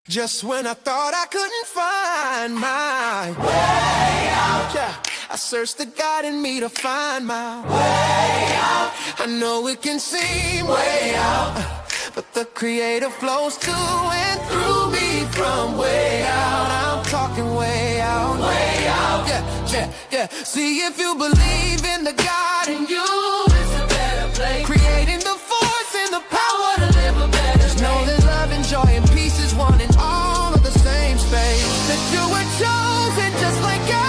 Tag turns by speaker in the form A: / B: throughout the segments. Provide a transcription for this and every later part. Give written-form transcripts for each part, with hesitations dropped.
A: Just when I thought I couldn't find my way out, yeah, I searched the God in me to find my way out. I know it can seem way out, but the Creator flows to and through me from way out. I'm talking way out, yeah, yeah, yeah. See, if you believe in the God in you, it's a better place. Creating the force and the power to live a better. Just know that love and joy and peace is one in all of the same space. That you were chosen just like God.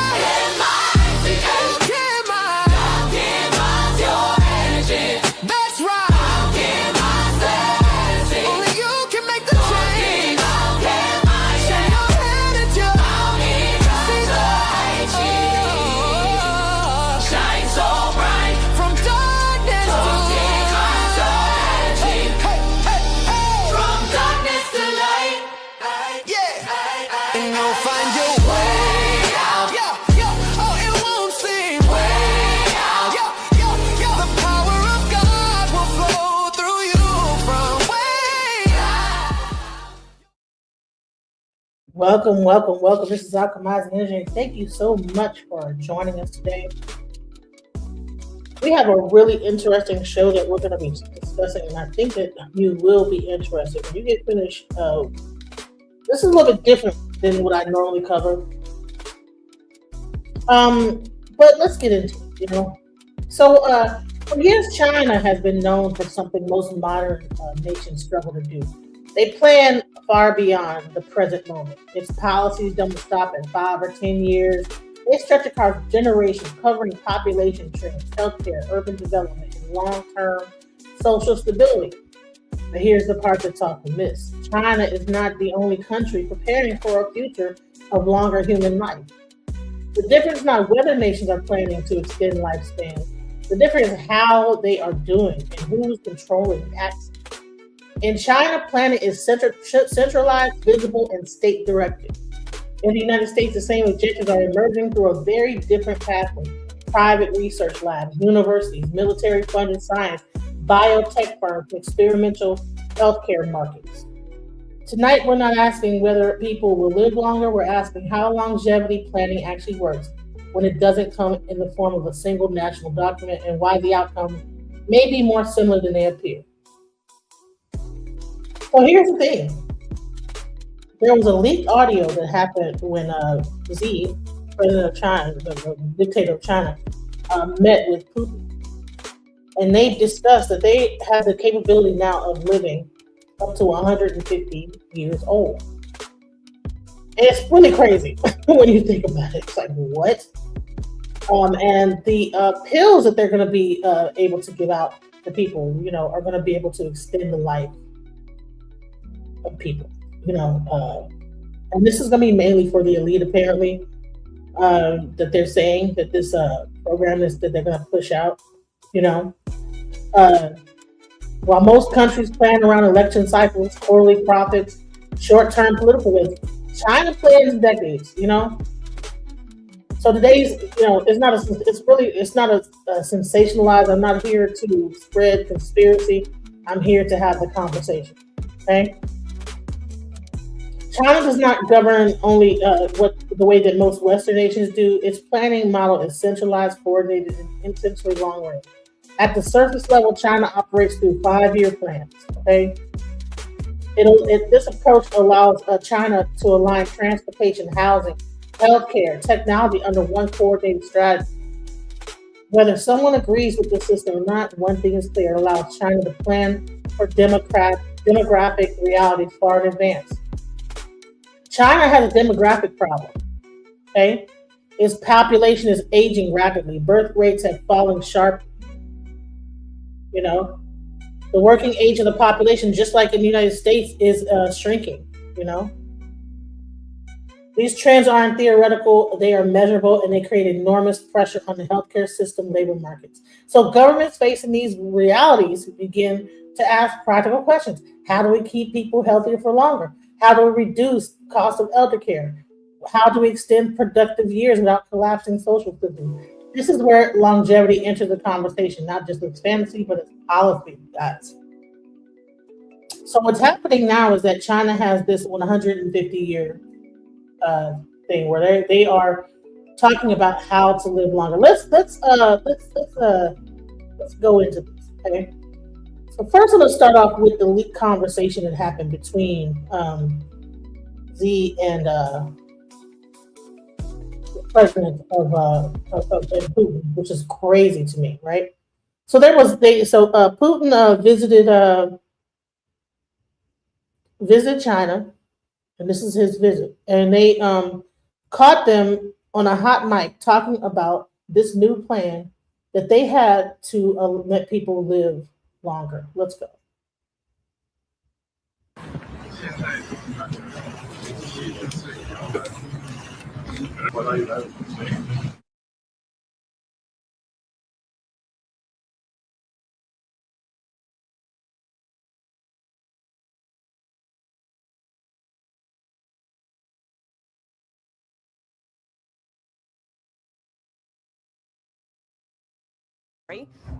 A: Your energy. That's right. Only you can make the change. Shine your head at you. Shine so bright from darkness to light. Hey, hey, hey. From darkness to light. Yeah. And you'll find your way out. Yeah, yeah. Oh, it won't seem way out. Yeah, yeah, yeah. The power of God will flow through you from way out.
B: Welcome. This is Alchemizing Energy, and thank you so much for joining us today. We have a really interesting show that we're going to be discussing, and I think that you will be interested. When you get finished, this is a little bit different than what I normally cover. But let's get into it, So, for years, China has been known for something most modern nations struggle to do. They plan far beyond the present moment. Its policies don't stop at 5 or 10 years. They stretch across generations, covering population trends, healthcare, urban development, and long-term social stability. But here's the part that's often missed. China is not the only country preparing for a future of longer human life. The difference is not whether nations are planning to extend lifespans. The difference is how they are doing and who's controlling the access. In China, planning is centralized, visible, and state-directed. In the United States, the same objectives are emerging through a very different pathway. Private research labs, universities, military-funded science, biotech firms, experimental healthcare markets. Tonight, we're not asking whether people will live longer. We're asking how longevity planning actually works when it doesn't come in the form of a single national document, and why the outcomes may be more similar than they appear. So here's the thing. There was a leaked audio that happened when Xi, president of China, the dictator of China, met with Putin. And they discussed that they have the capability now of living up to 150 years old. And it's really crazy when you think about it. It's like, what? And the pills that they're going to be able to give out to people, are going to be able to extend the life of people, and this is going to be mainly for the elite, apparently, that they're saying that this program is that they're going to push out, while most countries plan around election cycles, quarterly profits, short-term political wins, China plans decades, So today's, it's not a sensationalized. I'm not here to spread conspiracy. I'm here to have the conversation. Okay. China does not govern only the way that most Western nations do. Its planning model is centralized, coordinated, and intentionally long range. At the surface level, China operates through 5-year plans. Okay, this approach allows China to align transportation, housing, healthcare, technology under one coordinated strategy. Whether someone agrees with the system or not, one thing is clear: it allows China to plan for demographic realities far in advance. China has a demographic problem. Okay, its population is aging rapidly. Birth rates have fallen sharply. The working age of the population, just like in the United States, is shrinking. These trends aren't theoretical; they are measurable, and they create enormous pressure on the healthcare system, labor markets. So, governments facing these realities begin to ask practical questions: how do we keep people healthier for longer? How do we reduce the cost of elder care? How do we extend productive years without collapsing social systems? This is where longevity enters the conversation, not just as fantasy, but as policy, guys. So what's happening now is that China has this 150-year thing where they are talking about how to live longer. Let's go into this. Okay. So first, I'm going to start off with the leak conversation that happened between Xi and the president of Putin, which is crazy to me, right? So Putin visited China, and this is his visit, and they caught them on a hot mic talking about this new plan that they had to let people live longer. Let's go.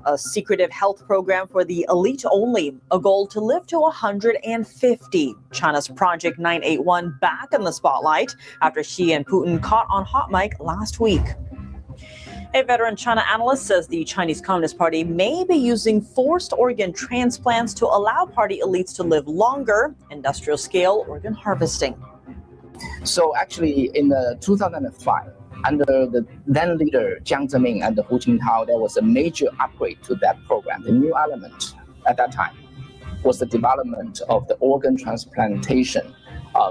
C: A secretive health program for the elite only, a goal to live to 150. China's Project 981 back in the spotlight after Xi and Putin caught on hot mic last week. A veteran China analyst says the Chinese Communist Party may be using forced organ transplants to allow party elites to live longer, industrial scale organ harvesting.
D: So actually in 2005, under the then leader Jiang Zemin and Hu Jintao, there was a major upgrade to that program. The new element at that time was the development of the organ transplantation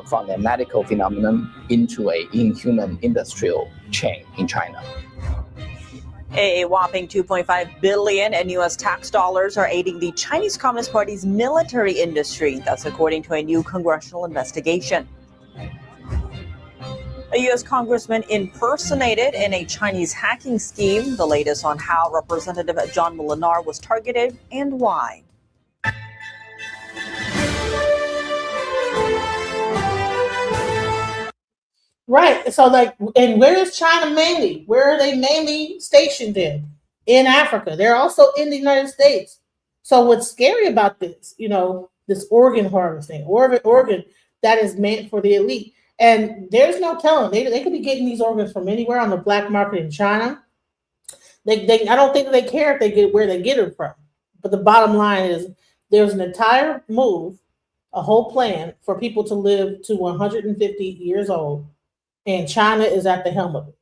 D: from a medical phenomenon into a inhuman industrial chain in China.
C: A whopping $2.5 billion in U.S. tax dollars are aiding the Chinese Communist Party's military industry. That's according to a new congressional investigation. A U.S. congressman impersonated in a Chinese hacking scheme. The latest on how Representative John Molinar was targeted and why.
B: Right. So, and where is China mainly? Where are they mainly stationed in? In Africa. They're also in the United States. So, what's scary about this, this organ harvesting, organ that is meant for the elite. And there's no telling. They could be getting these organs from anywhere on the black market in China. I don't think they care if they get where they get it from. But the bottom line is there's an entire move, a whole plan for people to live to 150 years old. And China is at the helm of it.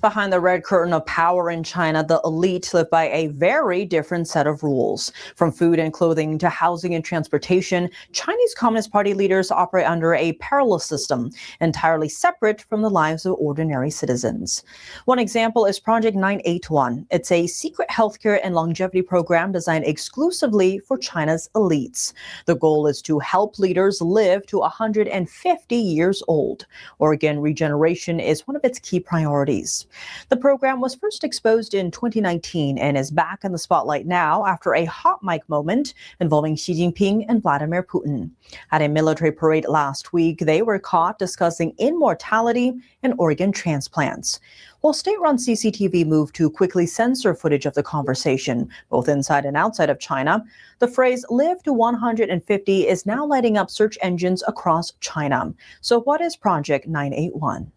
C: Behind the red curtain of power in China, the elite live by a very different set of rules. From food and clothing to housing and transportation, Chinese Communist Party leaders operate under a parallel system, entirely separate from the lives of ordinary citizens. One example is Project 981. It's a secret healthcare and longevity program designed exclusively for China's elites. The goal is to help leaders live to 150 years old. Organ regeneration is one of its key priorities. The program was first exposed in 2019 and is back in the spotlight now after a hot mic moment involving Xi Jinping and Vladimir Putin. At a military parade last week, they were caught discussing immortality and organ transplants. While state-run CCTV moved to quickly censor footage of the conversation, both inside and outside of China, the phrase "live to 150" is now lighting up search engines across China. So what is Project 981?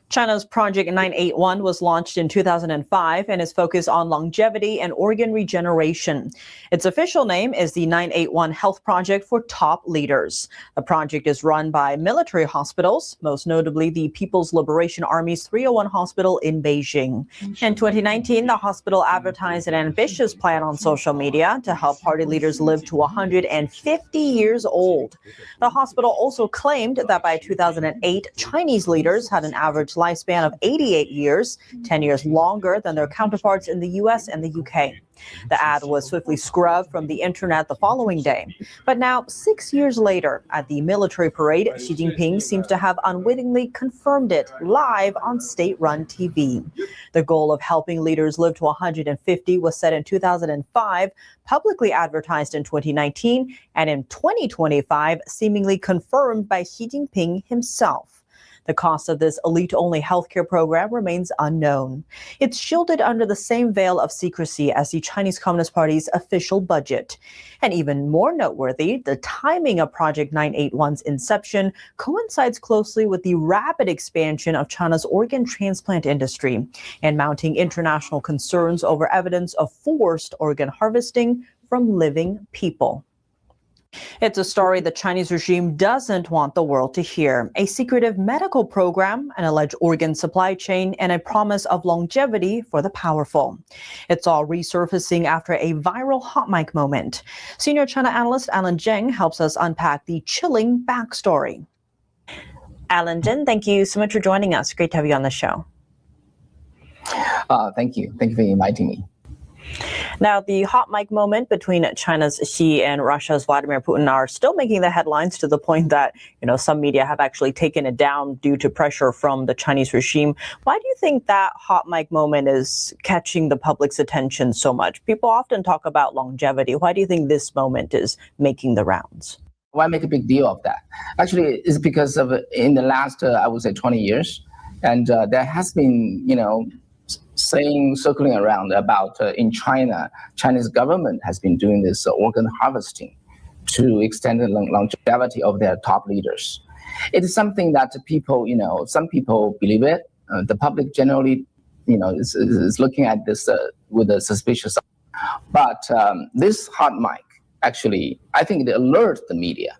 C: China's Project 981 was launched in 2005 and is focused on longevity and organ regeneration. Its official name is the 981 Health Project for Top Leaders. The project is run by military hospitals, most notably the People's Liberation Army's 301 hospital in Beijing. In 2019, the hospital advertised an ambitious plan on social media to help party leaders live to 150 years old. The hospital also claimed that by 2008, Chinese leaders had an average lifespan of 88 years, 10 years longer than their counterparts in the US and the UK. The ad was swiftly scrubbed from the internet the following day. But now, 6 years later, at the military parade, Xi Jinping seems to have unwittingly confirmed it live on state-run TV. The goal of helping leaders live to 150 was set in 2005, publicly advertised in 2019, and in 2025, seemingly confirmed by Xi Jinping himself. The cost of this elite-only healthcare program remains unknown. It's shielded under the same veil of secrecy as the Chinese Communist Party's official budget. And even more noteworthy, the timing of Project 981's inception coincides closely with the rapid expansion of China's organ transplant industry and mounting international concerns over evidence of forced organ harvesting from living people. It's a story the Chinese regime doesn't want the world to hear. A secretive medical program, an alleged organ supply chain, and a promise of longevity for the powerful. It's all resurfacing after a viral hot mic moment. Senior China analyst Alan Zheng helps us unpack the chilling backstory. Alan Zheng, thank you so much for joining us. Great to have you on the show.
D: Thank you. Thank you for inviting me.
C: Now, the hot mic moment between China's Xi and Russia's Vladimir Putin are still making the headlines to the point that, some media have actually taken it down due to pressure from the Chinese regime. Why do you think that hot mic moment is catching the public's attention so much? People often talk about longevity. Why do you think this moment is making the rounds?
D: Why make a big deal of that? Actually, it's because of in the last, I would say, 20 years, and there has been, circling around about in China, Chinese government has been doing this organ harvesting to extend the longevity of their top leaders. It is something that people, some people believe it. The public generally, is looking at this with a suspicious eye. But this hot mic, actually, I think it alerts the media.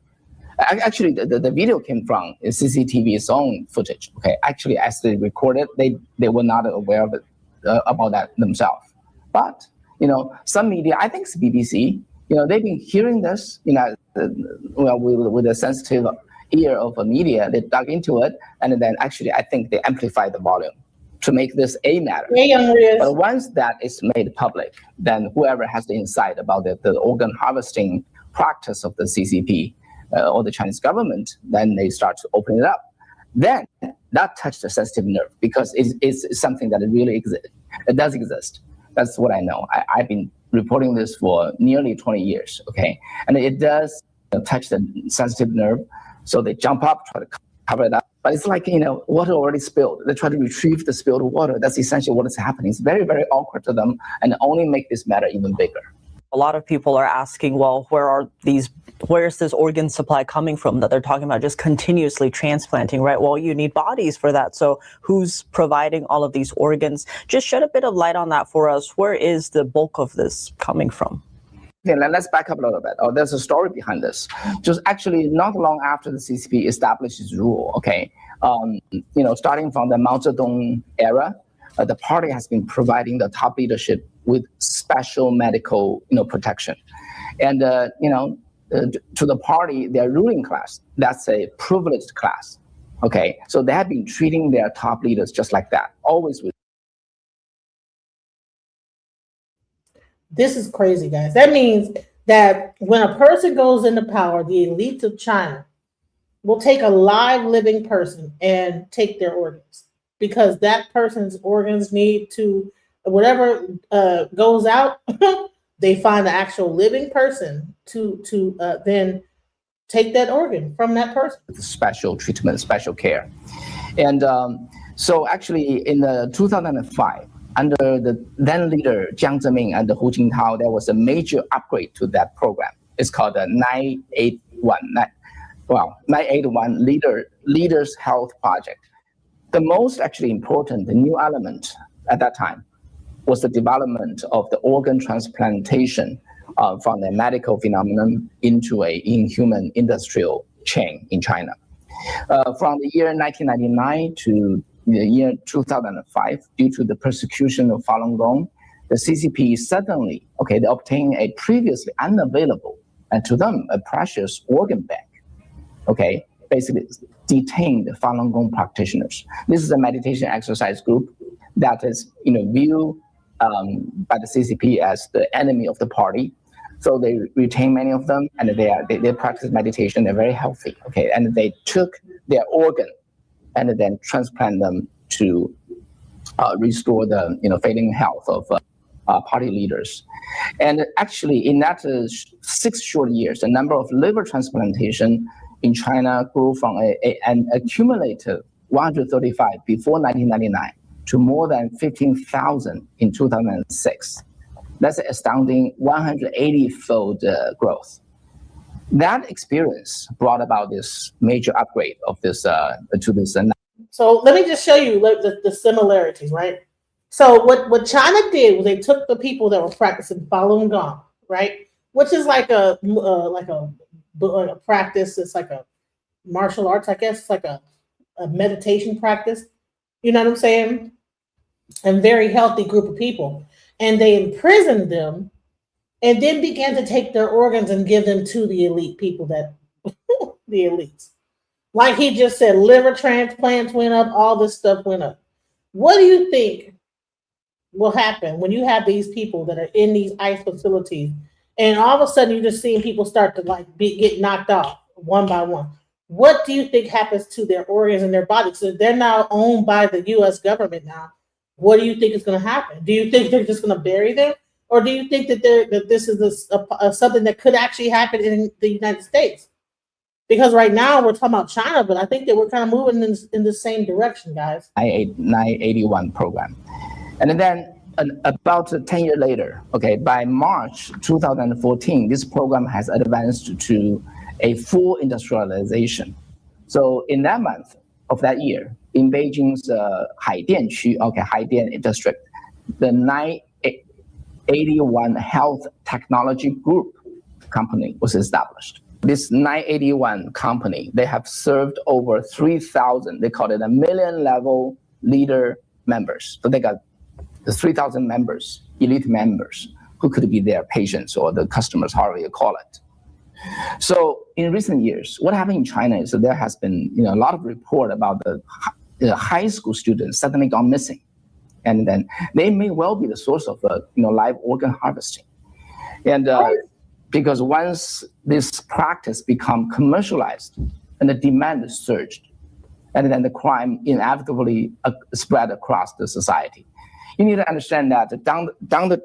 D: Actually, the video came from CCTV's own footage. Okay, actually, as they recorded, they were not aware of it. About that themselves. But, some media, I think it's BBC, they've been hearing this, with a sensitive ear of a media, they dug into it, and then actually I think they amplified the volume to make this a matter. But once that is made public, then whoever has the insight about the organ harvesting practice of the CCP or the Chinese government, then they start to open it up. Then that touched a sensitive nerve because it's something that really exists. It does exist. That's what I know. I've been reporting this for nearly 20 years, okay? And it does touch the sensitive nerve. So they jump up, try to cover it up. But it's like, water already spilled. They try to retrieve the spilled water. That's essentially what is happening. It's very, very awkward to them and only make this matter even bigger.
C: A lot of people are asking, well, where's this organ supply coming from that they're talking about just continuously transplanting, right? Well, you need bodies for that. So who's providing all of these organs? Just shed a bit of light on that for us. Where is the bulk of this coming from?
D: Okay, let's back up a little bit. There's a story behind this. Just actually not long after the CCP established its rule, okay, starting from the Mao Zedong era, the party has been providing the top leadership with special medical, protection. And, to the party, their ruling class, that's a privileged class, okay? So they have been treating their top leaders just like that, always with.
B: This is crazy, guys. That means that when a person goes into power, the elites of China will take a live living person and take their organs because that person's organs need to, whatever goes out, they find the actual living person to then take that organ from that person.
D: Special treatment, special care. And so actually in 2005, under the then leader Jiang Zemin and Hu Jintao, there was a major upgrade to that program. It's called the 981 Leaders Health Project. The most actually important, the new element at that time was the development of the organ transplantation from the medical phenomenon into a inhuman industrial chain in China. From the year 1999 to the year 2005, due to the persecution of Falun Gong, the CCP suddenly, they obtained a previously unavailable and to them a precious organ bank, basically detained Falun Gong practitioners. This is a meditation exercise group that is, viewed by the CCP as the enemy of the party. So they retain many of them, and they practice meditation. They're very healthy, and they took their organ and then transplant them to restore the failing health of party leaders. And actually, in that 6 short years, the number of liver transplantation in China grew from an accumulative 135 before 1999 to more than 15,000 in 2006. That's an astounding 180-fold growth. That experience brought about this major upgrade of this to this.
B: So let me just show you the similarities, right? So what China did was they took the people that were practicing Falun Gong, right, which is like a practice. It's like a martial arts, I guess. It's like a meditation practice. You know what I'm saying? And very healthy group of people, and they imprisoned them, and then began to take their organs and give them to the elite people that the elites. Like he just said, liver transplants went up, all this stuff went up. What do you think will happen when you have these people that are in these ICE facilities, and all of a sudden you're just seeing people start to get knocked off one by one? What do you think happens to their organs and their bodies? So they're now owned by the U.S. government now. What do you think is going to happen? Do you think they're just going to bury them? Or do you think that this is something that could actually happen in the United States? Because right now we're talking about China, but I think that we're kind of moving in the same direction, guys.
D: 981 program. And then about 10 years later, okay, by March 2014, this program has advanced to a full industrialization. So in that month of that year, in Beijing's Haidian district, the 981 Health Technology Group company was established. This 981 company, they have served over 3,000, they call it a million level leader members. So they got the 3,000 members, elite members, who could be their patients or the customers, however you call it. So in recent years, what happened in China is that there has been a lot of report about the high school students suddenly gone missing. And then they may well be the source of live organ harvesting. And because once this practice become commercialized and the demand surged, and then the crime inevitably spread across the society. You need to understand that down the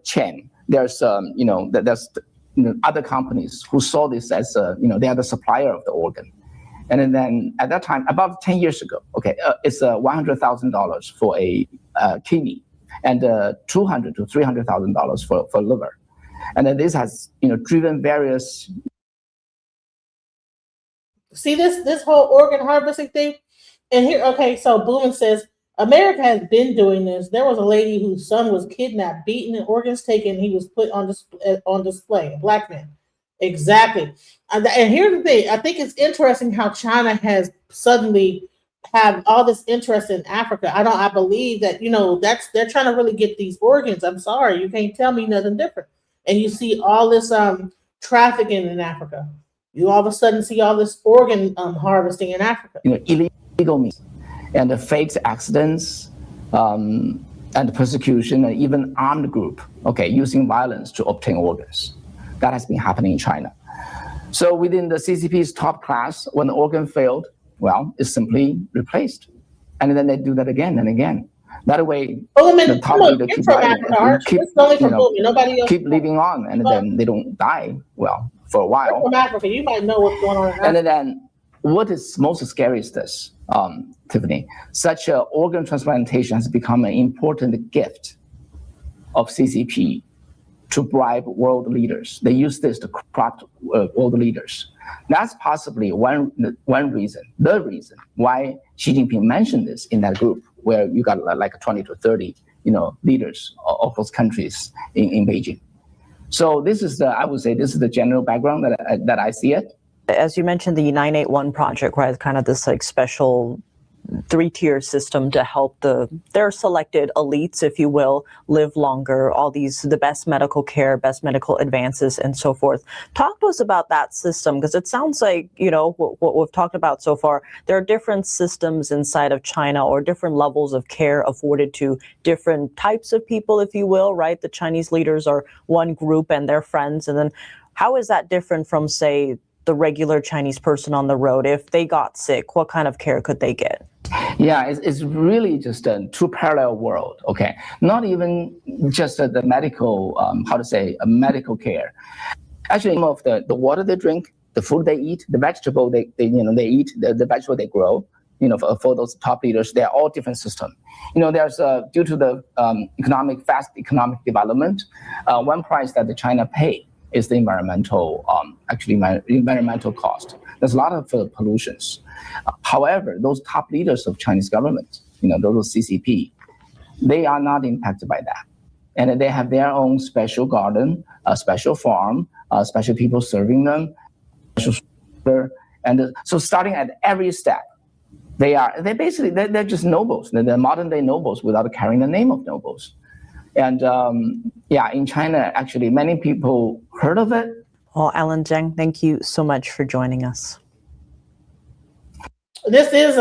D: chain, there's other companies who saw this as they are the supplier of the organ. And then at that time, about 10 years ago, it's $100,000 for a kidney and $200,000 to $300,000 for liver. And then this has driven various.
B: See this whole organ harvesting thing? And here, so Blumen says, America has been doing this. There was a lady whose son was kidnapped, beaten, and organs taken. He was put on display, a black man. Exactly. And here's the thing. I think it's interesting how China has suddenly have all this interest in Africa. I believe that, they're trying to really get these organs. I'm sorry. You can't tell me nothing different. And you see all this trafficking in Africa. You all of a sudden see all this organ harvesting in Africa.
D: Illegal means and the fake accidents and persecution and even armed group, using violence to obtain organs. That has been happening in China. So within the CCP's top class, when the organ failed, it's simply replaced. And then they do that again and again. That way, the top leader keep living on, and then they don't die, for a while.
B: From Africa, you might know what's going on in Africa.
D: And then what is most scary is this, Tiffany. Such organ transplantation has become an important gift of CCP to bribe world leaders. They use this to corrupt world leaders. That's possibly one reason, the reason why Xi Jinping mentioned this in that group, where you got like 20 to 30, leaders of those countries in Beijing. So this is I would say this is the general background that I see it.
C: As you mentioned, the 981 project, right, is kind of this special 3-tier system to help their selected elites, if you will, live longer, the best medical care, best medical advances, and so forth. Talk to us about that system, because it sounds like, what we've talked about so far, there are different systems inside of China or different levels of care afforded to different types of people, if you will, right? The Chinese leaders are one group and their friends. And then how is that different from, say, the regular Chinese person on the road? If they got sick, what kind of care could they get?
D: Yeah, it's really just two parallel world. Not even just the medical, a medical care. Actually, some of the water they drink, the food they eat, the vegetable they eat, the vegetable they grow, for those top leaders, they're all different systems. There's due to the fast economic development, one price that the China pay is the environmental cost. There's a lot of pollutions. However, those top leaders of Chinese government, those CCP, they are not impacted by that. And they have their own special garden, a special farm, special people serving them, and so starting at every step, they're just nobles. They're modern day nobles without carrying the name of nobles. And in China, actually, many people heard of it.
C: Well, Alan Zhang, thank you so much for joining us.
B: This is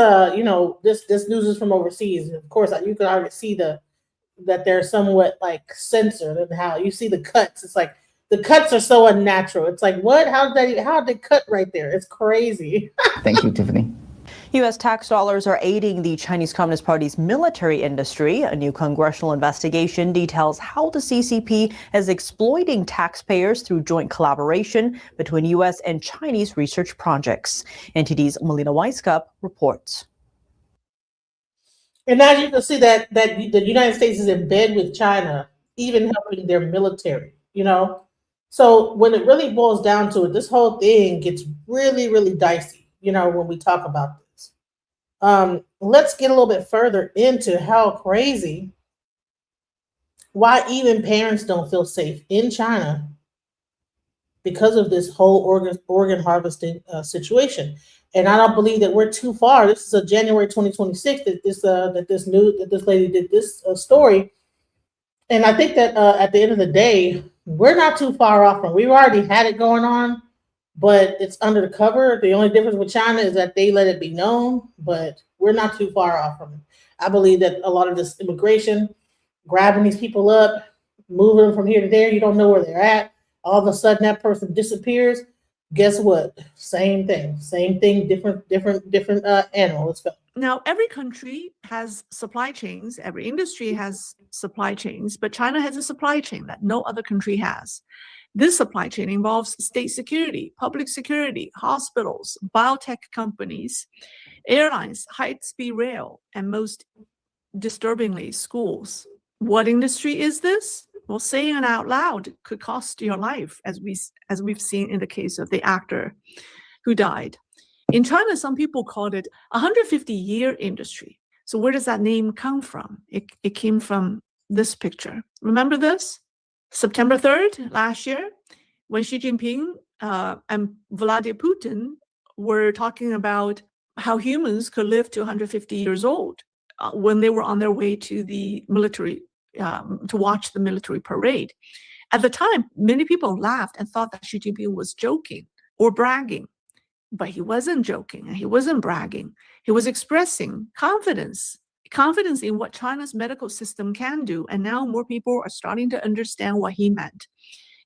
B: this news is from overseas. Of course, you can already see that they're somewhat like censored, and how you see the cuts. It's like the cuts are so unnatural. It's like, what? How did they cut right there? It's crazy.
D: Thank you, Tiffany.
C: U.S. tax dollars are aiding the Chinese Communist Party's military industry. A new congressional investigation details how the CCP is exploiting taxpayers through joint collaboration between U.S. and Chinese research projects. NTD's Melina Weisskopf reports.
B: And now you can see that the United States is in bed with China, even helping their military, So when it really boils down to it, this whole thing gets really, really dicey, when we talk about this. Let's get a little bit further into how crazy, why even parents don't feel safe in China because of this whole organ harvesting situation. And I don't believe that we're too far. This is a January 2026 that this lady did this story. And I think that at the end of the day, we're not too far off from. We've already had it going on, but it's under the cover. The only difference with China is that they let it be known, but we're not too far off from it. I believe that a lot of this immigration, grabbing these people up, moving them from here to there, you don't know where they're at. All of a sudden that person disappears. Guess what? Same thing, different animal. Let's go.
E: Now, every country has supply chains, every industry has supply chains, but China has a supply chain that no other country has. This supply chain involves state security, public security, hospitals, biotech companies, airlines, high-speed rail, and most disturbingly, schools. What industry is this? Well, saying it out loud could cost your life, as we've seen in the case of the actor who died. In China, some people called it a 150-year industry. So where does that name come from? It came from this picture. Remember this? September 3rd last year, when Xi Jinping and Vladimir Putin were talking about how humans could live to 150 years old when they were on their way to the military, to watch the military parade. At the time, many people laughed and thought that Xi Jinping was joking or bragging. But he wasn't joking and he wasn't bragging. He was expressing confidence in what China's medical system can do. And now more people are starting to understand what he meant.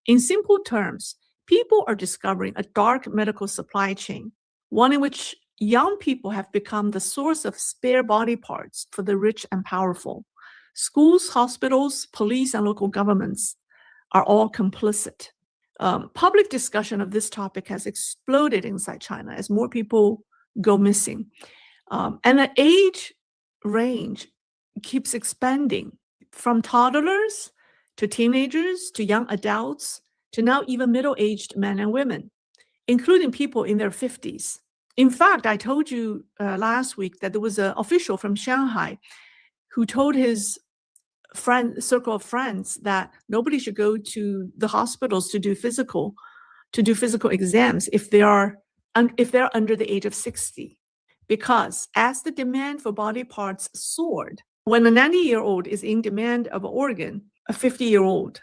E: In simple terms, people are discovering a dark medical supply chain, one in which young people have become the source of spare body parts for the rich and powerful. Schools, hospitals, police, and local governments are all complicit. Public discussion of this topic has exploded inside China as more people go missing. And the age range keeps expanding from toddlers to teenagers to young adults to now even middle-aged men and women, including people in their 50s. In fact, I told you last week that there was an official from Shanghai who told his circle of friends that nobody should go to the hospitals to do physical exams if they're under the age of 60, because as the demand for body parts soared, when a 90-year-old is in demand of an organ, a 50-year-old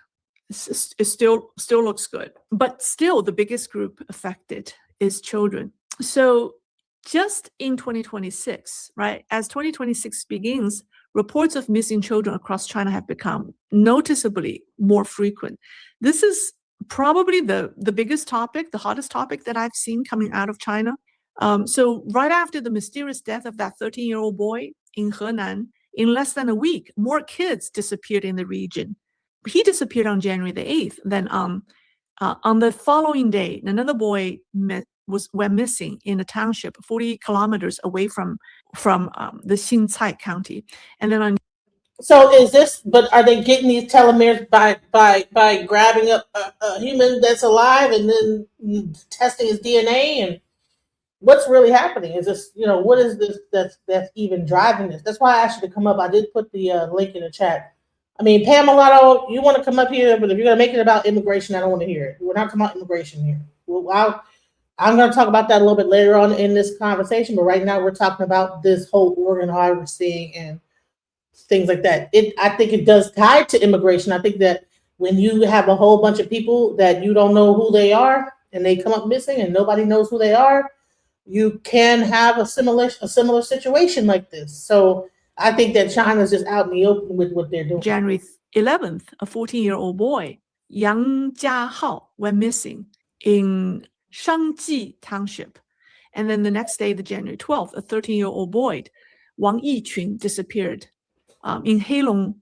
E: still looks good. But still, the biggest group affected is children. So just in 2026, right, as 2026 begins, reports of missing children across China have become noticeably more frequent. This is probably the biggest topic, the hottest topic that I've seen coming out of China. So right after the mysterious death of that 13-year-old boy in Henan, in less than a week, more kids disappeared in the region. He disappeared on January the 8th. Then on the following day, another boy went missing in a township 40 kilometers away from the Xinzai County. And then on
B: So is this? But are they getting these telomeres by grabbing up a human that's alive and then testing his DNA? And what's really happening? Is this, what is this that's even driving this? That's why I asked you to come up. I did put the link in the chat. I mean, Pam Mulatto, you want to come up here, but if you're going to make it about immigration, I don't want to hear it. We're not talking about immigration here. I'm going to talk about that a little bit later on in this conversation, but right now we're talking about this whole organ harvesting and things like that. I think it does tie to immigration. I think that when you have a whole bunch of people that you don't know who they are and they come up missing and nobody knows who they are, you can have a similar situation like this. So I think that China's just out in the open with what they're doing.
E: January 11th, a 14-year-old boy, Yang Jiahao, went missing in Shangji Township. And then the next day, the January 12th, a 13-year-old boy, Wang Yiqun, disappeared in Heilong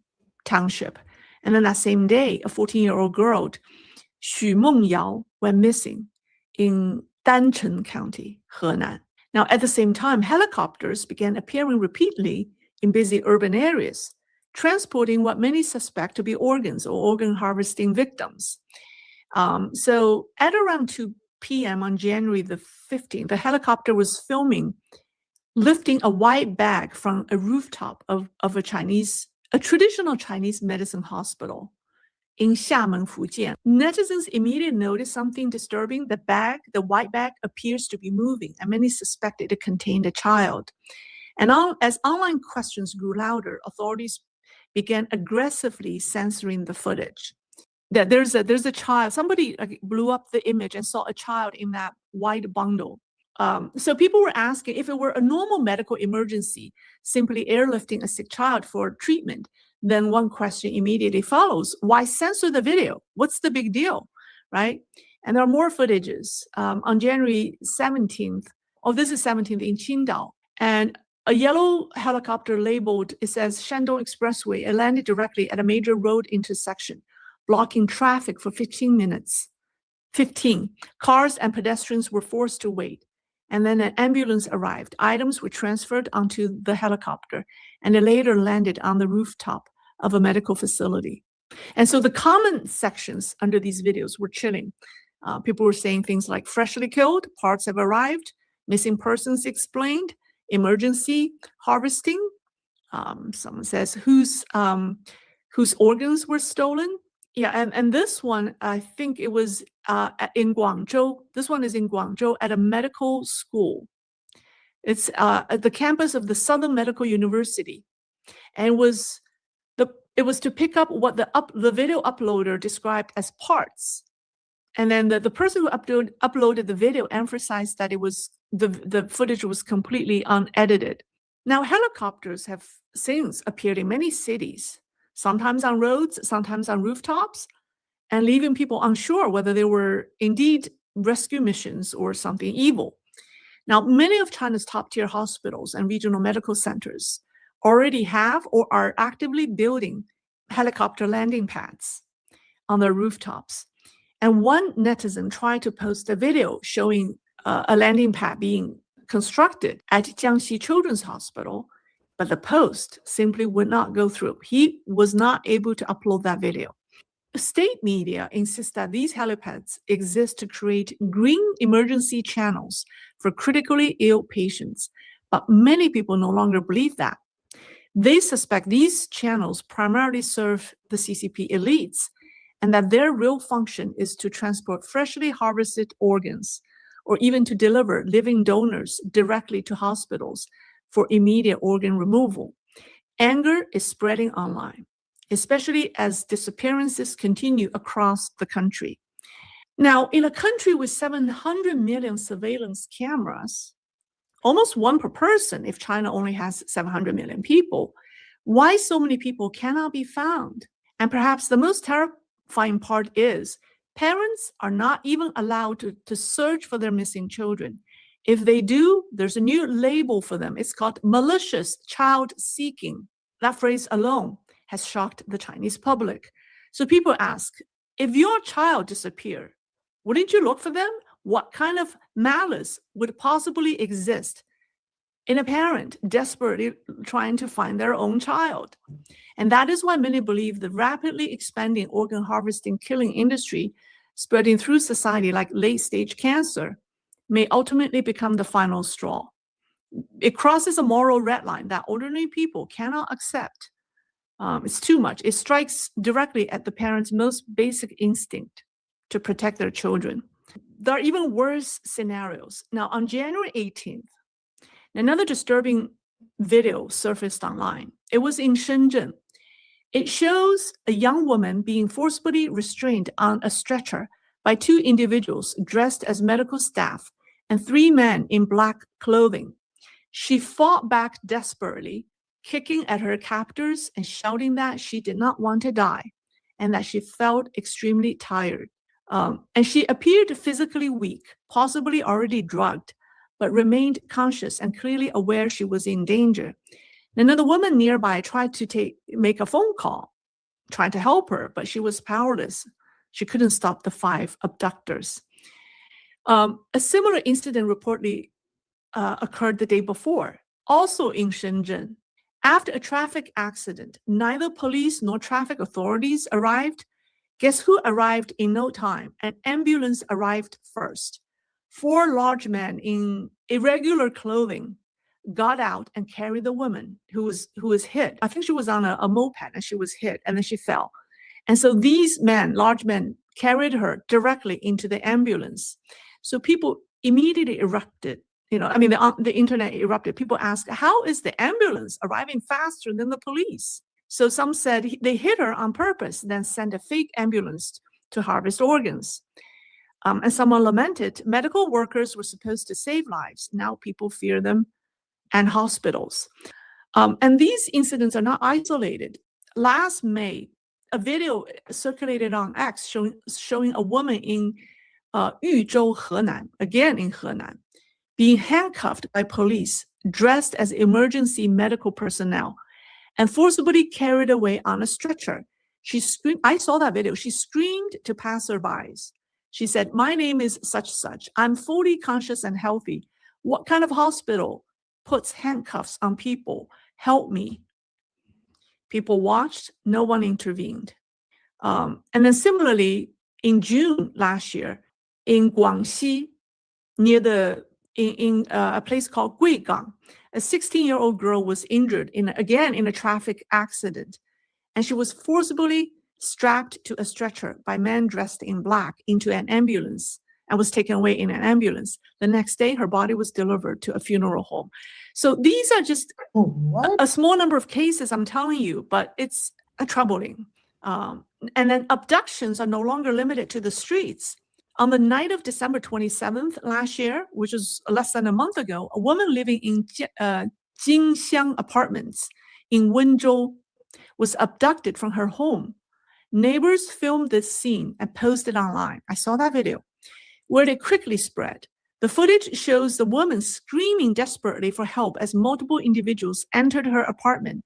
E: Township. And then that same day, a 14-year-old girl, Xu Mengyao, went missing in Dancheng County, Henan. Now, at the same time, helicopters began appearing repeatedly in busy urban areas, transporting what many suspect to be organs or organ harvesting victims. So at around 2 p.m. on January the 15th, the helicopter was lifting a white bag from a rooftop of a traditional Chinese medicine hospital in Xiamen, Fujian. Netizens immediately noticed something disturbing. The white bag appears to be moving, and many suspected it contained a child. And as online questions grew louder, authorities began aggressively censoring the footage. That there's a child. Somebody blew up the image and saw a child in that white bundle. So people were asking if it were a normal medical emergency, simply airlifting a sick child for treatment, then one question immediately follows: why censor the video? What's the big deal, right? And there are more footages. On January 17th, this is 17th in Qingdao, and a yellow helicopter labeled, it says Shandong Expressway, it landed directly at a major road intersection, blocking traffic for 15 minutes. 15. Cars and pedestrians were forced to wait. And then an ambulance arrived. Items were transferred onto the helicopter, and it later landed on the rooftop of a medical facility. And so the comment sections under these videos were chilling. People were saying things like freshly killed, parts have arrived, missing persons explained, emergency harvesting. Someone says whose organs were stolen. Yeah, and this one, I think it was in Guangzhou. This one is in Guangzhou at a medical school. It's at the campus of the Southern Medical University, and it was to pick up what the video uploader described as parts, and then the person who uploaded the video emphasized that it was the footage was completely unedited. Now, helicopters have since appeared in many cities, sometimes on roads, sometimes on rooftops, and leaving people unsure whether they were indeed rescue missions or something evil. Now, many of China's top-tier hospitals and regional medical centers already have or are actively building helicopter landing pads on their rooftops. And one netizen tried to post a video showing a landing pad being constructed at Jiangxi Children's Hospital, but the post simply would not go through. He was not able to upload that video. State media insist that these helipads exist to create green emergency channels for critically ill patients, but many people no longer believe that. They suspect these channels primarily serve the CCP elites, and that their real function is to transport freshly harvested organs, or even to deliver living donors directly to hospitals for immediate organ removal. Anger is spreading online, especially as disappearances continue across the country. Now, in a country with 700 million surveillance cameras, almost one per person if China only has 700 million people, why so many people cannot be found? And perhaps the most terrifying part is parents are not even allowed to search for their missing children. If they do, there's a new label for them. It's called malicious child seeking. That phrase alone has shocked the Chinese public. So people ask, if your child disappeared, wouldn't you look for them? What kind of malice would possibly exist in a parent desperately trying to find their own child? And that is why many believe the rapidly expanding organ harvesting killing industry spreading through society like late-stage cancer may ultimately become the final straw. It crosses a moral red line that ordinary people cannot accept. It's too much. It strikes directly at the parents' most basic instinct to protect their children. There are even worse scenarios. Now, on January 18th, another disturbing video surfaced online. It was in Shenzhen. It shows a young woman being forcibly restrained on a stretcher by two individuals dressed as medical staff and three men in black clothing. She fought back desperately, kicking at her captors and shouting that she did not want to die and that she felt extremely tired. And she appeared physically weak, possibly already drugged, but remained conscious and clearly aware she was in danger. Another woman nearby tried to make a phone call, trying to help her, but she was powerless. She couldn't stop the five abductors. A similar incident reportedly occurred the day before, also in Shenzhen. After a traffic accident, neither police nor traffic authorities arrived. Guess who arrived in no time? An ambulance arrived first. Four large men in irregular clothing got out and carried the woman who was hit. I think she was on a moped and she was hit and then she fell. And so these men, large men, carried her directly into the ambulance. So people immediately erupted. The internet erupted. People asked, how is the ambulance arriving faster than the police? So some said they hit her on purpose, then sent a fake ambulance to harvest organs. And someone lamented, medical workers were supposed to save lives. Now people fear them and hospitals. And these incidents are not isolated. Last May, a video circulated on X showing a woman in Yuzhou, Henan, again in Henan, being handcuffed by police dressed as emergency medical personnel and forcibly carried away on a stretcher. She screamed, I saw that video, she screamed to passerbys. She said, my name is such. I'm fully conscious and healthy. What kind of hospital puts handcuffs on people? Help me. People watched, no one intervened. And then similarly, in June last year, in Guangxi, near in a place called Guigang, a 16-year-old girl was injured in a traffic accident, and she was forcibly strapped to a stretcher by men dressed in black into an ambulance and was taken away in an ambulance. The next day, her body was delivered to a funeral home. So these are just a small number of cases, I'm telling you, but it's troubling. And then abductions are no longer limited to the streets. On the night of December 27th last year, which is less than a month ago, a woman living in Jingxiang apartments in Wenzhou was abducted from her home. Neighbors filmed this scene and posted online. I saw that video, where it quickly spread. The footage shows the woman screaming desperately for help as multiple individuals entered her apartment.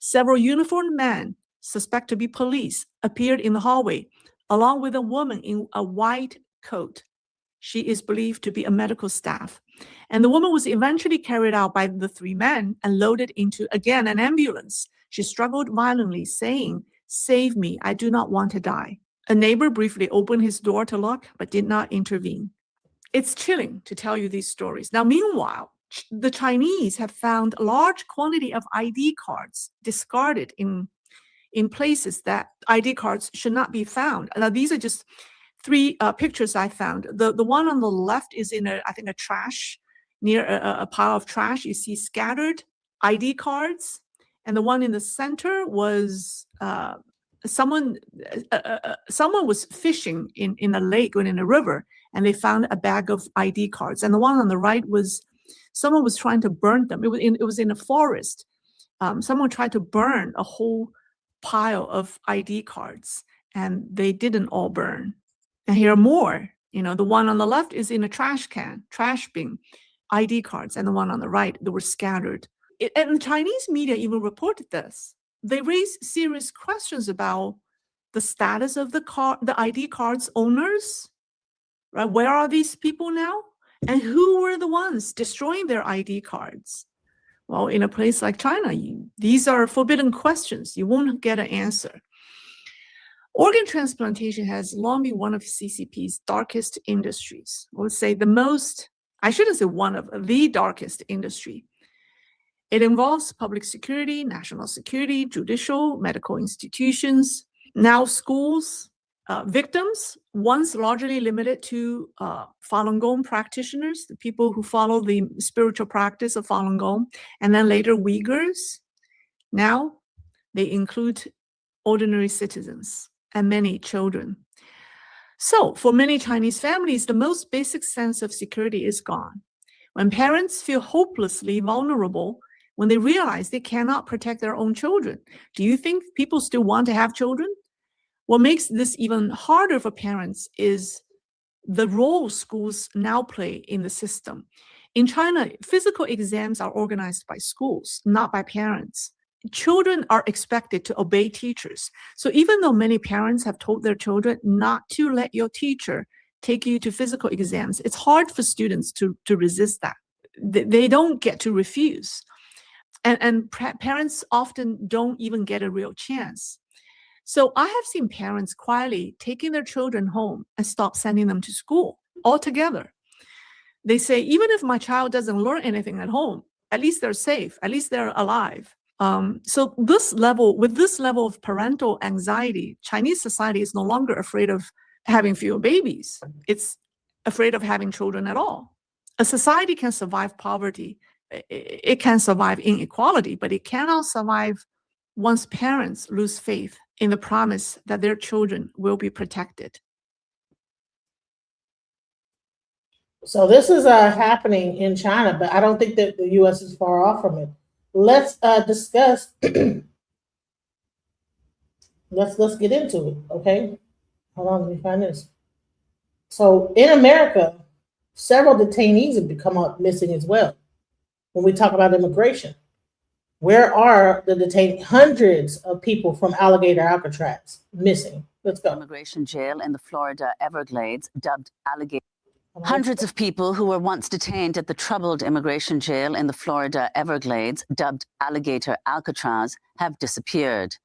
E: Several uniformed men, suspect to be police, appeared in the hallway, along with a woman in a white coat. She is believed to be a medical staff. And the woman was eventually carried out by the three men and loaded into, again, an ambulance. She struggled violently, saying, "Save me, I do not want to die." A neighbor briefly opened his door to look, but did not intervene. It's chilling to tell you these stories. Now, meanwhile, the Chinese have found a large quantity of ID cards discarded in places that ID cards should not be found. Now, these are just three pictures I found. The one on the left is in I think a trash, near a pile of trash. You see scattered ID cards. And the one in the center was someone was fishing in a lake or in a river, and they found a bag of ID cards. And the one on the right was someone was trying to burn them. It was in a forest. Someone tried to burn a whole pile of ID cards, and they didn't all burn. And here are more. The one on the left is in a trash bin, ID cards, and the one on the right, they were scattered. And the Chinese media even reported this. They raised serious questions about the status of the ID cards owners. right? Where are these people now? And who were the ones destroying their ID cards? Well, in a place like China, these are forbidden questions. You won't get an answer. Organ transplantation has long been one of CCP's darkest industries. I would say I shouldn't say one of, the darkest industry. It involves public security, national security, judicial, medical institutions, now schools, victims, once largely limited to Falun Gong practitioners, the people who follow the spiritual practice of Falun Gong, and then later Uyghurs. Now they include ordinary citizens and many children. So for many Chinese families, the most basic sense of security is gone. When parents feel hopelessly vulnerable, when they realize they cannot protect their own children, do you think people still want to have children? What makes this even harder for parents is the role schools now play in the system. In China, physical exams are organized by schools, not by parents. Children are expected to obey teachers. So even though many parents have told their children not to let your teacher take you to physical exams, it's hard for students to resist that. They don't get to refuse. And parents often don't even get a real chance. So I have seen parents quietly taking their children home and stop sending them to school altogether. They say, even if my child doesn't learn anything at home, at least they're safe, at least they're alive. So with this level of parental anxiety, Chinese society is no longer afraid of having fewer babies. It's afraid of having children at all. A society can survive poverty. It can survive inequality, but it cannot survive once parents lose faith in the promise that their children will be protected.
B: So this is happening in China, but I don't think that the U.S. is far off from it. Let's discuss. let's get into it, okay? Hold on, let me find this. So in America, several detainees have become up missing as well. When we talk about immigration, where are the detained hundreds of people from Alligator Alcatraz missing? Let's go.
F: Immigration jail in the Florida Everglades, dubbed Alligator. Hundreds of people who were once detained at the troubled immigration jail in the Florida Everglades, dubbed Alligator Alcatraz, have disappeared.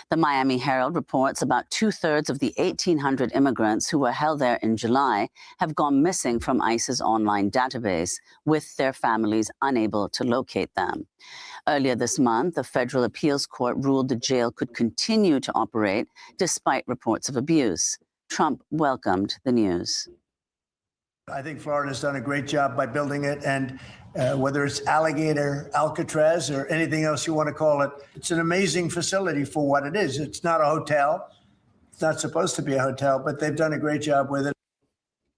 F: The Miami Herald reports about 2/3 of the 1,800 immigrants who were held there in July have gone missing from ICE's online database, with their families unable to locate them. Earlier this month, the federal appeals court ruled the jail could continue to operate despite reports of abuse. Trump welcomed the news.
G: I think Florida's done a great job by building it, and whether it's Alligator Alcatraz or anything else you want to call it, it's an amazing facility for what it is. It's not a hotel. It's not supposed to be a hotel, but they've done a great job with it.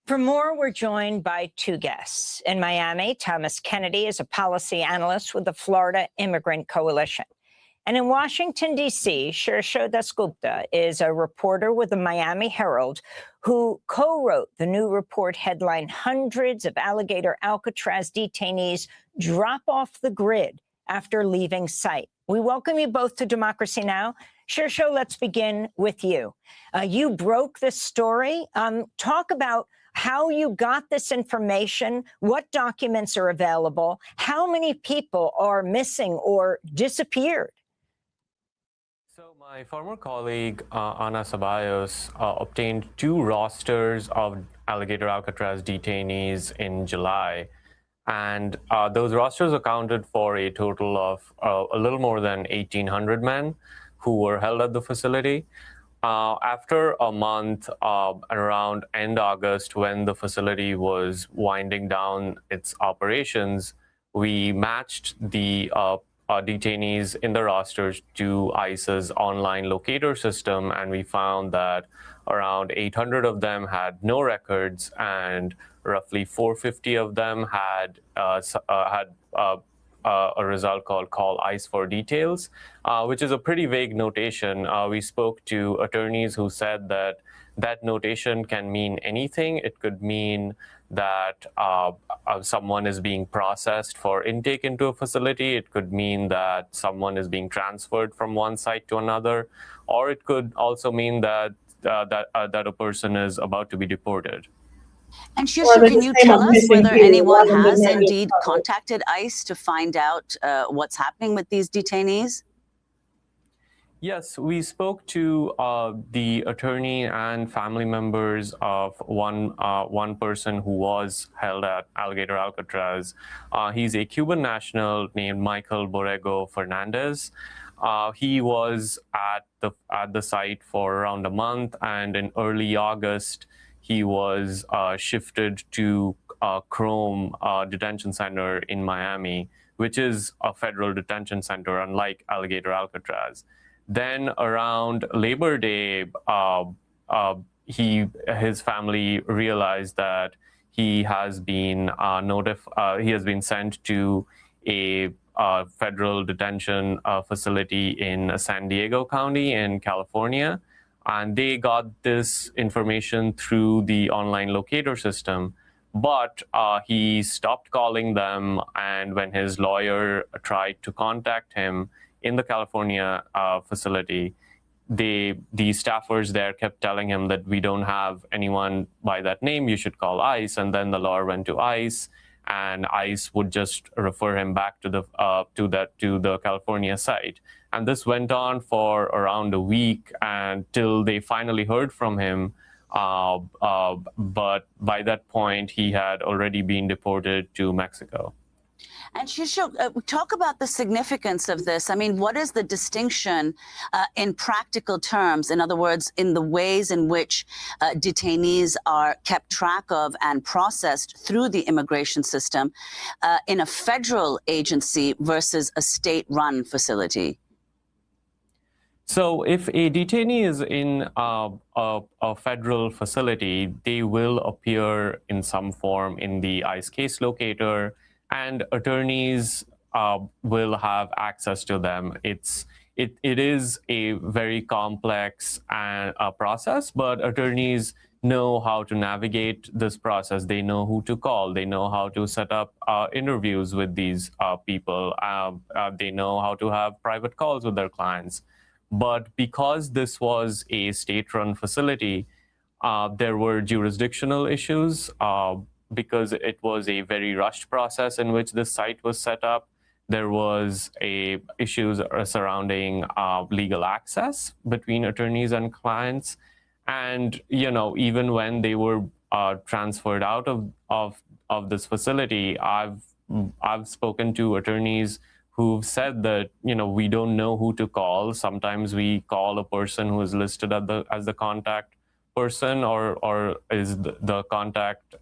H: For more, we're joined by two guests. In Miami, Thomas Kennedy is a policy analyst with the Florida Immigrant Coalition. And in Washington, D.C., Shirsho Dasgupta is a reporter with the Miami Herald who co-wrote the new report headlined "Hundreds of Alligator Alcatraz Detainees Drop Off the Grid After Leaving Site." We welcome you both to Democracy Now! Shirsho, let's begin with you. You broke this story. Talk about how you got this information, what documents are available, how many people are missing or disappeared.
I: So my former colleague, Ana Ceballos, obtained 2 rosters of Alligator Alcatraz detainees in July. And those rosters accounted for a total of a little more than 1,800 men who were held at the facility. After a month, around end August, when the facility was winding down its operations, we matched the detainees in the rosters to ICE's online locator system, and we found that around 800 of them had no records, and roughly 450 of them had a result called "Call ICE for Details," which is a pretty vague notation. We spoke to attorneys who said that that notation can mean anything. It could mean that someone is being processed for intake into a facility. It could mean that someone is being transferred from one site to another, or it could also mean that that a person is about to be deported.
F: And
B: Or
F: Shushu,
B: they
F: can
B: just
F: you
B: came
F: tell
B: up
F: us
B: missing
F: whether
B: here. A lot
F: anyone
B: of them did
F: has
B: not get
F: indeed
B: covered.
F: contacted ICE to find out what's happening with these detainees?
I: Yes, we spoke to the attorney and family members of one person who was held at Alligator Alcatraz. He's a Cuban national named Michael Borrego Fernandez. He was at the site for around a month, and in early August, he was shifted to Chrome Detention Center in Miami, which is a federal detention center, unlike Alligator Alcatraz. Then around Labor Day, his family realized that he has been he has been sent to a federal detention facility in San Diego County in California, and they got this information through the online locator system. But he stopped calling them, and when his lawyer tried to contact him in the California facility, the staffers there kept telling him that we don't have anyone by that name, you should call ICE. And then the lawyer went to ICE, and ICE would just refer him back to the California site. And this went on for around a week until they finally heard from him. But by that point, he had already been deported to Mexico.
F: And Shushu, talk about the significance of this. I mean, what is the distinction in practical terms? In other words, in the ways in which detainees are kept track of and processed through the immigration system in a federal agency versus a state-run facility?
I: So if a detainee is in a federal facility, they will appear in some form in the ICE case locator, and attorneys will have access to them. It is a very complex process, but attorneys know how to navigate this process. They know who to call. They know how to set up interviews with these people. They know how to have private calls with their clients. But because this was a state-run facility, there were jurisdictional issues because it was a very rushed process in which this site was set up. There was issues surrounding legal access between attorneys and clients. And, even when they were transferred out of this facility, I've spoken to attorneys who've said that, we don't know who to call. Sometimes we call a person who is listed as the contact person, or is the contact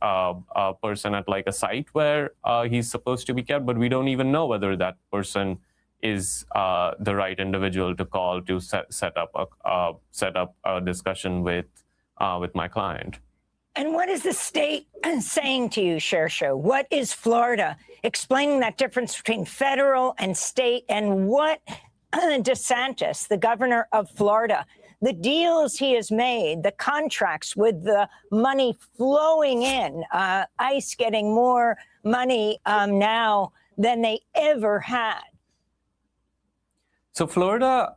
I: person at like a site where he's supposed to be kept, but we don't even know whether that person is the right individual to call to set up a discussion with my client.
H: And what is the state saying to you, Shushu? What is Florida explaining that difference between federal and state? And what DeSantis, the governor of Florida, the deals he has made, the contracts with the money flowing in, ICE getting more money now than they ever had?
I: So Florida,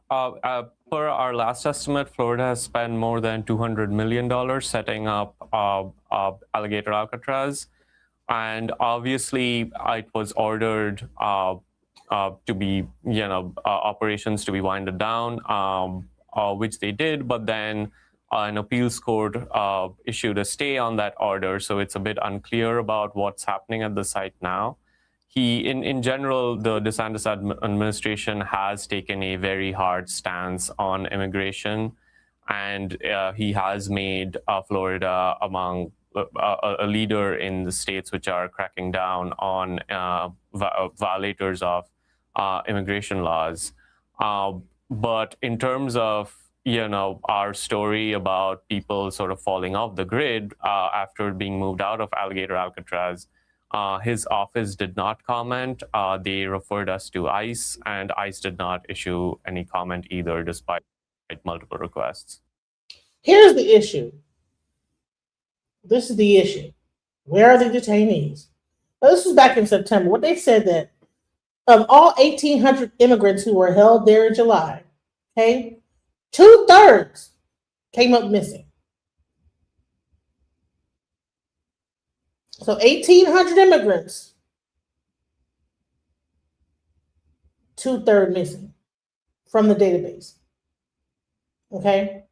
I: per our last estimate, Florida has spent more than $200 million setting up Alligator Alcatraz. And obviously, it was ordered to be, operations to be winded down, which they did. But then an appeals court issued a stay on that order. So it's a bit unclear about what's happening at the site now. In general, the DeSantis administration has taken a very hard stance on immigration, and he has made Florida among a leader in the states which are cracking down on violators of immigration laws. But in terms of our story about people sort of falling off the grid after being moved out of Alligator Alcatraz, his office did not comment. They referred us to ICE, and ICE did not issue any comment either, despite multiple requests.
B: Here's the issue. This is the issue. Where are the detainees? Now, this was back in September. What they said that of all 1,800 immigrants who were held there in July, okay, 2/3 came up missing. So 1,800 immigrants, 2/3 missing from the database. Okay.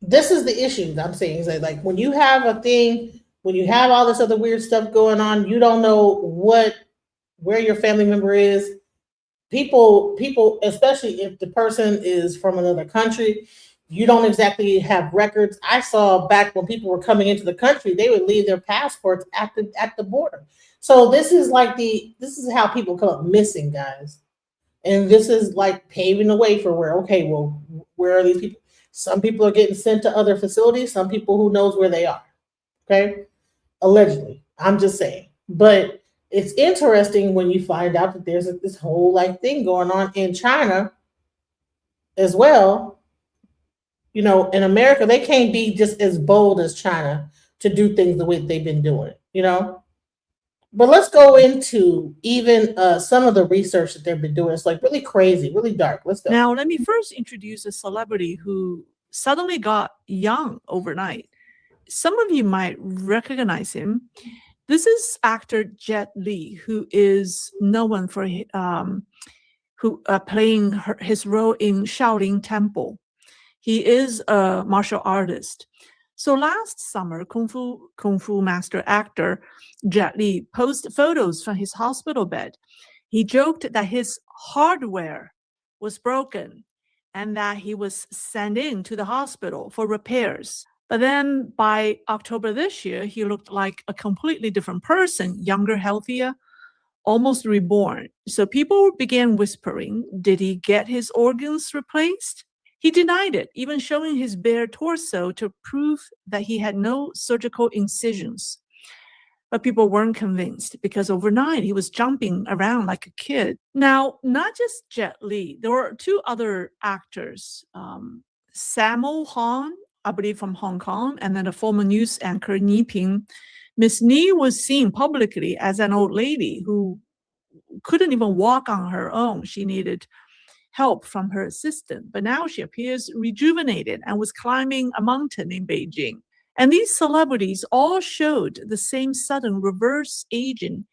B: This is the issue I'm saying, is that like when you have a thing, when you have all this other weird stuff going on, you don't know where your family member is. People, especially if the person is from another country, you don't exactly have records. I saw back when people were coming into the country, they would leave their passports at the border. So this is how people come up missing, guys. And this is like paving the way for where are these people? Some people are getting sent to other facilities, some people who knows where they are. Okay. Allegedly. I'm just saying. But it's interesting when you find out that there's this whole like thing going on in China as well. You know, in America, they can't be just as bold as China to do things the way they've been doing it, you know? But let's go into even some of the research that they've been doing. It's like really crazy, really dark. Let's go.
E: Now, let me first introduce a celebrity who suddenly got young overnight. Some of you might recognize him. This is actor Jet Li, who is known for playing his role in Shaolin Temple. He is a martial artist. So last summer, Kung Fu master actor Jet Li posted photos from his hospital bed. He joked that his hardware was broken and that he was sent in to the hospital for repairs. But then by October this year, he looked like a completely different person, younger, healthier, almost reborn. So people began whispering, did he get his organs replaced? He denied it, even showing his bare torso to prove that he had no surgical incisions. But people weren't convinced because overnight he was jumping around like a kid. Now, not just Jet Li, there were two other actors, Sammo Hung, I believe from Hong Kong, and then a former news anchor, Ni Ping. Miss Ni was seen publicly as an old lady who couldn't even walk on her own. She needed help from her assistant, but now she appears rejuvenated and was climbing a mountain in Beijing. And these celebrities all showed the same sudden reverse aging,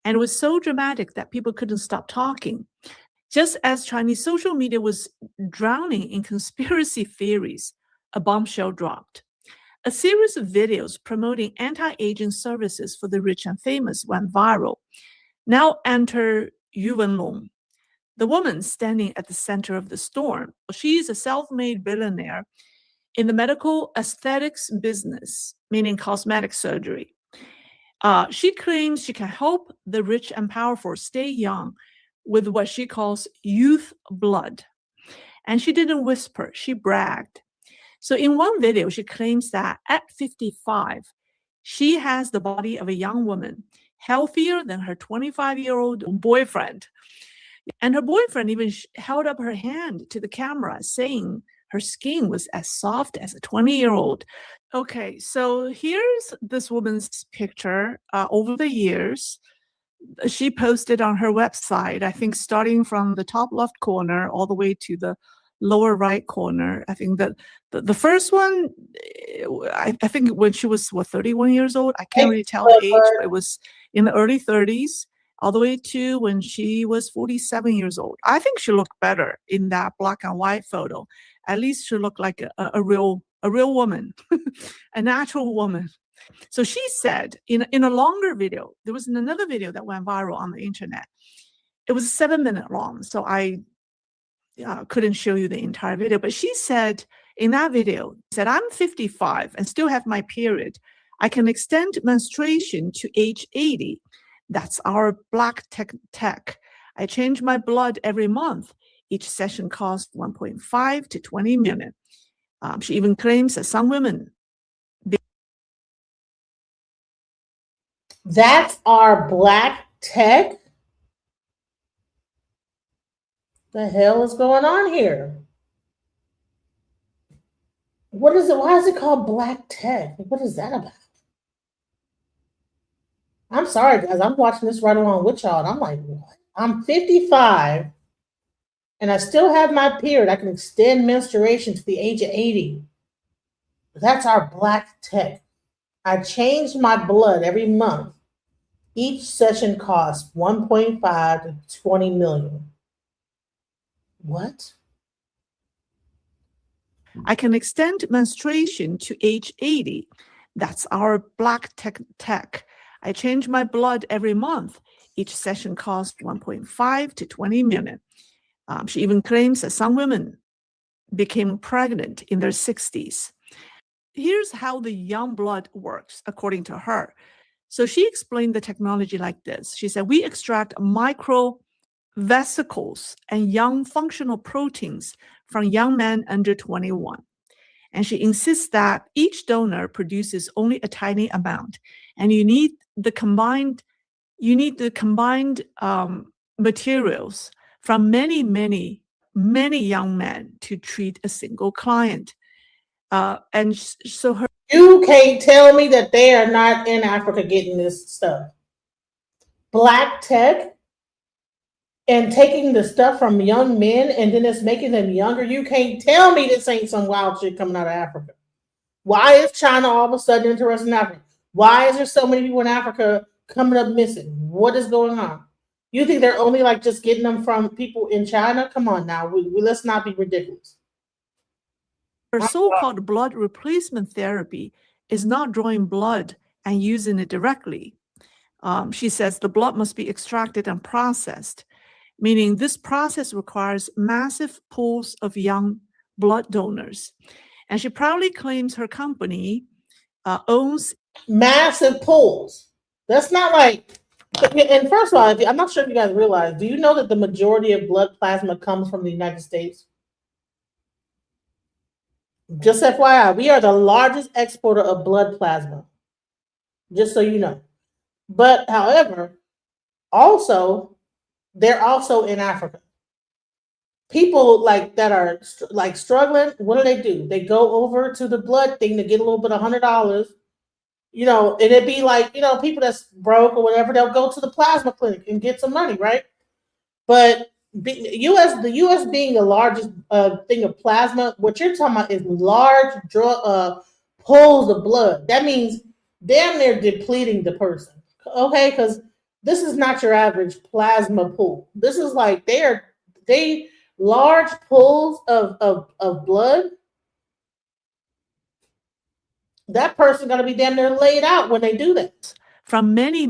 E: and it was so dramatic that people couldn't stop talking. Just as Chinese social media was drowning in conspiracy theories, a bombshell dropped. A series of videos promoting anti-aging services for the rich and famous went viral. Now enter Yu Wenlong, the woman standing at the center of the storm. She is a self-made billionaire in the medical aesthetics business, meaning cosmetic surgery. She claims she can help the rich and powerful stay young with what she calls youth blood. And she didn't whisper, she bragged. So in one video, she claims that at 55, she has the body of a young woman, healthier than her 25-year-old boyfriend. And her boyfriend even held up her hand to the camera, saying her skin was as soft as a 20-year-old. Okay, so here's this woman's picture over the years. She posted on her website, I think starting from the top left corner all the way to the lower right corner. I think that the first one, I think when she was 31 years old, I can't really tell the age, but it was in the early 30s, all the way to when she was 47 years old. I think she looked better in that black and white photo. At least she looked like a real woman, a natural woman. So she said in a longer video, there was another video that went viral on the internet. It was 7 minutes long, so I couldn't show you the entire video, but she said in that video, said, I'm 55 and still have my period. I can extend menstruation to age 80. That's our black tech. I change my blood every month. Each session costs 1.5 to 20 minutes. She even claims that some women.
B: That's our black tech. The hell is going on here? What is it? Why is it called black tech? What is that about? I'm sorry, guys. I'm watching this right along with y'all, and I'm like, what? I'm 55, and I still have my period. I can extend menstruation to the age of 80. That's our black tech. I change my blood every month. Each session costs 1.5 to 20 million. What?
E: I can extend menstruation to age 80. That's our black tech. I change my blood every month. Each session costs 1.5 to 20 million. She even claims that some women became pregnant in their 60s. Here's how the young blood works, according to her. So she explained the technology like this. She said, we extract micro vesicles and young functional proteins from young men under 21. And she insists that each donor produces only a tiny amount, and you need the combined materials from many young men to treat a single client. So
B: you can't tell me that they are not in Africa getting this stuff. Black tech and taking the stuff from young men and then it's making them younger. You can't tell me this ain't some wild shit coming out of Africa. Why is China all of a sudden interested in Africa? Why is there so many people in Africa coming up missing? What is going on? You think they're only like just getting them from people in China? Come on now, let's not be ridiculous.
E: Her so-called blood replacement therapy is not drawing blood and using it directly. She says the blood must be extracted and processed, meaning this process requires massive pools of young blood donors. And she proudly claims her company owns
B: massive pools. That's not like, and first of all, I'm not sure if you guys realize, do you know that the majority of blood plasma comes from the United States? Just FYI, we are the largest exporter of blood plasma. Just so you know. But however, also, they're also in Africa. People like that are like struggling, what do? They go over to the blood thing to get a little bit of $100. You know, and it'd be like, you know, people that's broke or whatever, they'll go to the plasma clinic and get some money, right? But the U.S. being the largest thing of plasma, what you're talking about is large pools of blood. That means damn near depleting the person, okay? Because this is not your average plasma pool. This is like they large pools of blood. That person gonna be damn near laid out when they do that.
E: From many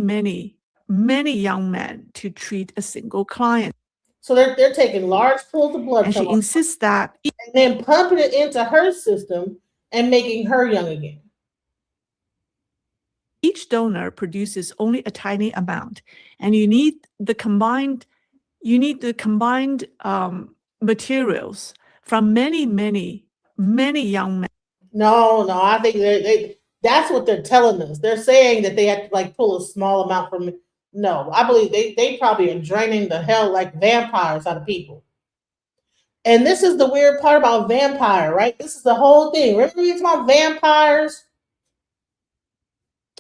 E: young men to treat a single client.
B: So they're taking large pools of blood.
E: And she insists that,
B: and then pumping it into her system and making her young again.
E: Each donor produces only a tiny amount, and you need the combined materials from many young men.
B: No, I think that's what they're telling us. They're saying that they have to like pull a small amount from. No, I believe they probably are draining the hell like vampires out of people. And this is the weird part about vampire, right? This is the whole thing. Remember we talking about vampires?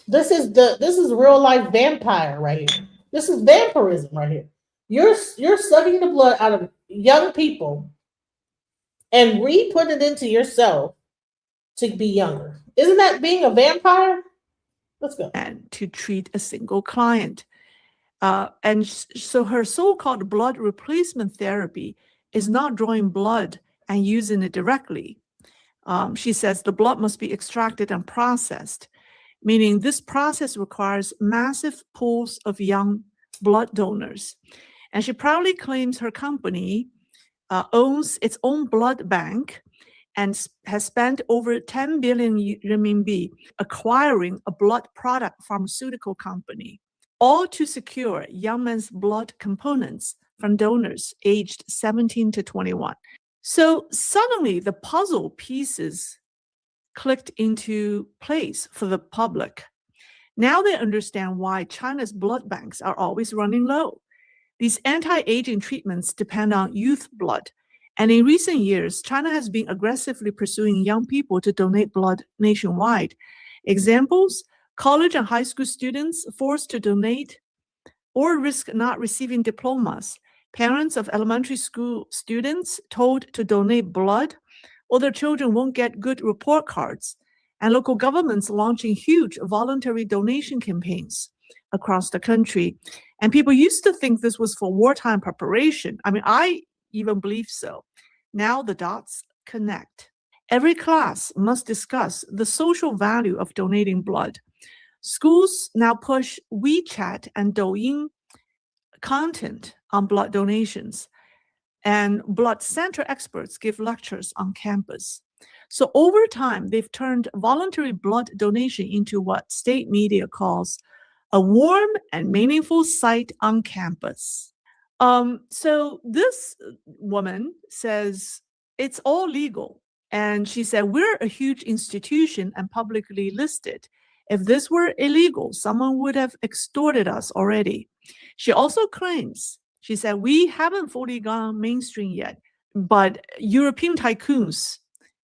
B: This is real life vampire right here. This is vampirism right here. You're sucking the blood out of young people and re-putting it into yourself to be younger. Isn't that being a vampire? Let's go.
E: And to treat a single client. And so her so-called blood replacement therapy is not drawing blood and using it directly. She says the blood must be extracted and processed, meaning this process requires massive pools of young blood donors. And she proudly claims her company owns its own blood bank and has spent over 10 billion renminbi acquiring a blood product pharmaceutical company, all to secure young men's blood components from donors aged 17 to 21. So suddenly the puzzle pieces clicked into place for the public. Now they understand why China's blood banks are always running low. These anti-aging treatments depend on youth blood. And in recent years, China has been aggressively pursuing young people to donate blood nationwide. Examples, college and high school students forced to donate or risk not receiving diplomas. Parents of elementary school students told to donate blood or their children won't get good report cards. and local governments launching huge voluntary donation campaigns across the country. And people used to think this was for wartime preparation. I mean, I even believe so. Now the dots connect. Every class must discuss the social value of donating blood. Schools now push WeChat and Douyin content on blood donations, and blood center experts give lectures on campus. So over time, they've turned voluntary blood donation into what state media calls a warm and meaningful sight on campus. So this woman says it's all legal. And she said, we're a huge institution and publicly listed. If this were illegal, someone would have extorted us already. She also claims, she said, we haven't fully gone mainstream yet, but European tycoons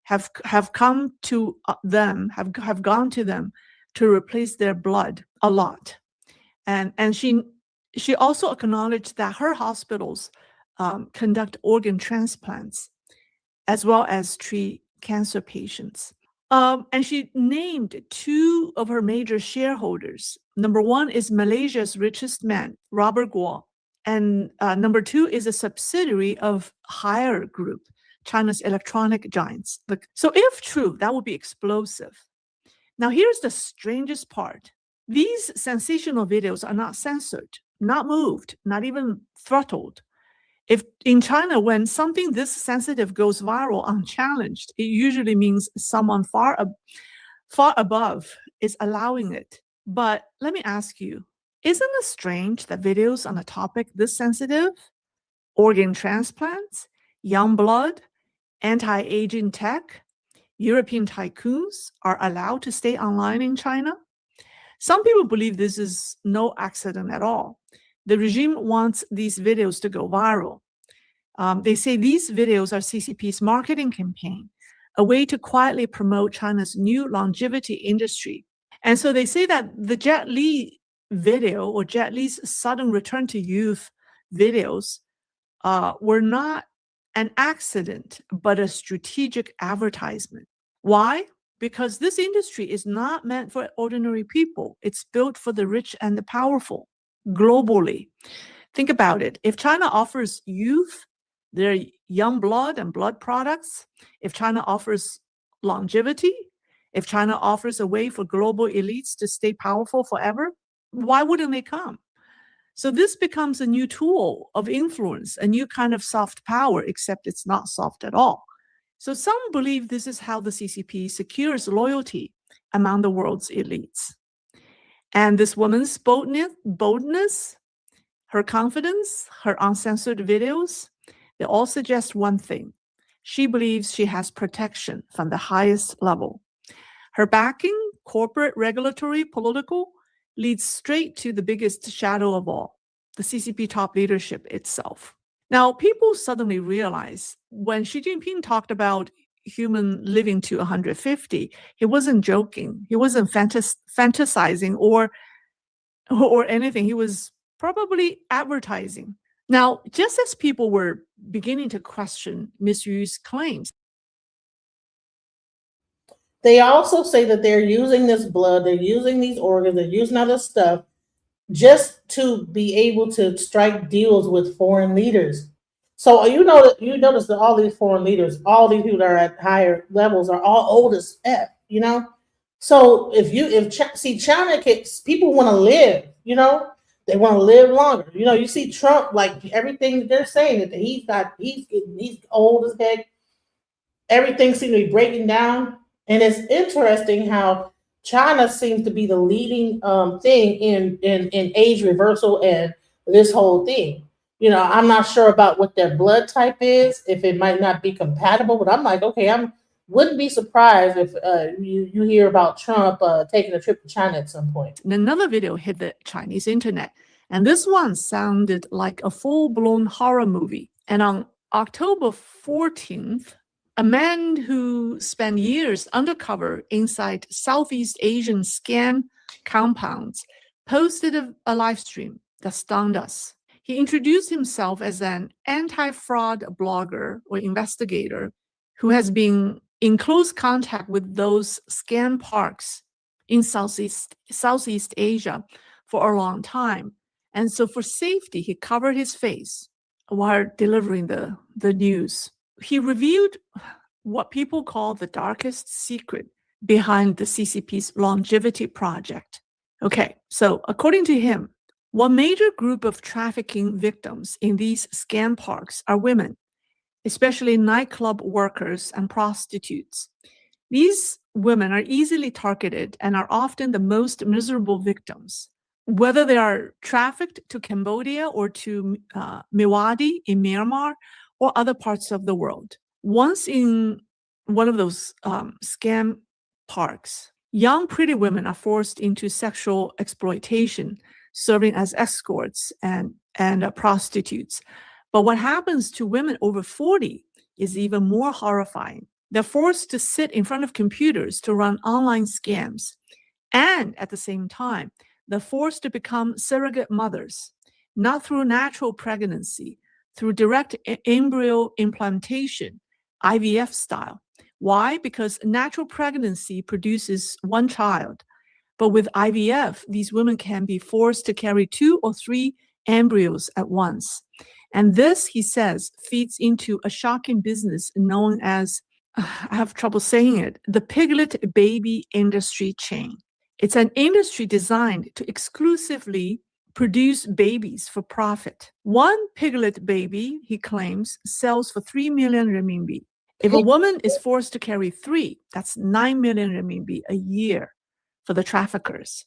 E: have come to them, have gone to them to replace their blood a lot. And she also acknowledged that her hospitals conduct organ transplants as well as treat cancer patients. And she named two of her major shareholders. Number one is Malaysia's richest man, Robert Guo. And number two is a subsidiary of Haier Group, China's electronic giants. So if true, that would be explosive. Now, here's the strangest part. These sensational videos are not censored, not moved, not even throttled. If in China, when something this sensitive goes viral unchallenged, it usually means someone far above is allowing it. But let me ask you, isn't it strange that videos on a topic this sensitive, organ transplants, young blood, anti-aging tech, European tycoons are allowed to stay online in China? Some people believe this is no accident at all. The regime wants these videos to go viral. They say these videos are CCP's marketing campaign, a way to quietly promote China's new longevity industry. And so they say that the Jet Li video, or Jet Li's sudden return to youth videos, were not an accident, but a strategic advertisement. Why? Because this industry is not meant for ordinary people. It's built for the rich and the powerful globally. Think about it. If China offers youth their young blood and blood products, if China offers longevity, if China offers a way for global elites to stay powerful forever, why wouldn't they come? So this becomes a new tool of influence, a new kind of soft power, except it's not soft at all. So some believe this is how the CCP secures among the world's elites. And this woman's boldness, her confidence, her uncensored videos, they all suggest one thing. She believes she has protection from the highest level. Her backing, corporate, regulatory, political, leads straight to the biggest shadow of all, the CCP top leadership itself. Now, people suddenly realize when Xi Jinping talked about human living to 150, he wasn't joking. He wasn't fantasizing or anything. He was probably advertising. Now, just as people were beginning to question Ms. Yu's claims,
B: they also say that they're using this blood, they're using these organs, they're using other stuff just to be able to strike deals with foreign leaders. So you notice that all these foreign leaders, all these people that are at higher levels are all old as F, So China, people want to live, they want to live longer. You see Trump, like everything that they're saying that he's old as heck. Everything seems to be breaking down. And it's interesting how China seems to be the leading thing in age reversal and this whole thing. I'm not sure about what their blood type is, if it might not be compatible, but I'm like, okay, wouldn't be surprised if you hear about Trump taking a trip to China at some point.
E: Another video hit the Chinese internet, and this one sounded like a full-blown horror movie. And on October 14th, a man who spent years undercover inside Southeast Asian scam compounds posted a live stream that stunned us. He introduced himself as an anti-fraud blogger or investigator who has been in close contact with those scam parks in Southeast Asia for a long time. And so for safety, he covered his face while delivering the news. He revealed what people call the darkest secret behind the CCP's longevity project. Okay, so according to him, one major group of trafficking victims in these scam parks are women, especially nightclub workers and prostitutes. These women are easily targeted and are often the most miserable victims, whether they are trafficked to Cambodia or to Mewadi in Myanmar or other parts of the world. Once in one of those scam parks, young pretty women are forced into sexual exploitation, serving as escorts and prostitutes. But what happens to women over 40 is even more horrifying. They're forced to sit in front of computers to run online scams. And at the same time, they're forced to become surrogate mothers, not through natural pregnancy, through direct embryo implantation, IVF style. Why? Because natural pregnancy produces one child. But with IVF, these women can be forced to carry 2 or 3 embryos at once. And this, he says, feeds into a shocking business known as, I have trouble saying it, the piglet baby industry chain. It's an industry designed to exclusively produce babies for profit. One piglet baby, he claims, sells for 3 million renminbi. If a woman is forced to carry 3, that's 9 million renminbi a year for the traffickers.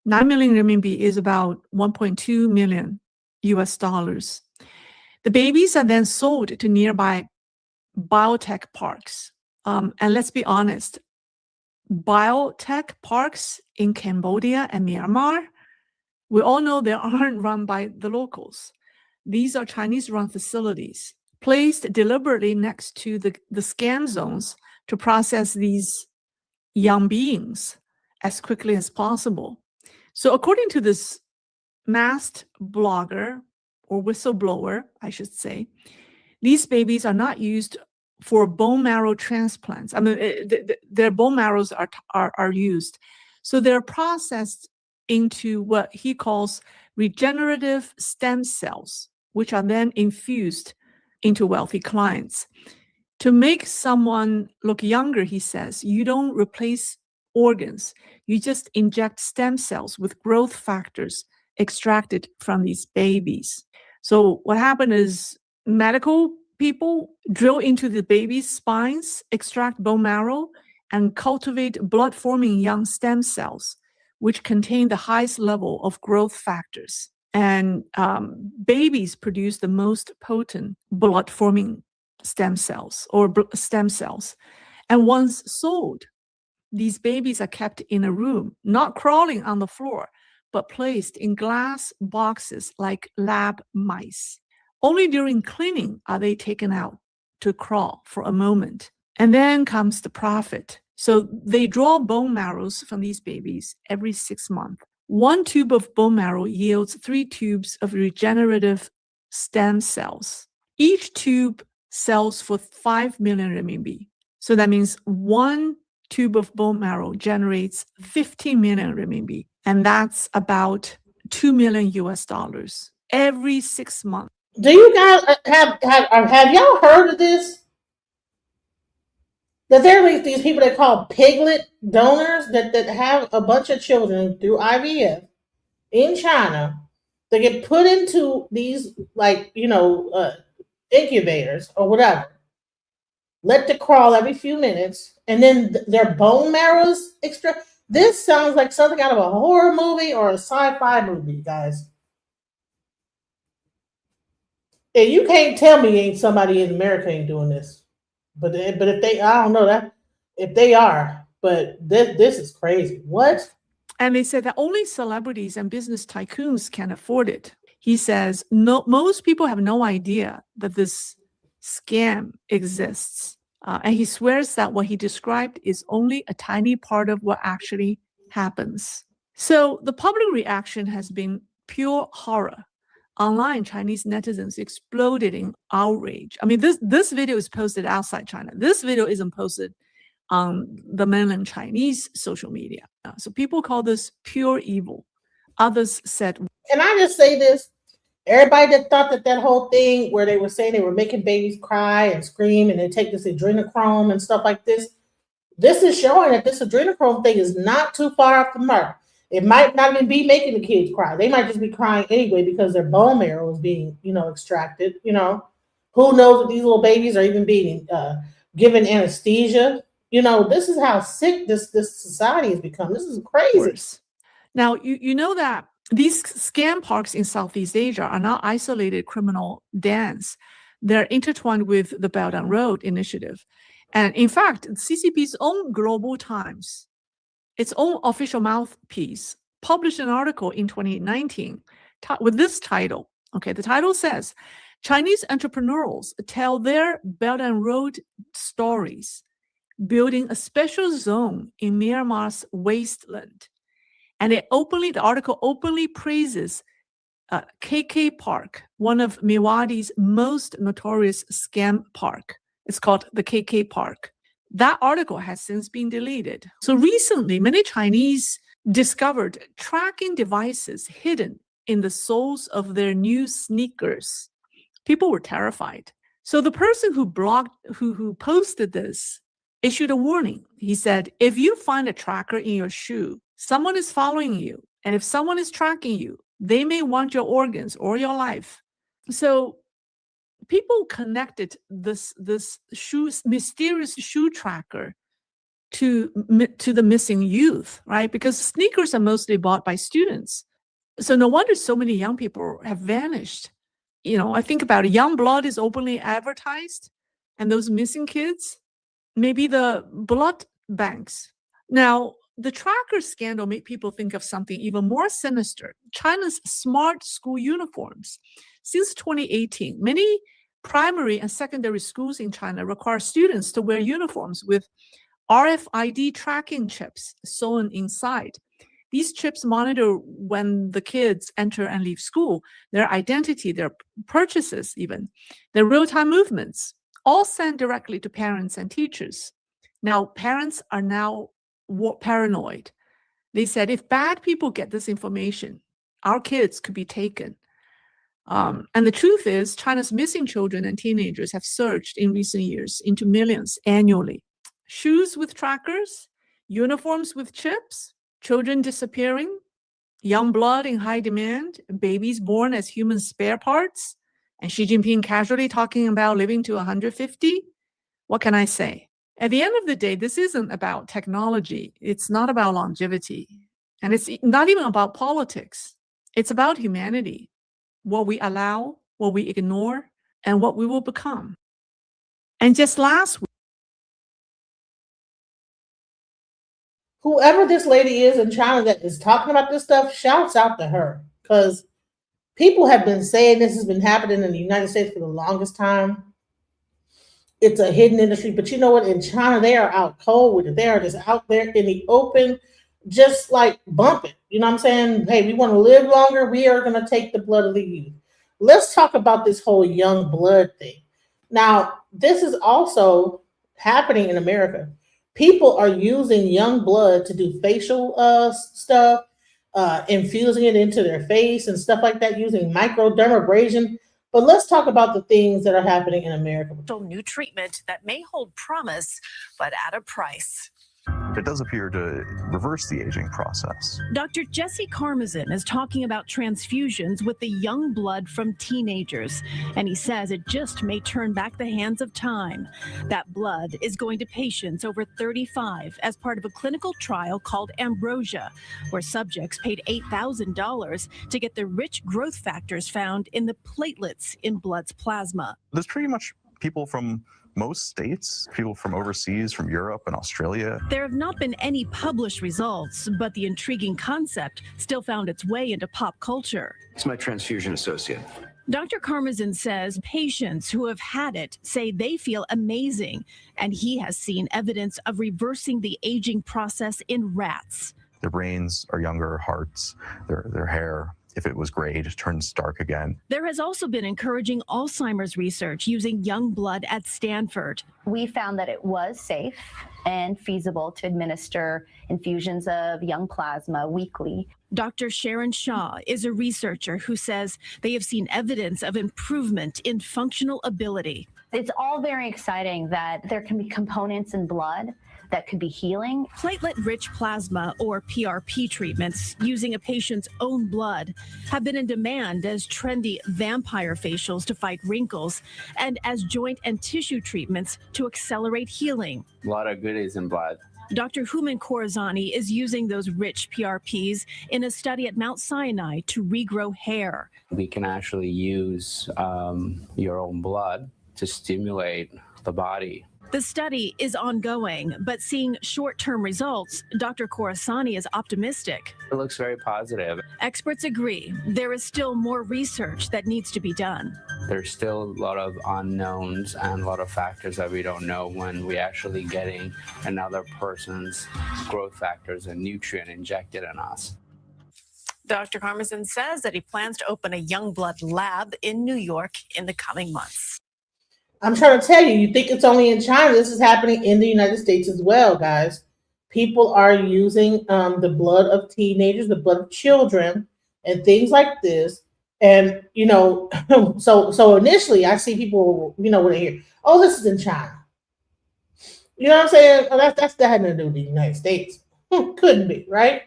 E: 9 million renminbi is about 1.2 million US dollars. The babies are then sold to nearby biotech parks. And let's be honest, biotech parks in Cambodia and Myanmar, we all know they aren't run by the locals. These are Chinese-run facilities placed deliberately next to the scam zones to process these young beings as quickly as possible. So according to this masked blogger, or whistleblower, I should say, these babies are not used for bone marrow transplants. I mean, their bone marrows are used. So they're processed into what he calls regenerative stem cells, which are then infused into wealthy clients. To make someone look younger, he says, you don't replace organs. You just inject stem cells with growth factors extracted from these babies. So what happened is medical people drill into the baby's spines, extract bone marrow, and cultivate blood-forming young stem cells, which contain the highest level of growth factors. And babies produce the most potent blood-forming stem cells. And once sold, these babies are kept in a room, not crawling on the floor, but placed in glass boxes like lab mice. Only during cleaning are they taken out to crawl for a moment. And then comes the profit. So they draw bone marrows from these babies every 6 months. 1 tube of bone marrow yields 3 tubes of regenerative stem cells. Each tube sells for 5 million renminbi. So that means 1 tube of bone marrow generates 15 million renminbi. And that's about 2 million US dollars every 6 months.
B: Do you guys have y'all heard of this? That there are these people they call piglet donors that have a bunch of children through IVF in China. They get put into these incubators or whatever. Let to crawl every few minutes, and then their bone marrows extra. This sounds like something out of a horror movie or a sci-fi movie, guys. And you can't tell me ain't somebody in America ain't doing this. But if they, I don't know that if they are, but this is crazy. What?
E: And they said that only celebrities and business tycoons can afford it. He says most people have no idea that this scam exists. And he swears that what he described is only a tiny part of what actually happens. So the public reaction has been pure horror. Online, Chinese netizens exploded in outrage. I mean, this video is posted outside China. This video isn't posted on the mainland Chinese social media. So people call this pure evil. Others said,
B: can I just say this? Everybody that thought that whole thing where they were saying they were making babies cry and scream and they take this adrenochrome and stuff like this is showing that this adrenochrome thing is not too far off the mark. It might not even be making the kids cry. They might just be crying anyway because their bone marrow is being, extracted. Who knows if these little babies are even being given anesthesia? This is how sick this society has become. This is crazy.
E: Worse. Now, you know that these scam parks in Southeast Asia are not isolated criminal dens. They're intertwined with the Belt and Road Initiative. And in fact, CCP's own Global Times, its own official mouthpiece, published an article in 2019 with this title. Okay, the title says, Chinese entrepreneurs tell their Belt and Road stories, building a special zone in Myanmar's wasteland. And the article openly praises KK Park, one of Mewadi's most notorious scam park. It's called the KK Park. That article has since been deleted. So recently, many Chinese discovered tracking devices hidden in the soles of their new sneakers. People were terrified. So the person who posted this issued a warning. He said, if you find a tracker in your shoe, someone is following you. And if someone is tracking you, they may want your organs or your life. So people connected this mysterious shoe tracker to the missing youth, right? Because sneakers are mostly bought by students. So no wonder so many young people have vanished. I think about it. Young blood is openly advertised, and those missing kids, maybe the blood banks. Now, the tracker scandal made people think of something even more sinister: China's smart school uniforms. Since 2018, many primary and secondary schools in China require students to wear uniforms with RFID tracking chips sewn inside. These chips monitor when the kids enter and leave school, their identity, their purchases, even their real-time movements, all sent directly to parents and teachers. Now, parents are now paranoid. They said, if bad people get this information, our kids could be taken. And the truth is, China's missing children and teenagers have surged in recent years into millions annually. Shoes with trackers, uniforms with chips, children disappearing, young blood in high demand, babies born as human spare parts, and Xi Jinping casually talking about living to 150. What can I say? At the end of the day, this isn't about technology. It's not about longevity. And it's not even about politics. It's about humanity, what we allow, what we ignore, and what we will become. And just last week,
B: whoever this lady is in China that is talking about this stuff, shouts out to her, because people have been saying this has been happening in the United States for the longest time. It's a hidden industry, but you know what? In China, they are out cold with it. They are just out there in the open, just like bumping. You know what I'm saying? Hey, we want to live longer. We are going to take the blood of the youth. Let's talk about this whole young blood thing. Now, this is also happening in America. People are using young blood to do facial stuff, infusing it into their face and stuff like that, using microdermabrasion. But let's talk about the things that are happening in America.
J: New treatment that may hold promise, but at a price.
K: It does appear to reverse the aging process.
J: Dr. Jesse Karmazin is talking about transfusions with the young blood from teenagers, and he says it just may turn back the hands of time. That blood is going to patients over 35 as part of a clinical trial called Ambrosia, where subjects paid $8,000 to get the rich growth factors found in the platelets in blood's plasma.
K: There's pretty much people from most states, people from overseas, from Europe and Australia.
J: There have not been any published results, but the intriguing concept still found its way into pop culture.
L: It's my transfusion associate.
J: Dr. Karmazin says patients who have had it say they feel amazing, and he has seen evidence of reversing the aging process in rats.
K: Their brains are younger, hearts, their hair If it was gray, it just turns dark again.
J: There has also been encouraging Alzheimer's research using young blood at Stanford.
M: We found that it was safe and feasible to administer infusions of young plasma weekly.
J: Dr. Sharon Shaw is a researcher who says they have seen evidence of improvement in functional ability.
M: It's all very exciting that there can be components in blood that could be healing.
J: Platelet-rich plasma, or PRP treatments, using a patient's own blood, have been in demand as trendy vampire facials to fight wrinkles and as joint and tissue treatments to accelerate healing.
N: A lot of goodies in blood.
J: Dr. Human Corazani is using those rich PRPs in a study at Mount Sinai to regrow hair.
N: We can actually use your own blood to stimulate the body.
J: The study is ongoing, but seeing short-term results, Dr. Corazani is optimistic.
N: It looks very positive.
J: Experts agree there is still more research that needs to be done.
N: There's still a lot of unknowns and a lot of factors that we don't know when we actually getting another person's growth factors and nutrient injected in us.
J: Dr. Karmazin says that he plans to open a young blood lab in New York in the coming months.
B: I'm trying to tell you, you think it's only in China. This is happening in the United States as well, guys. People are using the blood of teenagers, the blood of children, and things like this. And, you know, so initially I see people, you know, when they hear, oh, this is in China. You know what I'm saying? Oh, that had nothing to do with the United States. Couldn't be, right?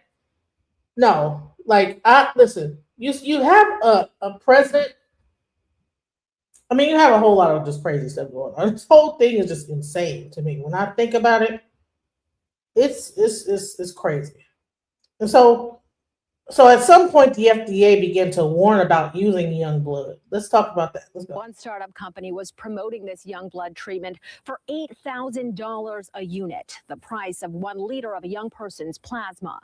B: No, like, listen, you have a president. I mean, you have a whole lot of just crazy stuff going on. This whole thing is just insane to me. When I think about it, it's crazy. And so at some point, the FDA began to warn about using young blood. Let's talk about that. Let's go.
O: One startup company was promoting this young blood treatment for $8,000 a unit, the price of 1 liter of a young person's plasma.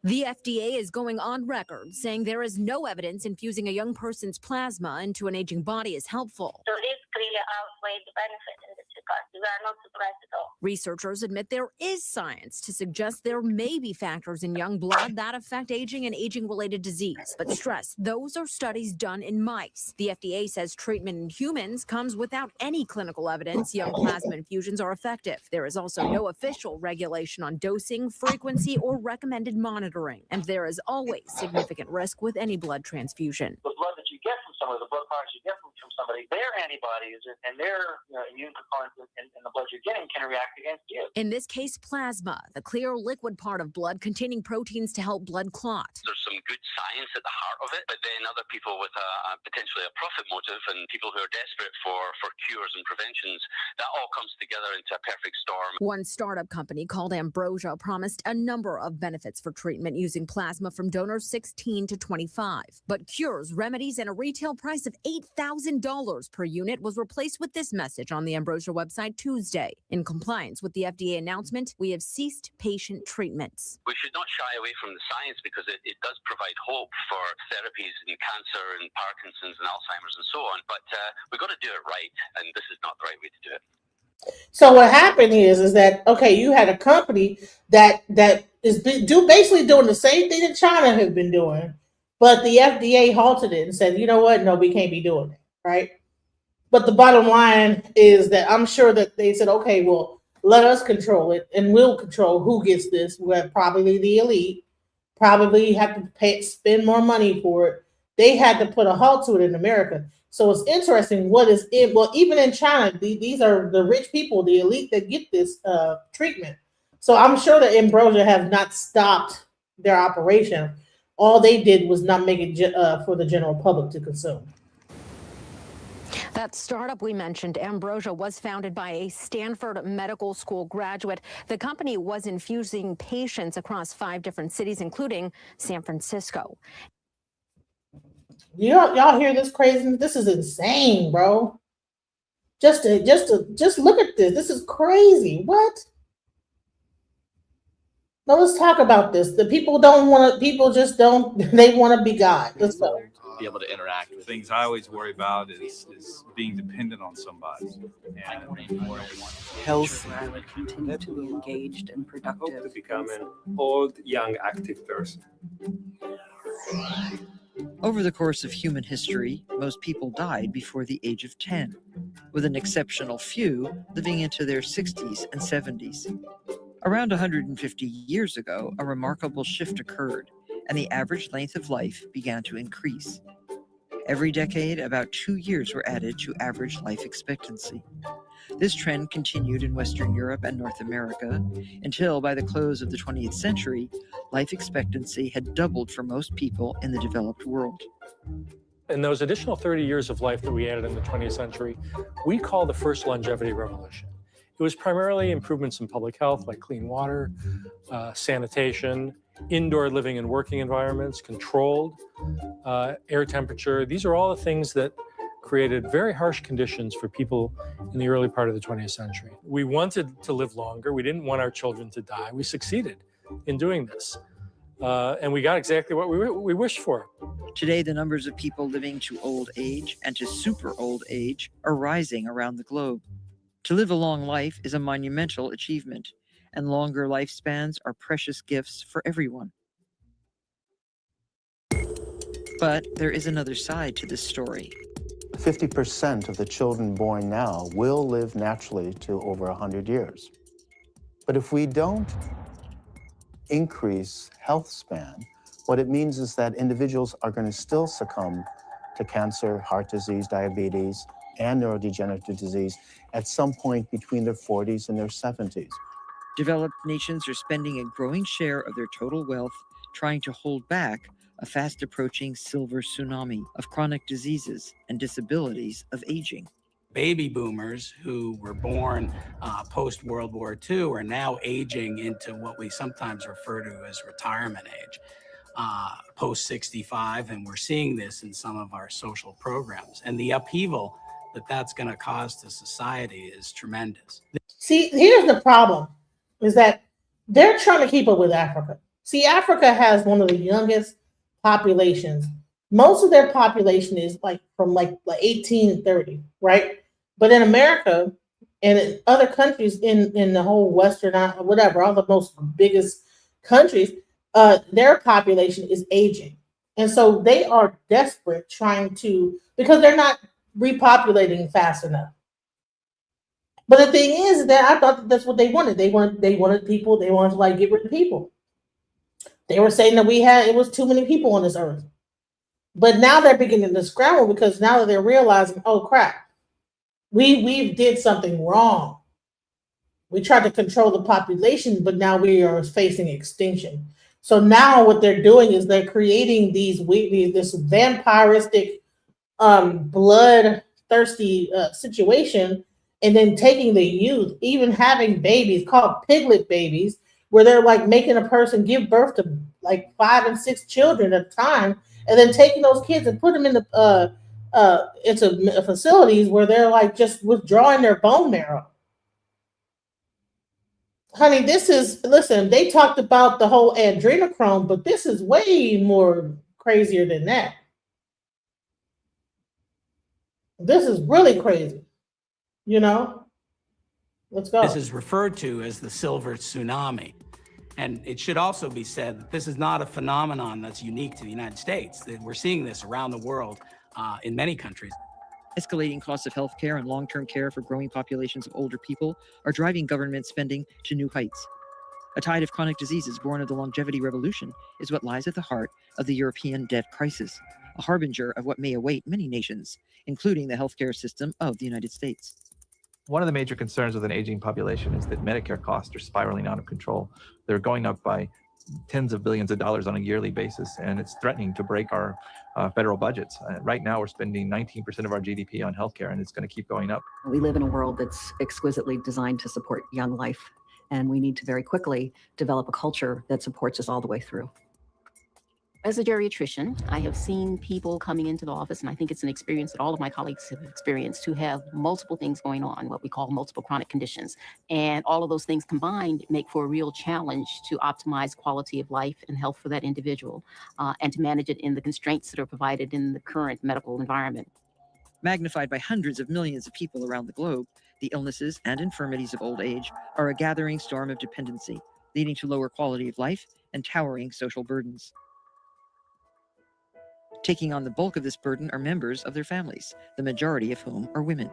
O: The FDA is going on record saying there is no evidence infusing a young person's plasma into an aging body is helpful.
P: The risk really outweighs the benefit in this regard. We are not surprised at all.
O: Researchers admit there is science to suggest there may be factors in young blood that affect aging and aging-related disease, but stress those are studies done in mice. The FDA says treatment in humans comes without any clinical evidence young plasma infusions are effective. There is also no official regulation on dosing, frequency, or recommended monitoring. And there is always significant risk with any blood transfusion.
Q: The blood that you get from somebody, the blood products you get from somebody, their antibodies and their immune components in the blood you're getting can react against you.
O: In this case, plasma, the clear liquid part of blood containing proteins to help blood clot.
R: There's some good science at the heart of it, but then other people with potentially a profit motive and people who are desperate for cures and preventions, that all comes together into a perfect storm.
O: One startup company called Ambrosia promised a number of benefits for treatment using plasma from donors 16 to 25. But cures, remedies, and a retail price of $8,000 per unit was replaced with this message on the Ambrosia website Tuesday. In compliance with the FDA announcement, we have ceased patient treatments.
R: We should not shy away from the science because it does provide hope for therapies in cancer and Parkinson's and Alzheimer's and so on. But we've got to do it right, and this is not the right way to do it.
B: So what happened is that, okay, you had a company that is basically doing the same thing that China has been doing, but the FDA halted it and said, you know what, no, we can't be doing that, right? But the bottom line is that I'm sure that they said, okay, well, let us control it, and we'll control who gets this. We're probably the elite, probably have to spend more money for it. They had to put a halt to it in America. So it's interesting what is it. Well, even in China, these are the rich people, the elite that get this treatment. So I'm sure that Ambrosia have not stopped their operation. All they did was not make it for the general public to consume.
O: That startup we mentioned, Ambrosia, was founded by a Stanford medical school graduate. The company was infusing patients across 5 different cities, including San Francisco.
B: Y'all hear this crazy? This is insane, bro. Just look at this. This is crazy. What? Now let's talk about this. The people don't want to. People just don't. They want to be God. Let's go.
S: Be able to interact with things I always worry about is being dependent on somebody. And
T: healthy. Continue to be engaged and productive.
U: To become an old, young, active person.
T: Over the course of human history, most people died before the age of 10, with an exceptional few living into their 60s and 70s. Around 150 years ago, a remarkable shift occurred, and the average length of life began to increase. Every decade, about 2 years were added to average life expectancy. This trend continued in Western Europe and North America until, by the close of the 20th century, life expectancy had doubled for most people in the developed world.
V: And those additional 30 years of life that we added in the 20th century, we call the first longevity revolution. It was primarily improvements in public health like clean water, sanitation, indoor living and working environments, controlled air temperature. These are all the things that created very harsh conditions for people in the early part of the 20th century. We wanted to live longer. We didn't want our children to die. We succeeded in doing this. And we got exactly what we wished for.
T: Today, the numbers of people living to old age and to super old age are rising around the globe. To live a long life is a monumental achievement, and longer lifespans are precious gifts for everyone. But there is another side to this story.
W: 50% of the children born now will live naturally to over 100 years. But if we don't increase health span, what it means is that individuals are going to still succumb to cancer, heart disease, diabetes, and neurodegenerative disease at some point between their 40s and their 70s.
T: Developed nations are spending a growing share of their total wealth trying to hold back a fast-approaching silver tsunami of chronic diseases and disabilities of aging.
X: Baby boomers who were born post-World War II are now aging into what we sometimes refer to as retirement age, post-65, and we're seeing this in some of our social programs. And the upheaval that that's going to cause to society is tremendous.
B: See, here's the problem, is that they're trying to keep up with Africa. See, Africa has one of the youngest populations. Most of their population is from 1830, right? But in America and in other countries in the whole Western, whatever, all the most biggest countries, their population is aging. And so they are desperate trying to, because they're not repopulating fast enough. But the thing is that I thought that's what they wanted. They wanted people, they wanted to get rid of people. They were saying that it was too many people on this earth. But now they're beginning to scramble because now that they're realizing, oh crap, we did something wrong. We tried to control the population, but now we are facing extinction. So now what they're doing is they're creating this vampiristic, bloodthirsty situation, and then taking the youth, even having babies called piglet babies, where they're making a person give birth to 5 and 6 children at a time, and then taking those kids and put them in into facilities where they're just withdrawing their bone marrow. Honey, listen, they talked about the whole adrenochrome, but this is way more crazier than that. This is really crazy. Let's go.
X: This is referred to as the silver tsunami. And it should also be said that this is not a phenomenon that's unique to the United States. That we're seeing this around the world in many countries.
T: Escalating costs of health care and long-term care for growing populations of older people are driving government spending to new heights. A tide of chronic diseases born of the longevity revolution is what lies at the heart of the European debt crisis, a harbinger of what may await many nations, including the healthcare system of the United States.
Y: One of the major concerns with an aging population is that Medicare costs are spiraling out of control. They're going up by tens of billions of dollars on a yearly basis, and it's threatening to break our federal budgets. Right now, we're spending 19% of our GDP on healthcare, and it's going to keep going up.
Z: We live in a world that's exquisitely designed to support young life, and we need to very quickly develop a culture that supports us all the way through.
A: As a geriatrician, I have seen people coming into the office, and I think it's an experience that all of my colleagues have experienced, who have multiple things going on, what we call multiple chronic conditions. And all of those things combined make for a real challenge to optimize quality of life and health for that individual, and to manage it in the constraints that are provided in the current medical environment.
T: Magnified by hundreds of millions of people around the globe, the illnesses and infirmities of old age are a gathering storm of dependency, leading to lower quality of life and towering social burdens. Taking on the bulk of this burden are members of their families, the majority of whom are women.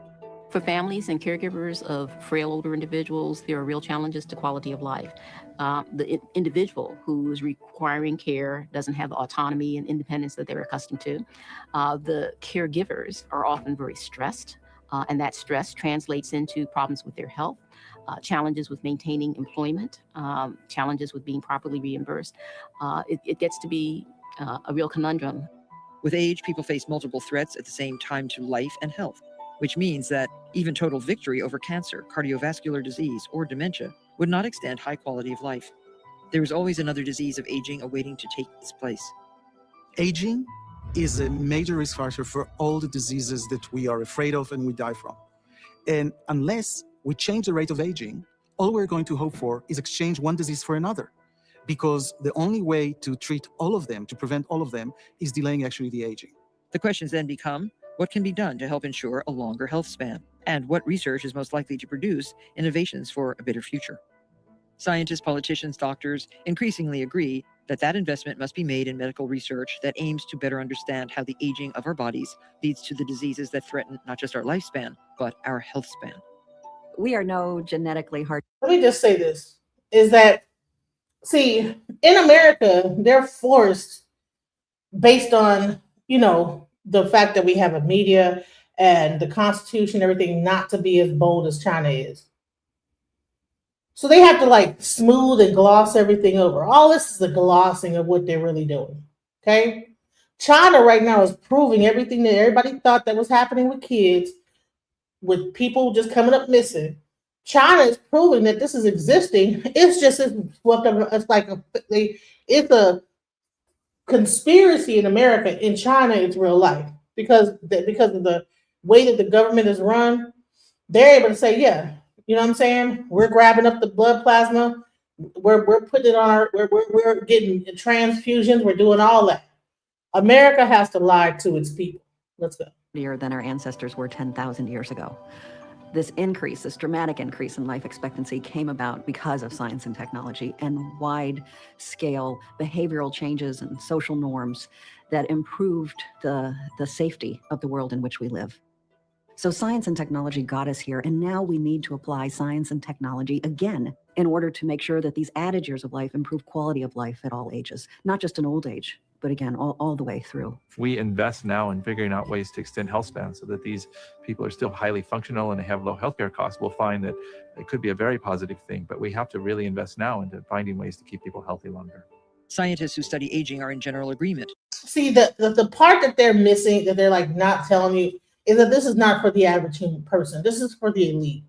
A: For families and caregivers of frail older individuals, there are real challenges to quality of life. The individual who is requiring care doesn't have the autonomy and independence that they're accustomed to. The caregivers are often very stressed, and that stress translates into problems with their health, challenges with maintaining employment, challenges with being properly reimbursed. It gets to be a real conundrum.
T: With age, people face multiple threats at the same time to life and health, which means that even total victory over cancer, cardiovascular disease, or dementia would not extend high quality of life. There is always another disease of aging awaiting to take its place.
C: Aging is a major risk factor for all the diseases that we are afraid of and we die from. And unless we change the rate of aging, all we're going to hope for is exchange one disease for another. Because the only way to treat all of them, to prevent all of them, is delaying actually the aging.
T: The questions then become, what can be done to help ensure a longer health span? And what research is most likely to produce innovations for a better future? Scientists, politicians, doctors increasingly agree that that investment must be made in medical research that aims to better understand how the aging of our bodies leads to the diseases that threaten not just our lifespan, but our health span.
Z: We are no genetically hard.
B: Let me just say this, is that, see, in America, they're forced based on, the fact that we have a media and the Constitution, everything, not to be as bold as China is. So they have to smooth and gloss everything over. All this is a glossing of what they're really doing. Okay? China right now is proving everything that everybody thought that was happening with kids, with people just coming up missing. China is proving that this is existing. It's just it's a conspiracy in America. In China, it's real life because of the way that the government is run. They're able to say, yeah, you know what I'm saying? We're grabbing up the blood plasma. We're putting it on we're getting transfusions. We're doing all that. America has to lie to its people. Let's go.
Z: Than our ancestors were 10,000 years ago. This increase, this dramatic increase in life expectancy came about because of science and technology and wide-scale behavioral changes and social norms that improved the safety of the world in which we live. So science and technology got us here, and now we need to apply science and technology again in order to make sure that these added years of life improve quality of life at all ages, not just in old age, but again, all the way through.
Y: If we invest now in figuring out ways to extend health spans so that these people are still highly functional and they have low healthcare costs, we'll find that it could be a very positive thing, but we have to really invest now into finding ways to keep people healthy longer.
T: Scientists who study aging are in general agreement.
B: See, the part that they're missing, that they're not telling you, is that this is not for the average human person. This is for the elite.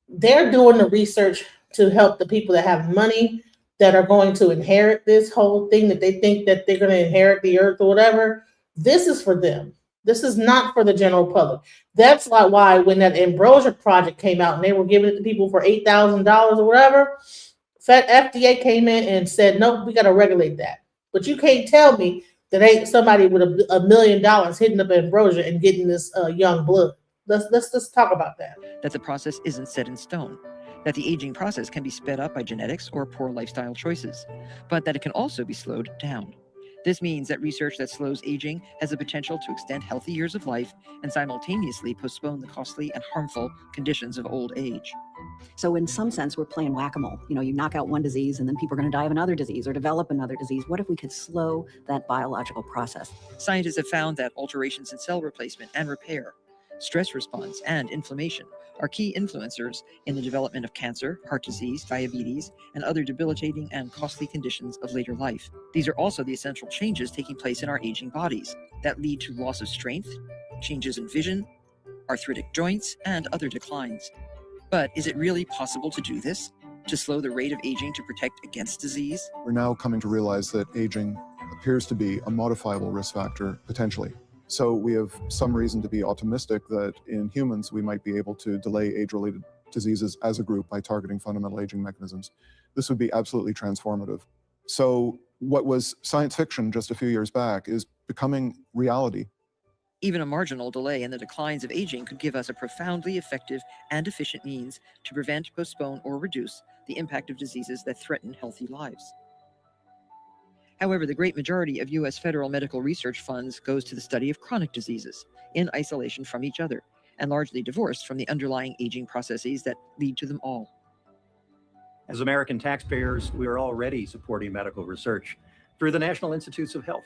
B: They're doing the research to help the people that have money, that are going to inherit this whole thing, that they think that they're going to inherit the earth or whatever. This is for them. This is not for the general public. That's why when that Ambrosia project came out and they were giving it to people for $8,000 or whatever, FDA came in and said, no, we got to regulate that. But you can't tell me that ain't somebody with $1 million hitting up Ambrosia and getting this young blood. Let's just talk about that.
T: That the process isn't set in stone, that the aging process can be sped up by genetics or poor lifestyle choices, but that it can also be slowed down. This means that research that slows aging has the potential to extend healthy years of life and simultaneously postpone the costly and harmful conditions of old age.
Z: So in some sense, we're playing whack-a-mole. You knock out one disease and then people are going to die of another disease or develop another disease. What if we could slow that biological process?
T: Scientists have found that alterations in cell replacement and repair, stress response, and inflammation are key influencers in the development of cancer, heart disease, diabetes, and other debilitating and costly conditions of later life. These are also the essential changes taking place in our aging bodies that lead to loss of strength, changes in vision, arthritic joints, and other declines. But is it really possible to do this? To slow the rate of aging to protect against disease?
D: We're now coming to realize that aging appears to be a modifiable risk factor potentially. So we have some reason to be optimistic that in humans we might be able to delay age-related diseases as a group by targeting fundamental aging mechanisms. This would be absolutely transformative. So what was science fiction just a few years back is becoming reality.
T: Even a marginal delay in the declines of aging could give us a profoundly effective and efficient means to prevent, postpone, or reduce the impact of diseases that threaten healthy lives. However, the great majority of U.S. federal medical research funds goes to the study of chronic diseases in isolation from each other and largely divorced from the underlying aging processes that lead to them all.
E: As American taxpayers, we are already supporting medical research through the National Institutes of Health.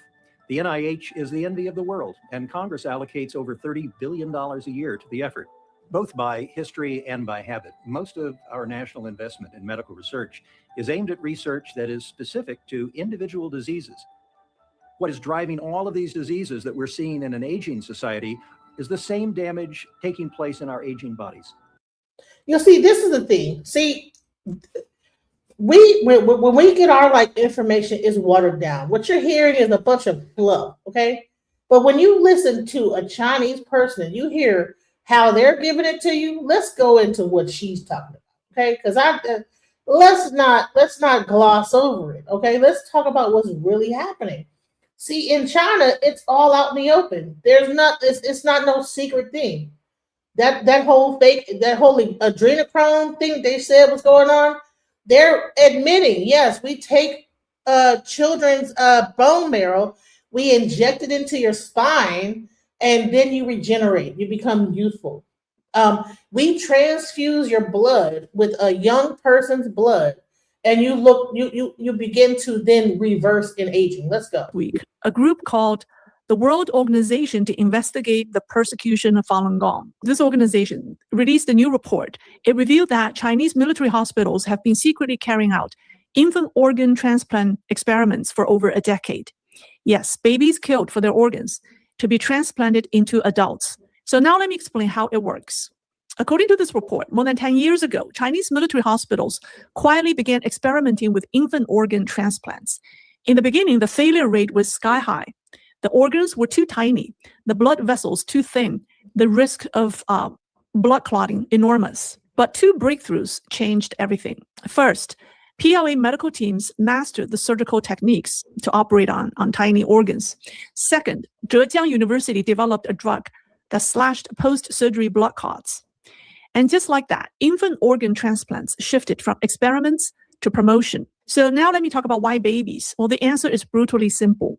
E: The NIH is the envy of the world, and Congress allocates over $30 billion a year to the effort, both by history and by habit. Most of our national investment in medical research is aimed at research that is specific to individual diseases. What is driving all of these diseases that we're seeing in an aging society is the same damage taking place in our aging bodies.
B: You see, this is the thing. See, when we get our information is watered down. What you're hearing is a bunch of fluff, okay? But when you listen to a Chinese person and you hear how they're giving it to you, let's go into what she's talking about, okay? Because let's not gloss over it, okay? Let's talk about what's really happening. See, in China, it's all out in the open. It's not no secret thing. That whole adrenochrome thing they said was going on. They're admitting, yes, we take children's bone marrow, we inject it into your spine, and then you regenerate. You become youthful. We transfuse your blood with a young person's blood, and you begin to then reverse in aging. Let's go.
F: A group called the World Organization to Investigate the Persecution of Falun Gong. This organization released a new report. It revealed that Chinese military hospitals have been secretly carrying out infant organ transplant experiments for over a decade. Yes, babies killed for their organs to be transplanted into adults. So now let me explain how it works. According to this report, more than 10 years ago, Chinese military hospitals quietly began experimenting with infant organ transplants. In the beginning, the failure rate was sky high. The organs were too tiny, the blood vessels too thin, the risk of blood clotting enormous. But two breakthroughs changed everything. First, PLA medical teams mastered the surgical techniques to operate on tiny organs. Second, Zhejiang University developed a drug that slashed post-surgery blood clots. And just like that, infant organ transplants shifted from experiments to promotion. So now let me talk about why babies. Well, the answer is brutally simple.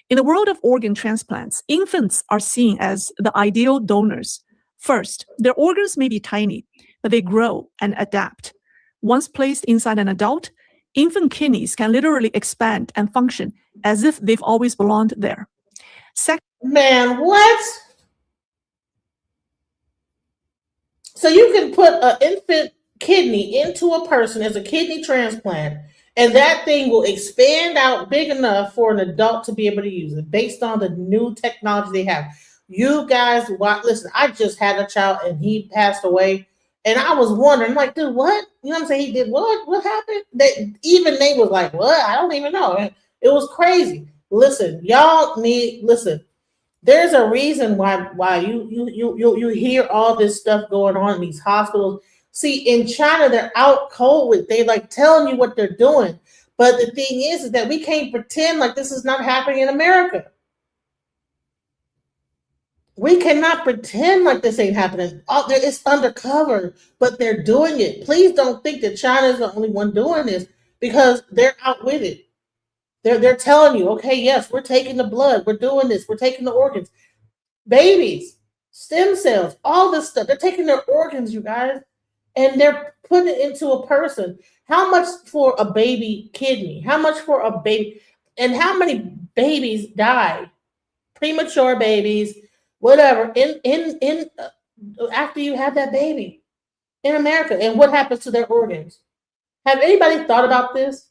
F: In the world of organ transplants, infants are seen as the ideal donors. First, their organs may be tiny, but they grow and adapt. Once placed inside an adult, infant kidneys can literally expand and function as if they've always belonged there.
B: Man, what? So you can put an infant kidney into a person as a kidney transplant, and that thing will expand out big enough for an adult to be able to use it based on the new technology they have. You guys, listen, I just had a child and he passed away. And I was wondering, like, dude, what? You know what I'm saying? He did what? What happened? They was like, what? I don't even know. It was crazy. Listen, there's a reason why you hear all this stuff going on in these hospitals. See, in China, they're out cold with, they like telling you what they're doing. But the thing is that we can't pretend like this is not happening in America. We cannot pretend like this ain't happening. It's undercover, but they're doing it. Please don't think that China is the only one doing this, because they're out with it. They're telling you, okay, yes, we're taking the blood, we're doing this, we're taking the organs. Babies, stem cells, all this stuff. They're taking their organs, you guys, and they're putting it into a person. How much for a baby kidney? How much for a baby? And how many babies die? Premature babies, whatever, in after you have that baby in America, and what happens to their organs? Have anybody thought about this?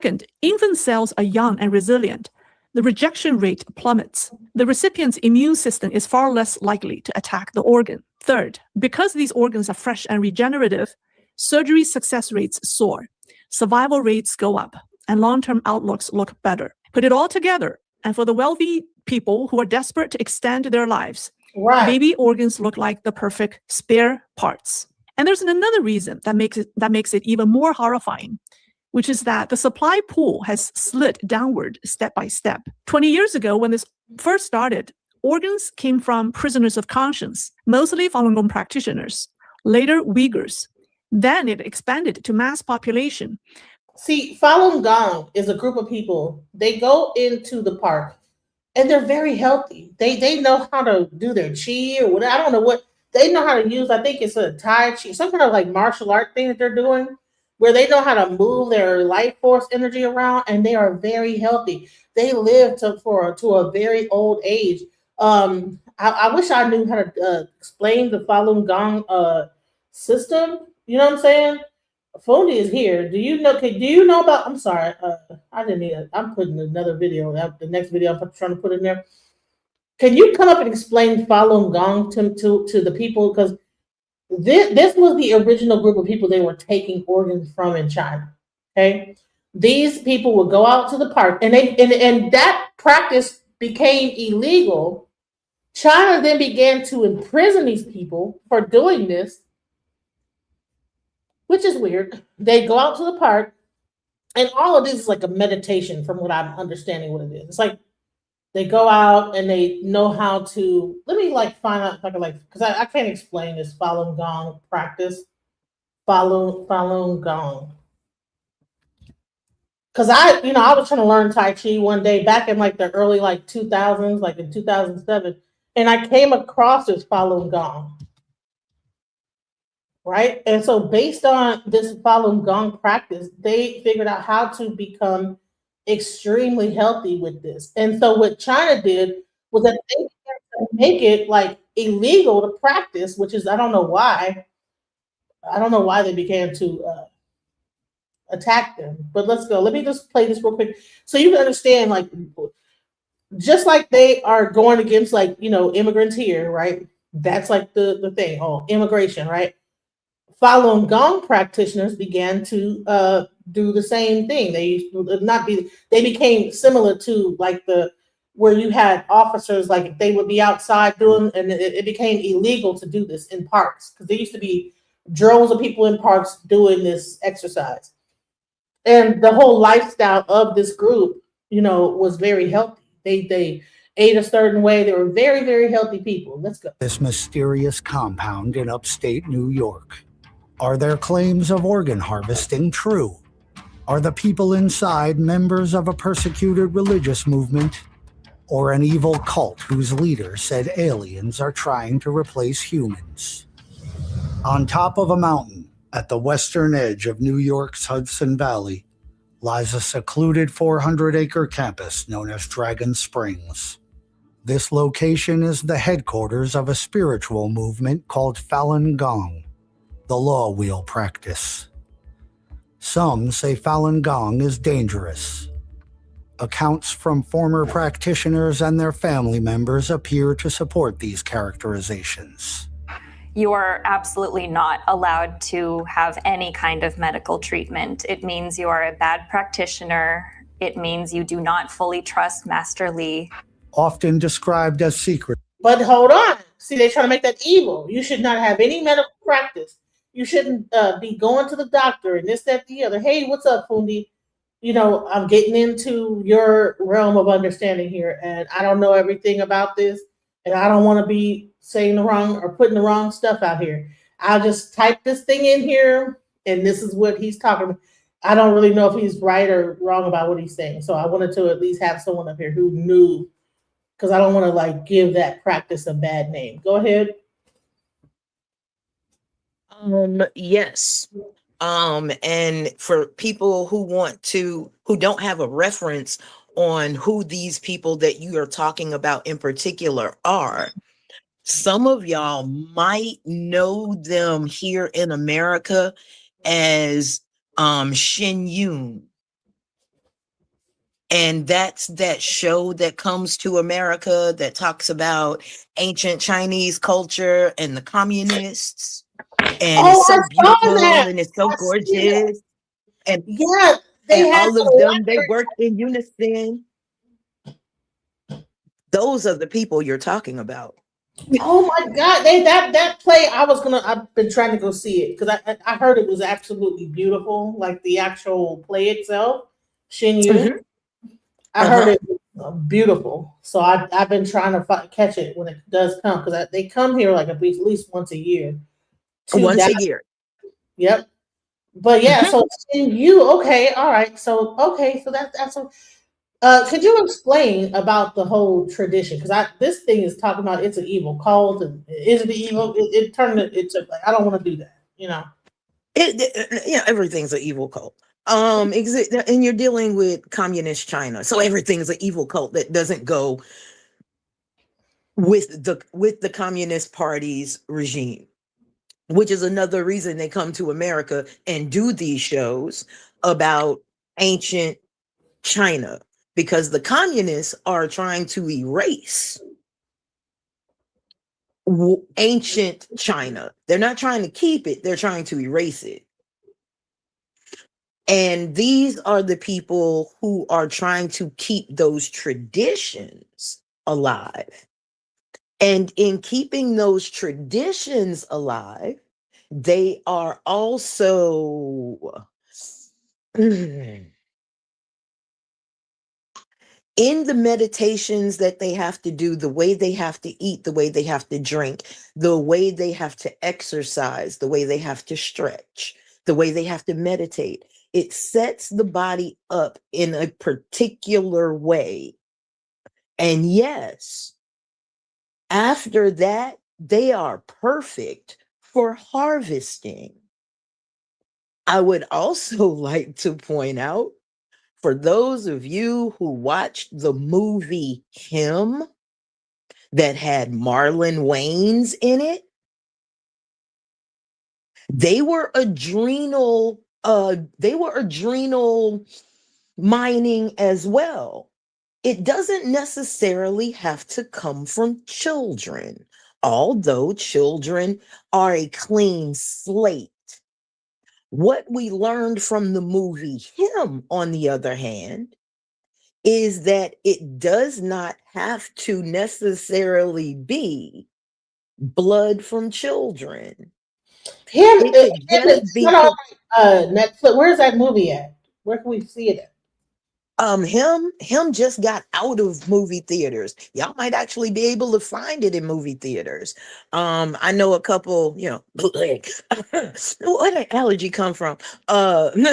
F: Second, infant cells are young and resilient. The rejection rate plummets. The recipient's immune system is far less likely to attack the organ. Third, because these organs are fresh and regenerative, surgery success rates soar, survival rates go up, and long-term outlooks look better. Put it all together, and for the wealthy people who are desperate to extend their lives,
B: Right.
F: baby organs look like the perfect spare parts. And there's another reason that makes it even more horrifying, which is that the supply pool has slid downward step by step. 20 years ago, when this first started, organs came from prisoners of conscience, mostly Falun Gong practitioners, later Uyghurs. Then it expanded to mass population.
B: See, Falun Gong is a group of people. They go into the park and they're very healthy. They know how to do their chi or whatever. I don't know what they know how to use. I think it's a Tai Chi, some kind of like martial art thing that they're doing, where they know how to move their life force energy around, and they are very healthy. They live to a very old age. I wish I knew how to explain the Falun Gong system. You know what I'm saying? Fundi is here. Do you know about? I'm sorry. I didn't need it. I'm putting another video. The next video I'm trying to put in there. Can you come up and explain Falun Gong to the people? Because this was the original group of people they were taking organs from in China. Okay, these people would go out to the park, and that practice became illegal. China then began to imprison these people for doing this, which is weird. They go out to the park, and all of this is like a meditation from what I'm understanding what it is. It's like they go out and they know how to, let me like find out if I can because I can't explain this Falun Gong practice. Falun Gong. Because I was trying to learn Tai Chi one day back in like the early 2000s, like in 2007, and I came across this Falun Gong. Right? And so based on this Falun Gong practice, they figured out how to become extremely healthy with this. And so what China did was that they began to make it like illegal to practice, which is, I don't know why they began to attack them. But let's go. Let me just play this real quick so you can understand, like, just like they are going against immigrants here, right? That's like the thing, immigration, right? Falun Gong practitioners began to do the same thing. They became similar to where you had officers, like they would be outside doing, and it became illegal to do this in parks because there used to be droves of people in parks doing this exercise. And the whole lifestyle of this group, was very healthy. They ate a certain way. They were very, very healthy people. Let's go.
G: This mysterious compound in upstate New York. Are their claims of organ harvesting true? Are the people inside members of a persecuted religious movement or an evil cult whose leader said aliens are trying to replace humans? On top of a mountain at the western edge of New York's Hudson Valley lies a secluded 400-acre campus known as Dragon Springs. This location is the headquarters of a spiritual movement called Falun Gong, the law wheel practice. Some say Falun Gong is dangerous. Accounts from former practitioners and their family members appear to support these characterizations.
H: You are absolutely not allowed to have any kind of medical treatment. It means you are a bad practitioner. It means you do not fully trust Master Li.
G: Often described as secret.
B: But hold on. See, they're trying to make that evil. You should not have any medical practice. You shouldn't be going to the doctor and this, that, the other. Hey, what's up, Fundi? I'm getting into your realm of understanding here, and I don't know everything about this, and I don't want to be saying the wrong or putting the wrong stuff out here. I'll just type this thing in here, and this is what he's talking about. I don't really know if he's right or wrong about what he's saying, so I wanted to at least have someone up here who knew, because I don't want to give that practice a bad name. Go ahead.
I: Yes. And for people who don't have a reference on who these people that you are talking about in particular are, some of y'all might know them here in America as Shin Yun. And that's that show that comes to America that talks about ancient Chinese culture and the communists. And it's so beautiful and it's so gorgeous. And
B: yeah,
I: and all of them, they work in unison. Those are the people you're talking about.
B: Oh my God! That play, I've been trying to go see it because I heard it was absolutely beautiful, like the actual play itself, Shin Yu.
I: Mhm.
B: I heard it was beautiful, so I've been trying to catch it when it does come because they come here like at least once a year.
I: Once a year.
B: Yep. But yeah,
I: Mhm.
B: so you okay? All right. So okay, so that's a. Could you explain about the whole tradition? Because this thing is talking about it's an evil cult, and is it evil? It turned it. It's like I don't want to do that. You know.
I: Everything's an evil cult. And you're dealing with communist China, so everything's an evil cult that doesn't go with the Communist Party's regime, which is another reason they come to America and do these shows about ancient China, because the communists are trying to erase ancient China. They're not trying to keep it, they're trying to erase it. And these are the people who are trying to keep those traditions alive. And in keeping those traditions alive, they are also in the meditations that they have to do, the way they have to eat, the way they have to drink, the way they have to exercise, the way they have to stretch, the way they have to meditate. It sets the body up in a particular way. And yes, after that, they are perfect for harvesting. I would also like to point out, for those of you who watched the movie Him that had Marlon Wayans in it, they were adrenal mining as well. It doesn't necessarily have to come from children, although children are a clean slate. What we learned from the movie Him, on the other hand, is that it does not have to necessarily be blood from children.
B: It's not on Netflix. Where's that movie at? Where can we see it at?
I: Him just got out of movie theaters. Y'all might actually be able to find it in movie theaters. I know a couple, where did allergy come from? Sites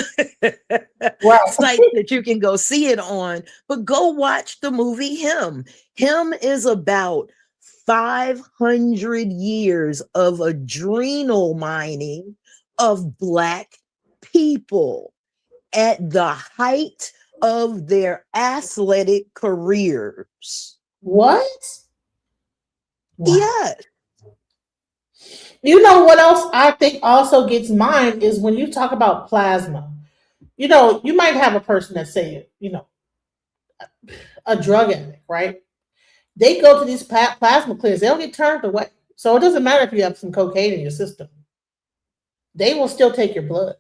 I: that you can go see it on, but go watch the movie Him. Him is about 500 years of adrenal mining of Black people at the height of their athletic careers.
B: What?
I: Wow. Yes.
B: You know what else I think also gets mined is when you talk about plasma. You might have a person that say, a drug addict, right? They go to these plasma clinics, they'll get turned away. So it doesn't matter if you have some cocaine in your system. They will still take your blood.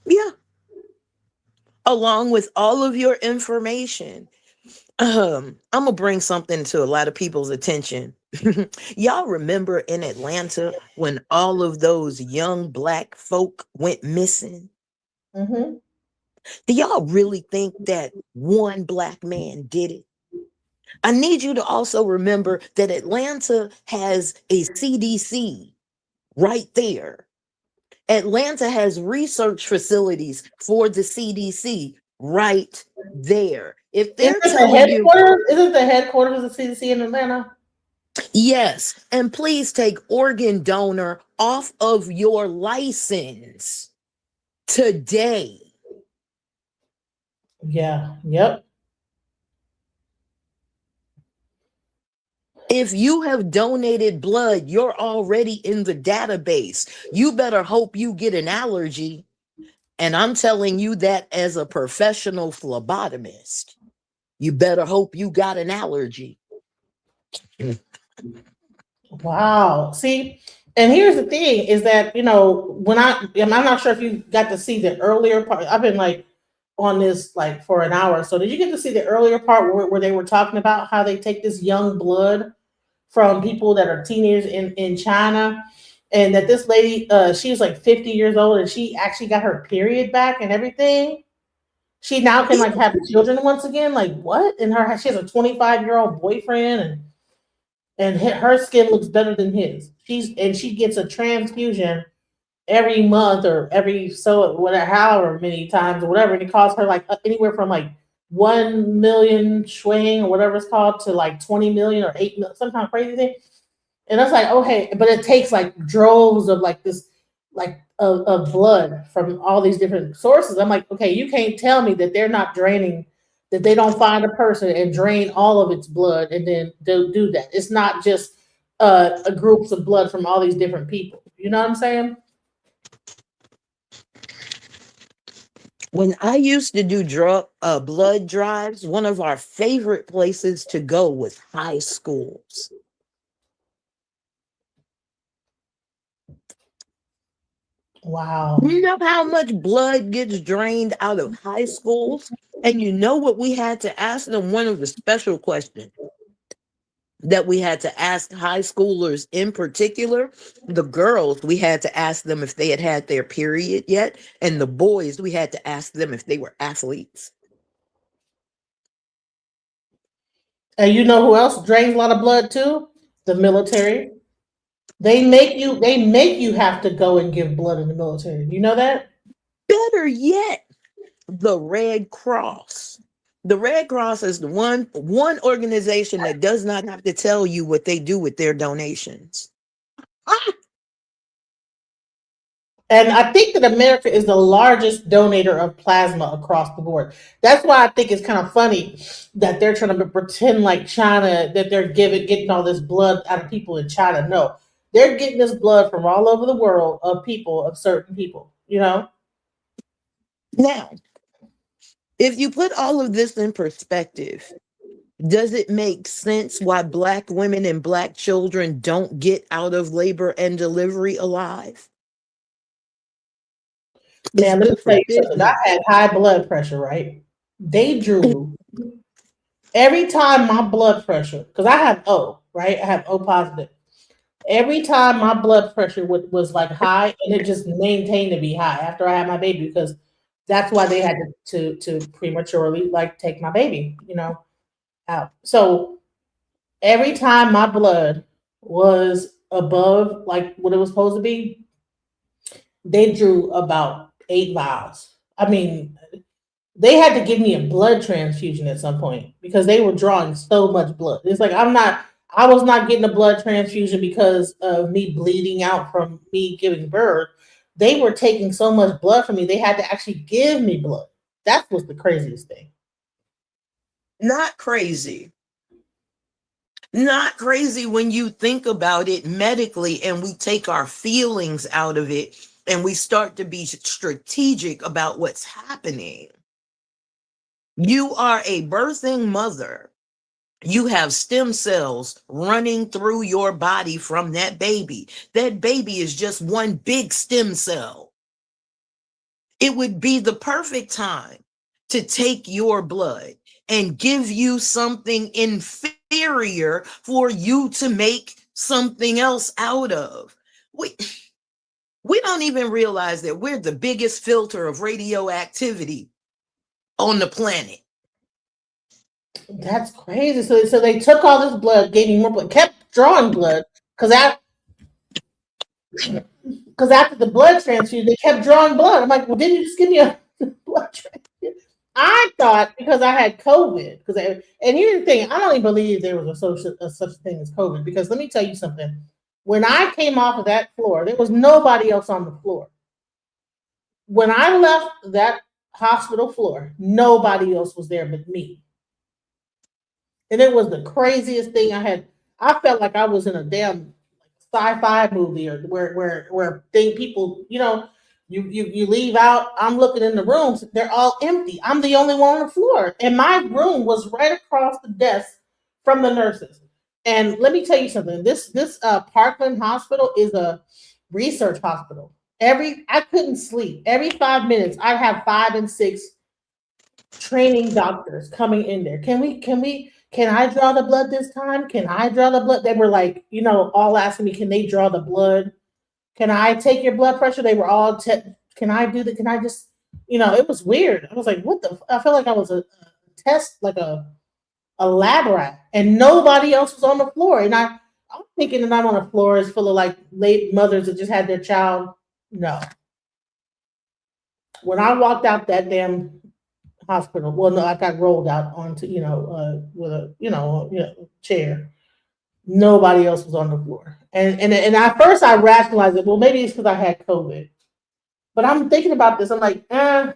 I: Yeah. Along with all of your information. I'm gonna bring something to a lot of people's attention. Y'all remember in Atlanta when all of those young Black folk went missing?
B: Mm-hmm.
I: Do y'all really think that one Black man did it? I need you to also remember that Atlanta has a CDC right there. Atlanta has research facilities for the CDC right there. If they're telling you,
B: isn't the headquarters of the CDC in Atlanta?
I: Yes, and please take organ donor off of your license today.
B: Yeah, yep.
I: If you have donated blood, you're already in the database. You better hope you get an allergy. And I'm telling you that as a professional phlebotomist. You better hope you got an allergy.
B: Wow. See, and here's the thing is that, when I'm not sure if you got to see the earlier part. I've been like on this like for an hour. So did you get to see the earlier part where they were talking about how they take this young blood from people that are teenagers in China? And that this lady, she was like 50 years old and she actually got her period back and everything. She now can like have children once again. Like what? And she has a 25-year-old boyfriend and her skin looks better than his. She gets a transfusion every month or every so whatever, however many times or whatever, and it costs her like anywhere from like 1 million swing or whatever it's called to like 20 million or 8 million, some kind of crazy thing. And I was like, okay, but it takes like droves of like this, like of blood from all these different sources. I'm like, okay, you can't tell me that they're not draining, that they don't find a person and drain all of its blood and then do that. It's not just a groups of blood from all these different people. You know what I'm saying?
I: When I used to do blood drives, one of our favorite places to go was high schools.
B: Wow.
I: You know how much blood gets drained out of high schools? And you know what we had to ask them? One of the special questions that we had to ask high schoolers in particular, the girls, we had to ask them if they had their period yet. And the boys, we had to ask them if they were athletes.
B: And you know who else drains a lot of blood too? The military. They make you have to go and give blood in the military. You know that?
I: Better yet, the Red Cross. The Red Cross is the one organization that does not have to tell you what they do with their donations.
B: And I think that America is the largest donator of plasma across the board. That's why I think it's kind of funny that they're trying to pretend like China, that they're getting all this blood out of people in China. No, they're getting this blood from all over the world of certain people, you know?
I: Now, if you put all of this in perspective, does it make sense why Black women and Black children don't get out of labor and delivery alive?
B: Man, let me tell you something. I had high blood pressure, right? They drew every time my blood pressure, because I have O, right? I have O positive. Every time my blood pressure was like high, and it just maintained to be high after I had my baby, because that's why they had to prematurely like take my baby, out. So every time my blood was above like what it was supposed to be, they drew about 8 vials. I mean, they had to give me a blood transfusion at some point because they were drawing so much blood. It's like I was not getting a blood transfusion because of me bleeding out from me giving birth. They were taking so much blood from me, they had to actually give me blood. That was the craziest thing.
I: Not crazy. Not crazy when you think about it medically and we take our feelings out of it and we start to be strategic about what's happening. You are a birthing mother. You have stem cells running through your body from that baby. That baby is just one big stem cell. It would be the perfect time to take your blood and give you something inferior for you to make something else out of. We don't even realize that we're the biggest filter of radioactivity on the planet.
B: That's crazy. So they took all this blood, gave me more blood, kept drawing blood, because after the blood transfusion, they kept drawing blood. I'm like, well, didn't you just give me a blood transfusion? I thought because I had COVID, and here's the thing, I don't even believe there was such a thing as COVID, because let me tell you something. When I came off of that floor, there was nobody else on the floor. When I left that hospital floor, nobody else was there but me. And it was the craziest thing I felt like I was in a damn sci-fi movie or where people, you leave out. I'm looking in the rooms, they're all empty. I'm the only one on the floor. And my room was right across the desk from the nurses. And let me tell you something. This Parkland Hospital is a research hospital. I couldn't sleep. Every 5 minutes, I'd have 5 and 6 training doctors coming in there. Can I draw the blood this time? Can I draw the blood? They were like, all asking me, can they draw the blood? Can I take your blood pressure? They were all, can I do that? Can I just, it was weird. I was like, what the, I felt like I was a test, like a lab rat, and nobody else was on the floor. And I'm thinking that I'm on the floor is full of like late mothers that just had their child. No. When I walked out that damn hospital, well, no, I got rolled out onto, with a, chair. Nobody else was on the floor. And at first I rationalized it. Well, maybe it's because I had COVID. But I'm thinking about this. I'm like, I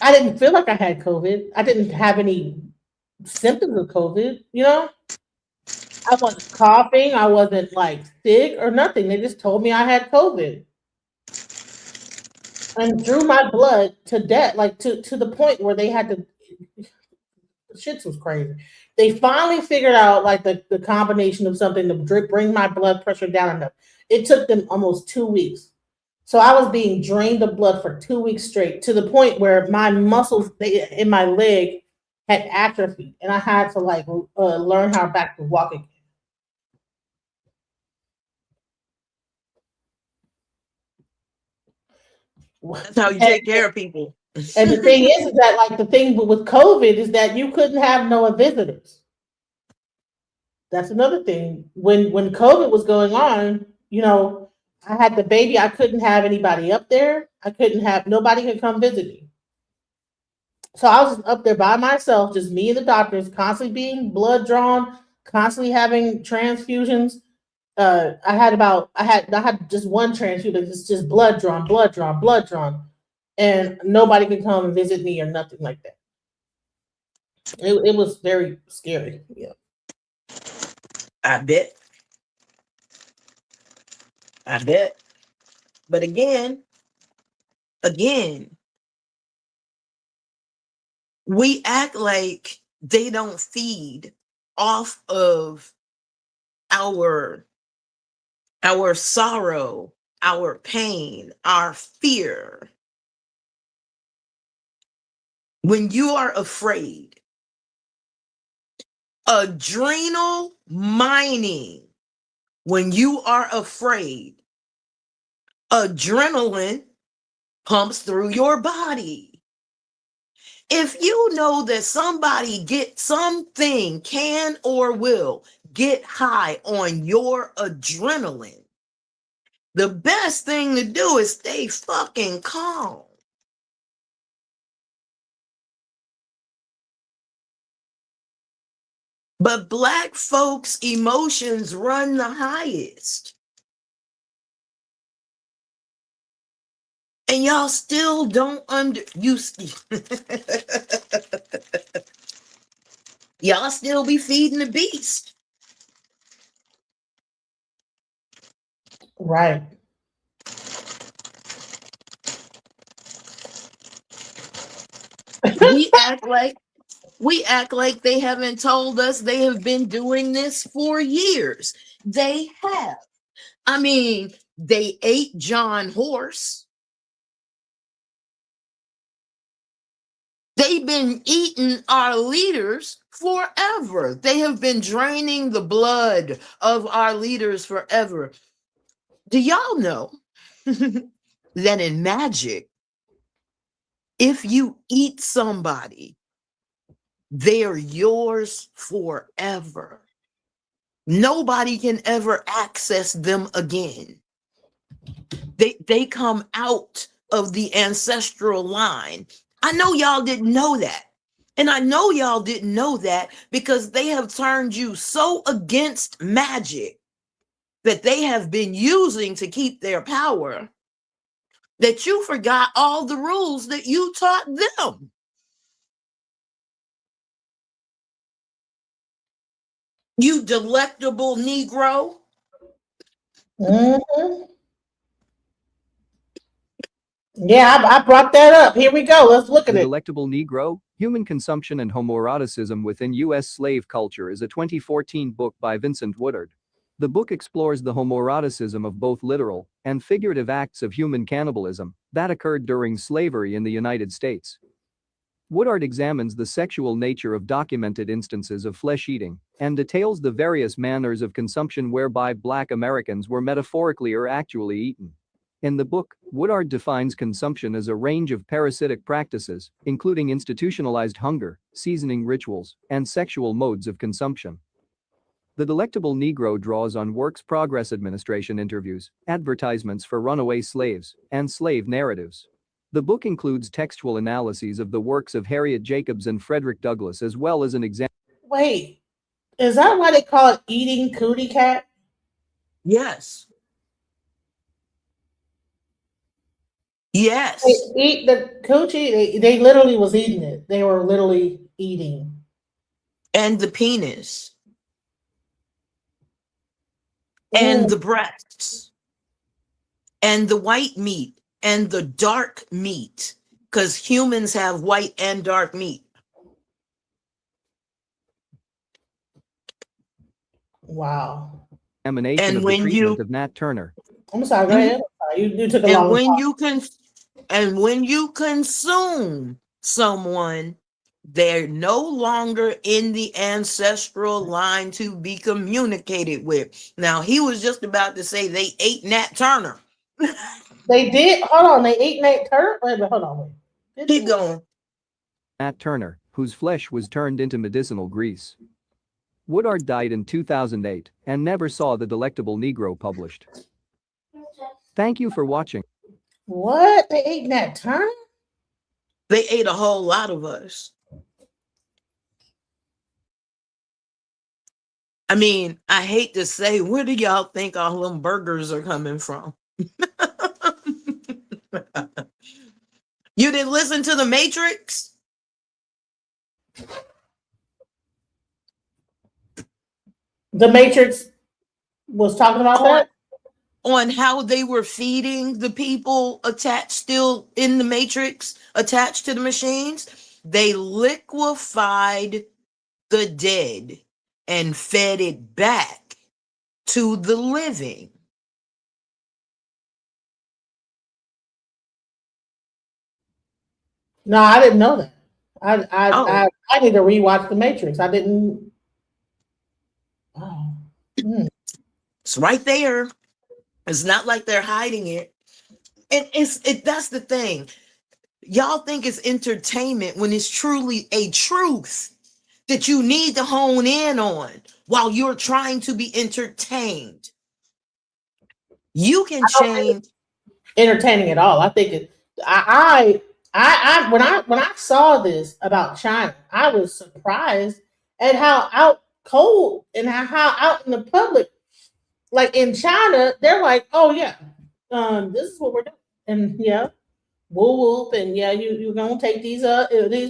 B: didn't feel like I had COVID. I didn't have any symptoms of COVID, I wasn't coughing. I wasn't like sick or nothing. They just told me I had COVID and drew my blood to death, like to the point where they had to. Shit was crazy. They finally figured out like the combination of something to bring my blood pressure down enough. It took them almost 2 weeks. So I was being drained of blood for 2 weeks straight to the point where my muscles in my leg had atrophy, and I had to like learn how back to walk again.
I: That's how you take care of people.
B: And the thing is that like the thing with COVID is that you couldn't have no visitors. That's another thing. When COVID was going on, I had the baby. I couldn't have anybody up there. Nobody could come visit me. So I was up there by myself, just me and the doctors, constantly being blood drawn, constantly having transfusions. I had just one transfusion, it's just blood drawn, and nobody could come and visit me or nothing like that. It was very scary. Yeah.
I: I bet. But again, we act like they don't feed off of our sorrow, our pain, our fear. When you are afraid, adrenal mining, when you are afraid, adrenaline pumps through your body. If you know that somebody can or will get high on your adrenaline, the best thing to do is stay fucking calm. But Black folks' emotions run the highest. And y'all still don't y'all still be feeding the beast.
B: Right.
I: We act like they haven't told us they have been doing this for years. They have. I mean, they ate John Horse. They've been eating our leaders forever. They have been draining the blood of our leaders forever. Do y'all know that in magic, if you eat somebody, they're yours forever. Nobody can ever access them again. They come out of the ancestral line. I know y'all didn't know that. And I know y'all didn't know that because they have turned you so against magic that they have been using to keep their power that you forgot all the rules that you taught them. You delectable Negro.
B: Mm-hmm. Yeah, I brought that up. Here we go. Let's look at
J: The
B: it.
J: Delectable Negro, Human Consumption and Homoeroticism Within U.S. Slave Culture is a 2014 book by Vincent Woodard. The book explores the homoeroticism of both literal and figurative acts of human cannibalism that occurred during slavery in the United States. Woodard examines the sexual nature of documented instances of flesh eating and details the various manners of consumption whereby Black Americans were metaphorically or actually eaten. In the book, Woodard defines consumption as a range of parasitic practices, including institutionalized hunger, seasoning rituals, and sexual modes of consumption. The Delectable Negro draws on Works Progress Administration interviews, advertisements for runaway slaves, and slave narratives. The book includes textual analyses of the works of Harriet Jacobs and Frederick Douglass, as well as an example.
B: Wait, is that why they call it eating cootie cat?
I: Yes. Yes.
B: They eat the coochie. They literally was eating it. They were literally eating.
I: And the penis. And the breasts. And the white meat. And the dark meat. Because humans have white and dark meat.
B: Wow.
J: Examination
I: And
J: of the
I: when
J: treatment of Nat Turner.
B: I'm sorry, go ahead. You took a
I: And
B: long
I: when
B: time.
I: when you consume someone, they're no longer in the ancestral line to be communicated with. Now, he was just about to say they ate Nat Turner.
B: They did. Hold on. They ate Nat Turner. Wait, hold on. Wait.
I: Keep going.
J: Nat Turner, whose flesh was turned into medicinal grease. Woodard died in 2008 and never saw The Delectable Negro published. Thank you for watching.
B: What? They ate Nat Turner?
I: They ate a whole lot of us. I mean, I hate to say, where do y'all think all them burgers are coming from? You didn't listen to The Matrix?
B: The Matrix was talking about that?
I: On how they were feeding the people attached still in the Matrix, attached to the machines. They liquefied the dead and fed it back to the living.
B: No, I didn't know that. I need to rewatch The Matrix. I didn't. Oh.
I: It's right there. It's not like they're hiding it. And that's the thing. Y'all think it's entertainment when it's truly a truth that you need to hone in on while you're trying to be entertained. You can change.
B: Entertaining at all. I think it. When I saw this about China, I was surprised at how out cold and how out in the public, like in China, they're like, oh yeah, this is what we're doing, and yeah, whoop whoop, and yeah, you're gonna take these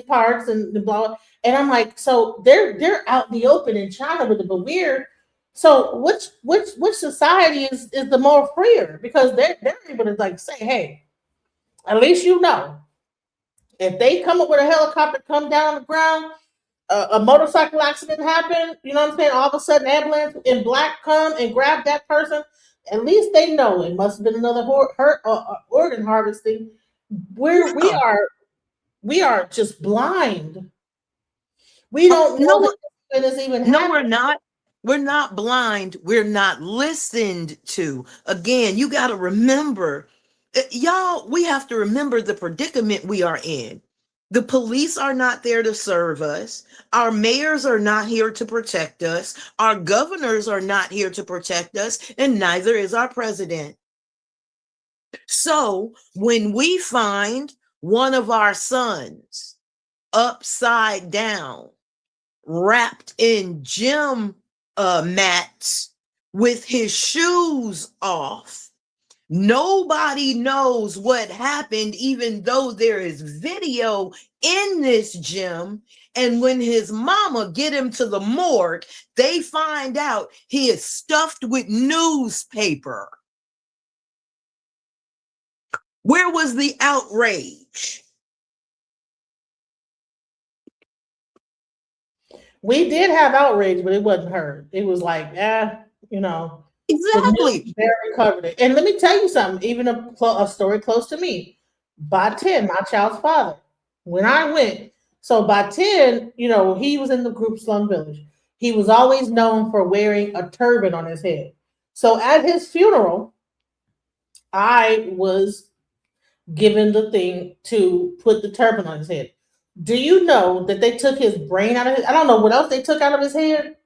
B: parts and the blah, blah. And I'm like, so they're out in the open in China with it, but we're so which society is the more freer, because they're able to like say, hey, at least you know, if they come up with a helicopter, come down on the ground, a motorcycle accident happened, you know what I'm saying? All of a sudden, ambulance in black come and grab that person. At least they know it must have been another organ harvesting. We are just blind. We don't know that this even happening.
I: No, we're not. We're not blind. We're not listened to. Again, you got to remember, y'all, we have to remember the predicament we are in. The police are not there to serve us. Our mayors are not here to protect us. Our governors are not here to protect us, and neither is our president. So when we find one of our sons upside down, wrapped in gym mats with his shoes off, nobody knows what happened, even though there is video in this gym. And when his mama get him to the morgue, they find out he is stuffed with newspaper. Where was the outrage?
B: We did have outrage, but it wasn't heard. It was like, you know.
I: Exactly.
B: Barely covered it. And let me tell you something, even a story close to me. By 10, my child's father. When I went, So by 10, he was in the group Slum Village. He was always known for wearing a turban on his head. So at his funeral, I was given the thing to put the turban on his head. Do you know that they took his brain out of his? I don't know what else they took out of his head,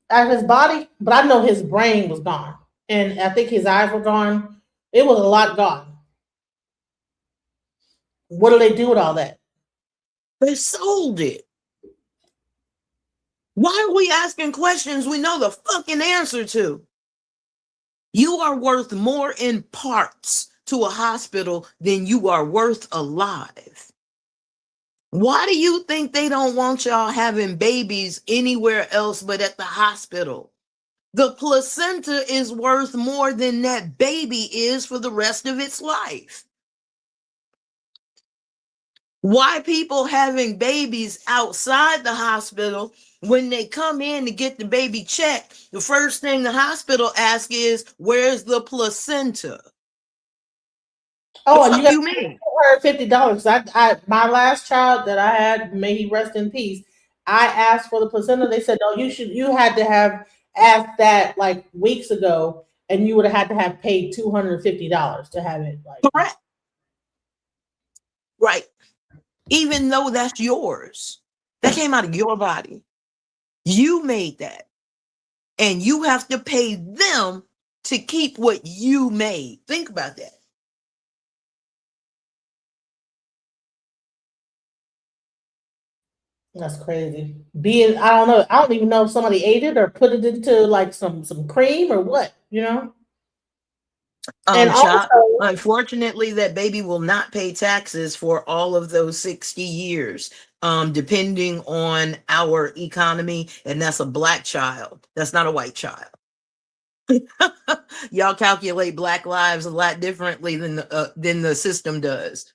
B: out of his body, but I know his brain was gone. And I think his eyes were gone. It was a lot gone. What do they do with all that?
I: They sold it. Why are we asking questions we know the fucking answer to? You are worth more in parts to a hospital than you are worth alive. Why do you think they don't want y'all having babies anywhere else but at the hospital? The placenta is worth more than that baby is for the rest of its life. Why people having babies outside the hospital, when they come in to get the baby checked, the first thing the hospital asks is, where's the placenta?
B: Oh, and you got
I: you mean?
B: $250. My last child that I had, may he rest in peace, I asked for the placenta. They said, no, you had to have asked that like weeks ago, and you would have had to have paid $250 to have it.
I: Correct. Right. Even though that's yours, that came out of your body. You made that. And you have to pay them to keep what you made. Think about that.
B: That's crazy. I don't know. I don't even know if somebody ate it or put it into like some cream or what, And also,
I: unfortunately, that baby will not pay taxes for all of those 60 years, depending on our economy. And that's a Black child. That's not a white child. Y'all calculate Black lives a lot differently than the system does.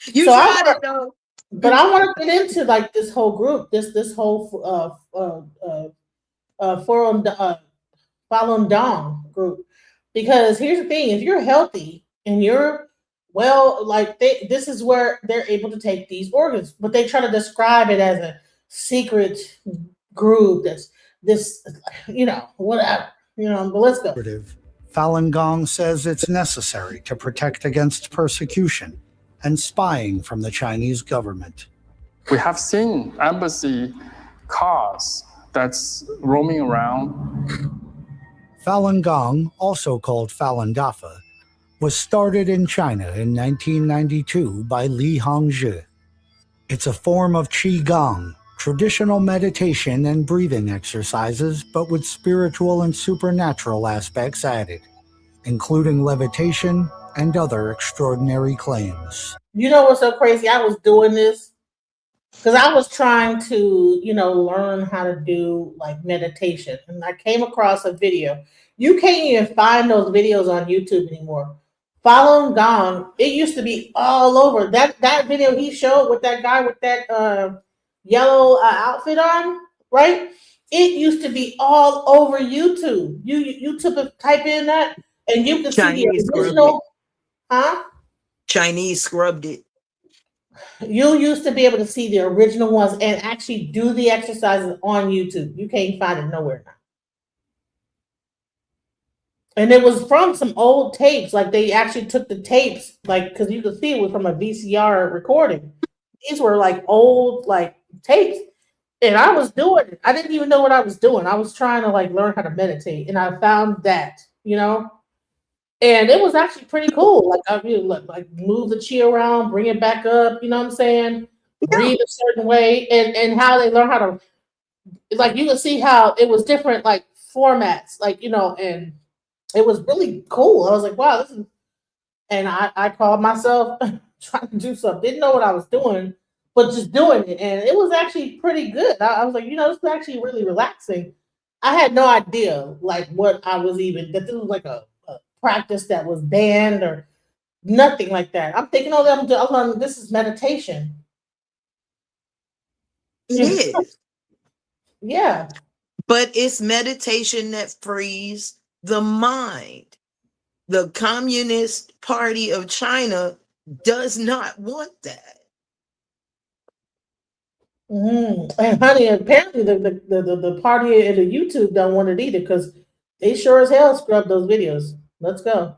I: You
B: So
I: tried it though.
B: But I want to get into like this whole group, this whole Falun Gong group, because here's the thing: if you're healthy and you're well, this is where they're able to take these organs, but they try to describe it as a secret group. That's this, whatever, But let's go.
G: Falun Gong says it's necessary to protect against persecution and spying from the Chinese government.
K: We have seen embassy cars that's roaming around.
G: Falun Gong, also called Falun Dafa, was started in China in 1992 by Li Hongzhi. It's a form of Qigong, traditional meditation and breathing exercises, but with spiritual and supernatural aspects added, including levitation and other extraordinary claims.
B: You know what's so crazy? I was doing this because I was trying to, learn how to do like meditation. And I came across a video. You can't even find those videos on YouTube anymore. Falun Gong, it used to be all over. That video he showed with that guy with that yellow outfit on, right? It used to be all over YouTube. You type in that and you can see the original,
I: Chinese scrubbed it.
B: You used to be able to see the original ones and actually do the exercises on YouTube. You can't find it nowhere now. And it was from some old tapes. Like they actually took the tapes, because you could see it was from a VCR recording. These were like old tapes. And I was doing it. I didn't even know what I was doing. I was trying to learn how to meditate. And I found that, And it was actually pretty cool. Move the chi around, bring it back up. You know what I'm saying? Breathe a certain way, and how they learn how to. You can see how it was different formats, and it was really cool. I was like, wow, this is. And I called myself trying to do something. Didn't know what I was doing, but just doing it, and it was actually pretty good. I was like, this is actually really relaxing. I had no idea what I was even that this was a practice that was banned or nothing like that. I'm thinking, this is meditation.
I: It is.
B: Yeah.
I: But it's meditation that frees the mind. The Communist Party of China does not want that.
B: And honey, apparently the party and the YouTube don't want it either because they sure as hell scrub those videos. Let's go.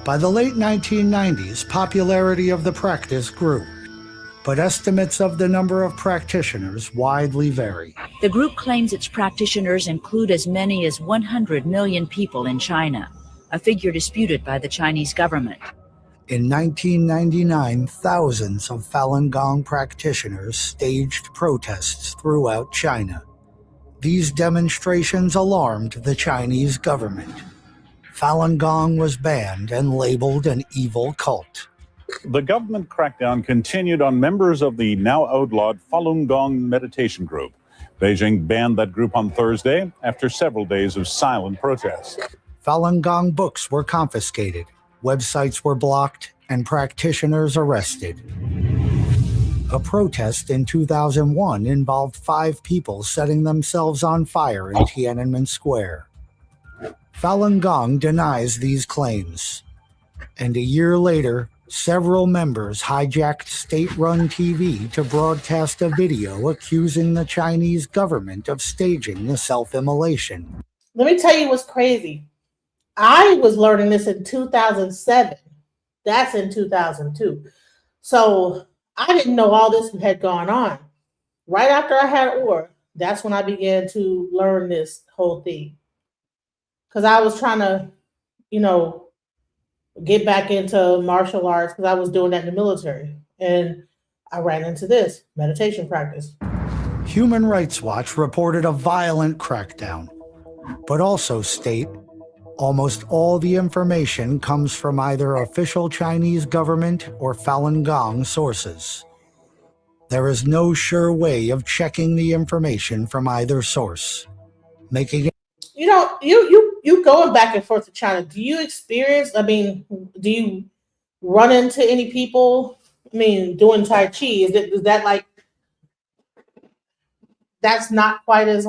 G: By the late 1990s, popularity of the practice grew, but estimates of the number of practitioners widely vary.
L: The group claims its practitioners include as many as 100 million people in China, a figure disputed by the Chinese government.
G: In 1999, thousands of Falun Gong practitioners staged protests throughout China. These demonstrations alarmed the Chinese government. Falun Gong was banned and labeled an evil cult.
M: The government crackdown continued on members of the now outlawed Falun Gong meditation group. Beijing banned that group on Thursday after several days of silent protests.
G: Falun Gong books were confiscated, websites were blocked, and practitioners arrested. A protest in 2001 involved 5 people setting themselves on fire in Tiananmen Square. Falun Gong denies these claims. And a year later, several members hijacked state-run TV to broadcast a video accusing the Chinese government of staging the self-immolation.
B: Let me tell you what's crazy. I was learning this in 2007. That's in 2002. So I didn't know all this had gone on. Right after I had OR, that's when I began to learn this whole thing. Because I was trying to, get back into martial arts because I was doing that in the military. And I ran into this meditation practice.
G: Human Rights Watch reported a violent crackdown, but also state almost all the information comes from either official Chinese government or Falun Gong sources. There is no sure way of checking the information from either source, making it.
B: You going back and forth to China. Do you experience, do you run into any people, doing Tai Chi? Is that like, that's not quite as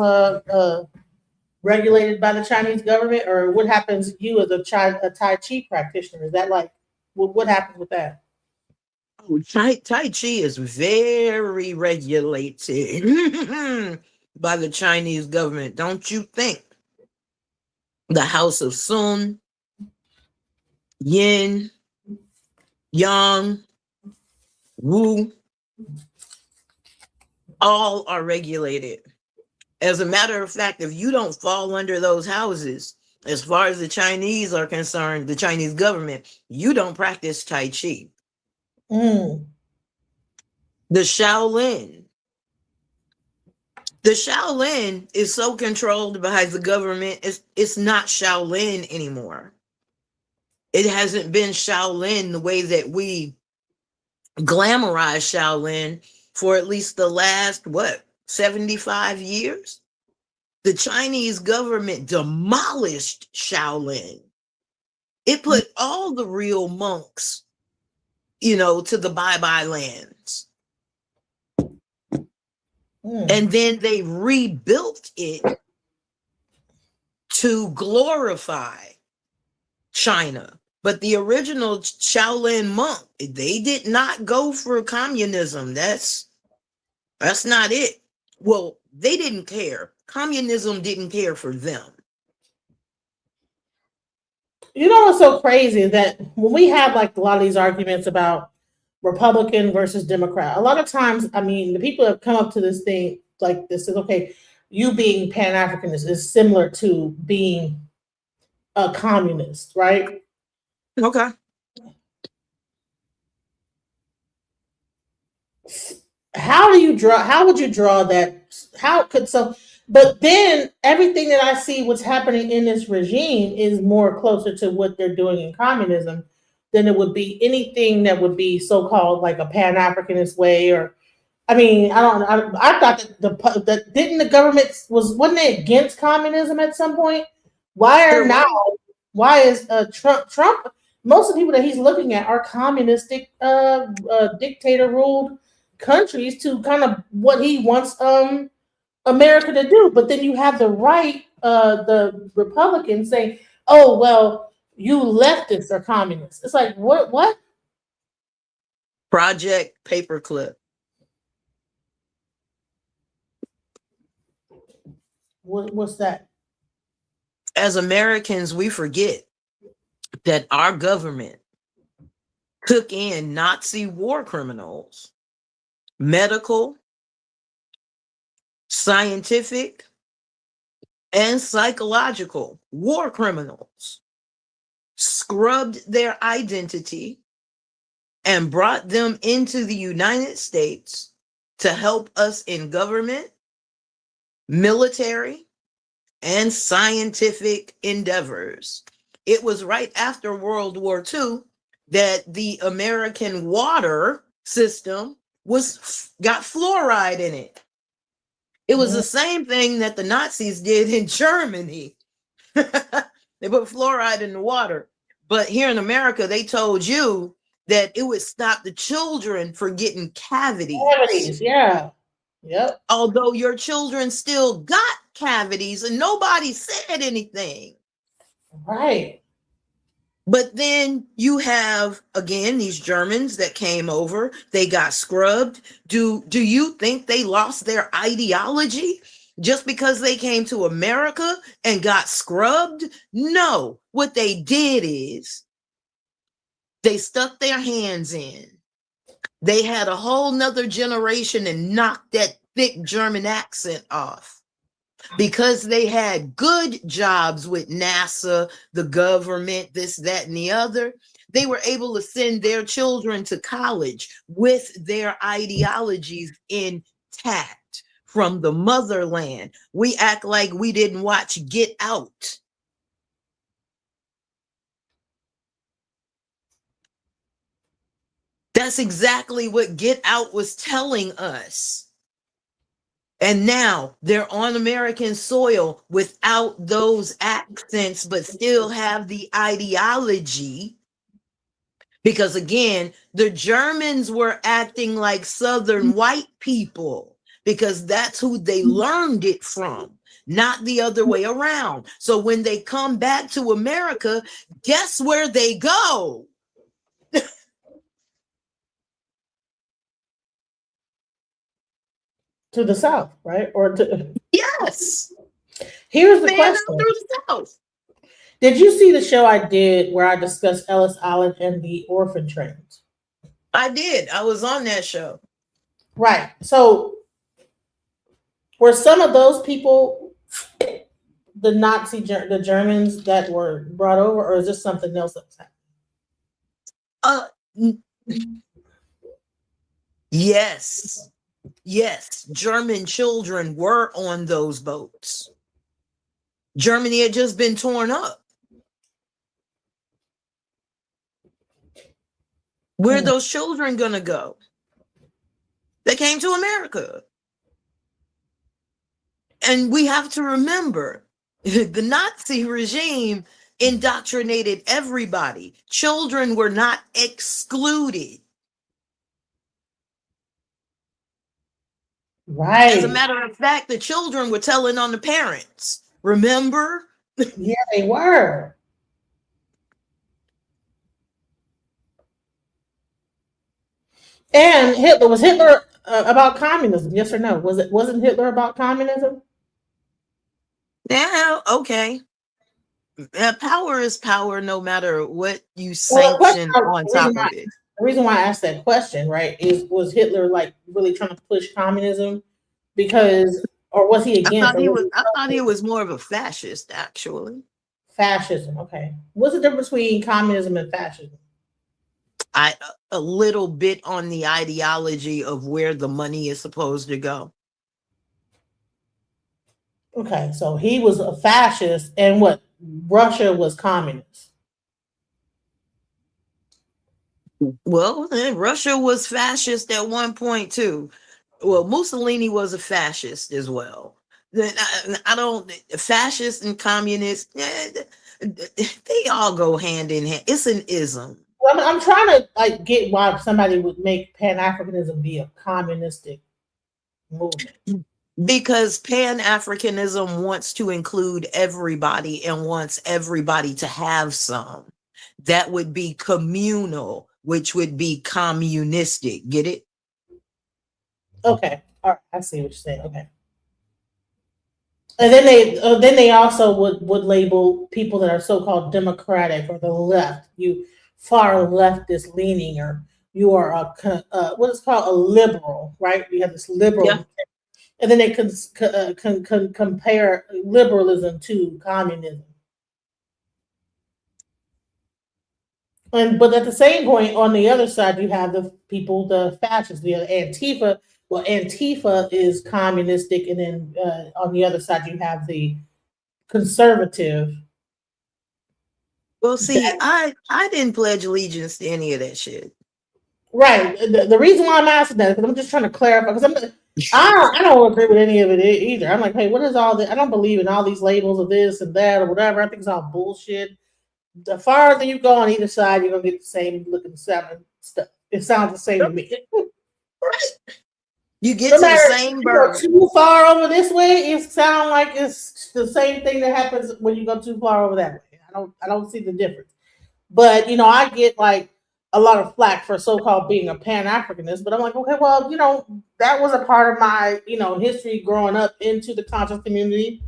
B: regulated by the Chinese government? Or what happens to you as a Tai Chi practitioner? Is that like, what happens with that?
I: Oh, Tai Chi is very regulated by the Chinese government. Don't you think? The House of Sun, Yin, Yang, Wu, all are regulated. As a matter of fact, if you don't fall under those houses, as far as the Chinese are concerned, the Chinese government, you don't practice Tai Chi. The Shaolin is so controlled by the government, it's not Shaolin anymore. It hasn't been Shaolin the way that we glamorize Shaolin for at least the last, 75 years? The Chinese government demolished Shaolin. It put all the real monks, to the bye-bye lands. And then they rebuilt it to glorify China. But the original Shaolin monk, they did not go for communism. That's not it. Well, they didn't care. Communism didn't care for them.
B: What's so crazy is that when we have like a lot of these arguments about Republican versus Democrat, a lot of times, the people have come up to this thing like this is, okay, you being Pan-Africanist is similar to being a communist, right?
I: Okay.
B: How would you draw that? But then everything that I see what's happening in this regime is more closer to what they're doing in communism than it would be anything that would be so-called like a Pan-Africanist way. Or, I thought that didn't the government wasn't they against communism at some point? Why is Trump? Most of the people that he's looking at are communistic, dictator-ruled countries to kind of what he wants America to do. But then you have the right, the Republicans saying, "Oh well, you leftists are communists. It's like, what?
I: Project Paperclip.
B: What's that?
I: As Americans, we forget that our government took in Nazi war criminals, medical, scientific, and psychological war criminals, scrubbed their identity, and brought them into the United States to help us in government, military, and scientific endeavors. It was right after World War II that the American water system got fluoride in it. It was the same thing that the Nazis did in Germany. They put fluoride in the water. But here in America, they told you that it would stop the children from getting cavities.
B: Cavities, yeah. Yep.
I: Although your children still got cavities and nobody said anything.
B: Right.
I: But then you have, again, these Germans that came over, they got scrubbed. Do you think they lost their ideology just because they came to America and got scrubbed? No. What they did is they stuck their hands in. They had a whole nother generation and knocked that thick German accent off. Because they had good jobs with NASA, the government, this, that, and the other, they were able to send their children to college with their ideologies intact from the motherland. We act like we didn't watch Get Out. That's exactly what Get Out was telling us. And now they're on American soil without those accents, but still have the ideology. Because again, the Germans were acting like Southern white people because that's who they learned it from, not the other way around. So when they come back to America, guess where they go?
B: To the South, right? Or to
I: yes.
B: Here's the question. Through the
I: South.
B: Did you see the show I did where I discussed Ellis Island and the orphan trains?
I: I did. I was on that show.
B: Right. So were some of those people the the Germans that were brought over, or is this something else that's happening?
I: Yes. Yes, German children were on those boats. Germany had just been torn up. Where are those children going to go? They came to America. And we have to remember, the Nazi regime indoctrinated everybody. Children were not excluded.
B: Right.
I: As a matter of fact, the children were telling on the parents. Remember?
B: Yeah, they were. And was Hitler about communism? Yes or no? Wasn't Hitler about communism?
I: Yeah, okay. Power is power, no matter what you sanction on top of it.
B: The reason why I asked that question, right, was Hitler like really trying to push communism because, or was he against?
I: I thought he was more of a fascist, actually.
B: Fascism, okay. What's the difference between communism and fascism?
I: A little bit on the ideology of where the money is supposed to go.
B: Okay, so he was a fascist, and what? Russia was communist.
I: Well, Russia was fascist at one point too. Well, Mussolini was a fascist as well. I don't, fascist and communist, they all go hand in hand. It's an ism.
B: Well, I'm trying to like get why somebody would make Pan-Africanism be a communistic movement.
I: Because Pan-Africanism wants to include everybody and wants everybody to have some. That would be communal, which would be communistic. Get it?
B: Okay, all right, I see what you're saying. Okay, and then they also would label people that are so-called democratic or the left, you far leftist leaning, or you are what is called a liberal, right? You have this liberal,
I: Yeah.
B: and then they compare liberalism to communism. But at the same point, on the other side, you have the people, the fascists, the Antifa. Well, Antifa is communistic, and then on the other side, you have the conservative.
I: Well, see, I didn't pledge allegiance to any of that shit.
B: Right. The reason why I'm asking that is because I'm just trying to clarify. Because I don't agree with any of it either. I'm like, hey, what is all this? I don't believe in all these labels of this and that or whatever. I think it's all bullshit. The farther you go on either side, you're gonna get the same looking stuff. It sounds the same to me.
I: You get to the same bird.
B: Too far over this way, it sounds like it's the same thing that happens when you go too far over that way. I don't see the difference. But I get like a lot of flack for so-called being a Pan-Africanist, but I'm like, okay, well, that was a part of my, history growing up into the conscious community,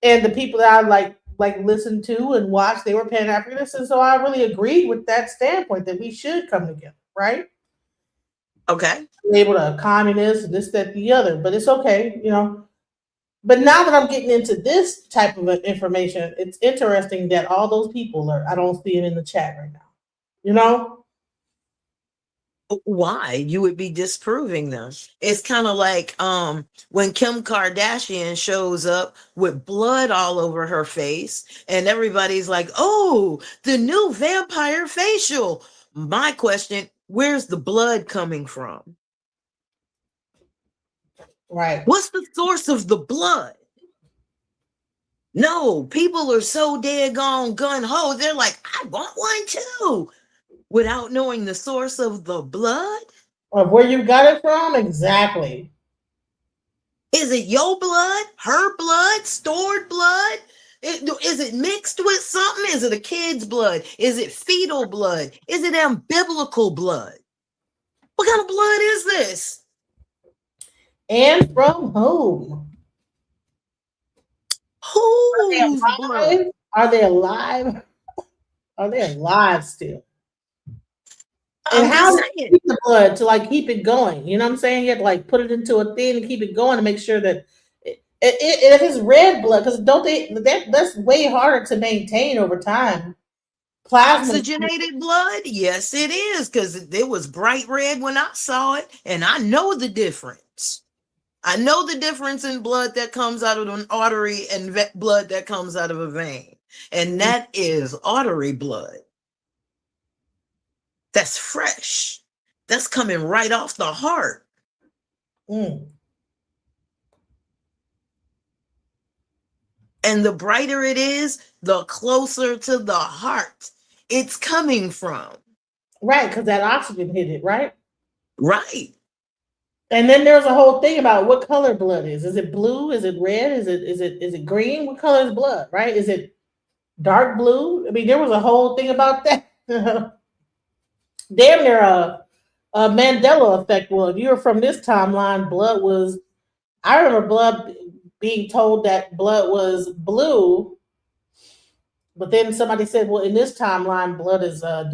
B: and the people that I like listened to and watched, they were Pan-Africanists, and so I really agreed with that standpoint that we should come together, right?
I: Okay.
B: Labeled a communist and this, that, the other, but it's okay, But now that I'm getting into this type of information, it's interesting that all those people I don't see them in the chat right now.
I: Why? You would be disproving them. It's kind of like when Kim Kardashian shows up with blood all over her face and everybody's like, oh, the new vampire facial. My question, where's the blood coming from?
B: Right.
I: What's the source of the blood? No, people are so daggone gun-ho. They're like, I want one too. Without knowing the source of the blood?
B: Of where you got it from? Exactly.
I: Is it your blood, her blood, stored blood? Is it mixed with something? Is it a kid's blood? Is it fetal blood? Is it umbilical blood? What kind of blood is this?
B: And from whom?
I: Whose blood?
B: Are they alive? Are they alive still? And how do you keep the blood to keep it going? You know what I'm saying? You have to put it into a thing and keep it going to make sure that if it's red blood, because that's way harder to maintain over time. Plasma.
I: Oxygenated blood? Yes, it is, because it was bright red when I saw it, and I know the difference. I know the difference in blood that comes out of an artery and blood that comes out of a vein, and that is artery blood. That's fresh. That's coming right off the heart. And the brighter it is, the closer to the heart it's coming from.
B: Right, because that oxygen hit it, right?
I: Right.
B: And then there's a whole thing about what color blood is. Is it blue? Is it red? Is it green? What color is blood, right? Is it dark blue? I mean, there was a whole thing about that. Damn near a Mandela effect. Well, if you were from this timeline, blood was. I remember blood being told that blood was blue, but then somebody said, "Well, in this timeline, blood is a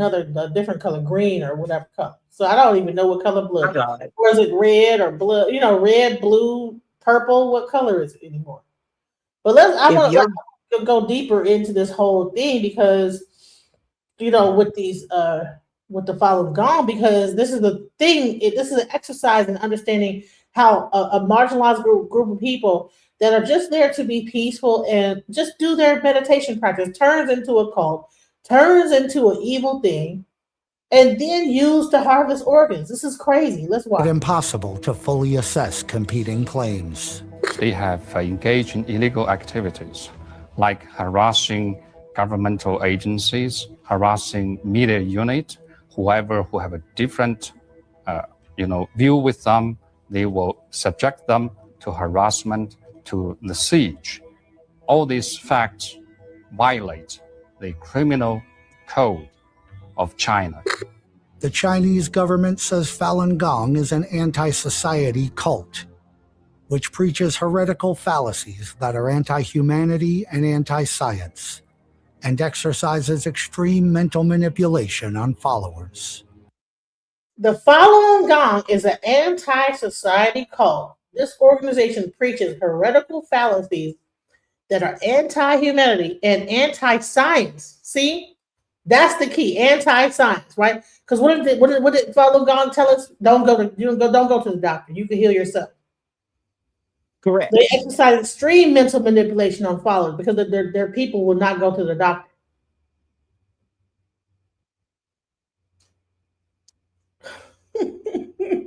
B: different color, green or whatever color." So I don't even know what color blood is. Or is it red or blood? Red, blue, purple. What color is it anymore? But I want to go deeper into this whole thing because with these. With the Falun Gong, because this is the thing. This is an exercise in understanding how a marginalized group of people that are just there to be peaceful and just do their meditation practice turns into a cult, turns into an evil thing, and then used to harvest organs. This is crazy. Let's watch.
G: It's impossible to fully assess competing claims.
N: They have engaged in illegal activities like harassing governmental agencies, harassing media units. Whoever who have a different, view with them, they will subject them to harassment to the siege. All these facts violate the criminal code of China.
G: The Chinese government says Falun Gong is an anti-society cult, which preaches heretical fallacies that are anti-humanity and anti-science, and exercises extreme mental manipulation on followers.
B: The Falun Gong is an anti-society cult. This organization preaches heretical fallacies that are anti-humanity and anti-science. See, that's the key, anti-science, right? Because what did Falun Gong tell us? Don't go to the doctor. You can heal yourself.
I: Correct.
B: They exercise extreme mental manipulation on followers because their people will not go to the doctor.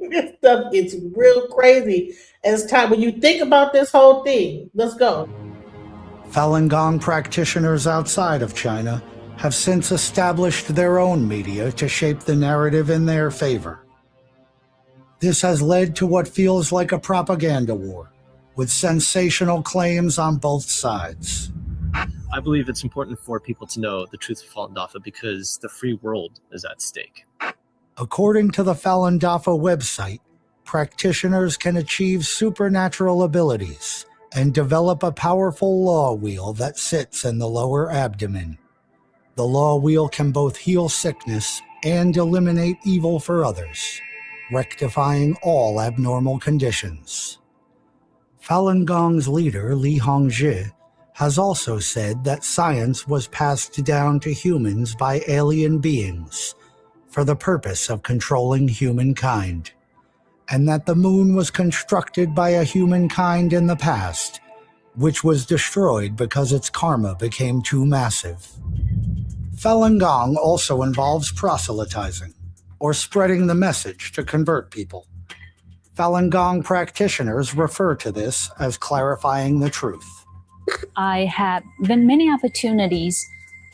B: This stuff gets real crazy as time. When you think about this whole thing, let's go.
G: Falun Gong practitioners outside of China have since established their own media to shape the narrative in their favor. This has led to what feels like a propaganda war, with sensational claims on both sides.
O: I believe it's important for people to know the truth of Falun Dafa because the free world is at stake.
G: According to the Falun Dafa website, practitioners can achieve supernatural abilities and develop a powerful law wheel that sits in the lower abdomen. The law wheel can both heal sickness and eliminate evil for others, rectifying all abnormal conditions. Falun Gong's leader, Li Hongzhi, has also said that science was passed down to humans by alien beings for the purpose of controlling humankind, and that the moon was constructed by a humankind in the past, which was destroyed because its karma became too massive. Falun Gong also involves proselytizing, or spreading the message to convert people. Falun Gong practitioners refer to this as clarifying the truth.
P: I had been many opportunities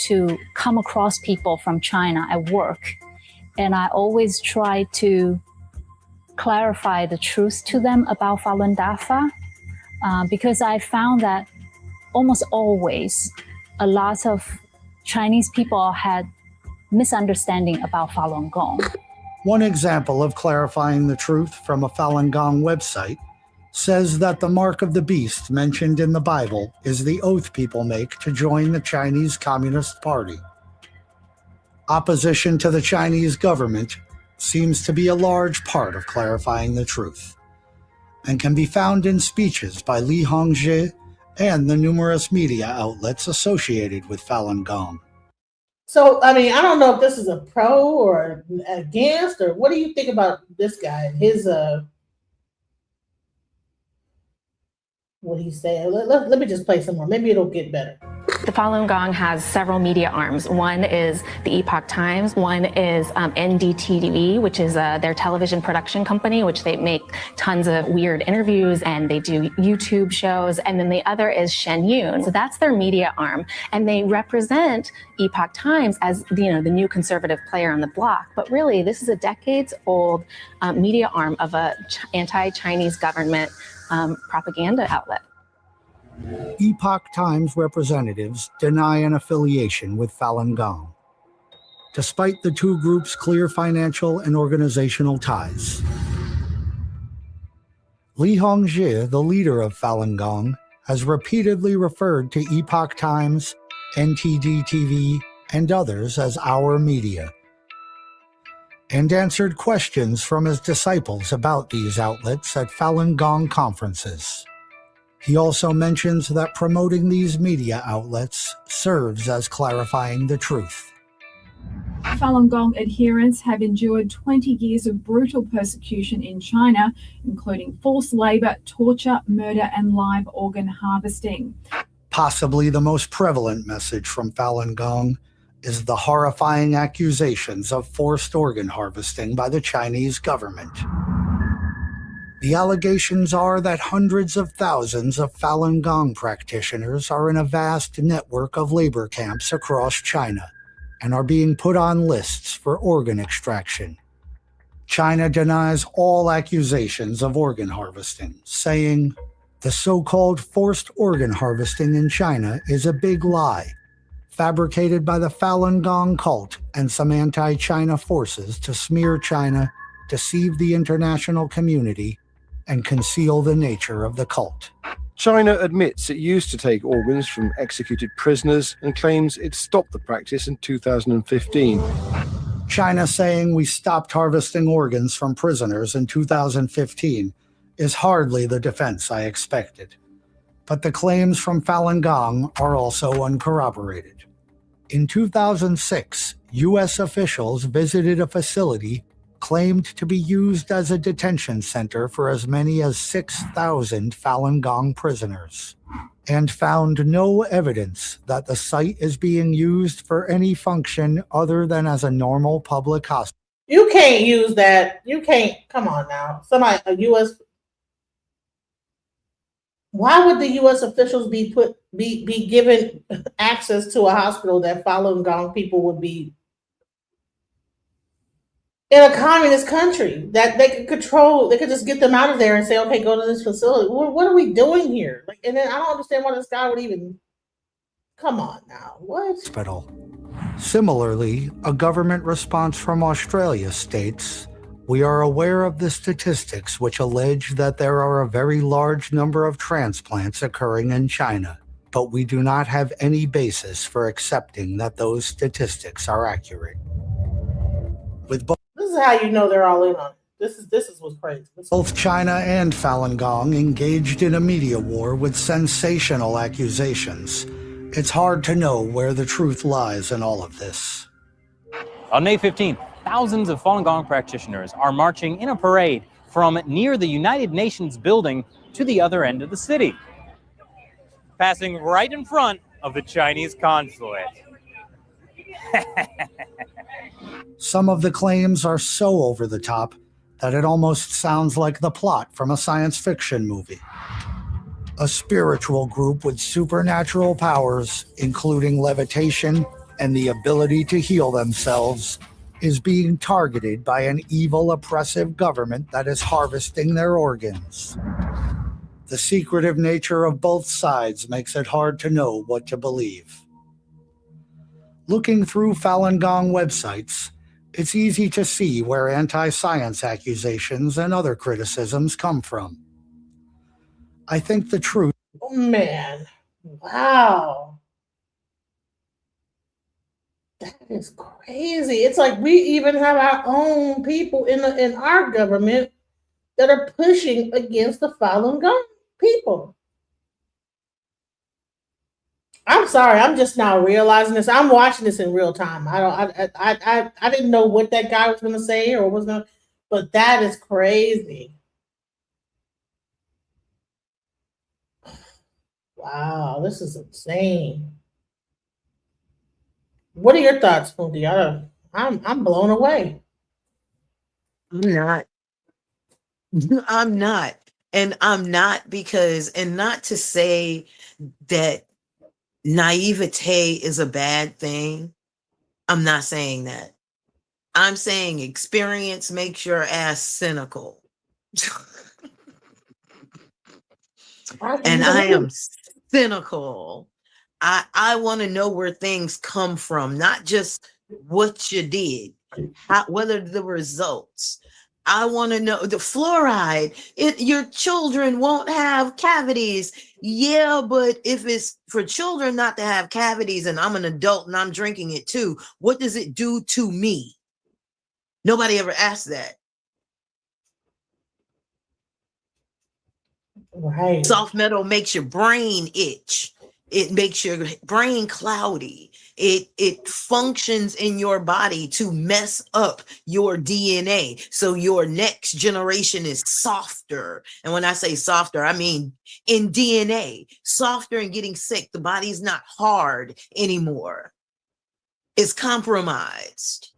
P: to come across people from China at work, and I always try to clarify the truth to them about Falun Dafa, because I found that almost always a lot of Chinese people had misunderstanding about Falun Gong.
G: One example of clarifying the truth from a Falun Gong website says that the mark of the beast mentioned in the Bible is the oath people make to join the Chinese Communist Party. Opposition to the Chinese government seems to be a large part of clarifying the truth, and can be found in speeches by Li Hongzhi and the numerous media outlets associated with Falun Gong.
B: So, I mean, I don't know if this is a pro or against, or what do you think about this guy and his, what he's saying? Let me just play some more. Maybe it'll get better.
Q: The Falun Gong has several media arms. One is the Epoch Times. One is NDTV, which is their television production company, which they make tons of weird interviews and they do YouTube shows. And then the other is Shen Yun. So that's their media arm. And they represent Epoch Times as the new conservative player on the block. But really, this is a decades-old media arm of a anti-Chinese government propaganda outlet.
G: Epoch Times representatives deny an affiliation with Falun Gong, despite the two groups' clear financial and organizational ties. Li Hongzhi, the leader of Falun Gong, has repeatedly referred to Epoch Times, NTD-TV, and others as our media, and answered questions from his disciples about these outlets at Falun Gong conferences. He also mentions that promoting these media outlets serves as clarifying the truth.
R: Falun Gong adherents have endured 20 years of brutal persecution in China, including forced labor, torture, murder, and live organ harvesting.
G: Possibly the most prevalent message from Falun Gong is the horrifying accusations of forced organ harvesting by the Chinese government. The allegations are that hundreds of thousands of Falun Gong practitioners are in a vast network of labor camps across China and are being put on lists for organ extraction. China denies all accusations of organ harvesting, saying, The so-called forced organ harvesting in China is a big lie, fabricated by the Falun Gong cult and some anti-China forces to smear China, deceive the international community, and conceal the nature of the cult.
A: China admits it used to take organs from executed prisoners and claims it stopped the practice in 2015.
G: China saying we stopped harvesting organs from prisoners in 2015 is hardly the defense I expected. But the claims from Falun Gong are also uncorroborated. In 2006, U.S. officials visited a facility claimed to be used as a detention center for as many as 6,000 Falun Gong prisoners, and found no evidence that the site is being used for any function other than as a normal public hospital.
B: You can't use that. You can't. Come on now. A U.S. Why would the U.S. officials be given access to a hospital that Falun Gong people would be in a communist country that they could control? They could just get them out of there and say, "Okay, go to this facility." What are we doing here? And then I don't understand why this guy would even. Come on now, what?
G: Hospital. Similarly, a government response from Australia states, "We are aware of the statistics which allege that there are a very large number of transplants occurring in China, but we do not have any basis for accepting that those statistics are accurate." With
B: This is how you know they're all in on it. This is what's crazy.
G: both China and Falun Gong engaged in a media war with sensational accusations, it's hard to know where the truth lies in all of this.
S: On May 15th, thousands of Falun Gong practitioners are marching in a parade from near the United Nations building to the other end of the city, passing right in front of the Chinese consulate.
G: Some of the claims are so over the top that it almost sounds like the plot from a science fiction movie. A spiritual group with supernatural powers, including levitation and the ability to heal themselves, is being targeted by an evil, oppressive government that is harvesting their organs. The secretive nature of both sides makes it hard to know what to believe. Looking through Falun Gong websites, it's easy to see where anti-science accusations and other criticisms come from. I think the truth.
B: Oh man, wow. That is crazy. It's like we even have our own people in our government that are pushing against the Falun Gong people. I'm sorry, I'm just now realizing this. I'm watching this in real time. I didn't know what that guy was going to say or was going to, but that is crazy. Wow, this is insane. What are your thoughts, Mundi? I'm blown away.
I: I'm not. I'm not. And I'm not because, and not to say that naivete is a bad thing. I'm not saying that. I'm saying experience makes your ass cynical. And I am cynical. I want to know where things come from, not just what you did, whether the results. I want to know the fluoride. Your children won't have cavities. Yeah, but if it's for children not to have cavities and I'm an adult and I'm drinking it too, what does it do to me? Nobody ever asked that.
B: Right.
I: Soft metal makes your brain itch. It makes your brain cloudy. It functions in your body to mess up your DNA. So your next generation is softer. And when I say softer, I mean in DNA, softer and getting sick. The body's not hard anymore. It's compromised.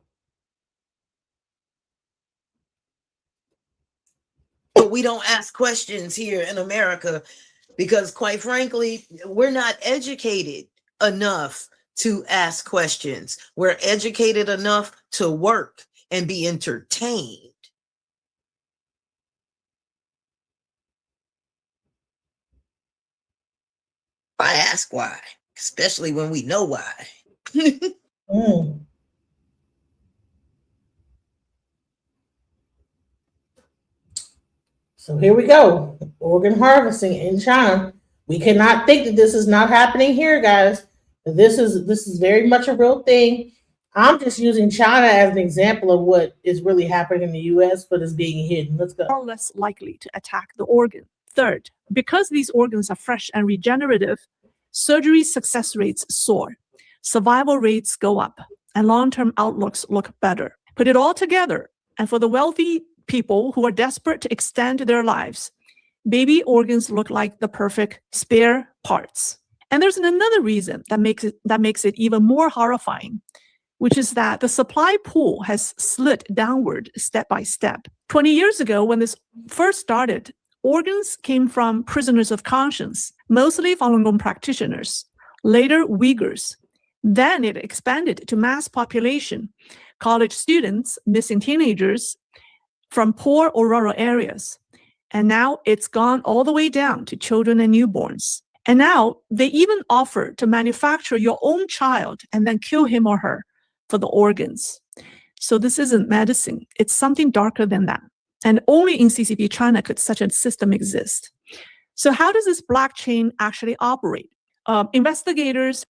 I: But we don't ask questions here in America because, quite frankly, we're not educated enough to ask questions. We're educated enough to work and be entertained. I ask why, especially when we know why.
B: Mm. So here we go. Organ harvesting in China. We cannot think that this is not happening here, guys. This is very much a real thing. I'm just using China as an example of what is really happening in the US, but is being hidden. Let's go.
F: Are less likely to attack the organ. Third, because these organs are fresh and regenerative, surgery success rates soar, survival rates go up, and long-term outlooks look better. Put it all together, and for the wealthy people who are desperate to extend their lives, baby organs look like the perfect spare parts. And there's another reason that makes it even more horrifying, which is that the supply pool has slid downward step by step. 20 years ago, when this first started, organs came from prisoners of conscience, mostly Falun Gong practitioners, later Uyghurs. Then it expanded to mass population, college students, missing teenagers from poor or rural areas. And now it's gone all the way down to children and newborns. And now they even offer to manufacture your own child and then kill him or her for the organs. So this isn't medicine. It's something darker than that. And only in CCP China could such a system exist. So how does this blockchain actually operate? Investigators.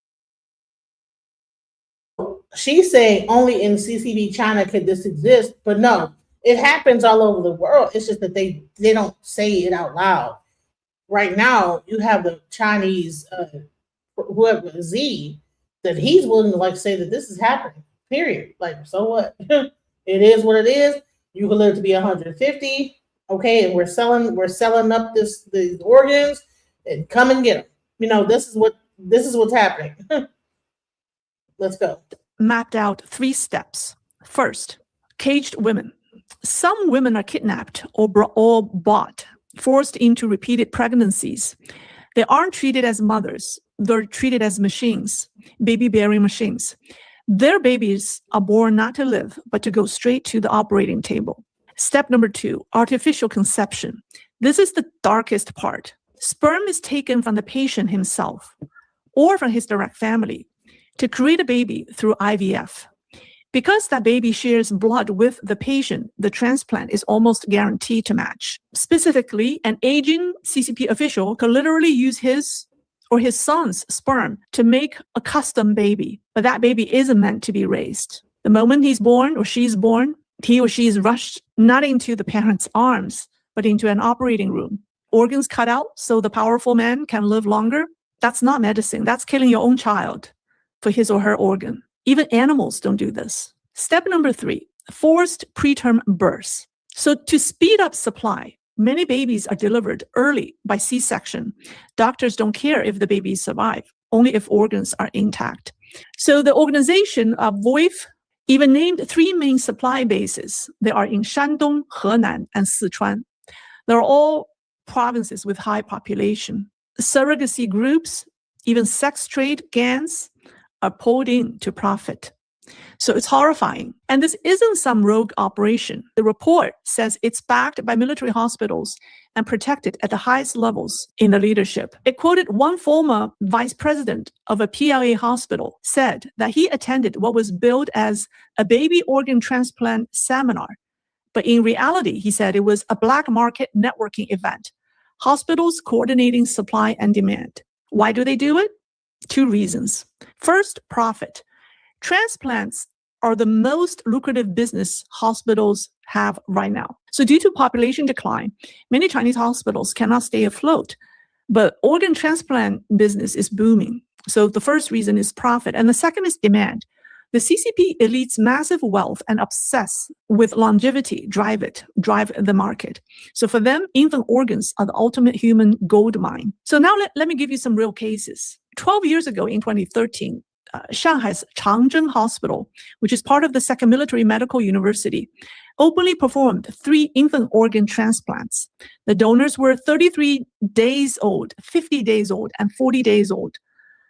B: She's saying only in CCP China could this exist, but no, it happens all over the world. It's just that they don't say it out loud. Right now, you have the Chinese, whoever Z, that he's willing to like say that this is happening. Period. Like, so what? It is what it is. You can live to be 150, okay? And we're selling up these organs, and come and get them. You know, this is what's happening. Let's go.
F: Mapped out 3 steps. First, caged women. Some women are kidnapped or bought, forced into repeated pregnancies. They aren't treated as mothers. They're treated as machines, baby-bearing machines. Their babies are born not to live, but to go straight to the operating table. Step number 2, artificial conception. This is the darkest part. Sperm is taken from the patient himself or from his direct family to create a baby through IVF. Because that baby shares blood with the patient, the transplant is almost guaranteed to match. Specifically, an aging CCP official could literally use his or his son's sperm to make a custom baby, but that baby isn't meant to be raised. The moment he's born or she's born, he or she is rushed not into the parent's arms, but into an operating room. Organs cut out so the powerful man can live longer. That's not medicine. That's killing your own child for his or her organ. Even animals don't do this. Step number 3, forced preterm births. So to speed up supply, many babies are delivered early by C-section. Doctors don't care if the babies survive, only if organs are intact. So the organization VOIF even named 3 main supply bases. They are in Shandong, Henan, and Sichuan. They're all provinces with high population. Surrogacy groups, even sex trade gangs, are pulled in to profit. So it's horrifying. And this isn't some rogue operation. The report says it's backed by military hospitals and protected at the highest levels in the leadership. It quoted one former vice president of a PLA hospital said that he attended what was billed as a baby organ transplant seminar. But in reality, he said it was a black market networking event. Hospitals coordinating supply and demand. Why do they do it? 2 reasons. First, profit. Transplants are the most lucrative business hospitals have right now. So due to population decline, many Chinese hospitals cannot stay afloat, but organ transplant business is booming. So the first reason is profit. And the second is demand. The CCP elite's massive wealth and obsess with longevity drive the market. So for them, infant organs are the ultimate human gold mine. So now let me give you some real cases. 12 years ago in 2013, Shanghai's Changzheng Hospital, which is part of the Second Military Medical University, openly performed 3 infant organ transplants. The donors were 33 days old, 50 days old, and 40 days old.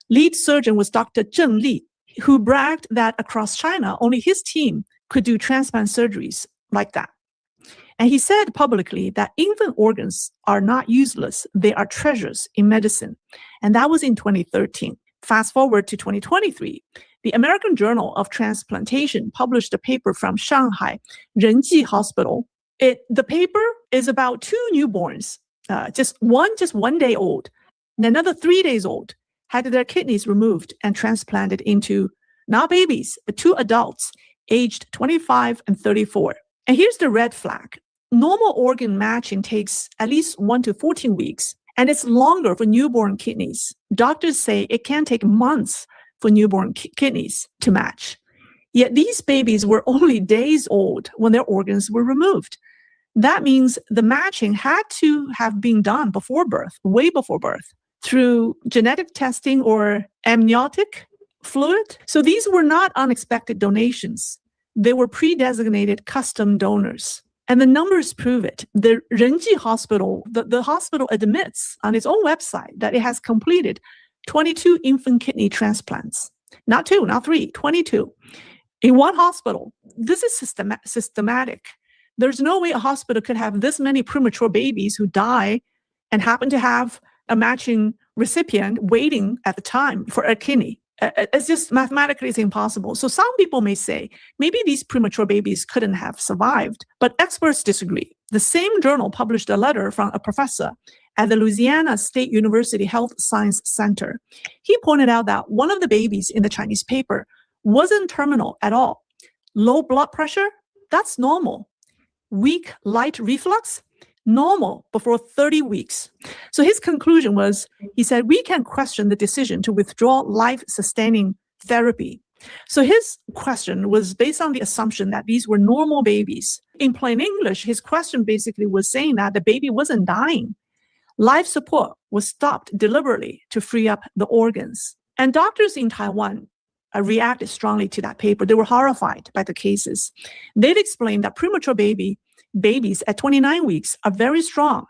F: Lead surgeon was Dr. Zheng Li, who bragged that across China, only his team could do transplant surgeries like that. And he said publicly that infant organs are not useless. They are treasures in medicine. And that was in 2013. Fast forward to 2023. The American Journal of Transplantation published a paper from Shanghai Renji Hospital. The paper is about 2 newborns, just one day old, and another 3 days old, had their kidneys removed and transplanted into not babies, but 2 adults aged 25 and 34. And here's the red flag. Normal organ matching takes at least 1 to 14 weeks, and it's longer for newborn kidneys. Doctors say it can take months for newborn kidneys to match. Yet these babies were only days old when their organs were removed. That means the matching had to have been done before birth, way before birth, through genetic testing or amniotic fluid. So these were not unexpected donations. They were pre-designated custom donors. And the numbers prove it. The Renji Hospital, the hospital admits on its own website that it has completed 22 infant kidney transplants. Not 2, not 3, 22. In one hospital. This is systematic. There's no way a hospital could have this many premature babies who die and happen to have a matching recipient waiting at the time for a kidney. It's just mathematically it's impossible. So some people may say, maybe these premature babies couldn't have survived, but experts disagree. The same journal published a letter from a professor at the Louisiana State University Health Science Center. He pointed out that one of the babies in the Chinese paper wasn't terminal at all. Low blood pressure, that's normal. Weak light reflux, normal before 30 weeks. So his conclusion was, he said, we can question the decision to withdraw life-sustaining therapy. So his question was based on the assumption that these were normal babies. In plain English, his question basically was saying that the baby wasn't dying. Life support was stopped deliberately to free up the organs. And doctors in Taiwan reacted strongly to that paper. They were horrified by the cases. They'd explained that premature babies at 29 weeks are very strong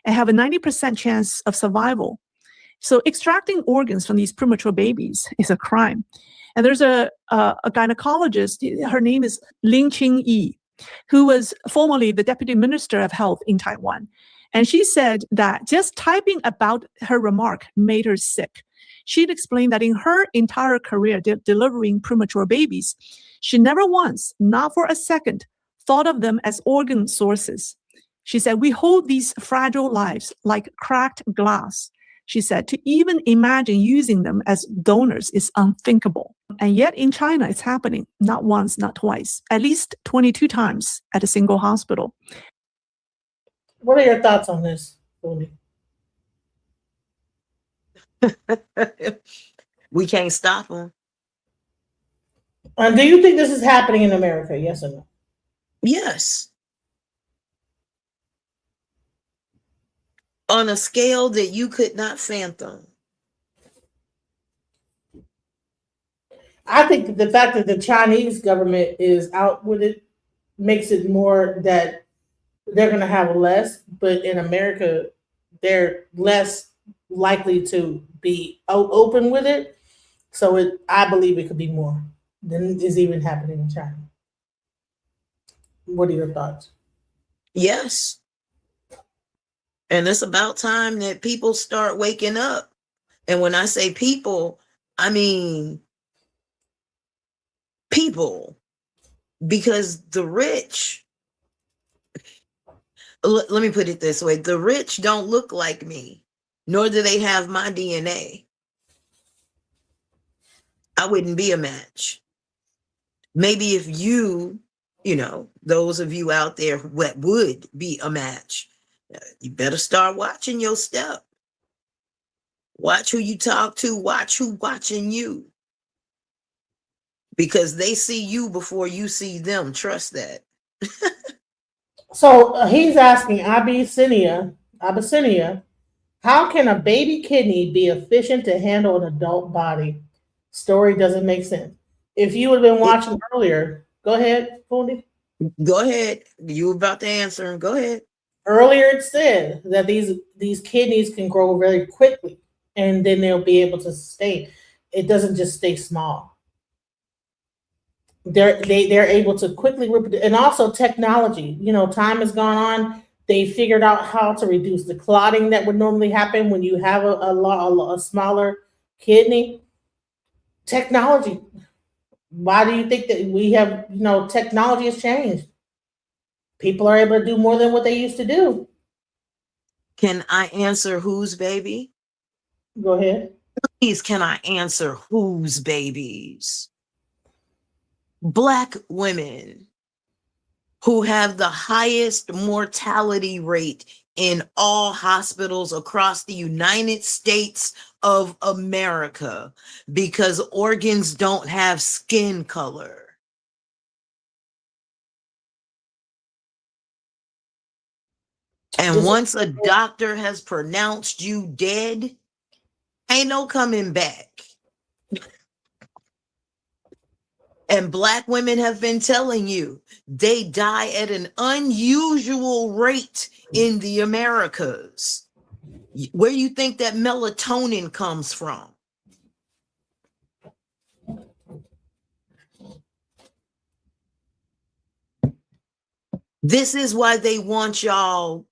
F: and have a 90% chance of survival. So extracting organs from these premature babies is a crime. And there's a gynecologist, her name is Ling Qing-yi, who was formerly the Deputy Minister of Health in Taiwan. And she said that just typing about her remark made her sick. She'd explained that in her entire career delivering premature babies, she never once, not for a second, thought of them as organ sources. She said, we hold these fragile lives like cracked glass. She said, to even imagine using them as donors is unthinkable. And yet in China, it's happening, not once, not twice, at least 22 times at a single hospital.
B: What are your thoughts on this, Fundi?
I: We can't stop them.
B: Do you think this is happening in America? Yes or no?
I: Yes. On a scale that you could not fathom.
B: I think the fact that the Chinese government is out with it makes it more that they're going to have less, but in America, they're less likely to be open with it. So I believe it could be more than is even happening in China. What are your thoughts?
I: Yes. And it's about time that people start waking up. And when I say people, I mean people. Because the rich, let me put it this way, the rich don't look like me, nor do they have my DNA. I wouldn't be a match. Maybe if you know, those of you out there who would be a match, you better start watching your step. Watch who you talk to, watch who watching you. Because they see you before you see them. Trust that.
B: So he's asking Abyssinia, how can a baby kidney be efficient to handle an adult body? Story doesn't make sense. If you would have been watching earlier, go ahead, Fundi.
I: Go ahead. You were about to answer. Go ahead.
B: Earlier it said that these kidneys can grow very quickly and then they'll be able to sustain. It doesn't just stay small. they're able to quickly reproduce, and also technology. Time has gone on. They figured out how to reduce the clotting that would normally happen when you have a smaller kidney. Technology. Why do you think that we have? Technology has changed. People are able to do more than what they used to do.
I: Can I answer whose baby?
B: Go ahead.
I: Please, can I answer whose babies? Black women who have the highest mortality rate in all hospitals across the United States of America because organs don't have skin color. And once a doctor has pronounced you dead, ain't no coming back. And Black women have been telling you they die at an unusual rate in the Americas. Where you think that melatonin comes from? This is why they want y'all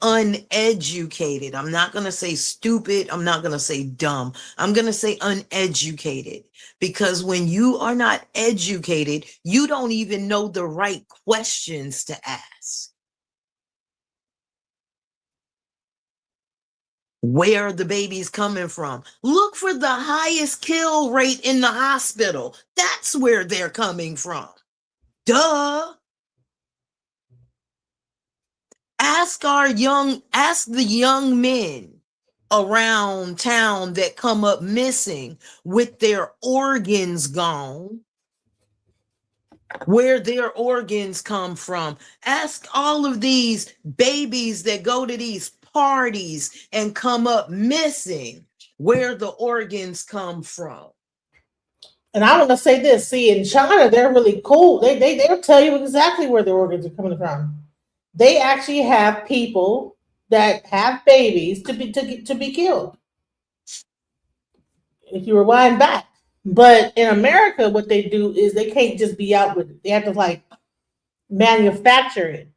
I: uneducated. I'm not going to say stupid. I'm not going to say dumb. I'm going to say uneducated, because when you are not educated, you don't even know the right questions to ask. Where are the babies coming from? Look for the highest kill rate in the hospital. That's where they're coming from. Duh. Ask the young men around town that come up missing with their organs gone, where their organs come from. Ask all of these babies that go to these parties and come up missing where the organs come from.
B: And I want to say this. See, in China, they're really cool. They'll tell you exactly where their organs are coming from. They actually have people that have babies to be killed. If you rewind back. But in America, what they do is they can't just be out with it. They have to manufacture it,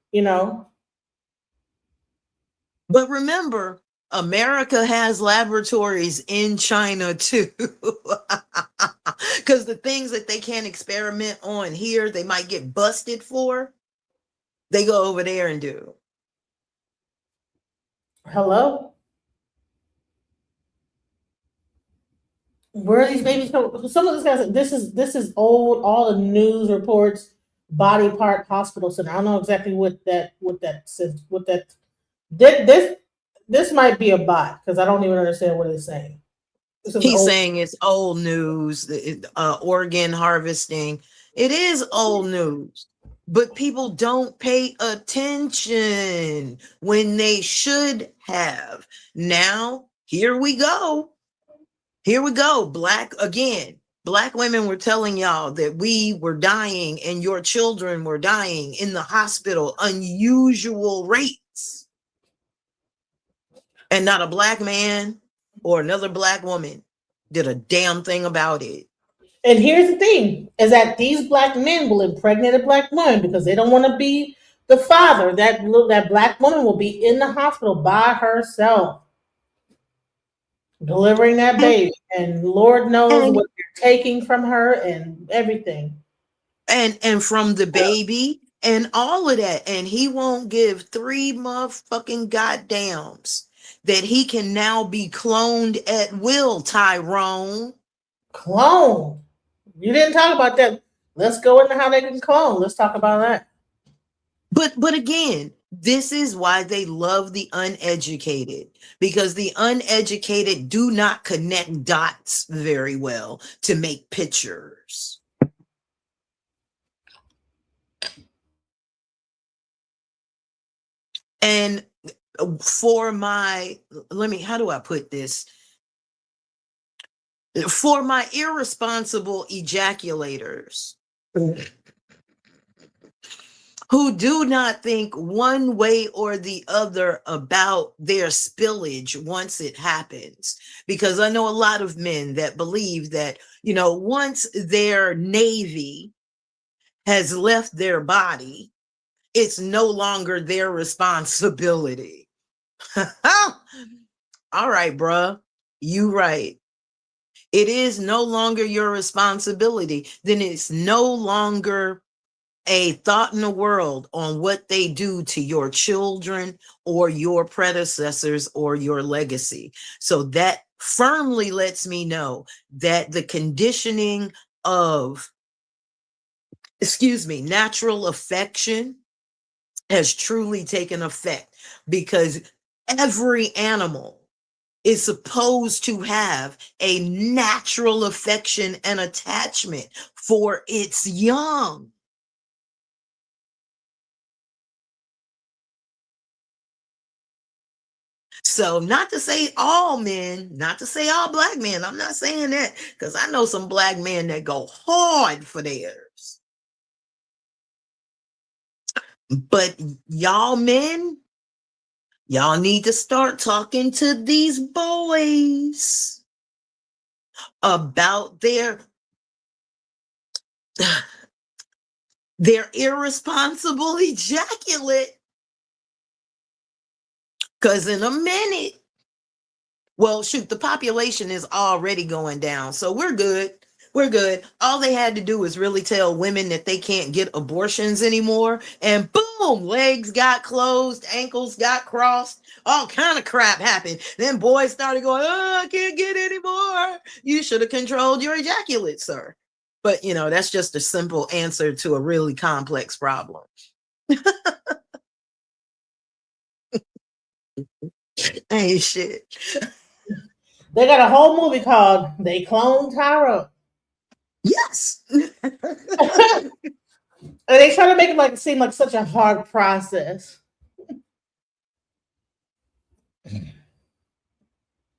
I: But remember, America has laboratories in China too. Because the things that they can't experiment on here, they might get busted for. They go over there and do.
B: Hello? Where are these babies coming? Some of this guys, this is old. All the news reports, body part hospital center. I don't know exactly what that says. This might be a bot because I don't even understand what it's saying.
I: He's saying it's old news. Organ harvesting. It is old news. But people don't pay attention when they should have. Now, here we go. Here we go. Black women were telling y'all that we were dying and your children were dying in the hospital, unusual rates. And not a Black man or another Black woman did a damn thing about it.
B: And here's the thing, is that these Black men will impregnate a Black woman because they don't want to be the father. That Black woman will be in the hospital by herself, delivering that baby. And Lord knows what they're taking from her and everything.
I: And from the baby and all of that. And he won't give 3 motherfucking goddams that he can now be cloned at will, Tyrone.
B: Clone? You didn't talk about that. Let's go into how they can clone. Let's talk about that.
I: But again, this is why they love the uneducated, because the uneducated do not connect dots very well to make pictures. And for my, how do I put this? For my irresponsible ejaculators who do not think one way or the other about their spillage once it happens, because I know a lot of men that believe that, once their Navy has left their body, it's no longer their responsibility. All right, bruh, you right. It is no longer your responsibility. Then it's no longer a thought in the world on what they do to your children or your predecessors or your legacy. So that firmly lets me know that the conditioning of, natural affection has truly taken effect, because every animal is supposed to have a natural affection and attachment for its young. So not to say all men, not to say all black men, I'm not saying that, because I know some black men that go hard for theirs. But y'all men, y'all need to start talking to these boys about their irresponsible ejaculate. Because in a minute, well, shoot, the population is already going down. So we're good. We're good. All they had to do is really tell women that they can't get abortions anymore. And boom, legs got closed, ankles got crossed, all kind of crap happened. Then boys started going, oh, I can't get any more. You should have controlled your ejaculate, sir. But, you know, that's just a simple answer to a really complex problem. Ain't shit.
B: They got a whole movie called They Cloned Tyra.
I: Yes.
B: And they try to make it seem like such a hard process.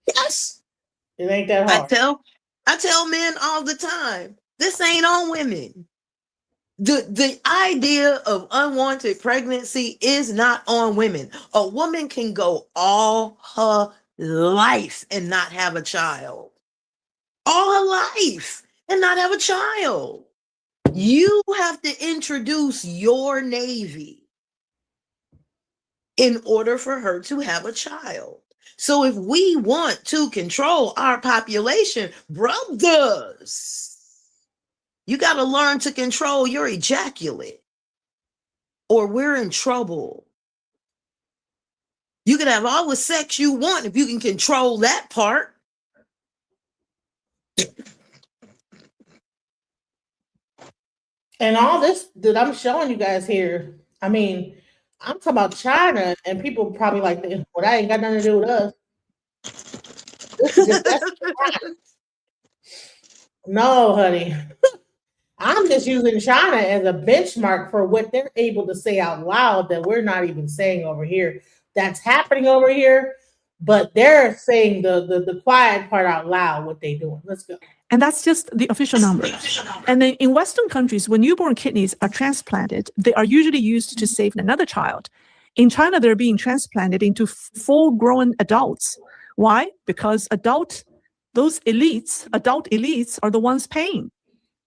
I: Yes.
B: It ain't that hard.
I: I tell men all the time, this ain't on women. The idea of unwanted pregnancy is not on women. A woman can go all her life and not have a child. All her life and not have a child. You have to introduce your Navy in order for her to have a child. So if we want to control our population, brothers, you got to learn to control your ejaculate, or we're in trouble. You can have all the sex you want if you can control that part.
B: And all this that I'm showing you guys here, I mean, I'm talking about China, and people probably like, well, that ain't got nothing to do with us. This is just, no, honey. I'm just using China as a benchmark for what they're able to say out loud that we're not even saying over here. That's happening over here, but they're saying the quiet part out loud, what they're doing. Let's go.
F: And that's just the official numbers. And then in Western countries, when newborn kidneys are transplanted, they are usually used to save another child. In China, they're being transplanted into full-grown adults. Why? Because adult elites are the ones paying.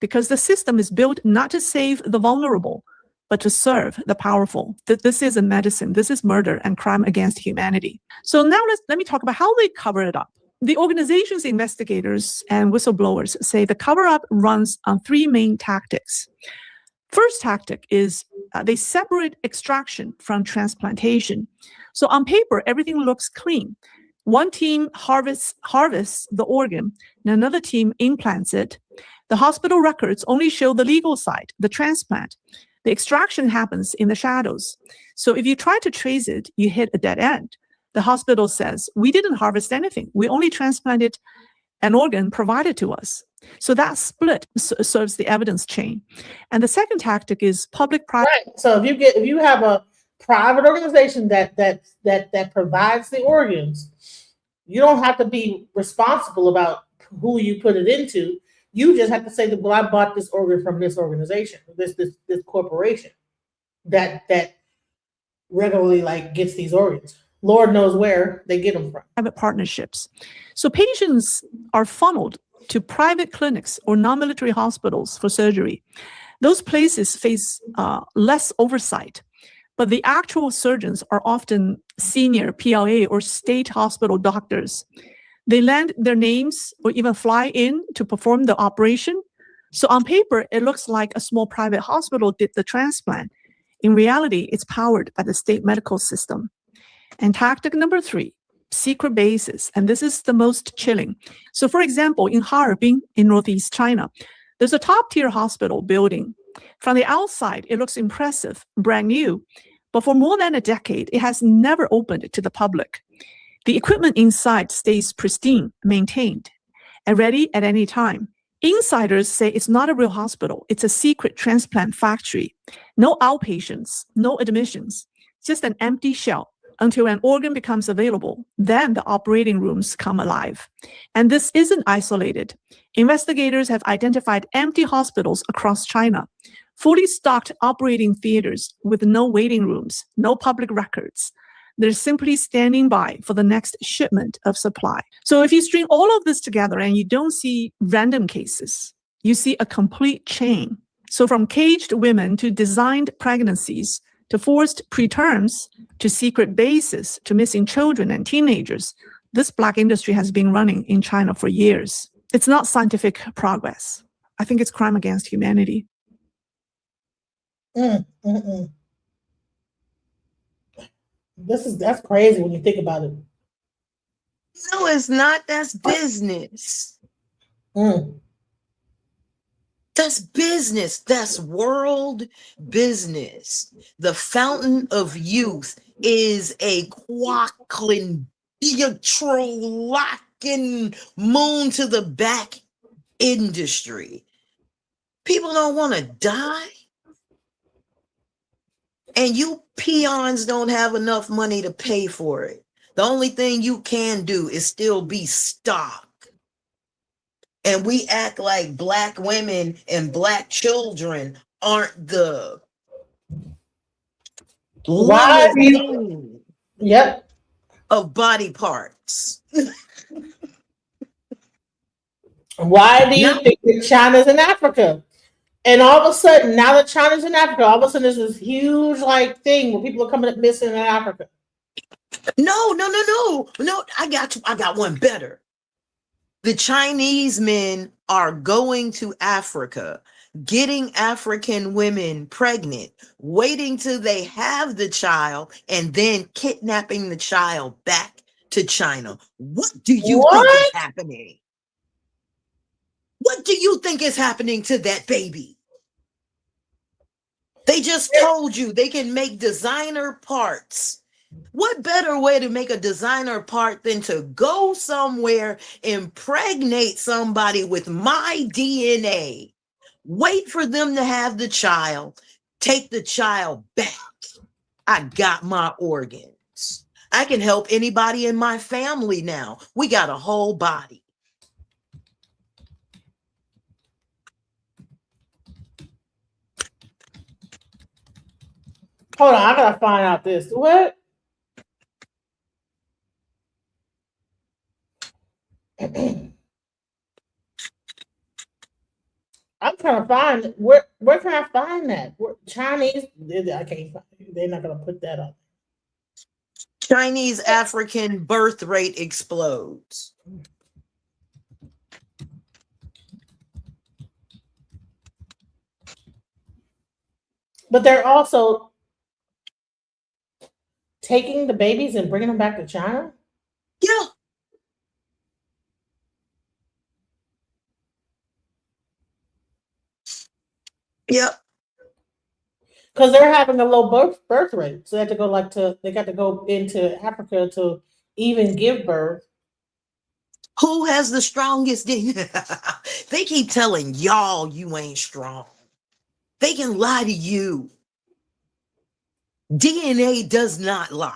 F: Because the system is built not to save the vulnerable, but to serve the powerful. This is a medicine. This is murder and crime against humanity. So now let me talk about how they cover it up. The organization's investigators and whistleblowers say the cover-up runs on three main tactics. First tactic is they separate extraction from transplantation. So on paper, everything looks clean. One team harvests the organ, and another team implants it. The hospital records only show the legal side, the transplant. The extraction happens in the shadows. So if you try to trace it, you hit a dead end. The hospital says, we didn't harvest anything. We only transplanted an organ provided to us. So that split serves the evidence chain. And the second tactic is public-private.
B: Right. So if you have a private organization that provides the organs, you don't have to be responsible about who you put it into. You just have to say that, well, I bought this organ from this organization, this corporation that regularly gets these organs. Lord knows where they get them from.
F: Private partnerships. So patients are funneled to private clinics or non-military hospitals for surgery. Those places face less oversight, but the actual surgeons are often senior PLA or state hospital doctors. They lend their names or even fly in to perform the operation. So on paper, it looks like a small private hospital did the transplant. In reality, it's powered by the state medical system. And tactic number 3, secret bases. And this is the most chilling. So for example, in Harbin in Northeast China, there's a top-tier hospital building. From the outside, it looks impressive, brand new. But for more than a decade, it has never opened to the public. The equipment inside stays pristine, maintained, and ready at any time. Insiders say it's not a real hospital. It's a secret transplant factory. No outpatients, no admissions, just an empty shell until an organ becomes available. Then the operating rooms come alive. And this isn't isolated. Investigators have identified empty hospitals across China, fully stocked operating theaters with no waiting rooms, no public records. They're simply standing by for the next shipment of supply. So if you string all of this together and you don't see random cases, you see a complete chain. So from caged women to designed pregnancies, to forced preterms, to secret bases, to missing children and teenagers, this black industry has been running in China for years. It's not scientific progress. I think it's crime against humanity.
B: That's crazy when you think about it.
I: No, it's not. That's business. That's business. That's world business. The fountain of youth is a quackling, locking moon to the back industry. People don't want to die. And you peons don't have enough money to pay for it. The only thing you can do is still be stock. And we act like black women and black children aren't the of body parts.
B: Why do you think that China's in Africa? And all of a sudden, now that China's in Africa, all of a sudden there's this huge thing where people are coming up missing in Africa.
I: No. I got one better. The Chinese men are going to Africa, getting African women pregnant, waiting till they have the child, and then kidnapping the child back to China. What do you think is happening? What do you think is happening to that baby? They just told you they can make designer parts. What better way to make a designer part than to go somewhere, impregnate somebody with my DNA, wait for them to have the child, take the child back. I got my organs. I can help anybody in my family now. We got a whole body.
B: Hold on, I gotta find out this. What? I'm trying to find where can I find that? Chinese? I can't find it. They're not gonna put that up.
I: Chinese African birth rate explodes.
B: But they're also taking the babies and bringing them back to China?
I: Yeah. Yep.
B: Because they're having a low birth rate. So they have to go they got to go into Africa to even give birth.
I: Who has the strongest DNA? They keep telling y'all you ain't strong. They can lie to you. DNA does not lie.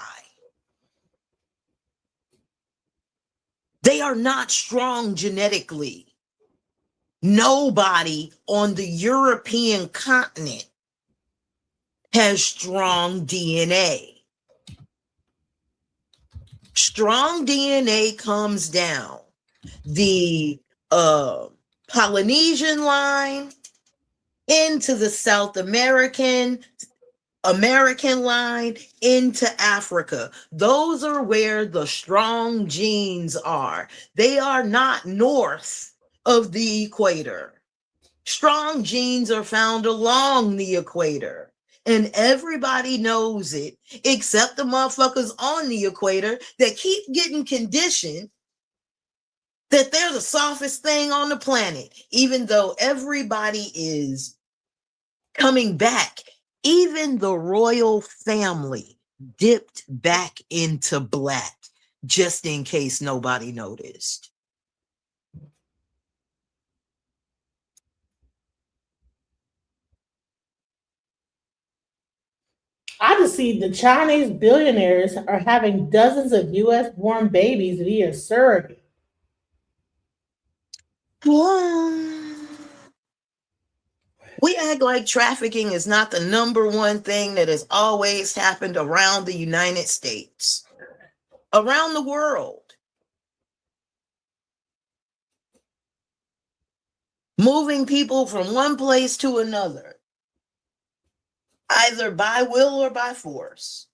I: They are not strong genetically. Nobody on the European continent has strong DNA. Strong DNA comes down the Polynesian line into the South American line, into Africa. Those are where the strong genes are. They are not north of the equator. Strong genes are found along the equator. And everybody knows it, except the motherfuckers on the equator that keep getting conditioned that they're the softest thing on the planet, even though everybody is coming back. Even the royal family dipped back into black, just in case nobody noticed.
B: I just see the Chinese billionaires are having dozens of U.S. born babies via surrogate.
I: We act like trafficking is not the number one thing that has always happened around the United States, around the world. Moving people from one place to another, either by will or by force.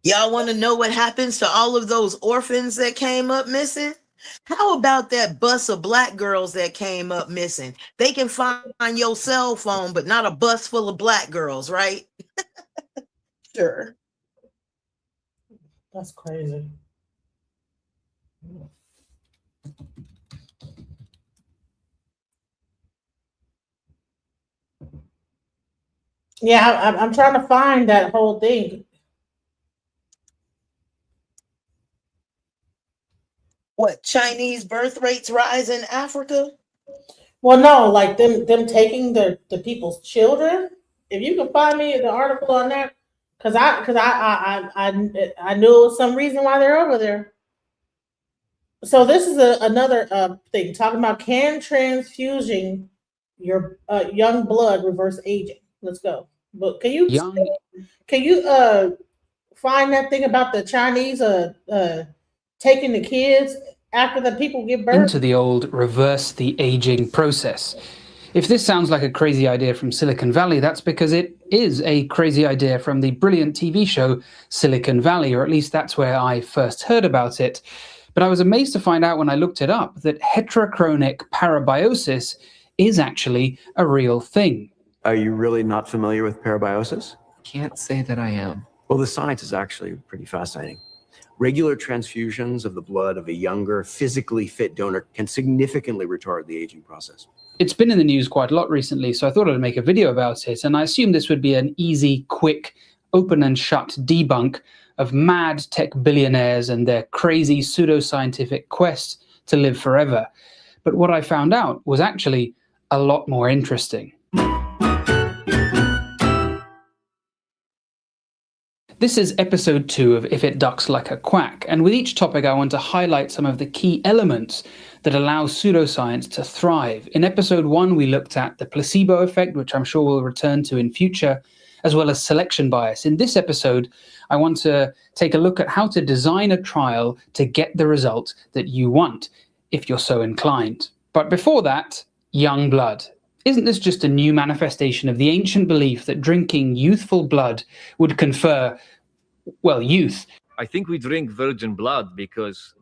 I: Y'all want to know what happens to all of those orphans that came up missing? How about that bus of black girls that came up missing? They can find your cell phone, but not a bus full of black girls, right? Sure.
B: That's crazy. Yeah, I'm trying to find that whole thing.
I: What, Chinese birth rates rise in Africa?
B: Well, no, like them taking the people's children. If you can find me the article on that, because I knew it was some reason why they're over there. So this is another thing talking about, can transfusing your young blood reverse aging? Let's go. But can you find that thing about the Chinese taking the kids after the people give birth?
C: Into the old reverse the aging process. If this sounds like a crazy idea from Silicon Valley, that's because it is a crazy idea from the brilliant TV show Silicon Valley, or at least that's where I first heard about it. But I was amazed to find out when I looked it up that heterochronic parabiosis is actually a real thing.
U: Are you really not familiar with parabiosis?
V: Can't say that I am.
U: Well, the science is actually pretty fascinating. Regular transfusions of the blood of a younger, physically fit donor can significantly retard the aging process.
C: It's been in the news quite a lot recently, so I thought I'd make a video about it, and I assumed this would be an easy, quick, open and shut debunk of mad tech billionaires and their crazy pseudoscientific quest to live forever. But what I found out was actually a lot more interesting. This is episode 2 of If It Ducks Like a Quack, and with each topic I want to highlight some of the key elements that allow pseudoscience to thrive. In episode 1 we looked at the placebo effect, which I'm sure we'll return to in future, as well as selection bias. In this episode, I want to take a look at how to design a trial to get the result that you want, if you're so inclined. But before that, young blood. Isn't this just a new manifestation of the ancient belief that drinking youthful blood would confer, well, youth?
W: I think we drink virgin blood because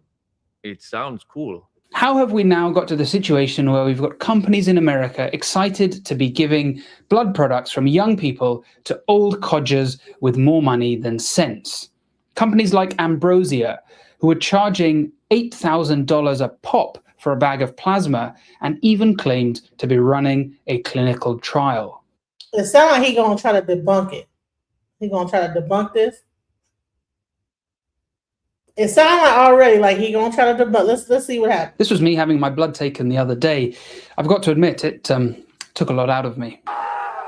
W: it sounds cool.
C: How have we now got to the situation where we've got companies in America excited to be giving blood products from young people to old codgers with more money than sense? Companies like Ambrosia, who are charging $8,000 a pop for a bag of plasma, and even claimed to be running a clinical trial.
B: It sounds like he's going to try to debunk it. He's going to try to debunk this. It sounds like already like he's going to try to debunk. Let's see what happens.
C: This was me having my blood taken the other day. I've got to admit, it took a lot out of me.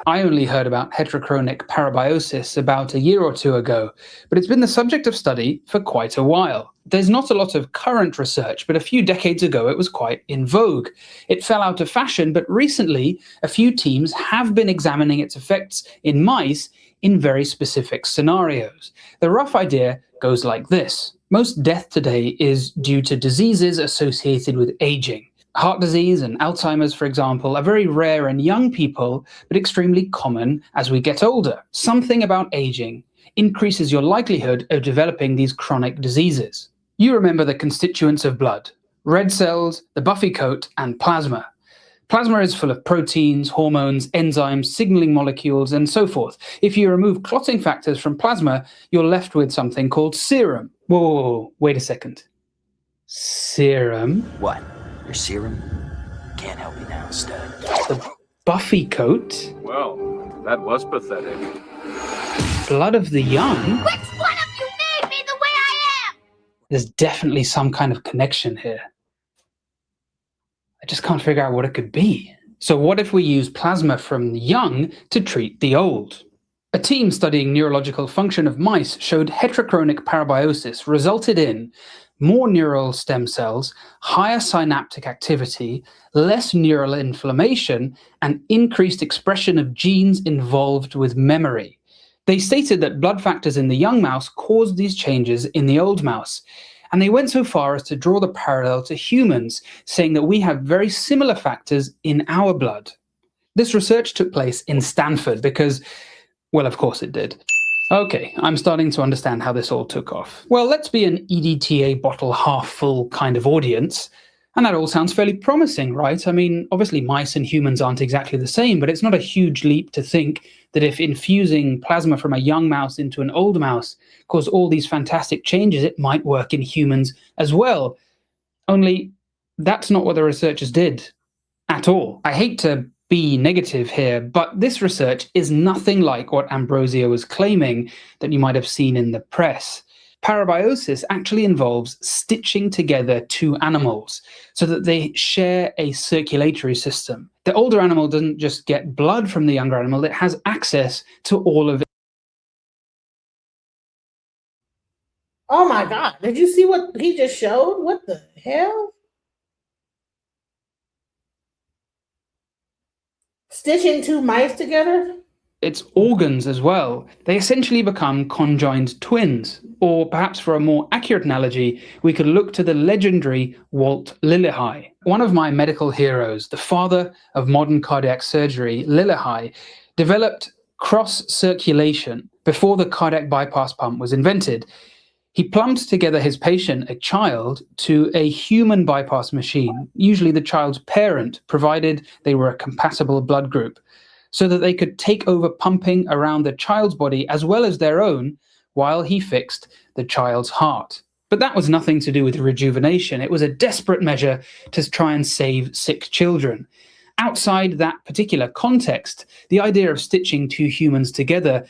C: I only heard about heterochronic parabiosis about a year or two ago, but it's been the subject of study for quite a while. There's not a lot of current research, but a few decades ago it was quite in vogue. It fell out of fashion, but recently a few teams have been examining its effects in mice in very specific scenarios. The rough idea goes like this. Most death today is due to diseases associated with aging. Heart disease and Alzheimer's, for example, are very rare in young people, but extremely common as we get older. Something about aging increases your likelihood of developing these chronic diseases. You remember the constituents of blood: red cells, the buffy coat, and plasma. Plasma is full of proteins, hormones, enzymes, signaling molecules, and so forth. If you remove clotting factors from plasma, you're left with something called serum. Whoa, wait a second. Serum?
D: What? Your serum? Can't help you now, stud.
C: The buffy coat?
E: Well, that was pathetic.
C: Blood of the young?
T: Which one of you made me the way I am?
C: There's definitely some kind of connection here. I just can't figure out what it could be. So what if we use plasma from the young to treat the old? A team studying neurological function of mice showed heterochronic parabiosis resulted in more neural stem cells, higher synaptic activity, less neural inflammation, and increased expression of genes involved with memory. They stated that blood factors in the young mouse caused these changes in the old mouse. And they went so far as to draw the parallel to humans, saying that we have very similar factors in our blood. This research took place in Stanford because, well, of course it did. Okay, I'm starting to understand how this all took off. Well, let's be an EDTA bottle half full kind of audience. And that all sounds fairly promising, right? I mean, obviously mice and humans aren't exactly the same, but it's not a huge leap to think that if infusing plasma from a young mouse into an old mouse caused all these fantastic changes, it might work in humans as well. Only that's not what the researchers did at all. I hate to be negative here, but this research is nothing like what Ambrosio was claiming that you might have seen in the press. Parabiosis actually involves stitching together two animals so that they share a circulatory system. The older animal doesn't just get blood from the younger animal, it has access to all of it.
B: Oh my God, did you see what he just showed? What the hell? Stitching two mice together?
C: Its organs as well. They essentially become conjoined twins. Or perhaps for a more accurate analogy, we could look to the legendary Walt Lillehei. One of my medical heroes, the father of modern cardiac surgery, Lillehei, developed cross-circulation before the cardiac bypass pump was invented. He plumbed together his patient, a child, to a human bypass machine, usually the child's parent, provided they were a compatible blood group, so that they could take over pumping around the child's body as well as their own while he fixed the child's heart. But that was nothing to do with rejuvenation. It was a desperate measure to try and save sick children. Outside that particular context, the idea of stitching two humans together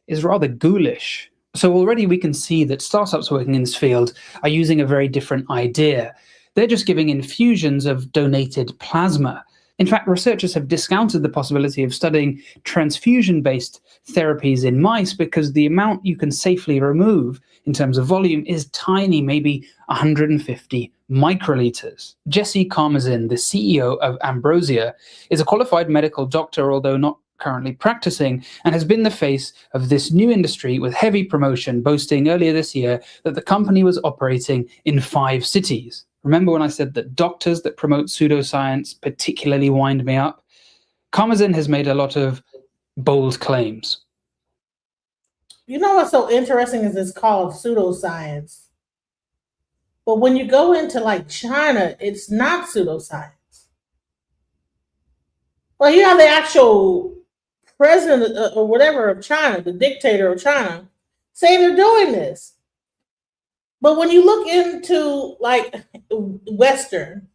C: is rather ghoulish. So already we can see that startups working in this field are using a very different idea. They're just giving infusions of donated plasma. In fact, researchers have discounted the possibility of studying transfusion-based therapies in mice because the amount you can safely remove in terms of volume is tiny, maybe 150 microliters. Jesse Karmazin, the CEO of Ambrosia, is a qualified medical doctor, although not currently practicing, and has been the face of this new industry with heavy promotion, boasting earlier this year that the company was operating in 5 cities. Remember when I said that doctors that promote pseudoscience particularly wind me up? Karmazin has made a lot of bold claims.
B: You know what's so interesting is it's called pseudoscience. But when you go into like China, it's not pseudoscience. Well, you have the actual president or whatever of China, the dictator of China, say they're doing this. But when you look into like Western,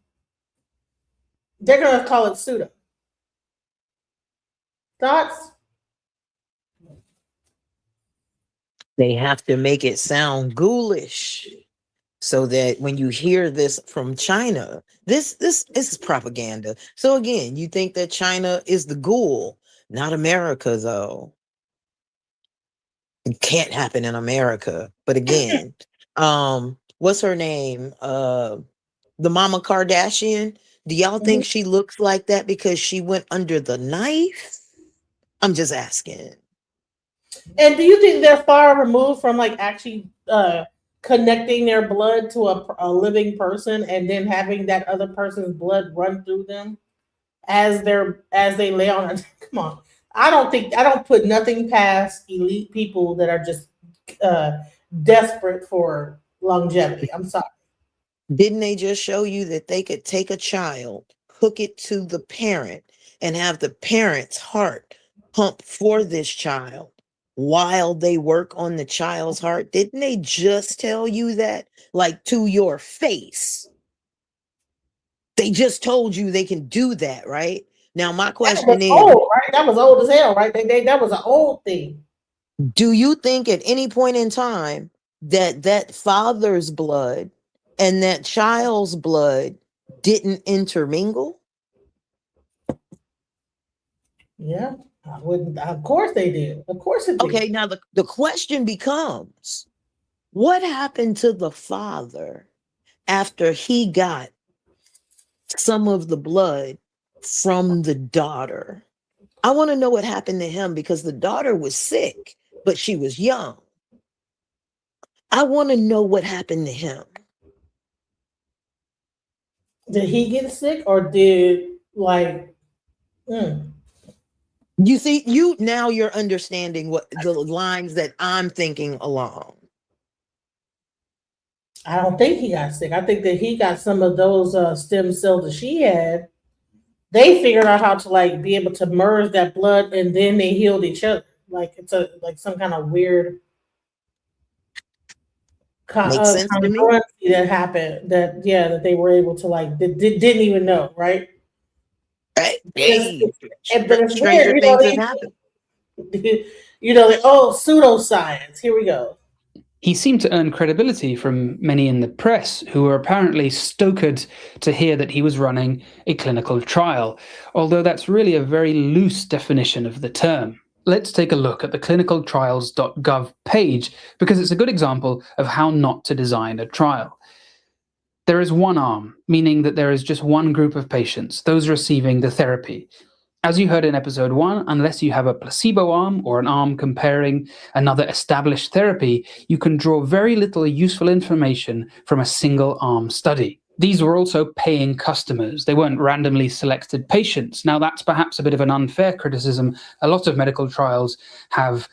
B: they're going to call it pseudo. Thoughts?
I: They have to make it sound ghoulish so that when you hear this from China, this is propaganda. So again, you think that China is the ghoul, not America, though. It can't happen in America. But again, what's her name? The Mama Kardashian. Do y'all think she looks like that because she went under the knife? I'm just asking.
B: And do you think they're far removed from like actually connecting their blood to a living person and then having that other person's blood run through them as they lay on it. Come on. I don't put nothing past elite people that are just uh, desperate for longevity. I'm sorry.
I: Didn't they just show you that they could take a child, hook it to the parent, and have the parent's heart pump for this child while they work on the child's heart? Didn't they just tell you that, like, to your face? They just told you they can do that, right? Now, my question is,
B: old, right? That was old as hell, right? That was an old thing.
I: do you think at any point in time that father's blood and that child's blood didn't intermingle?
B: Yeah, I wouldn't. Of course they did. Of course it did.
I: Okay, now the question becomes, what happened to the father after he got some of the blood from the daughter? I want to know what happened to him, because the daughter was sick, but she was young. I want to know what happened to him.
B: Did he get sick or did like?
I: You see, now you're understanding what the lines that I'm thinking along.
B: I don't think he got sick. I think that he got some of those stem cells that she had. They figured out how to like be able to merge that blood, and then they healed each other. Like it's some kind of weird congruency that happened. That they were able to like didn't even know, right?
I: Right.
B: Stranger things have happened. Pseudoscience. Here we go.
C: He seemed to earn credibility from many in the press who were apparently stoked to hear that he was running a clinical trial, although that's really a very loose definition of the term. Let's take a look at the clinicaltrials.gov page, because it's a good example of how not to design a trial. There is one arm, meaning that there is just one group of patients, those receiving the therapy. As you heard in episode 1, unless you have a placebo arm or an arm comparing another established therapy, you can draw very little useful information from a single arm study. These were also paying customers. They weren't randomly selected patients. Now, that's perhaps a bit of an unfair criticism. A lot of medical trials have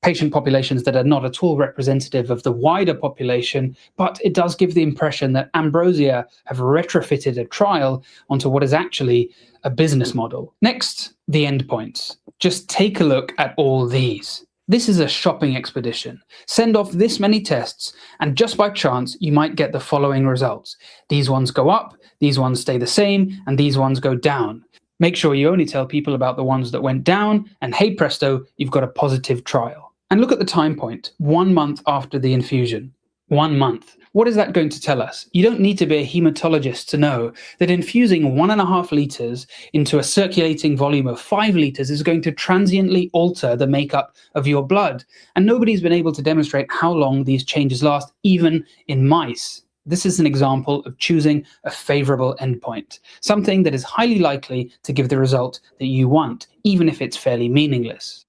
C: patient populations that are not at all representative of the wider population, but it does give the impression that Ambrosia have retrofitted a trial onto what is actually a business model. Next, the endpoints. Just take a look at all these. This is a shopping expedition. Send off this many tests, and just by chance, you might get the following results. These ones go up, these ones stay the same, and these ones go down. Make sure you only tell people about the ones that went down, and hey presto, you've got a positive trial. And look at the time point, 1 month after the infusion. 1 month. What is that going to tell us? You don't need to be a hematologist to know that infusing 1.5 liters into a circulating volume of 5 liters is going to transiently alter the makeup of your blood. And nobody's been able to demonstrate how long these changes last, even in mice. This is an example of choosing a favorable endpoint, something that is highly likely to give the result that you want, even if it's fairly meaningless.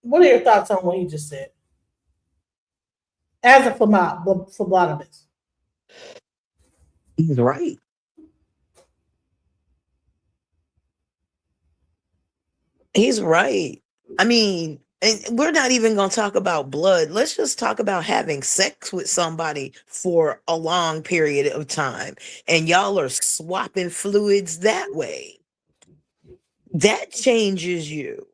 B: What are your thoughts on what he just said? As a phlebotomist.
I: He's right. He's right. I mean, and we're not even going to talk about blood. Let's just talk about having sex with somebody for a long period of time. And y'all are swapping fluids that way. That changes you.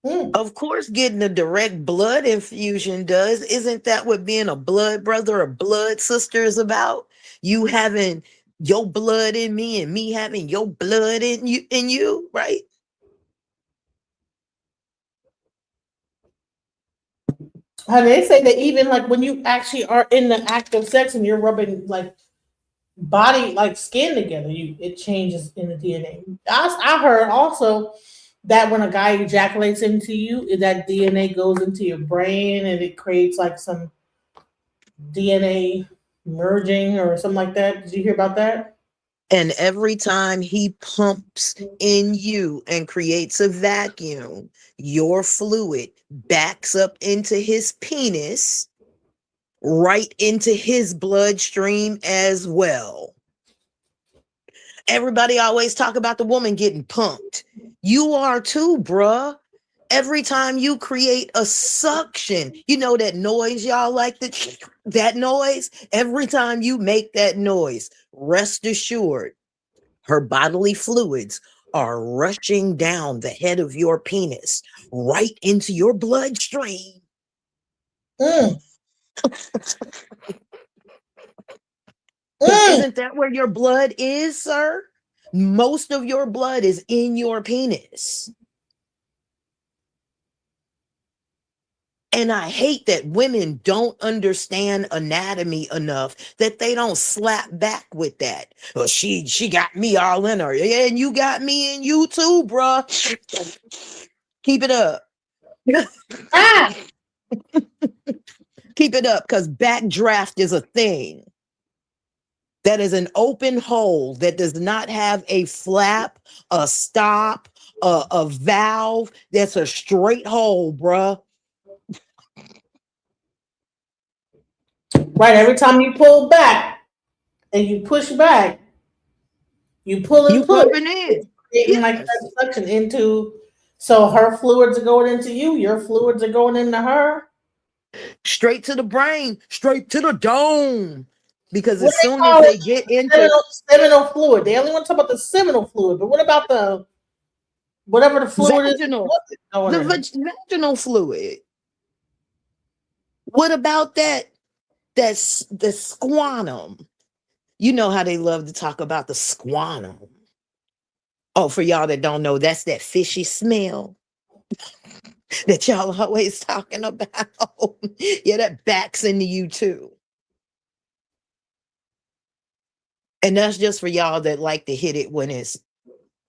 I: Of course, getting a direct blood infusion does. Isn't that what being a blood brother or blood sister is about? You having your blood in me and me having your blood in you, right?
B: They say that even like when you actually are in the act of sex and you're rubbing like body, like skin together, it changes in the DNA. I heard also that when a guy ejaculates into you, that DNA goes into your brain and it creates like some DNA merging or something like that. Did you hear about that?
I: And every time he pumps in you and creates a vacuum, your fluid backs up into his penis, right into his bloodstream as well. Everybody always talk about the woman getting pumped. You are too, bruh. Every time you create a suction, you know that noise y'all like that noise? Every time you make that noise, rest assured, her bodily fluids are rushing down the head of your penis, right into your bloodstream. Isn't that where your blood is, sir? Most of your blood is in your penis. And I hate that women don't understand anatomy enough that they don't slap back with that. Well, she got me all in her. Yeah, and you got me in you too, bruh. Keep it up. Keep it up, because backdraft is a thing. That is an open hole that does not have a flap, a stop, a valve. That's a straight hole, bruh.
B: Right. Every time you pull back and you push back, you pull and push.
I: Pumping in.
B: Yes. Like that suction into. So her fluids are going into you. Your fluids are going into her.
I: Straight to the brain, straight to the dome. Because as soon as they get into
B: seminal fluid, they only want to talk about the seminal fluid. But what about the whatever the fluid
I: vaginal,
B: is?
I: Vaginal fluid. What about that's the squantum? You know how they love to talk about the squantum. Oh, for y'all that don't know, that's that fishy smell that y'all always talking about. Yeah, that backs into you too. And that's just for y'all that like to hit it when it's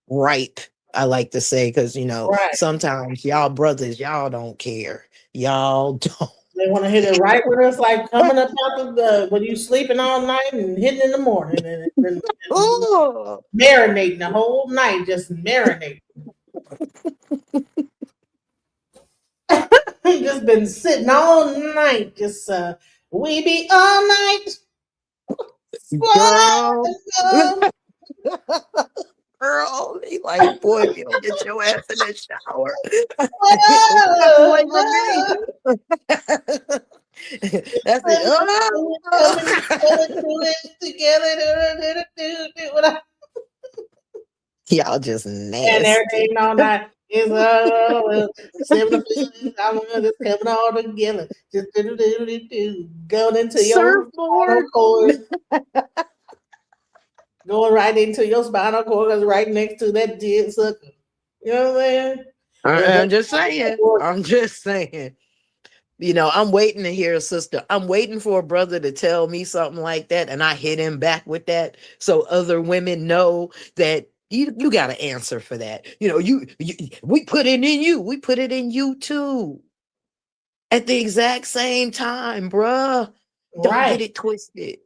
I: ripe, I like to say, because, sometimes y'all brothers, y'all don't care. Y'all don't.
B: They want to hit it right when it's like coming up out of the, when you sleeping all night and hitting in the morning and marinating the whole night, just marinating. Just been sitting all night, just we be all night.
I: Girl, he like, boy, if you don't get your ass in the shower. That's it. Y'all just nasty.
B: And everything all night is 7 just coming all together. Just going into your spinal cord. Going right into your spinal cord, because right next to that dead sucker. You know what I'm saying?
I: I'm just saying. I'm waiting to hear a sister. I'm waiting for a brother to tell me something like that, and I hit him back with that, so other women know that you got to answer for that. We put it in you. We put it in you too. At the exact same time, bruh. Don't get it twisted.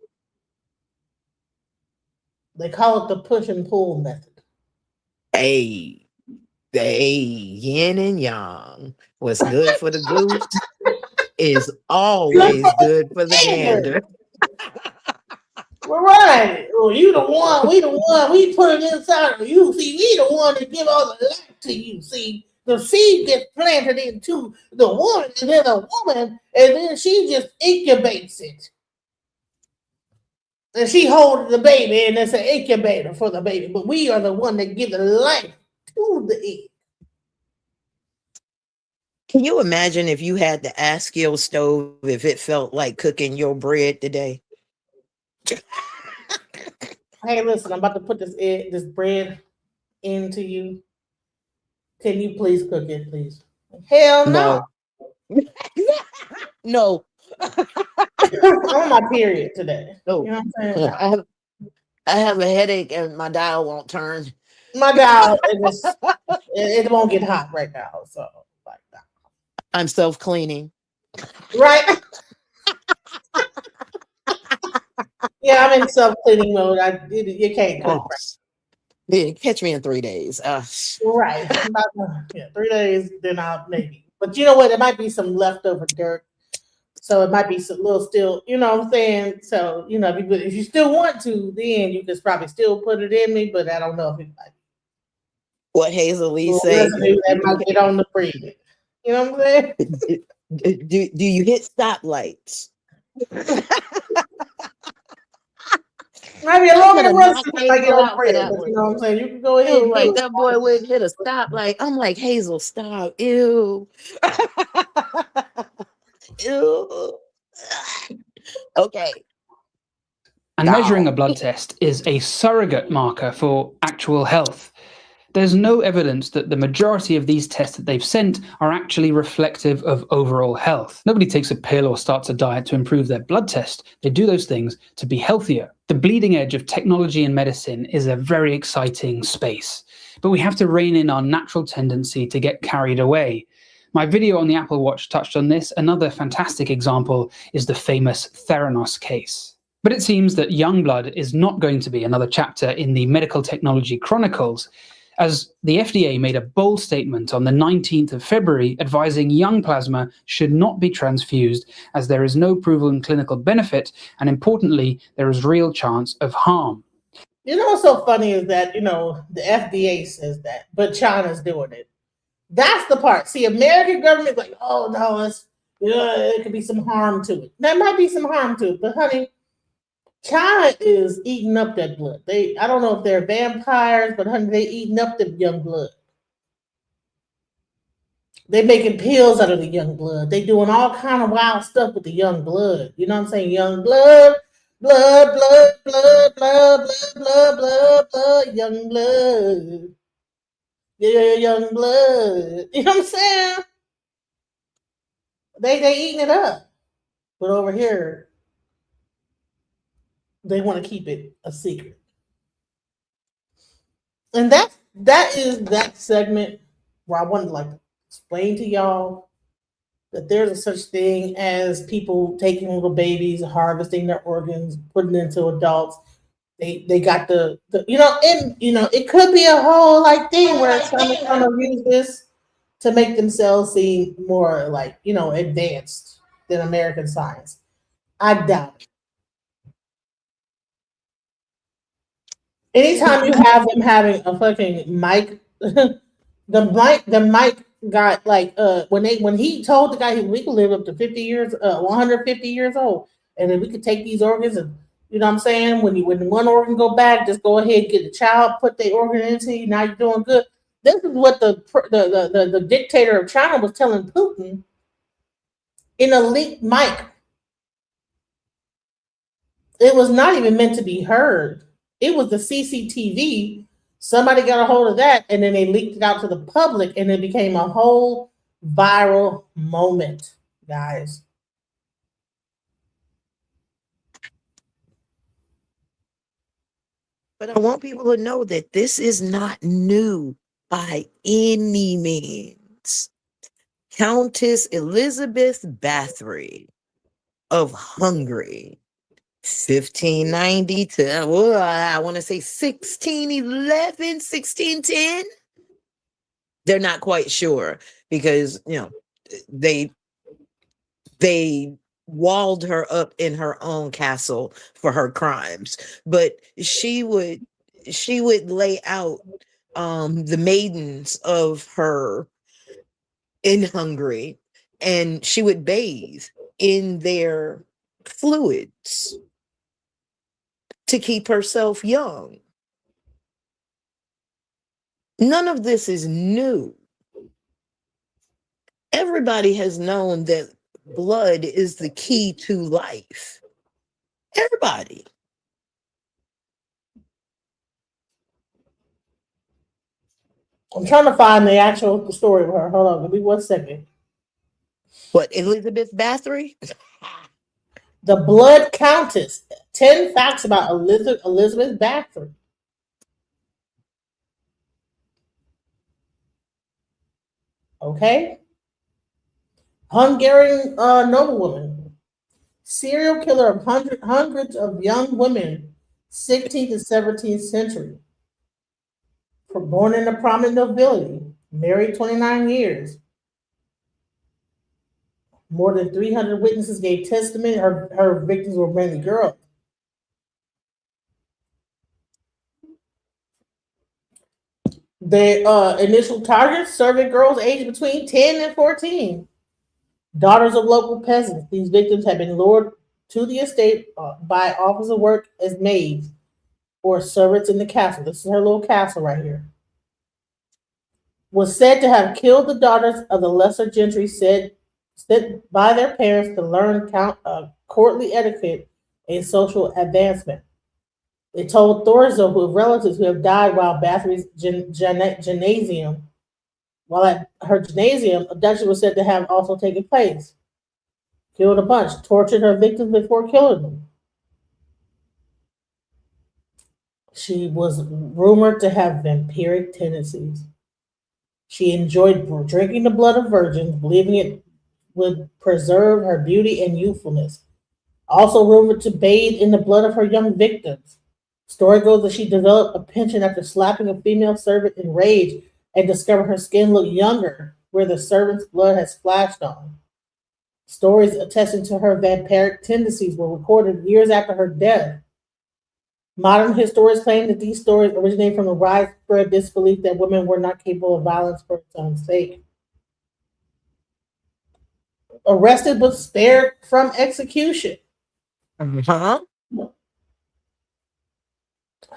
B: They call it the push and pull method.
I: Hey, yin and yang. What's good for the goose is always good for the gander.
B: We're right. Well, you the one. We the one. We put it inside of you. See, we the one that give all the life to you. See, the seed gets planted into the woman, and then the woman, and then she just incubates it. And she holds the baby, and it's an incubator for the baby. But we are the one that give the life to the egg.
I: Can you imagine if you had to ask your stove if it felt like cooking your bread today?
B: Hey, listen, I'm about to put this bread into you. Can you please cook it, please? Hell no.
I: No.
B: I'm on my period today.
I: No.
B: You know what I'm saying?
I: I have a headache and my dial won't turn.
B: My dial, it won't get hot right now. So, like that.
I: I'm self-cleaning.
B: Right. Yeah, I'm in self-cleaning mode. You can't cook right.
I: Yeah, catch me in 3 days.
B: Right. Yeah, 3 days, then I'll maybe. But you know what? There might be some leftover dirt. So it might be some little still, you know what I'm saying? So, if you still want to, then you could probably still put it in me, but I don't know if it might.
I: What Hazel Lee say?
B: Residue that might get on the bread. You know what I'm saying?
I: Do you hit stoplights?
B: Might be a long way to run
I: Knock
B: if I get
I: Hazel
B: on
I: out for
B: bread,
I: that
B: but you
I: one.
B: know what I'm saying? You can go ahead
I: Ew,
B: and
I: like
B: do
I: that boy wouldn't hit a stoplight. I'm like, Hazel, stop. Ew. Ew. Okay.
C: And measuring a blood test is a surrogate marker for actual health. There's no evidence that the majority of these tests that they've sent are actually reflective of overall health. Nobody takes a pill or starts a diet to improve their blood test. They do those things to be healthier. The bleeding edge of technology and medicine is a very exciting space, but we have to rein in our natural tendency to get carried away. My video on the Apple Watch touched on this. Another fantastic example is the famous Theranos case. But it seems that young blood is not going to be another chapter in the medical technology chronicles, as the FDA made a bold statement on the 19th of February advising young plasma should not be transfused as there is no proven clinical benefit, and importantly, there is real chance of harm.
B: You know what's so funny is that, the FDA says that, but China's doing it. That's the part. See, American government's like, oh no, it could be some harm to it. There might be some harm to it, but honey, China is eating up that blood. I don't know if they're vampires, but honey, they eating up the young blood. They making pills out of the young blood. They doing all kind of wild stuff with the young blood. You know what I'm saying? Young blood, blood, blood, blood, blood, blood, blood, blood, blood, young blood. Yeah, young blood. You know what I'm saying? They eating it up. But over here, they want to keep it a secret. And that is that segment where I wanted to explain to y'all that there's a such thing as people taking little babies, harvesting their organs, putting into adults. They got and it could be a whole thing where someone's trying to use this to make themselves seem more advanced than American science. I doubt it. Anytime you have them having a fucking mic, the mic got when he told the guy we could live up to 50 years, 150 years old, and then we could take these organs and you know what I'm saying, when one organ go back, just go ahead, get the child, put the organ into you, now you're doing good. This is what the dictator of China was telling Putin in a leaked mic. It was not even meant to be heard. It was the CCTV. Somebody got a hold of that, and then they leaked it out to the public, and it became a whole viral moment, guys.
I: But I want people to know that this is not new by any means. Countess Elizabeth Bathory of Hungary, 1590 to, I want to say 1611, 1610. They're not quite sure because, they walled her up in her own castle for her crimes, but she would lay out the maidens of her in Hungary, and she would bathe in their fluids to keep herself young. None of this is new. Everybody has known that blood is the key to life. Everybody.
B: I'm trying to find the actual story of her. Hold on, give me 1 second.
I: What, Elizabeth Bathory?
B: The Blood Countess. 10 facts about Elizabeth Bathory. Okay. Hungarian noblewoman. serial killer of hundreds of young women, 16th and 17th century. Born in a prominent nobility, married 29 years. More than 300 witnesses gave testimony. Her victims were mainly girls. The initial targets serving girls aged between 10 and 14, daughters of local peasants. These victims had been lured to the estate by offers of work as maids or servants in the castle. This is her little castle right here. Was said to have killed the daughters of the lesser gentry, sent by their parents to learn courtly etiquette and social advancement. They told Thorzo, who have relatives who have died while Bathory's gymnasium, while at her gymnasium, abduction was said to have also taken place. Killed a bunch, tortured her victims before killing them. She was rumored to have vampiric tendencies. She enjoyed drinking the blood of virgins, believing it would preserve her beauty and youthfulness. Also rumored to bathe in the blood of her young victims. Story goes that she developed a penchant after slapping a female servant in rage and discovered her skin looked younger where the servant's blood had splashed on. Stories attesting to her vampiric tendencies were recorded years after her death. Modern historians claim that these stories originate from the widespread disbelief that women were not capable of violence for its own sake. Arrested but spared from execution.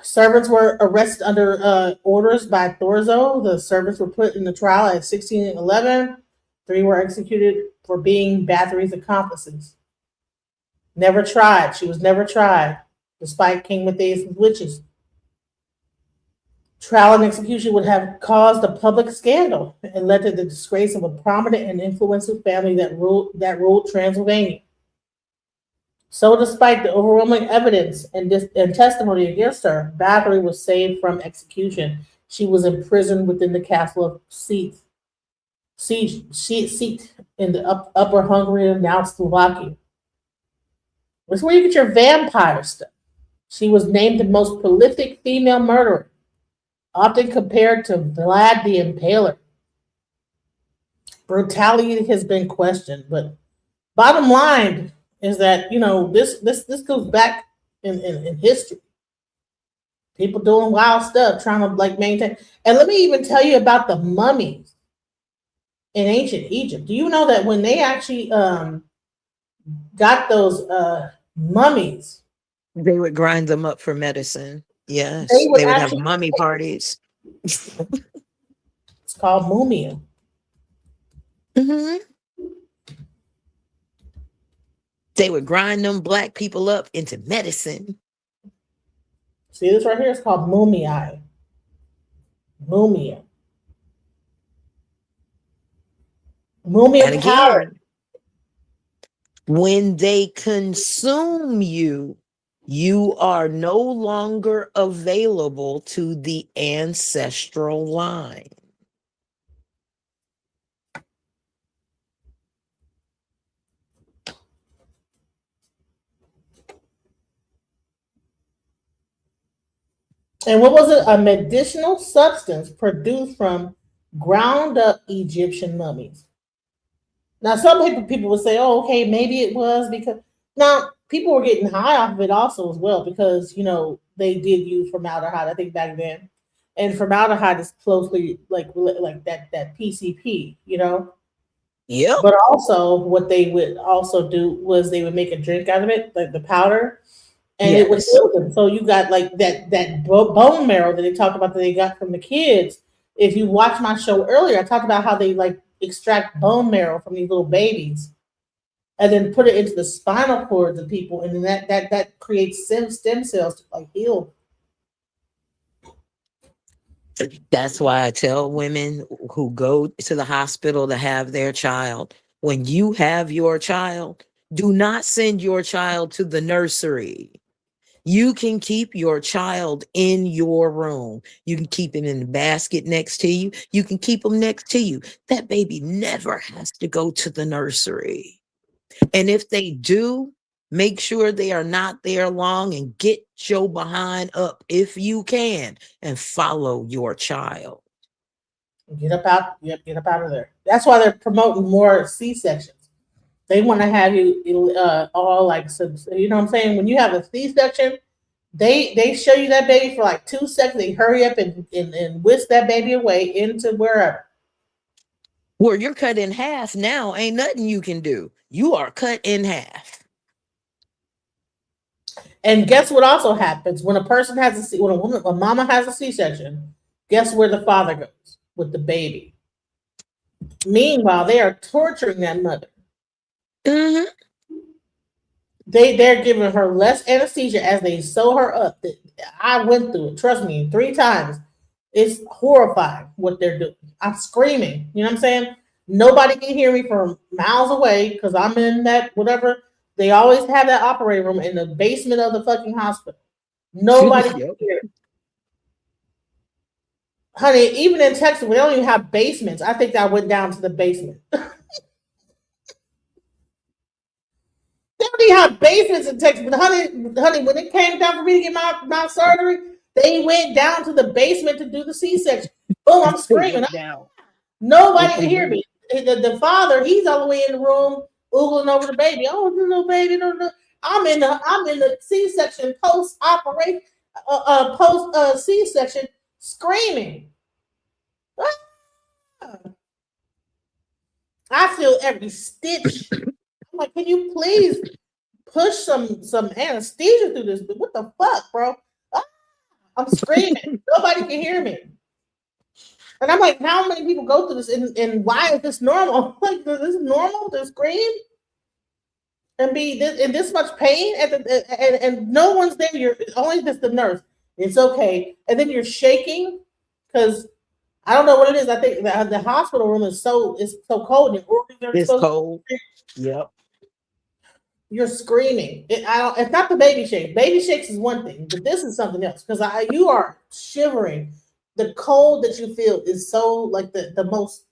B: Servants were arrested under orders by Thorzo. The servants were put in the trial at 16 and 11. 3 were executed for being Bathory's accomplices. Never tried. She was never tried, despite King Matthias' wishes. Trial and execution would have caused a public scandal and led to the disgrace of a prominent and influential family that ruled Transylvania. So, despite the overwhelming evidence and testimony against her, Bathory was saved from execution. She was imprisoned within the castle of Seat in the Upper Hungary and now Slovakia. That's where you get your vampire stuff. She was named the most prolific female murderer, often compared to Vlad the Impaler. Brutality has been questioned, but bottom line is that, you know, this goes back in history. People doing wild stuff, trying to like maintain. And let me even tell you about the mummies in ancient Egypt. Do you know that when they actually got those mummies,
I: they would grind them up for medicine? Yes,
B: they would
I: have mummy parties.
B: It's called mumia.
I: Mm-hmm. They would grind them black people up into medicine.
B: See this right here? It's called mumia. Mumia. Mumia power.
I: When they consume you, you are no longer available to the ancestral line.
B: And what was it? A medicinal substance produced from ground up Egyptian mummies. Now, some people would say, oh, okay, maybe it was because now people were getting high off of it also as well, because, you know, they did use formaldehyde, I think, back then. And formaldehyde is closely like that PCP, you know?
I: Yeah.
B: But also what they would also do was they would make a drink out of it, like the powder, and it would kill them. So you got like that bone marrow that they talk about that they got from the kids. If you watch my show earlier, I talked about how they like extract bone marrow from these little babies and then put it into the spinal cords of people, and then that creates stem cells to like heal.
I: That's why I tell women who go to the hospital to have their child, when you have your child, do not send your child to the nursery. You can keep your child in your room. You can keep him in the basket next to you. You can keep him next to you. That baby never has to go to the nursery. And if they do, Make sure they are not there long and get your behind up if you can and follow your child.
B: Get up out. Yep, get up out of there. That's why they're promoting more C-sections. They want to have you all like, you know what I'm saying? When you have a C-section, they show you that baby for like 2 seconds. They hurry up and whisk that baby away into wherever.
I: Where you're cut in half now, ain't nothing you can do. You are cut in half.
B: And guess what also happens when a person has a mama has a C-section? Guess where the father goes with the baby? Meanwhile, they are torturing that mother.
I: Mm-hmm.
B: They're giving her less anesthesia as they sew her up. I went through it. Trust me, 3 times. It's horrifying what they're doing. I'm screaming. You know what I'm saying? Nobody can hear me from miles away because I'm in that whatever. They always have that operating room in the basement of the fucking hospital. Nobody can hear it. Honey, even in Texas, we don't even have basements. I think I went down to the basement. They don't even have basements in Texas. But honey, when it came down for me to get my surgery, they went down to the basement to do the C-section. Boom, I'm screaming. Nobody can hear me. The father, he's all the way in the room, oogling over the baby. Oh, the little baby, no. I'm in the C-section post-operation, post C-section, screaming. Ah. I feel every stitch. I'm like, can you please push some anesthesia through this? What the fuck, bro? Ah. I'm screaming. Nobody can hear me. And I'm like, how many people go through this and why is this normal? Like, is this normal to scream and be in this much pain and no one's there? You're only just the nurse. It's okay. And then you're shaking because I don't know what it is. I think the hospital room is so cold.
I: It's cold. Yep.
B: You're screaming. It's not the baby shakes. Baby shakes is one thing, but this is something else because you are shivering. The cold that you feel is so like the most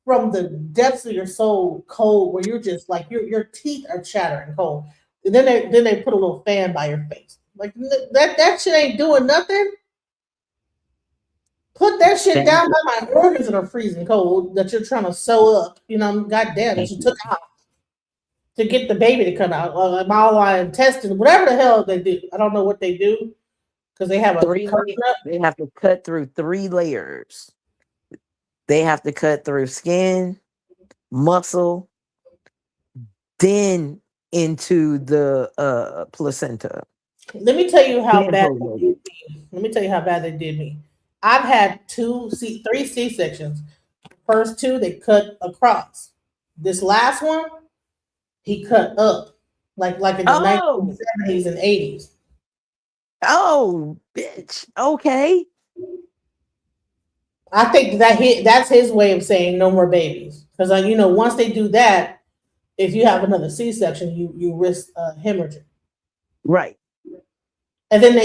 B: from the depths of your soul cold, where you're just like your teeth are chattering cold. And then they put a little fan by your face. Like that shit ain't doing nothing. Put that shit down by my organs that are freezing cold that you're trying to sew up. You know, goddamn, that you took out to get the baby to come out. My intestines, whatever the hell they do. I don't know what they do. Because they have
I: they have to cut through 3 layers. They have to cut through skin, muscle, then into the placenta.
B: Let me tell you how bad they did me. Let me tell you how bad they did me. I've had 3 C-sections. First 2, they cut across. This last one, he cut up. Like in the 1970s and 80s.
I: Oh, bitch. Okay.
B: I think that's his way of saying no more babies. Because once they do that, if you have another C-section, you risk hemorrhaging.
I: Right.
B: And then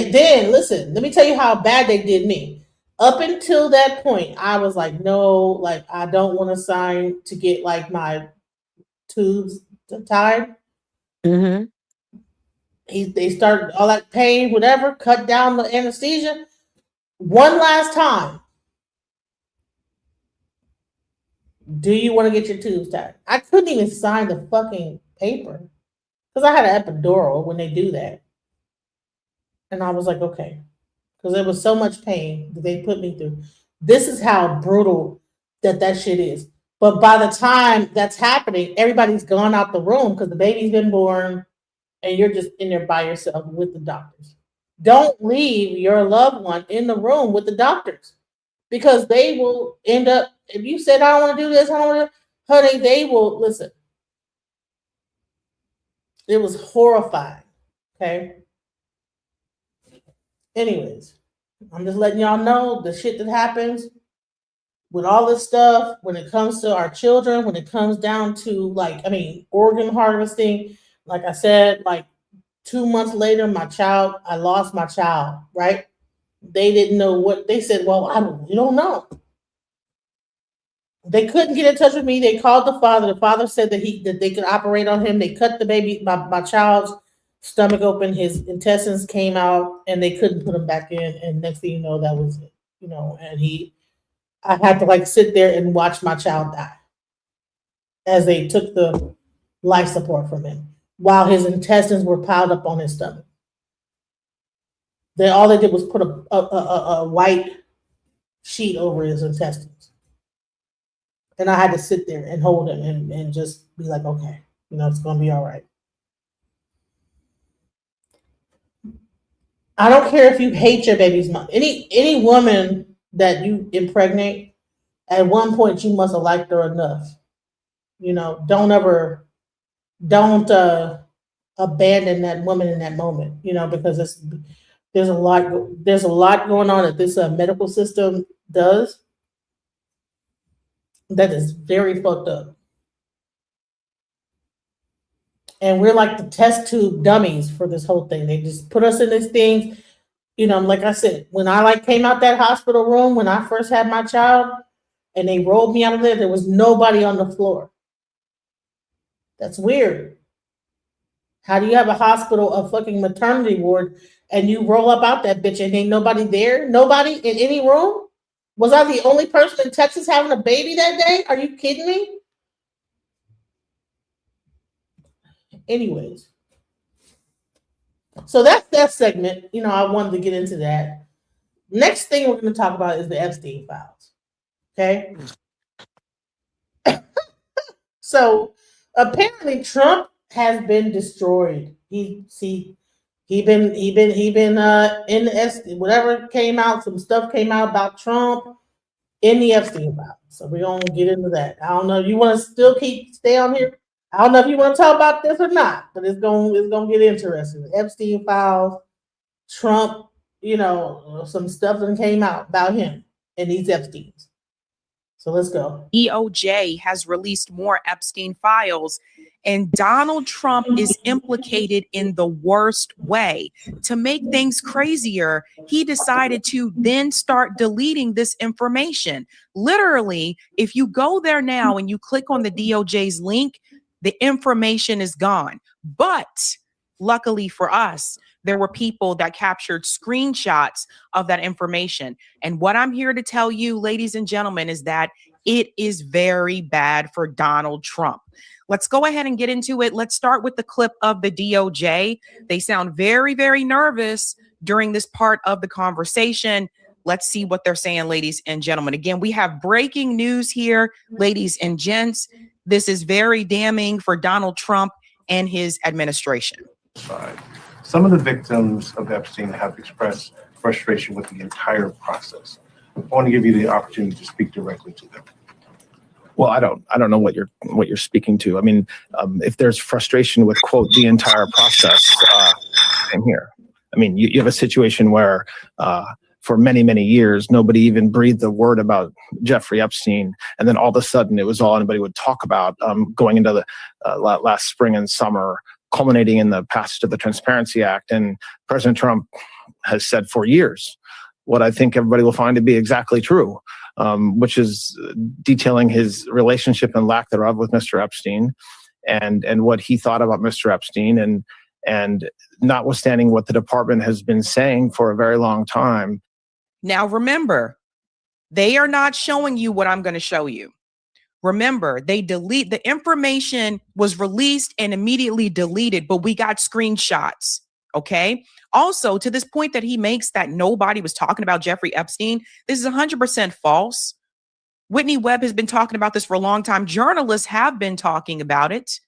B: listen, let me tell you how bad they did me. Up until that point, I was like, no, like I don't want to sign to get like my tubes tied.
I: Mm-hmm.
B: They started all that pain, whatever, cut down the anesthesia. One last time. Do you want to get your tubes tied? I couldn't even sign the fucking paper because I had an epidural when they do that. And I was like, okay. Because there was so much pain that they put me through. This is how brutal that shit is. But by the time that's happening, everybody's gone out the room because the baby's been born. And you're just in there by yourself with the doctors. Don't leave your loved one in the room with the doctors because they will end up, if you said, I don't want to do this, I don't want to, honey, they will, listen. It was horrifying, okay? Anyways, I'm just letting y'all know the shit that happens with all this stuff when it comes to our children, when it comes down to organ harvesting. Like I said, like 2 months later, I lost my child, right? They didn't know what, they said, well, we don't know. They couldn't get in touch with me. They called the father. The father said that they could operate on him. They cut the baby, my child's stomach open, his intestines came out, and they couldn't put him back in. And next thing you know, that was it. And I had to like sit there and watch my child die as they took the life support from him while his intestines were piled up on his stomach. All they did was put a white sheet over his intestines. And I had to sit there and hold him and just be like, okay, it's going to be all right. I don't care if you hate your baby's mom. Any woman that you impregnate, at one point you must have liked her enough. Don't abandon that woman in that moment, because there's a lot going on that this medical system does that is very fucked up. And we're like the test tube dummies for this whole thing. They just put us in these things. Like I said, when I came out that hospital room, when I first had my child and they rolled me out of there was nobody on the floor. That's weird. How do you have a hospital, a fucking maternity ward, and you roll up out that bitch and ain't nobody there? Nobody in any room? Was I the only person in Texas having a baby that day? Are you kidding me? Anyways. So that's that segment. I wanted to get into that. Next thing we're going to talk about is the Epstein files. Okay? So apparently Trump has been destroyed. He been in the whatever came out, some stuff came out about Trump in the Epstein files. So we're gonna get into that. I don't know. You want to still stay on here? I don't know if you want to talk about this or not, but it's gonna get interesting. The Epstein files, Trump, some stuff that came out about him and these Epsteins. So let's go.
H: DOJ has released more Epstein files, and Donald Trump is implicated in the worst way. To make things crazier, he decided to then start deleting this information. Literally, if you go there now and you click on the DOJ's link, the information is gone. But luckily for us, there were people that captured screenshots of that information. And what I'm here to tell you, ladies and gentlemen, is that it is very bad for Donald Trump. Let's go ahead and get into it. Let's start with the clip of the DOJ. They sound very, very nervous during this part of the conversation. Let's see what they're saying, ladies and gentlemen. Again, we have breaking news here, ladies and gents. This is very damning for Donald Trump and his administration.
J: Some of the victims of Epstein have expressed frustration with the entire process. I want to give you the opportunity to speak directly to them.
A: Well, I don't know what you're speaking to. I mean, if there's frustration with, quote, the entire process, I'm here. I mean, you have a situation where for many, many years, nobody even breathed a word about Jeffrey Epstein. And then all of a sudden, it was all anybody would talk about going into the last spring and summer, culminating in the passage of the Transparency Act. And President Trump has said for years what I think everybody will find to be exactly true, which is detailing his relationship and lack thereof with Mr. Epstein and what he thought about Mr. Epstein. And notwithstanding what the department has been saying for a very long time.
H: Now, remember, they are not showing you what I'm going to show you. Remember, the information was released and immediately deleted, but we got screenshots. Okay. Also, to this point that he makes that nobody was talking about Jeffrey Epstein, this is 100% false. Whitney Webb has been talking about this for a long time. Journalists have been talking about it.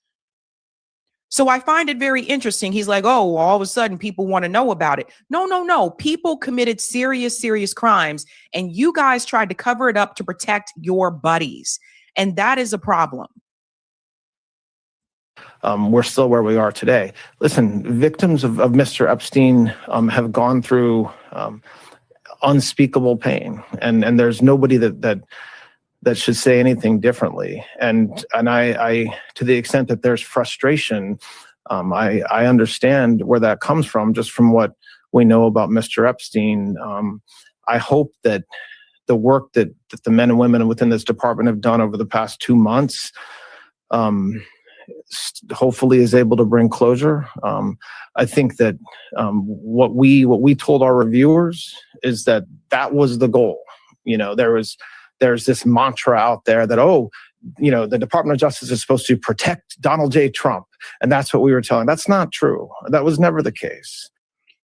H: So I find it very interesting. He's like, oh, all of a sudden people want to know about it. No. People committed serious, serious crimes, and you guys tried to cover it up to protect your buddies. And that is a problem.
A: We're still where we are today. Listen, victims of Mr. Epstein have gone through unspeakable pain, and there's nobody that should say anything differently. And I to the extent that there's frustration, I understand where that comes from, just from what we know about Mr. Epstein. I hope that the work that the men and women within this department have done over the past 2 months hopefully is able to bring closure. I think that what we told our reviewers is that was the goal. You know, there's this mantra out there that, the Department of Justice is supposed to protect Donald J. Trump. And that's what we were telling. That's not true. That was never the case.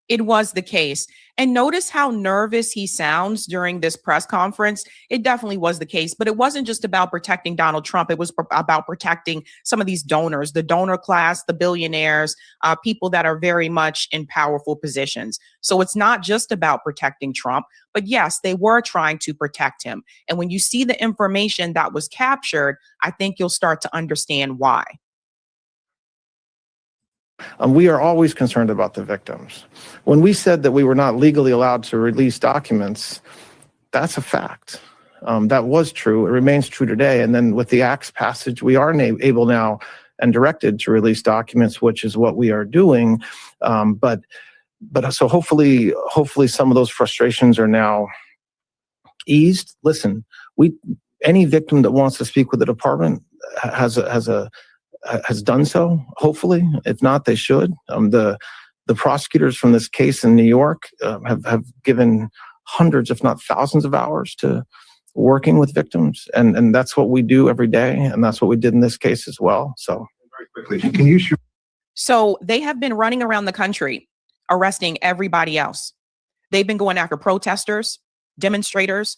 H: It was the case. And notice how nervous he sounds during this press conference. It definitely was the case, but it wasn't just about protecting Donald Trump. It was about protecting some of these donors, the donor class, the billionaires, people that are very much in powerful positions. So it's not just about protecting Trump, but yes, they were trying to protect him. And when you see the information that was captured, I think you'll start to understand why.
A: We are always concerned about the victims. When we said that we were not legally allowed to release documents, that's a fact. That was true. It remains true today. And then with the Act's passage, we are able now and directed to release documents, which is what we are doing. But so hopefully some of those frustrations are now eased. Listen, any victim that wants to speak with the department has done so, hopefully. If not, they should. The prosecutors from this case in New York have given hundreds, if not thousands of hours to working with victims. And that's what we do every day. And that's what we did in this case as well. So
J: very quickly, can you shoot?
H: So they have been running around the country, arresting everybody else. They've been going after protesters, demonstrators,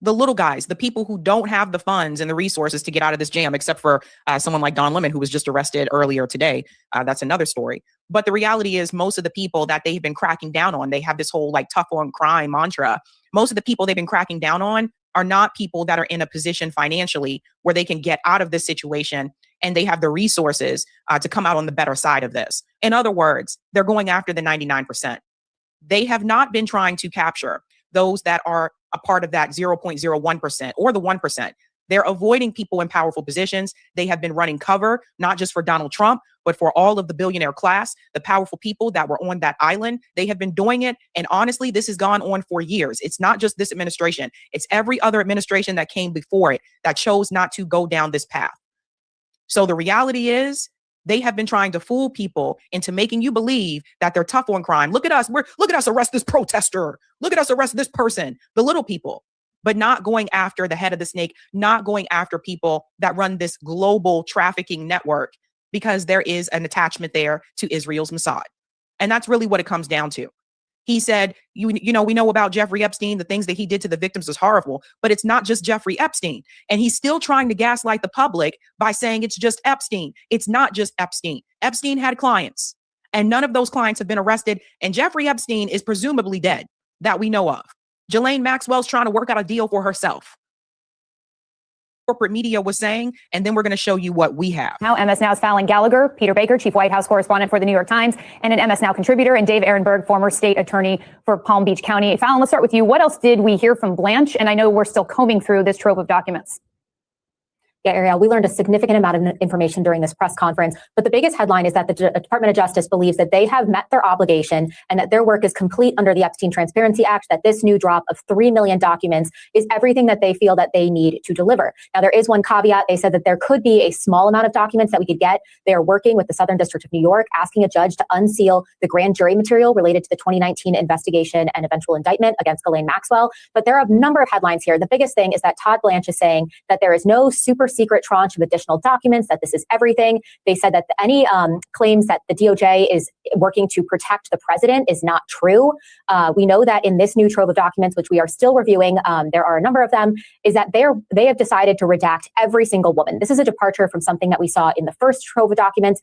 H: the little guys, the people who don't have the funds and the resources to get out of this jam, except for someone like Don Lemon, who was just arrested earlier today. That's another story. But the reality is most of the people that they've been cracking down on, they have this whole like tough on crime mantra. Most of the people they've been cracking down on are not people that are in a position financially where they can get out of this situation and they have the resources to come out on the better side of this. In other words, they're going after the 99%. They have not been trying to capture those that are a part of that 0.01% or the 1%. They're avoiding people in powerful positions. They have been running cover, not just for Donald Trump, but for all of the billionaire class, the powerful people that were on that island. They have been doing it. And honestly, this has gone on for years. It's not just this administration. It's every other administration that came before it that chose not to go down this path. So the reality is, they have been trying to fool people into making you believe that they're tough on crime. Look at us. Look at us arrest this protester. Look at us arrest this person, the little people, but not going after the head of the snake, not going after people that run this global trafficking network because there is an attachment there to Israel's Mossad. And that's really what it comes down to. He said, you know, we know about Jeffrey Epstein, the things that he did to the victims was horrible, but it's not just Jeffrey Epstein. And he's still trying to gaslight the public by saying it's just Epstein. It's not just Epstein. Epstein had clients and none of those clients have been arrested. And Jeffrey Epstein is presumably dead that we know of. Ghislaine Maxwell's trying to work out a deal for herself. Corporate media was saying, and then we're going to show you what we have.
K: Now, MS Now's Fallon Gallagher, Peter Baker, chief White House correspondent for the New York Times, and an MS Now contributor, and Dave Ehrenberg, former state attorney for Palm Beach County. Fallon, let's start with you. What else did we hear from Blanche? And I know we're still combing through this trove of documents.
L: Yeah, Ariel, we learned a significant amount of information during this press conference, but the biggest headline is that the Department of Justice believes that they have met their obligation and that their work is complete under the Epstein Transparency Act, that this new drop of 3 million documents is everything that they feel that they need to deliver. Now, there is one caveat. They said that there could be a small amount of documents that we could get. They are working with the Southern District of New York, asking a judge to unseal the grand jury material related to the 2019 investigation and eventual indictment against Ghislaine Maxwell. But there are a number of headlines here. The biggest thing is that Todd Blanche is saying that there is no super secret tranche of additional documents, that this is everything. They said that any claims that the DOJ is working to protect the president is not true. We know that in this new trove of documents, which we are still reviewing, there are a number of them, is that they have decided to redact every single woman. This is a departure from something that we saw in the first trove of documents.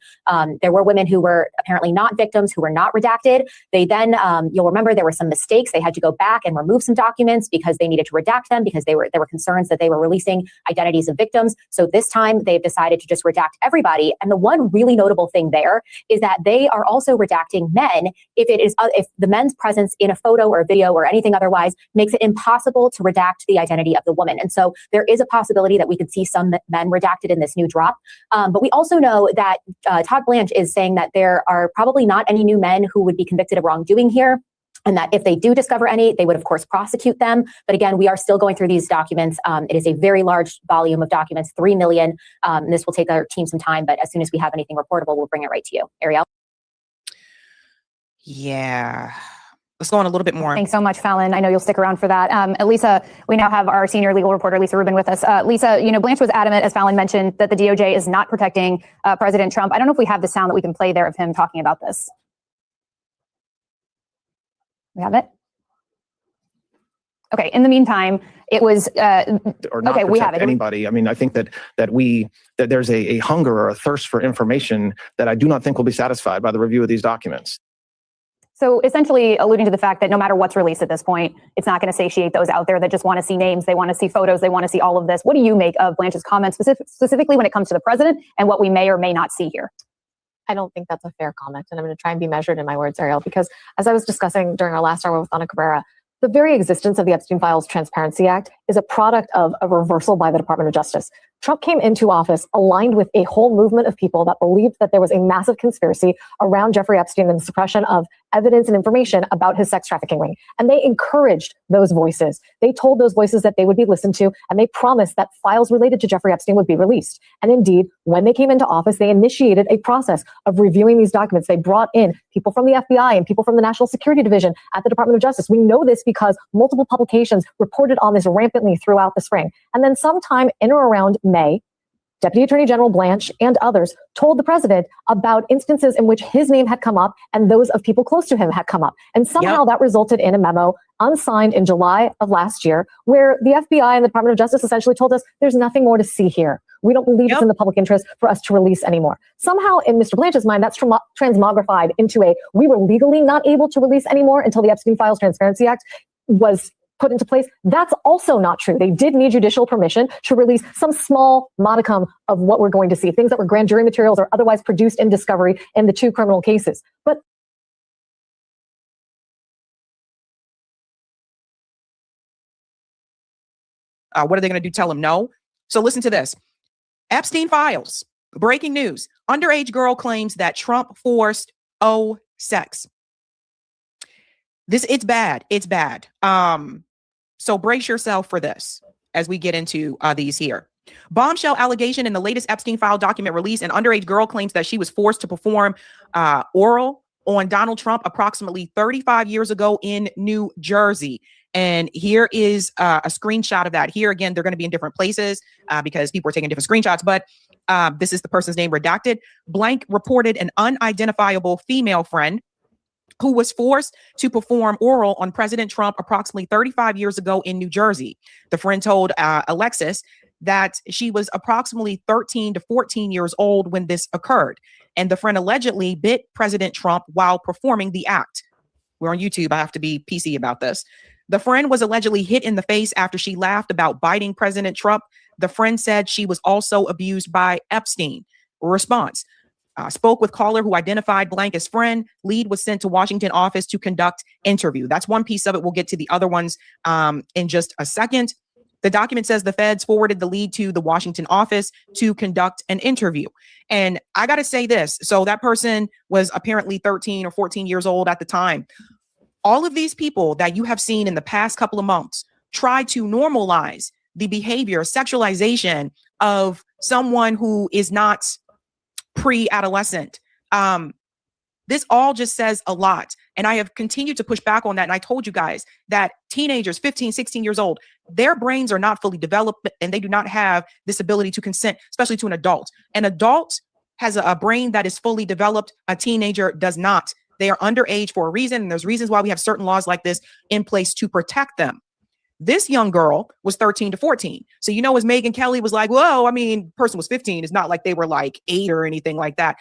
L: There were women who were apparently not victims, who were not redacted. They then, you'll remember there were some mistakes. They had to go back and remove some documents because they needed to redact them because there were concerns that they were releasing identities of victims. So this time they've decided to just redact everybody. And the one really notable thing there is that they are also redacting men if the men's presence in a photo or a video or anything otherwise makes it impossible to redact the identity of the woman. And so there is a possibility that we could see some men redacted in this new drop. But we also know that Todd Blanche is saying that there are probably not any new men who would be convicted of wrongdoing here. And that if they do discover any, they would, of course, prosecute them. But again, we are still going through these documents. It is a very large volume of documents, 3 million. This will take our team some time, but as soon as we have anything reportable, we'll bring it right to you. Ariel?
H: Yeah. Let's go on a little bit more.
K: Thanks so much, Fallon. I know you'll stick around for that. Lisa, we now have our senior legal reporter, Lisa Rubin, with us. Lisa, Blanche was adamant, as Fallon mentioned, that the DOJ is not protecting President Trump. I don't know if we have the sound that we can play there of him talking about this. We have it? Okay. In the meantime, it was
A: or not
K: okay. We have
A: protect
K: it.
A: Anybody. I mean, I think that there's a hunger or a thirst for information that I do not think will be satisfied by the review of these documents.
K: So essentially alluding to the fact that no matter what's released at this point, it's not going to satiate those out there that just want to see names, they want to see photos, they want to see all of this. What do you make of Blanche's comments specifically when it comes to the president and what we may or may not see here?
M: I don't think that's a fair comment, and I'm going to try and be measured in my words, Ariel, because as I was discussing during our last hour with Ana Cabrera, the very existence of the Epstein Files Transparency Act is a product of a reversal by the Department of Justice. Trump came into office aligned with a whole movement of people that believed that there was a massive conspiracy around Jeffrey Epstein and the suppression of evidence and information about his sex trafficking ring. And they encouraged those voices. They told those voices that they would be listened to, and they promised that files related to Jeffrey Epstein would be released. And indeed, when they came into office, they initiated a process of reviewing these documents. They brought in people from the FBI and people from the National Security Division at the Department of Justice. We know this because multiple publications reported on this rampantly throughout the spring. And then sometime in or around May, Deputy Attorney General Blanche and others told the president about instances in which his name had come up and those of people close to him had come up. And somehow that resulted in a memo unsigned in July of last year, where the FBI and the Department of Justice essentially told us there's nothing more to see here. We don't believe it's in the public interest for us to release anymore. Somehow in Mr. Blanche's mind, that's transmogrified into a, we were legally not able to release anymore until the Epstein Files Transparency Act was put into place. That's also not true. They did need judicial permission to release some small modicum of what we're going to see, things that were grand jury materials or otherwise produced in discovery in the 2 criminal cases. But
H: what are they going to do? Tell him no? So listen to this. Epstein Files. Breaking news. Underage girl claims that Trump forced sex. It's bad. It's bad. So brace yourself for this as we get into these here. Bombshell allegation in the latest Epstein file document release. An underage girl claims that she was forced to perform oral on Donald Trump approximately 35 years ago in New Jersey. And here is a screenshot of that. Here again, they're going to be in different places because people are taking different screenshots, but this is the person's name redacted. Blank reported an unidentifiable female friend who was forced to perform oral on President Trump approximately 35 years ago in New Jersey. The friend told Alexis that she was approximately 13 to 14 years old when this occurred. And the friend allegedly bit President Trump while performing the act. We're on YouTube. I have to be PC about this. The friend was allegedly hit in the face after she laughed about biting President Trump. The friend said she was also abused by Epstein. Response. Spoke with caller who identified blank as friend. Lead was sent to Washington office to conduct interview. That's one piece of it. We'll get to the other ones in just a second. The document says the feds forwarded the lead to the Washington office to conduct an interview. And I got to say this. So that person was apparently 13 or 14 years old at the time. All of these people that you have seen in the past couple of months try to normalize the behavior, sexualization of someone who is not pre-adolescent. This all just says a lot. And I have continued to push back on that. And I told you guys that teenagers, 15, 16 years old, their brains are not fully developed and they do not have this ability to consent, especially to an adult. An adult has a brain that is fully developed. A teenager does not. They are underage for a reason. And there's reasons why we have certain laws like this in place to protect them. This young girl was 13 to 14. So, as Megyn Kelly was like, whoa, I mean, person was 15. It's not like they were like 8 or anything like that.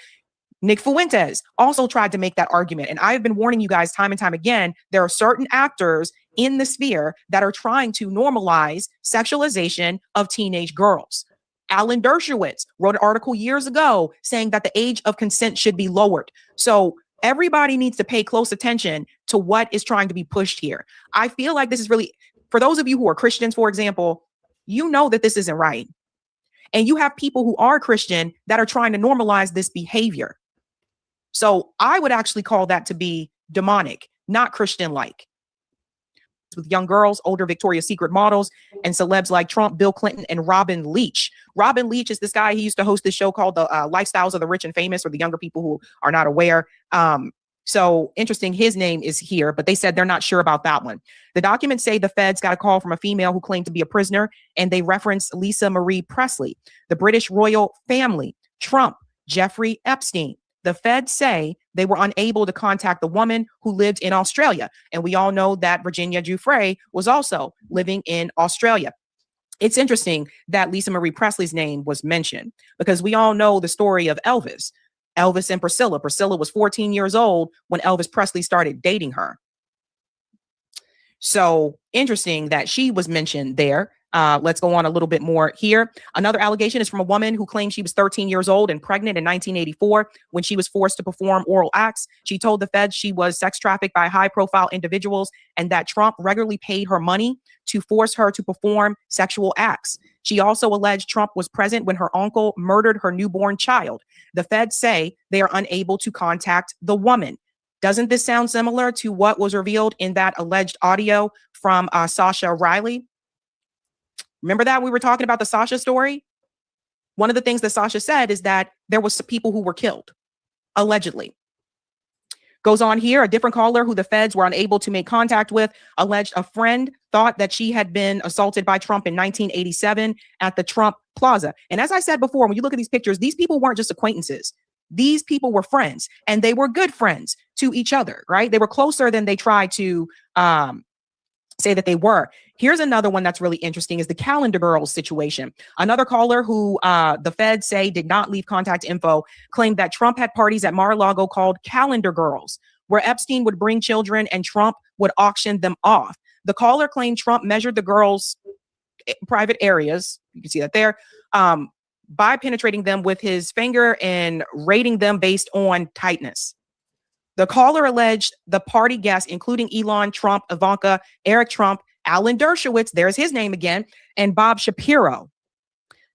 H: Nick Fuentes also tried to make that argument. And I've been warning you guys time and time again, there are certain actors in the sphere that are trying to normalize sexualization of teenage girls. Alan Dershowitz wrote an article years ago saying that the age of consent should be lowered. So everybody needs to pay close attention to what is trying to be pushed here. I feel like this is really, for those of you who are Christians, for example, you know that this isn't right. And you have people who are Christian that are trying to normalize this behavior. So I would actually call that to be demonic. not Christian-like. With young girls, older Victoria's Secret models, and celebs like Trump, Bill Clinton, and Robin Leach. Robin Leach is this guy. He used to host this show called the Lifestyles of the Rich and Famous, for the younger people who are not aware. So interesting, his name is here, but they said they're not sure about that one. The documents say the feds got a call from a female who claimed to be a prisoner, and they reference Lisa Marie Presley, the British royal family, Trump, Jeffrey Epstein. The feds say they were unable to contact the woman who lived in Australia. And we all know that Virginia Giuffre was also living in Australia. It's interesting that Lisa Marie Presley's name was mentioned because we all know the story of Elvis and Priscilla. Priscilla was 14 years old when Elvis Presley started dating her. So interesting that she was mentioned there. Let's go on a little bit more here. Another allegation is from a woman who claimed she was 13 years old and pregnant in 1984 when she was forced to perform oral acts. She told the feds she was sex trafficked by high-profile individuals and that Trump regularly paid her money to force her to perform sexual acts. She also alleged Trump was present when her uncle murdered her newborn child. The feds say they are unable to contact the woman. Doesn't this sound similar to what was revealed in that alleged audio from Sasha Riley? Remember that we were talking about the Sasha story? One of the things that Sasha said is that there was some people who were killed, allegedly. Goes on here, a different caller who the feds were unable to make contact with alleged a friend thought that she had been assaulted by Trump in 1987 at the Trump Plaza. And as I said before, when you look at these pictures, these people weren't just acquaintances. These people were friends, and they were good friends to each other, right? They were closer than they tried to say that they were. Here's another one that's really interesting is the Calendar Girls situation. Another caller who the feds say did not leave contact info claimed that Trump had parties at Mar-a-Lago called Calendar Girls, where Epstein would bring children and Trump would auction them off. The caller claimed Trump measured the girls' private areas, you can see that there, by penetrating them with his finger and rating them based on tightness. The caller alleged the party guests, including Elon Trump, Ivanka, Eric Trump, Alan Dershowitz, there's his name again, and Bob Shapiro.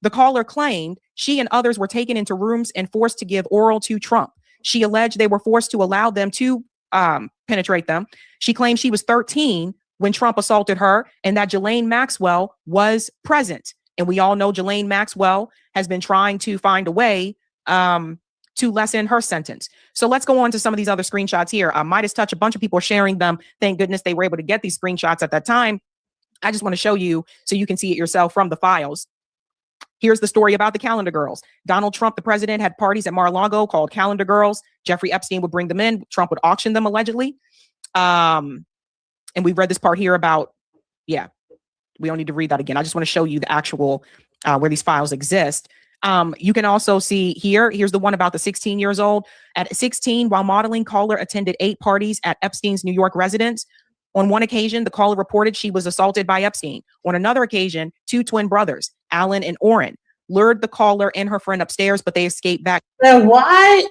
H: The caller claimed she and others were taken into rooms and forced to give oral to Trump. She alleged they were forced to allow them to penetrate them. She claimed she was 13 when Trump assaulted her and that Ghislaine Maxwell was present. And we all know Ghislaine Maxwell has been trying to find a way to lessen her sentence. So let's go on to some of these other screenshots here. Midas Touch, a bunch of people are sharing them. Thank goodness they were able to get these screenshots at that time. I just want to show you so you can see it yourself from the files. Here's the story about the Calendar Girls. Donald Trump, the president, had parties at Mar-a-Lago called Calendar Girls. Jeffrey Epstein would bring them in. Trump would auction them allegedly. And we've read this part here about, yeah, we don't need to read that again. I just want to show you the actual where these files exist. You can also see here's the one about the 16 years old. At 16, while modeling, caller attended 8 parties at Epstein's New York residence. On one occasion, the caller reported she was assaulted by Epstein. On another occasion, 2 twin brothers, Alan and Orrin, lured the caller and her friend upstairs, but they escaped back.
B: Then why,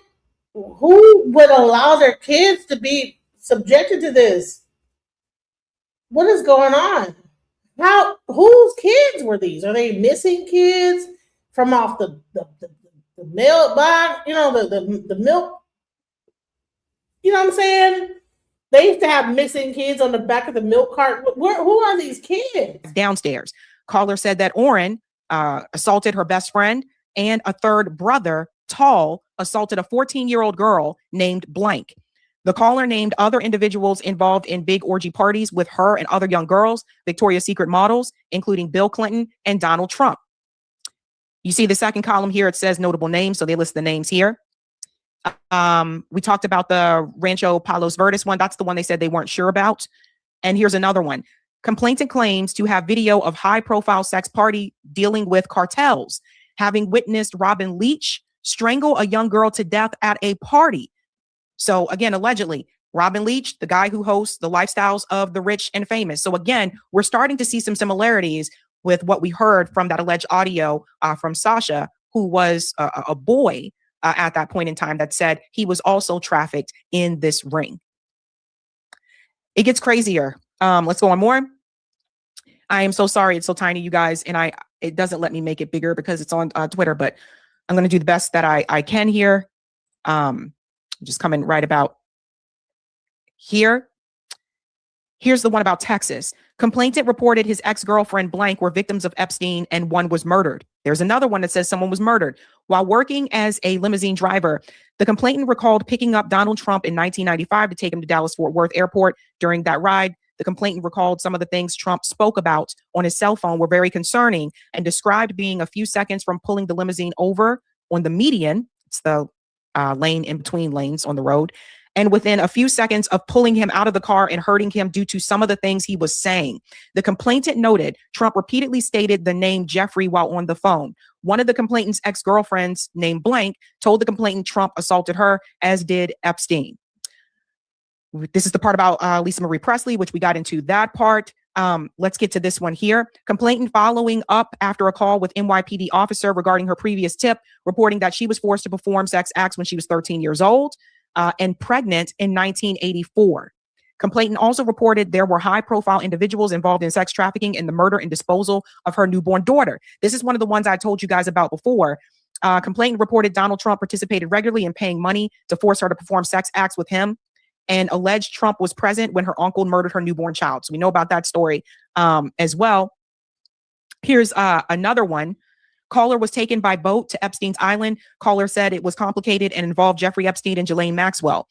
B: who would allow their kids to be subjected to this? What is going on? Whose kids were these? Are they missing kids from off the mailbox? You know, the milk. You know what I'm saying? They used to have missing kids on the back of the milk cart. Who are these kids?
H: Downstairs. Caller said that Orrin assaulted her best friend, and a third brother, Tall, assaulted a 14-year-old girl named Blank. The caller named other individuals involved in big orgy parties with her and other young girls, Victoria's Secret models, including Bill Clinton and Donald Trump. You see the second column here, it says notable names, so they list the names here. We talked about the Rancho Palos Verdes one. That's the one they said they weren't sure about. And here's another one. Complainant claims to have video of high-profile sex party dealing with cartels, having witnessed Robin Leach strangle a young girl to death at a party. So again, allegedly, Robin Leach, the guy who hosts the Lifestyles of the Rich and Famous. So again, we're starting to see some similarities with what we heard from that alleged audio from Sasha, who was a boy at that point in time, that said he was also trafficked in this ring. It gets crazier. Let's go on more. I am so sorry it's so tiny, you guys, and it doesn't let me make it bigger because it's on Twitter, but I'm going to do the best that I can here. Just coming right about here. Here's the one about Texas. Complainant reported his ex-girlfriend blank were victims of Epstein and one was murdered. There's another one that says someone was murdered. While working as a limousine driver, the complainant recalled picking up Donald Trump in 1995 to take him to Dallas-Fort Worth Airport. During that ride, the complainant recalled some of the things Trump spoke about on his cell phone were very concerning and described being a few seconds from pulling the limousine over on the median. It's the lane in between lanes on the road. And within a few seconds of pulling him out of the car and hurting him due to some of the things he was saying. The complainant noted Trump repeatedly stated the name Jeffrey while on the phone. One of the complainant's ex-girlfriends named blank told the complainant Trump assaulted her, as did Epstein. This is the part about Lisa Marie Presley, which we got into that part. Let's get to this one here. Complainant following up after a call with NYPD officer regarding her previous tip, reporting that she was forced to perform sex acts when she was 13 years old. And pregnant in 1984. Complainant also reported there were high-profile individuals involved in sex trafficking and the murder and disposal of her newborn daughter. This is one of the ones I told you guys about before. Complainant reported Donald Trump participated regularly in paying money to force her to perform sex acts with him, and alleged Trump was present when her uncle murdered her newborn child. So we know about that story as well. Here's another one. Caller was taken by boat to Epstein's Island. Caller said it was complicated and involved Jeffrey Epstein and Ghislaine Maxwell.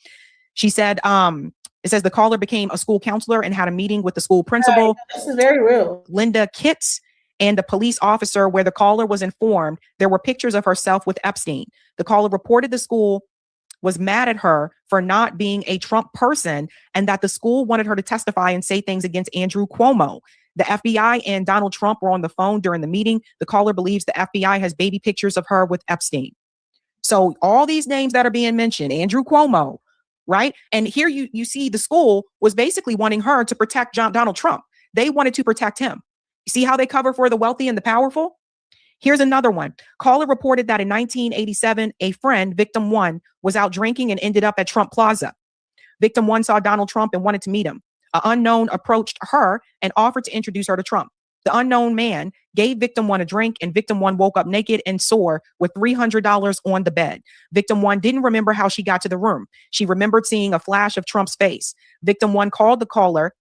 H: She said, it says the caller became a school counselor and had a meeting with the school principal.
B: Right. This is very real.
H: Linda Kitts and a police officer, where the caller was informed there were pictures of herself with Epstein. The caller reported the school was mad at her for not being a Trump person and that the school wanted her to testify and say things against Andrew Cuomo. The FBI and Donald Trump were on the phone during the meeting. The caller believes the FBI has baby pictures of her with Epstein. So all these names that are being mentioned, Andrew Cuomo, right? And here you see the school was basically wanting her to protect Donald Trump. They wanted to protect him. You see how they cover for the wealthy and the powerful? Here's another one. Caller reported that in 1987, a friend, victim one, was out drinking and ended up at Trump Plaza. Victim one saw Donald Trump and wanted to meet him. An unknown approached her and offered to introduce her to Trump. The unknown man gave victim one a drink, and victim one woke up naked and sore with $300 on the bed. Victim one didn't remember how she got to the room. She remembered seeing a flash of Trump's face. Victim one called the caller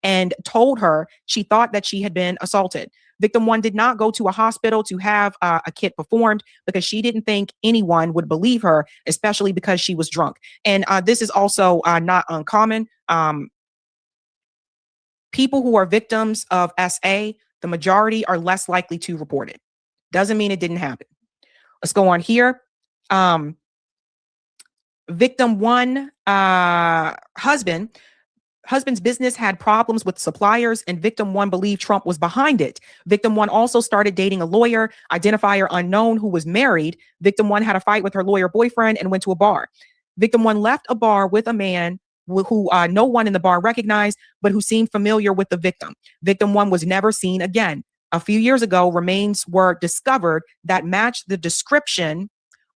H: and told her she thought that she had been assaulted. Victim one did not go to a hospital to have a kit performed because she didn't think anyone would believe her, especially because she was drunk. And this is also not uncommon. People who are victims of SA, the majority are less likely to report it. Doesn't mean it didn't happen. Let's go on here. Victim one, husband's business had problems with suppliers, and victim one believed Trump was behind it. Victim one also started dating a lawyer, identifier unknown, who was married. Victim one had a fight with her lawyer boyfriend and went to a bar. Victim one left a bar with a man who no one in the bar recognized, but who seemed familiar with the victim. Victim one was never seen again. A few years ago, remains were discovered that matched the description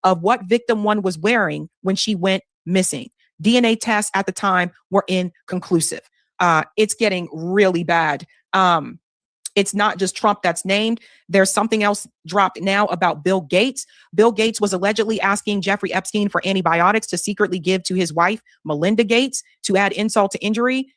H: of what victim one was wearing when she went missing. DNA tests at the time were inconclusive. It's getting really bad. It's not just Trump that's named. There's something else dropped now about Bill Gates. Bill Gates was allegedly asking Jeffrey Epstein for antibiotics to secretly give to his wife, Melinda Gates. To add insult to injury,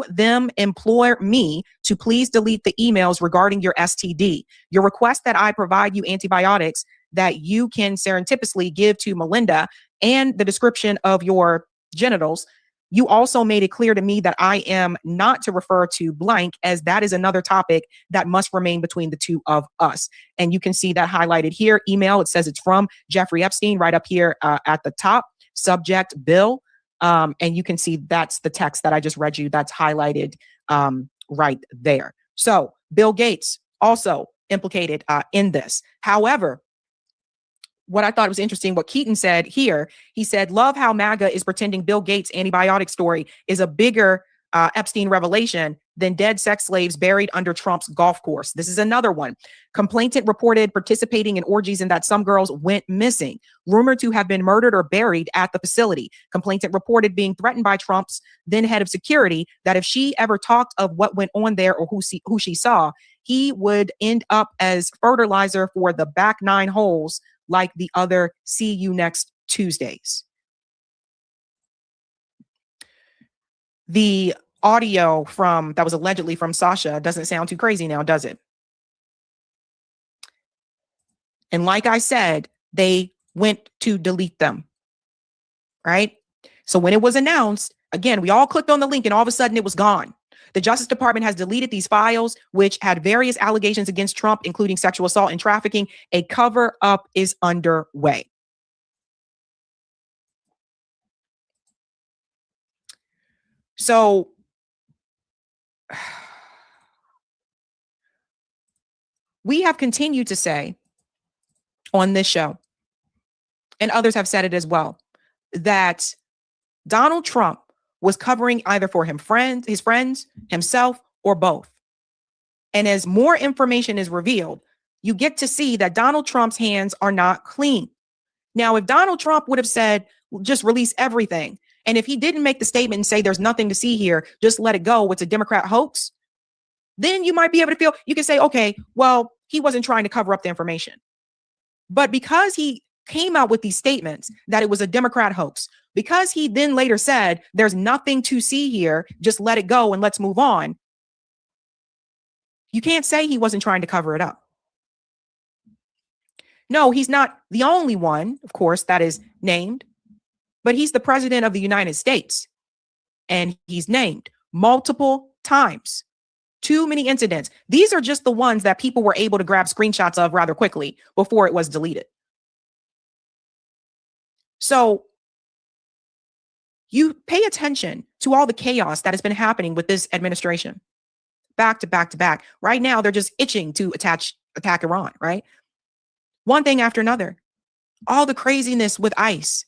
H: them implore me to please delete the emails regarding your STD. Your request that I provide you antibiotics that you can serendipitously give to Melinda and the description of your genitals. You also made it clear to me that I am not to refer to blank, as that is another topic that must remain between the two of us. And you can see that highlighted here. Email, it says it's from Jeffrey Epstein right up here at the top. Subject, Bill. And you can see that's the text that I just read you. That's highlighted right there. So Bill Gates also implicated in this. However, what I thought was interesting, what Keaton said here, he said, love how MAGA is pretending Bill Gates' antibiotic story is a bigger Epstein revelation than dead sex slaves buried under Trump's golf course. This is another one. Complainant reported participating in orgies and that some girls went missing, rumored to have been murdered or buried at the facility. Complainant reported being threatened by Trump's then head of security that if she ever talked of what went on there or who she saw, he would end up as fertilizer for the back nine holes like the other see you next Tuesdays. The audio from that was allegedly from Sasha doesn't sound too crazy now, does it? And like I said, they went to delete them, right? So when it was announced, again, we all clicked on the link and all of a sudden it was gone. The Justice Department has deleted these files, which had various allegations against Trump, including sexual assault and trafficking. A cover up is underway. So we have continued to say on this show, and others have said it as well, that Donald Trump was covering either for his friends, himself, or both. And as more information is revealed, you get to see that Donald Trump's hands are not clean. Now, if Donald Trump would have said, just release everything, and if he didn't make the statement and say there's nothing to see here, just let it go, it's a Democrat hoax, then you might be able to feel, you can say, okay, well, he wasn't trying to cover up the information. But because he came out with these statements that it was a Democrat hoax, because he then later said there's nothing to see here, just let it go and let's move on, you can't say he wasn't trying to cover it up. No, he's not the only one, of course, that is named, but he's the president of the United States. And he's named multiple times. Too many incidents. These are just the ones that people were able to grab screenshots of rather quickly before it was deleted. So you pay attention to all the chaos that has been happening with this administration. Back to back to back. Right now, they're just itching to attack Iran, right? One thing after another. All the craziness with ICE.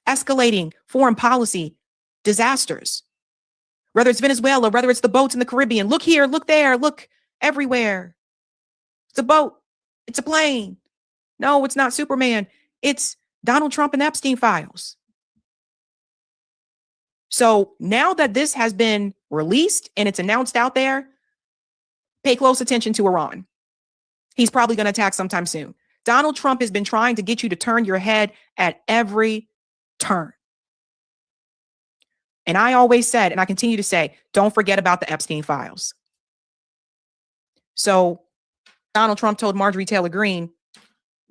H: Escalating foreign policy disasters. Whether it's Venezuela, whether it's the boats in the Caribbean. Look here, look there, look everywhere. It's a boat. It's a plane. No, it's not Superman. It's Donald Trump and Epstein files. So now that this has been released and it's announced out there, pay close attention to Iran. He's probably going to attack sometime soon. Donald Trump has been trying to get you to turn your head at every turn. And I always said, and I continue to say, don't forget about the Epstein files. So Donald Trump told Marjorie Taylor Greene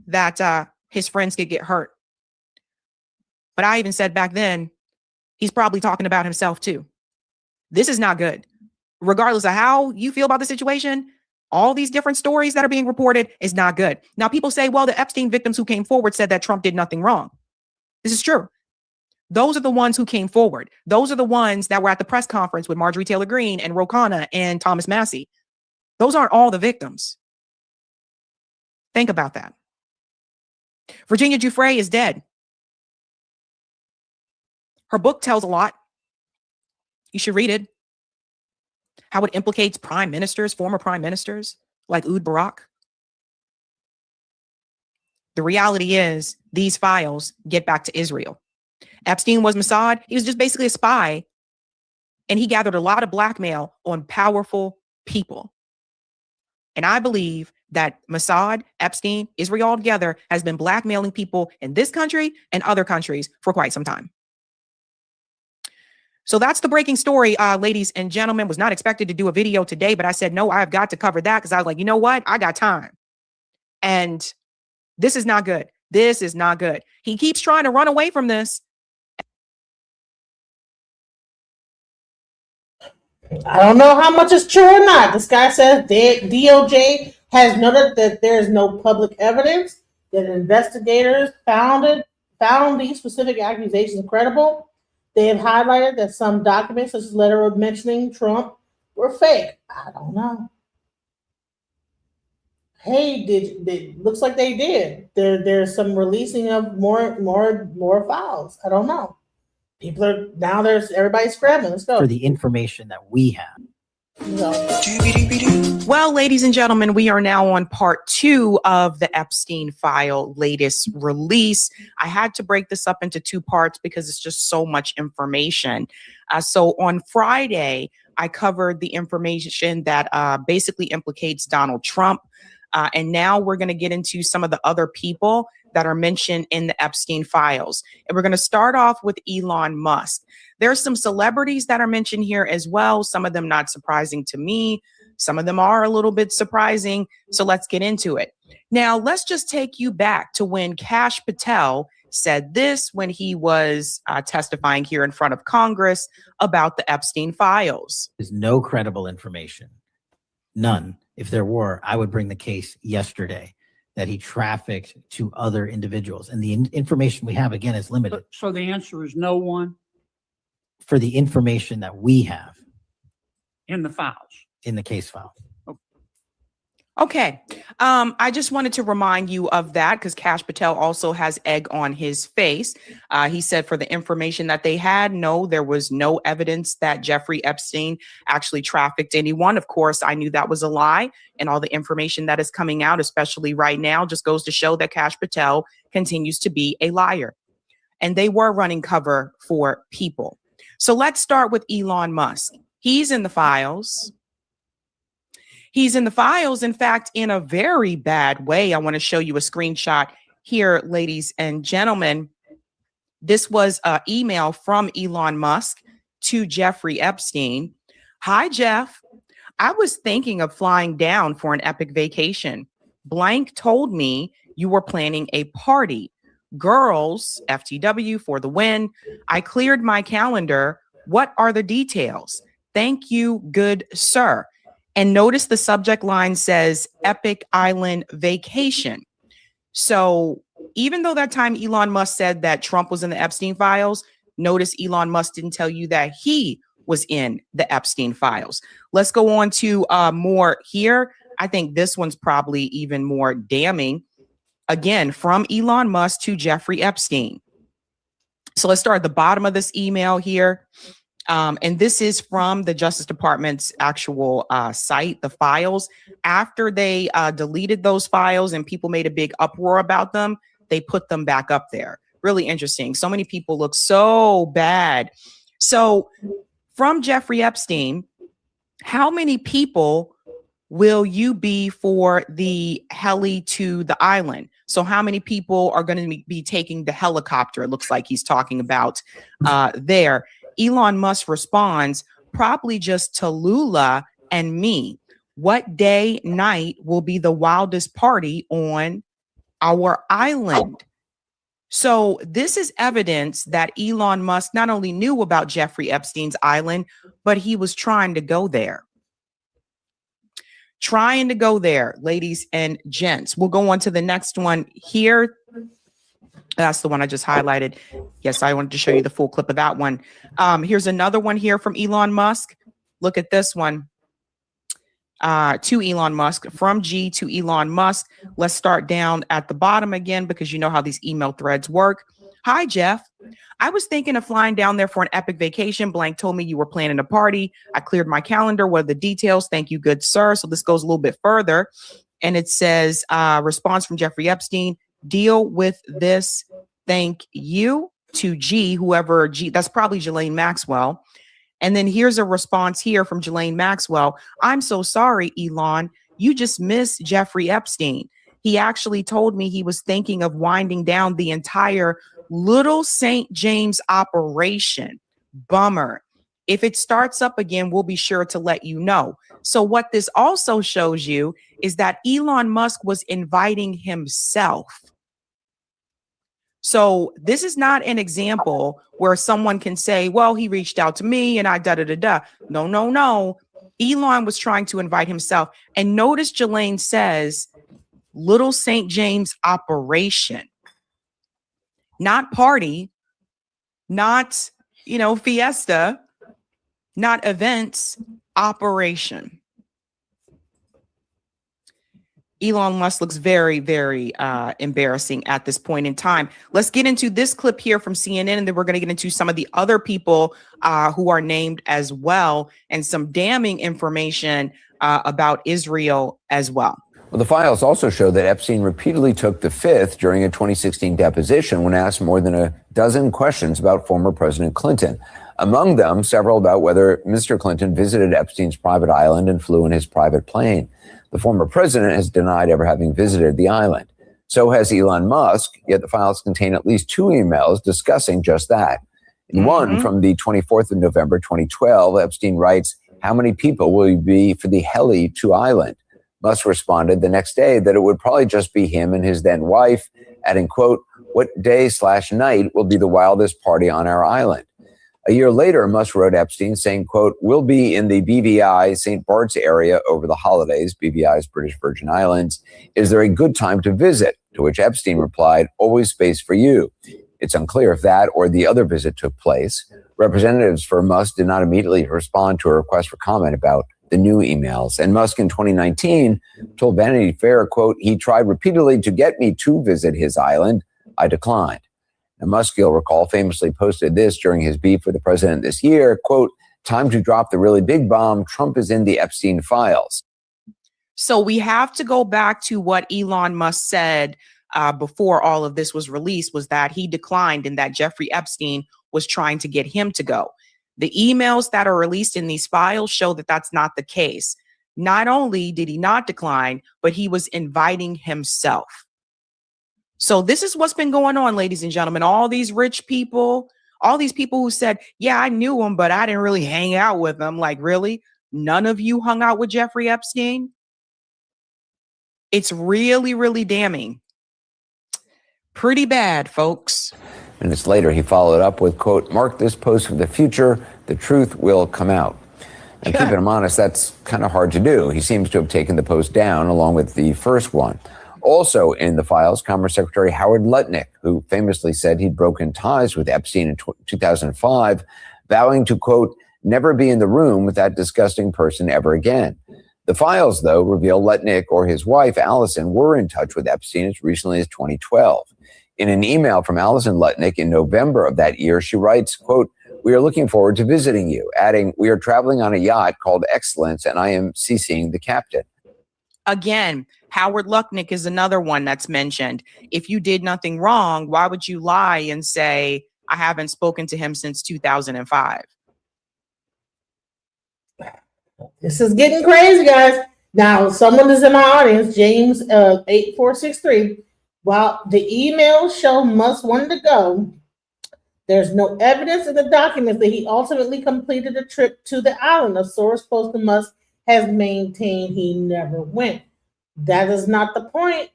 H: that his friends could get hurt. But I even said back then, he's probably talking about himself too. This is not good. Regardless of how you feel about the situation, all these different stories that are being reported is not good. Now, people say, well, the Epstein victims who came forward said that Trump did nothing wrong. This is true. Those are the ones who came forward. Those are the ones that were at the press conference with Marjorie Taylor Greene and Ro Khanna and Thomas Massie. Those aren't all the victims. Think about that. Virginia Giuffre is dead. Her book tells a lot. You should read it. How it implicates prime ministers, former prime ministers like Ehud Barak. The reality is these files get back to Israel. Epstein was Mossad. He was just basically a spy. And he gathered a lot of blackmail on powerful people. And I believe that Mossad, Epstein, Israel all together has been blackmailing people in this country and other countries for quite some time. So that's the breaking story, ladies and gentlemen. Was not expected to do a video today, but I said, no, I've got to cover that because I was like, you know what? I got time. And this is not good. This is not good. He keeps trying to run away from this.
B: I don't know how much is true or not. This guy says DOJ has noted that there is no public evidence that investigators found these specific accusations credible. They have highlighted that some documents, such as letter mentioning Trump, were fake. I don't know. Hey, looks like they did. There's some releasing of more files. I don't know. People are now. Everybody's scrambling. Let's go
N: for the information that we have.
H: Well, ladies and gentlemen, we are now on part 2 of the Epstein file latest release. I had to break this up into 2 parts because it's just so much information. So on Friday, I covered the information that basically implicates Donald Trump. And now we're going to get into some of the other people that are mentioned in the Epstein files. And we're going to start off with Elon Musk. There's some celebrities that are mentioned here as well. Some of them not surprising to me. Some of them are a little bit surprising. So let's get into it. Now, let's just take you back to when Kash Patel said this when he was testifying here in front of Congress about the Epstein files.
N: There's no credible information. None. If there were, I would bring the case yesterday that he trafficked to other individuals. And the information we have, again, is limited.
O: So the answer is no one
N: For the information that we have
O: in the files.
N: in the case file.
H: Okay. I just wanted to remind you of that because Kash Patel also has egg on his face. He said for the information that they had, no, there was no evidence that Jeffrey Epstein actually trafficked anyone. Of course, I knew that was a lie, and all the information that is coming out, especially right now, just goes to show that Kash Patel continues to be a liar. And they were running cover for people. So let's start with Elon Musk. He's in the files. He's in the files, in fact, in a very bad way. I want to show you a screenshot here, ladies and gentlemen. This was an email from Elon Musk to Jeffrey Epstein. Hi, Jeff. I was thinking of flying down for an epic vacation. Blank told me you were planning a party. Girls, FTW for the win. I cleared my calendar. What are the details? Thank you, good sir. And notice the subject line says Epic Island Vacation. So even though that time Elon Musk said that Trump was in the Epstein files, notice Elon Musk didn't tell you that he was in the Epstein files. Let's go on to more here. I think this one's probably even more damning. Again, from Elon Musk to Jeffrey Epstein. So let's start at the bottom of this email here. And this is from the Justice Department's actual site, the files. After they deleted those files and people made a big uproar about them, they put them back up there. Really interesting. So many people look so bad. So from Jeffrey Epstein, how many people will you be for the heli to the island? So how many people are going to be taking the helicopter? It looks like he's talking about there. Elon Musk responds, probably just Tallulah and me. What day, night will be the wildest party on our island? So this is evidence that Elon Musk not only knew about Jeffrey Epstein's island, but he was trying to go there. Trying to go there, ladies and gents. We'll go on to the next one here. That's the one I just highlighted. Yes, I wanted to show you the full clip of that one. Here's another one here from Elon Musk. Look at this one. To Elon Musk, from G to Elon Musk. Let's start down at the bottom again because you know how these email threads work. Hi, Jeff. I was thinking of flying down there for an epic vacation. Blank told me you were planning a party. I cleared my calendar. What are the details? Thank you, good sir. So this goes a little bit further. And it says, response from Jeffrey Epstein. Deal with this. Thank you to G, whoever G, that's probably Ghislaine Maxwell. And then here's a response here from Ghislaine Maxwell. I'm so sorry, Elon. You just missed Jeffrey Epstein. He actually told me he was thinking of winding down the entire Little St. James operation. Bummer. If it starts up again, we'll be sure to let you know. So what this also shows you is that Elon Musk was inviting himself. So this is not an example where someone can say, well, he reached out to me and I da-da-da-da. No, no, no. Elon was trying to invite himself. And notice Ghislaine says, Little St. James operation. Not party, not, fiesta, not events, operation. Elon Musk looks very, very embarrassing at this point in time. Let's get into this clip here from CNN, and then we're going to get into some of the other people who are named as well, and some damning information about Israel as well.
P: Well, the files also show that Epstein repeatedly took the fifth during a 2016 deposition when asked more than a dozen questions about former President Clinton. Among them, several about whether Mr. Clinton visited Epstein's private island and flew in his private plane. The former president has denied ever having visited the island. So has Elon Musk, yet the files contain at least 2 emails discussing just that. In one from the 24th of November 2012, Epstein writes, "How many people will you be for the heli to island?" Musk responded the next day that it would probably just be him and his then wife, adding, quote, "What day/night will be the wildest party on our island?" A year later, Musk wrote Epstein saying, quote, "We'll be in the BVI St. Bart's area over the holidays." BVI's British Virgin Islands. "Is there a good time to visit?" To which Epstein replied, "Always space for you." It's unclear if that or the other visit took place. Representatives for Musk did not immediately respond to a request for comment about the new emails. And Musk in 2019 told Vanity Fair, quote, "He tried repeatedly to get me to visit his island. I declined." Now, Musk, you'll recall, famously posted this during his beef with the president this year, quote, "Time to drop the really big bomb. Trump is in the Epstein files."
H: So we have to go back to what Elon Musk said before all of this was released, was that he declined and that Jeffrey Epstein was trying to get him to go. The emails that are released in these files show that that's not the case. Not only did he not decline, but he was inviting himself. So this is what's been going on, ladies and gentlemen. All these rich people, all these people who said, yeah, I knew him, but I didn't really hang out with him. Like, really? None of you hung out with Jeffrey Epstein? It's really, really damning. Pretty bad, folks.
P: Minutes later, he followed up with, quote, "Mark this post for the future. The truth will come out." And keeping him honest, that's kind of hard to do. He seems to have taken the post down along with the first one. Also in the files, Commerce Secretary Howard Lutnick, who famously said he'd broken ties with Epstein in 2005, vowing to, quote, "never be in the room with that disgusting person ever again." The files, though, reveal Lutnick or his wife, Allison, were in touch with Epstein as recently as 2012. In an email from Allison Lutnick in November of that year, she writes, quote, "We are looking forward to visiting you," adding, "We are traveling on a yacht called Excellence, and I am CCing the captain."
H: Again, Howard Lutnick is another one that's mentioned. If you did nothing wrong, why would you lie and say, I haven't spoken to him since 2005?
B: This is getting crazy, guys. Now, someone is in my audience, James 8463. While the emails show Musk wanted to go, there's no evidence in the documents that he ultimately completed a trip to the island. A source close to Musk has maintained he never went. That is not the point.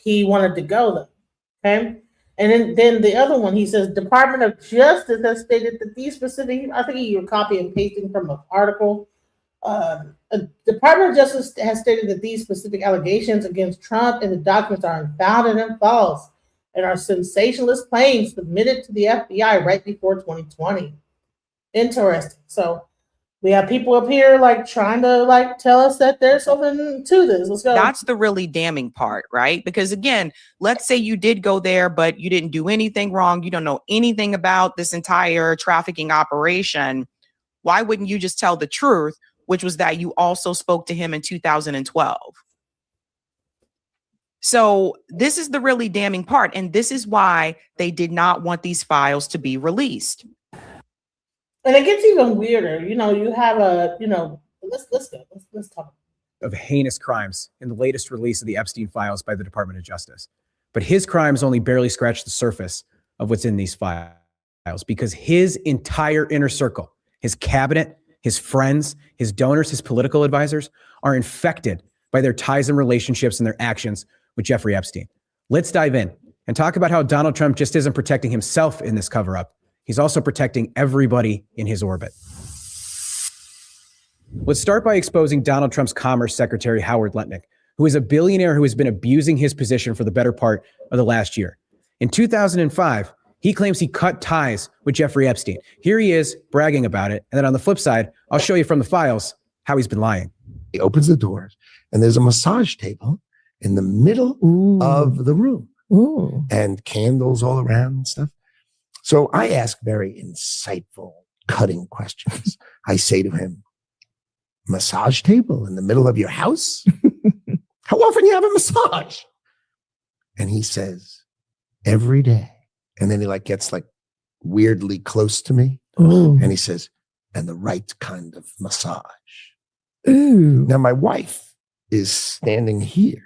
B: He wanted to go, though. Okay? And then the other one, he says, Department of Justice has stated that these specific, I think you're copying and pasting from an article. Department of Justice has stated that these specific allegations against Trump and the documents are unfounded and false and are sensationalist claims submitted to the FBI right before 2020. Interesting. So we have people up here like trying to like tell us that there's something to this. Let's go.
H: That's the really damning part, right? Because again, let's say you did go there, but you didn't do anything wrong. You don't know anything about this entire trafficking operation. Why wouldn't you just tell the truth, which was that you also spoke to him in 2012? So this is the really damning part. And this is why they did not want these files to be released.
B: And it gets even weirder. You know, you have a, you know, let's go. Let's talk.
Q: Of heinous crimes in the latest release of the Epstein files by the Department of Justice. But his crimes only barely scratch the surface of what's in these files, because his entire inner circle, his cabinet, his friends, his donors, his political advisors are infected by their ties and relationships and their actions with Jeffrey Epstein. Let's dive in and talk about how Donald Trump just isn't protecting himself in this cover-up. He's also protecting everybody in his orbit. Let's start by exposing Donald Trump's Commerce Secretary, Howard Lutnick, who is a billionaire who has been abusing his position for the better part of the last year. In 2005, he claims he cut ties with Jeffrey Epstein. Here he is bragging about it. And then on the flip side, I'll show you from the files how he's been lying.
R: He opens the doors and there's a massage table in the middle of the room and candles all around and stuff. So I ask very insightful, cutting questions. I say to him, massage table in the middle of your house? How often do you have a massage? And he says, every day. And then he like gets like weirdly close to me. And he says, and the right kind of massage. Now my wife is standing here.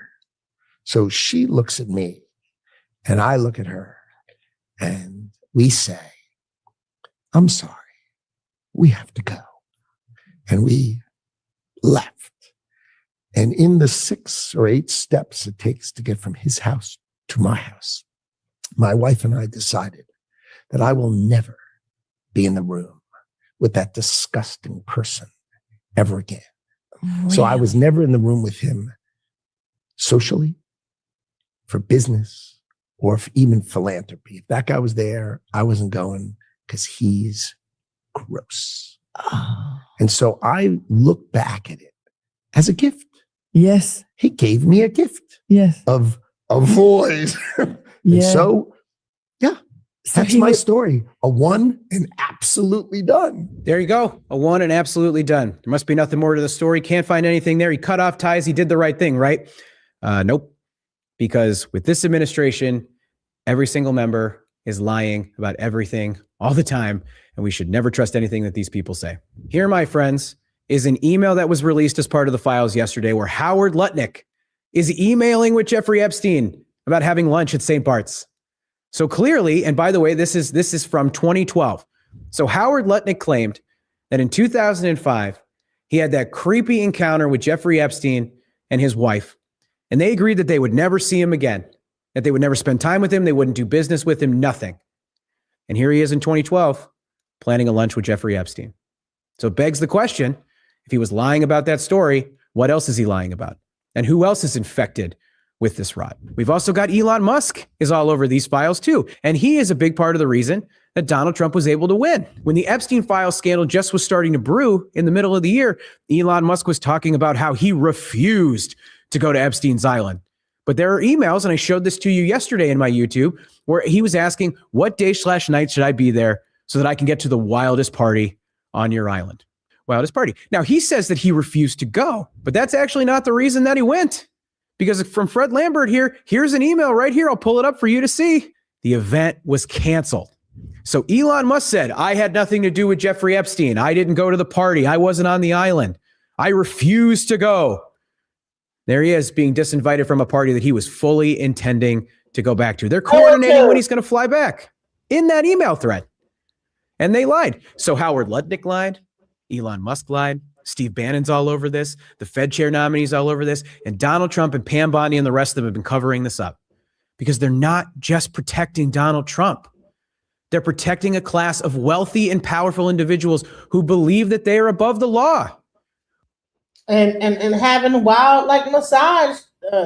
R: So she looks at me and I look at her and we say, I'm sorry, we have to go. And we left. And in the 6 or 8 steps it takes to get from his house to my house, my wife and I decided that I will never be in the room with that disgusting person ever again. So I was never in the room with him socially, for business, or even philanthropy. If that guy was there, I wasn't going because he's gross. And so I look back at it as a gift.
F: Yes.
R: He gave me a gift.
F: Yes.
R: Of avoid. And so, yeah, that's my story. A 1 and absolutely done.
Q: There you go. A 1 and absolutely done. There must be nothing more to the story. Can't find anything there. He cut off ties. He did the right thing, right? Nope. Because with this administration, every single member is lying about everything all the time, and we should never trust anything that these people say. Here, my friends, is an email that was released as part of the files yesterday where Howard Lutnick is emailing with Jeffrey Epstein about having lunch at St. Bart's. So clearly, and by the way, this is from 2012. So Howard Lutnick claimed that in 2005, he had that creepy encounter with Jeffrey Epstein and his wife, and they agreed that they would never see him again, that they would never spend time with him, they wouldn't do business with him, nothing. And here he is in 2012, planning a lunch with Jeffrey Epstein. So it begs the question, if he was lying about that story, what else is he lying about? And who else is infected with this rot? We've also got Elon Musk is all over these files too. And he is a big part of the reason that Donald Trump was able to win. When the Epstein files scandal just was starting to brew in the middle of the year, Elon Musk was talking about how he refused to go to Epstein's island. But there are emails, and I showed this to you yesterday in my YouTube, where he was asking, what day/night should I be there so that I can get to the wildest party on your island? Wildest party. Now, he says that he refused to go, but that's actually not the reason that he went. Because from Fred Lambert here, here's an email right here. I'll pull it up for you to see. The event was canceled. So Elon Musk said, I had nothing to do with Jeffrey Epstein. I didn't go to the party. I wasn't on the island. I refused to go. There he is being disinvited from a party that he was fully intending to go back to. They're coordinating when he's going to fly back in that email thread. And they lied. So Howard Lutnick lied. Elon Musk lied. Steve Bannon's all over this. The Fed chair nominee's all over this. And Donald Trump and Pam Bondi and the rest of them have been covering this up because they're not just protecting Donald Trump. They're protecting a class of wealthy and powerful individuals who believe that they are above the law.
B: And having wild like massage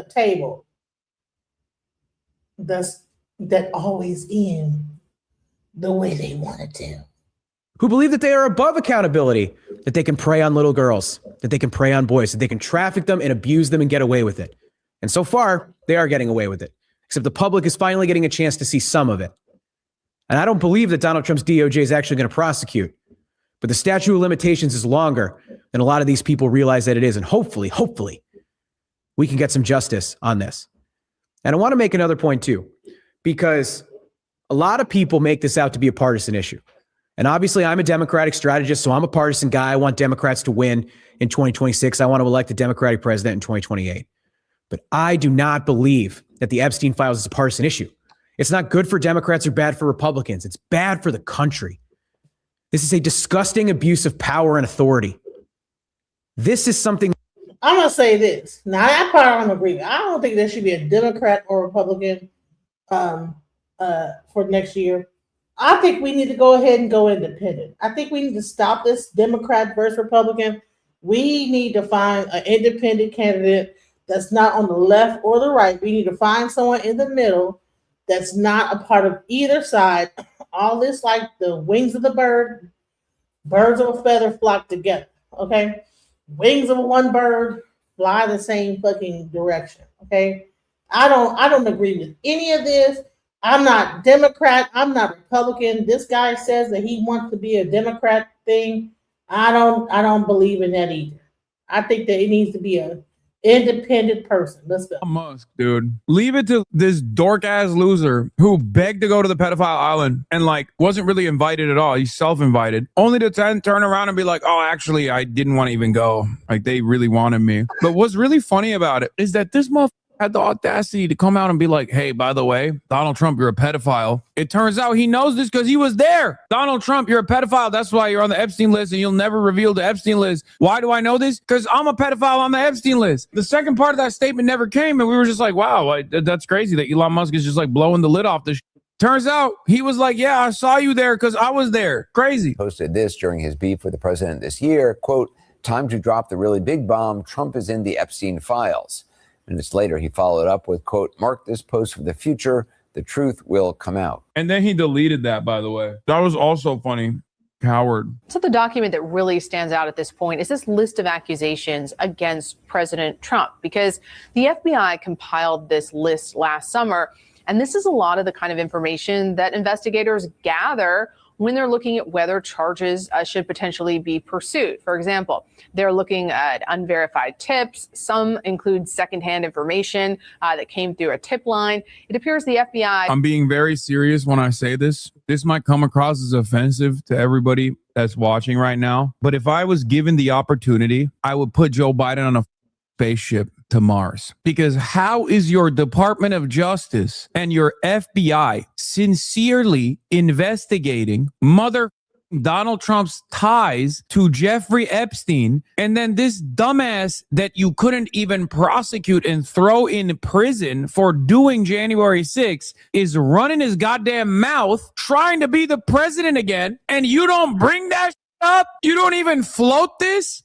B: table. That always end the way they want it to.
Q: Who believe that they are above accountability, that they can prey on little girls, that they can prey on boys, that they can traffic them and abuse them and get away with it. And so far, they are getting away with it, except the public is finally getting a chance to see some of it. And I don't believe that Donald Trump's DOJ is actually going to prosecute, but the statute of limitations is longer than a lot of these people realize that it is. And hopefully, we can get some justice on this. And I want to make another point too, because a lot of people make this out to be a partisan issue. And obviously, I'm a Democratic strategist, so I'm a partisan guy. I want Democrats to win in 2026. I want to elect a Democratic president in 2028. But I do not believe that the Epstein files is a partisan issue. It's not good for Democrats or bad for Republicans. It's bad for the country. This is a disgusting abuse of power and authority. This is something.
B: I'm going to say this. Now, that part I don't agree with. I don't think there should be a Democrat or Republican for next year. I think we need to go ahead and go independent. I think we need to stop this Democrat versus Republican. We need to find an independent candidate that's not on the left or the right. We need to find someone in the middle that's not a part of either side. All this like the wings of the bird, birds of a feather flock together, okay? Wings of one bird fly the same fucking direction, okay? I don't agree with any of this. I'm not Democrat. I'm not Republican. This guy says that he wants to be a Democrat thing. I don't believe in that either. I think that it needs to be independent person. Let's go.
F: Musk, dude. Leave it to this dork ass loser who begged to go to the pedophile island and like wasn't really invited at all. He's self-invited, only to turn around and be like, "Oh, actually, I didn't want to even go. Like they really wanted me." But what's really funny about it is that this motherfucker had the audacity to come out and be like, "Hey, by the way, Donald Trump, you're a pedophile." It turns out he knows this because he was there. Donald Trump, you're a pedophile. That's why you're on the Epstein list and you'll never reveal the Epstein list. Why do I know this? Because I'm a pedophile on the Epstein list. The second part of that statement never came, and we were just like, wow, that's crazy that Elon Musk is just like blowing the lid off this. Turns out he was like, yeah, I saw you there because I was there. Crazy.
P: Posted this during his beef with the president this year, quote, "Time to drop the really big bomb. Trump is in the Epstein files." Minutes later, he followed up with, quote, "Mark this post for the future. The truth will come out."
F: And then he deleted that, by the way. That was also funny. Coward.
G: So the document that really stands out at this point is this list of accusations against President Trump, because the FBI compiled this list last summer. And this is a lot of the kind of information that investigators gather when they're looking at whether charges should potentially be pursued. For example, they're looking at unverified tips. Some include secondhand information that came through a tip line. It appears the FBI...
F: I'm being very serious when I say this. This might come across as offensive to everybody that's watching right now. But if I was given the opportunity, I would put Joe Biden on a spaceship to Mars. Because how is your Department of Justice and your FBI sincerely investigating Donald Trump's ties to Jeffrey Epstein, and then this dumbass that you couldn't even prosecute and throw in prison for doing January 6th is running his goddamn mouth trying to be the president again, and you don't bring that up? You don't even float this?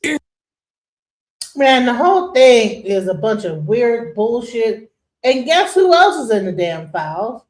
B: Man, the whole thing is a bunch of weird bullshit. And guess who else is in the damn files?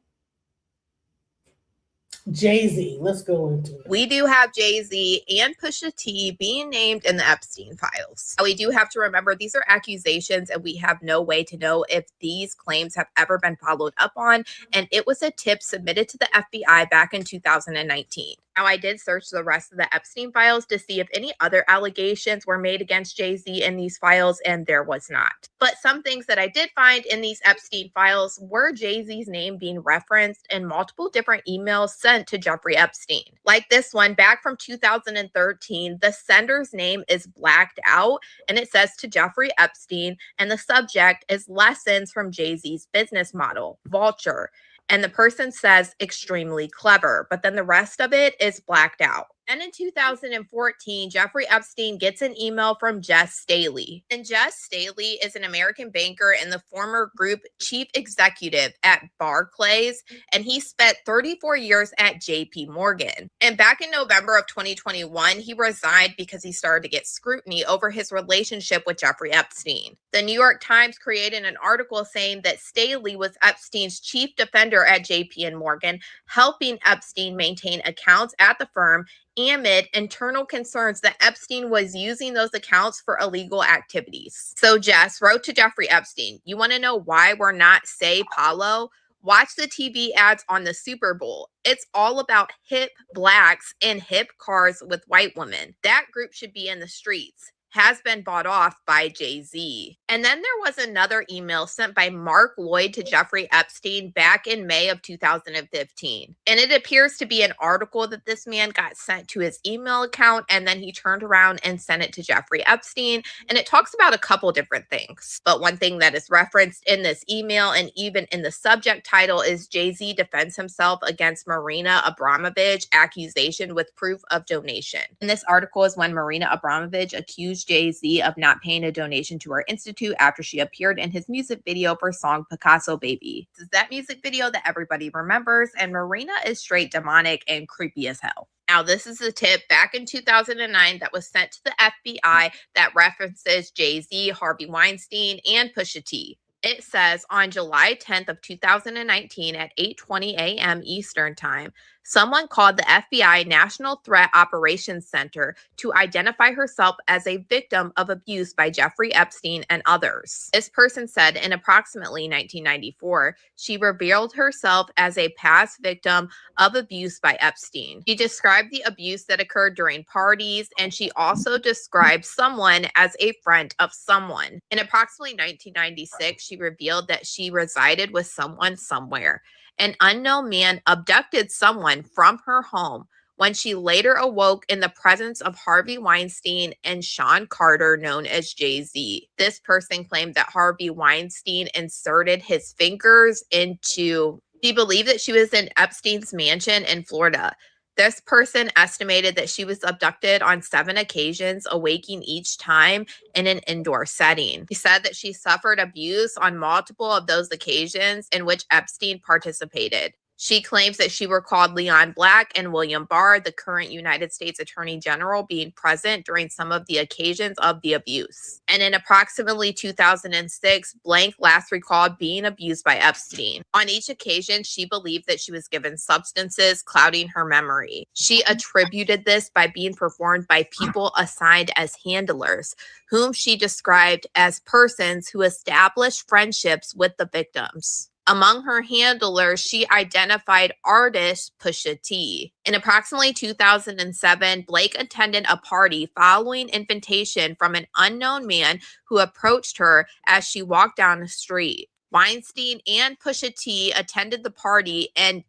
B: Jay-Z. Let's go into it.
S: We do have Jay-Z and Pusha T being named in the Epstein files. We do have to remember these are accusations, and we have no way to know if these claims have ever been followed up on. And it was a tip submitted to the FBI back in 2019. Now, I did search the rest of the Epstein files to see if any other allegations were made against Jay-Z in these files, and there was not. But some things that I did find in these Epstein files were Jay-Z's name being referenced in multiple different emails sent to Jeffrey Epstein. Like this one back from 2013, the sender's name is blacked out, and it says to Jeffrey Epstein, and the subject is lessons from Jay-Z's business model, Vulture. And the person says extremely clever, but then the rest of it is blacked out. And in 2014, Jeffrey Epstein gets an email from Jess Staley. And Jess Staley is an American banker and the former group chief executive at Barclays. And he spent 34 years at JP Morgan. And back in November of 2021, he resigned because he started to get scrutiny over his relationship with Jeffrey Epstein. The New York Times created an article saying that Staley was Epstein's chief defender at JP Morgan, helping Epstein maintain accounts at the firm amid internal concerns that Epstein was using those accounts for illegal activities. So Jess wrote to Jeffrey Epstein, "You want to know why we're not Say Paulo? Watch the TV ads on the Super Bowl. It's all about hip blacks in hip cars with white women. That group should be in the streets. Has been bought off by Jay-Z." And then there was another email sent by Mark Lloyd to Jeffrey Epstein back in May of 2015. And it appears to be an article that this man got sent to his email account, and then he turned around and sent it to Jeffrey Epstein. And it talks about a couple different things. But one thing that is referenced in this email and even in the subject title is Jay-Z defends himself against Marina Abramovich accusation with proof of donation. And this article is when Marina Abramovich accused Jay-Z of not paying a donation to her institute after she appeared in his music video for song Picasso Baby. This is that music video that everybody remembers, and Marina is straight demonic and creepy as hell. Now, this is a tip back in 2009 that was sent to the FBI that references Jay-Z, Harvey Weinstein, and Pusha T. It says on July 10th of 2019 at 8:20 a.m. Eastern Time, someone called the FBI National Threat Operations Center to identify herself as a victim of abuse by Jeffrey Epstein and others. This person said in approximately 1994, she revealed herself as a past victim of abuse by Epstein. She described the abuse that occurred during parties, and she also described someone as a friend of someone. In approximately 1996, she revealed that she resided with someone somewhere. An unknown man abducted someone from her home when she later awoke in the presence of Harvey Weinstein and Sean Carter, known as Jay-Z. This person claimed that Harvey Weinstein inserted his fingers into... She believed that she was in Epstein's mansion in Florida. This person estimated that she was abducted on 7 occasions, awaking each time in an indoor setting. She said that she suffered abuse on multiple of those occasions in which Epstein participated. She claims that she recalled Leon Black and William Barr, the current United States Attorney General, being present during some of the occasions of the abuse. And in approximately 2006, Blank last recalled being abused by Epstein. On each occasion, she believed that she was given substances clouding her memory. She attributed this by being performed by people assigned as handlers, whom she described as persons who established friendships with the victims. Among her handlers, she identified artist Pusha T. In approximately 2007, Blake attended a party following invitation from an unknown man who approached her as she walked down the street. Weinstein and Pusha T attended the party and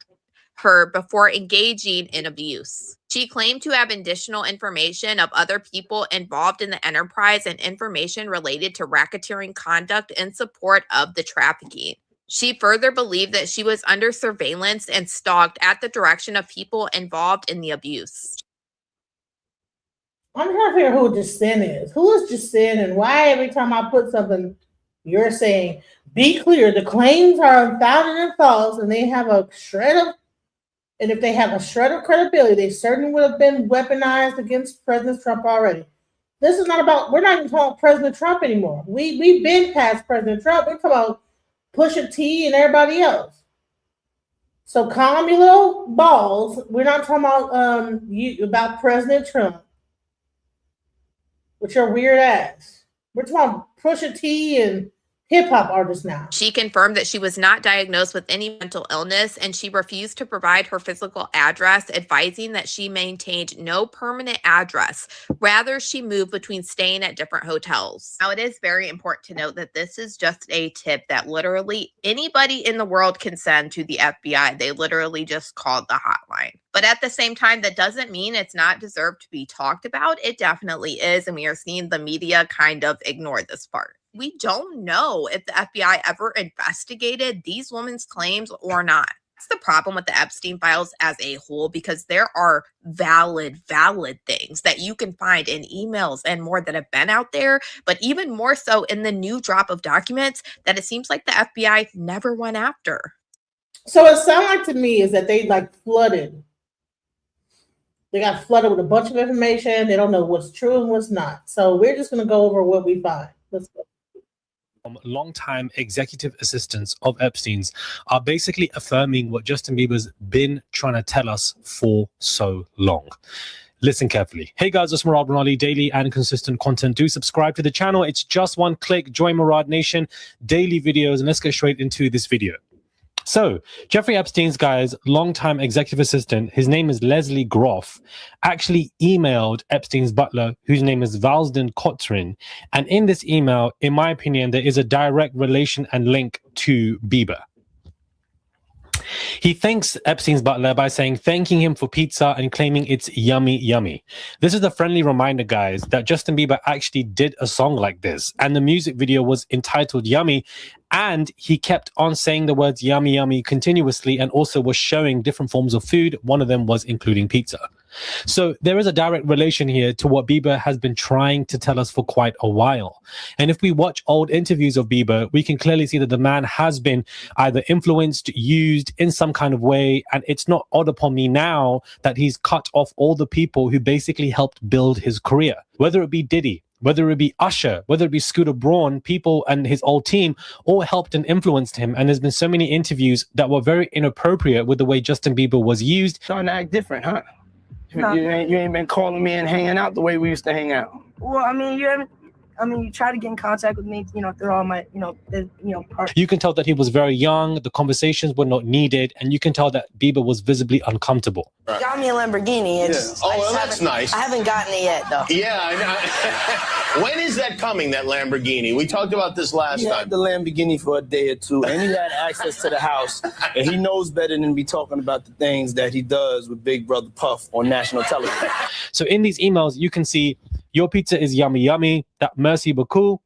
S: her before engaging in abuse. She claimed to have additional information of other people involved in the enterprise and information related to racketeering conduct in support of the trafficking. She further believed that she was under surveillance and stalked at the direction of people involved in the abuse.
B: I'm trying to figure out who Jasin is. Who is Jasin, and why every time I put something, you're saying, be clear, the claims are unfounded and false, and they have a shred of, and if they have a shred of credibility, they certainly would have been weaponized against President Trump already. This is not about, we're not even talking about President Trump anymore. We've been past President Trump. We're talking about Pusha T and everybody else. So calm your little balls. We're not talking about President Trump with your weird ass. We're talking about Pusha T and hip-hop artists now.
S: She confirmed that she was not diagnosed with any mental illness, and she refused to provide her physical address, advising that she maintained no permanent address. Rather, she moved between staying at different hotels. Now, it is very important to note that this is just a tip that literally anybody in the world can send to the FBI. They literally just called the hotline. But at the same time, that doesn't mean it's not deserved to be talked about. It definitely is, and we are seeing the media kind of ignore this part. We don't know if the FBI ever investigated these women's claims or not. That's the problem with the Epstein files as a whole, because there are valid things that you can find in emails and more that have been out there, but even more so in the new drop of documents that it seems like the FBI never went after.
B: So it sounds like to me is that they flooded. They got flooded with a bunch of information. They don't know what's true and what's not. So we're just going to go over what we find. Let's go.
U: Longtime executive assistants of Epstein's are basically affirming what Justin Bieber's been trying to tell us for so long. Listen carefully. Hey guys, it's Murad Ronali. Daily and consistent content. Do subscribe to the channel. It's just one click. Join Murad Nation. Daily videos. And let's get straight into this video. So, Jeffrey Epstein's guy's longtime executive assistant, his name is Leslie Groff, actually emailed Epstein's butler, whose name is Valsden Kotrin. And in this email, in my opinion, there is a direct relation and link to Bieber. He thanks Epstein's butler by thanking him for pizza and claiming it's yummy, yummy. This is a friendly reminder, guys, that Justin Bieber actually did a song like this, and the music video was entitled Yummy, and he kept on saying the words yummy, yummy continuously, and also was showing different forms of food. One of them was including pizza. So there is a direct relation here to what Bieber has been trying to tell us for quite a while. And if we watch old interviews of Bieber, we can clearly see that the man has been either influenced, used in some kind of way. And it's not odd upon me now that he's cut off all the people who basically helped build his career, whether it be Diddy, whether it be Usher, whether it be Scooter Braun, people and his old team all helped and influenced him. And there's been so many interviews that were very inappropriate with the way Justin Bieber was used.
D: Starting to act different, huh?
V: Nah.
D: You ain't been calling me and hanging out the way we used to hang out.
V: Well, I mean, you try to get in contact with me, through all my,
U: You can tell that he was very young, the conversations were not needed, and you can tell that Bieber was visibly uncomfortable.
V: Got me a Lamborghini.
W: Yeah. Oh, well, that's nice.
V: I haven't gotten it yet, though.
W: Yeah, I know. When is that coming, that Lamborghini? We talked about this last
D: He
W: time.
D: had the Lamborghini for a day or two, and he had access to the house, and he knows better than be talking about the things that he does with Big Brother Puff on national television.
U: So in these emails, you can see, your pizza is yummy, yummy. That merci beaucoup.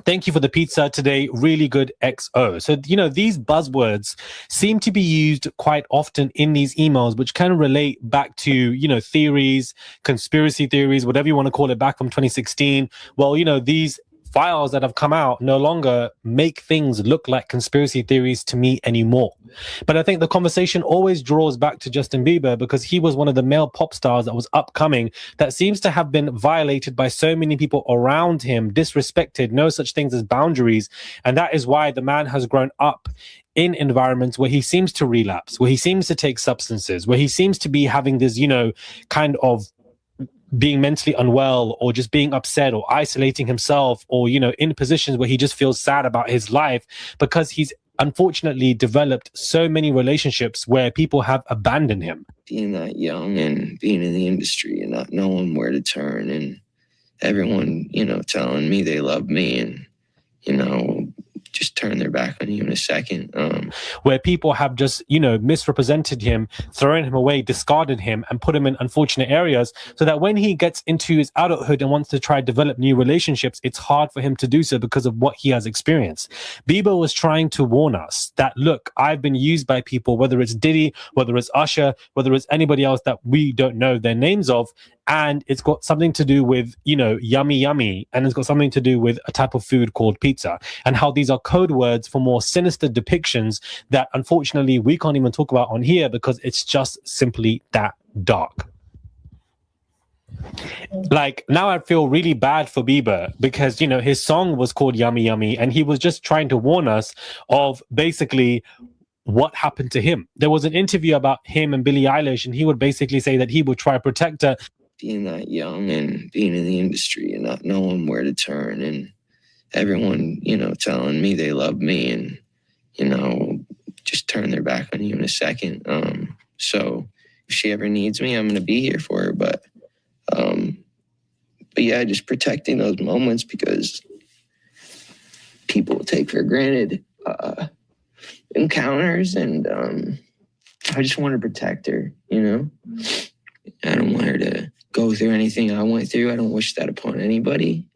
U: Thank you for the pizza today. Really good XO. So, these buzzwords seem to be used quite often in these emails, which kind of relate back to, theories, conspiracy theories, whatever you want to call it, back from 2016. Well, these files that have come out no longer make things look like conspiracy theories to me anymore. But I think the conversation always draws back to Justin Bieber because he was one of the male pop stars that was upcoming that seems to have been violated by so many people around him, disrespected, no such things as boundaries. And that is why the man has grown up in environments where he seems to relapse, where he seems to take substances, where he seems to be having this, kind of being mentally unwell or just being upset or isolating himself or, in positions where he just feels sad about his life because he's unfortunately developed so many relationships where people have abandoned him.
X: Being that young and being in the industry and not knowing where to turn and everyone, telling me they love me and, just turn their back on you in a second.
U: Where people have just, misrepresented him, thrown him away, discarded him, and put him in unfortunate areas so that when he gets into his adulthood and wants to try to develop new relationships, it's hard for him to do so because of what he has experienced. Bieber was trying to warn us that, look, I've been used by people, whether it's Diddy, whether it's Usher, whether it's anybody else that we don't know their names of, and it's got something to do with, yummy, yummy, and it's got something to do with a type of food called pizza, and how these are code words for more sinister depictions that unfortunately we can't even talk about on here because it's just simply that dark. Like, now I feel really bad for Bieber because, his song was called Yummy Yummy, and he was just trying to warn us of basically what happened to him. There was an interview about him and Billie Eilish, and he would basically say that he would try to protect her.
X: Being that young and being in the industry and not knowing where to turn and everyone, telling me they love me and, just turn their back on you in a second. So if she ever needs me, I'm going to be here for her. But yeah, just protecting those moments because people take for granted encounters and I just want to protect her, I don't want her to go through anything I went through. I don't wish that upon anybody.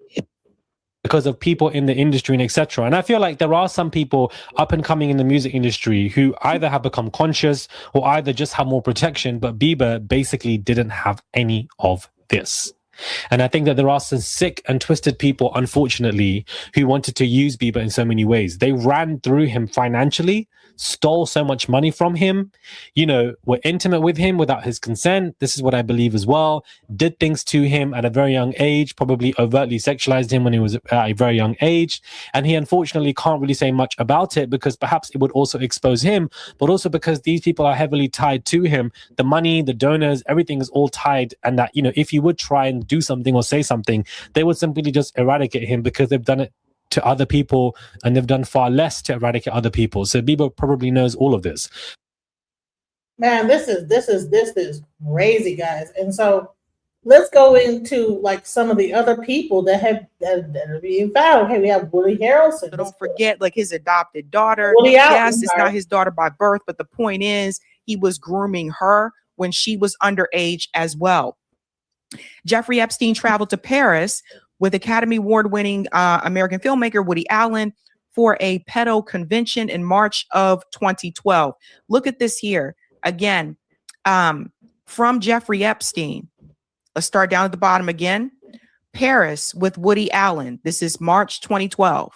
U: Because of people in the industry and etc. And I feel like there are some people up and coming in the music industry who either have become conscious or either just have more protection, but Bieber basically didn't have any of this. And I think that there are some sick and twisted people, unfortunately, who wanted to use Bieber in so many ways. They ran through him financially, stole so much money from him, were intimate with him without his consent. This is what I believe as well. Did things to him at a very young age, probably overtly sexualized him when he was at a very young age. And he unfortunately can't really say much about it because perhaps it would also expose him, but also because these people are heavily tied to him. The money, the donors, everything is all tied. And that, if he would try and do something or say something, they would simply just eradicate him because they've done it to other people and they've done far less to eradicate other people. So Bieber probably knows all of this.
B: Man, this is crazy, guys. And so let's go into like some of the other people that are being found. Hey, we have Woody Harrelson.
H: So don't forget, like, his adopted daughter.
B: Woody Allen,
H: yes, it's not his daughter by birth, but the point is he was grooming her when she was underage as well. Jeffrey Epstein traveled to Paris with Academy Award-winning American filmmaker Woody Allen for a pedo convention in March of 2012. Look at this here. Again, from Jeffrey Epstein. Let's start down at the bottom again. Paris with Woody Allen. This is March 2012.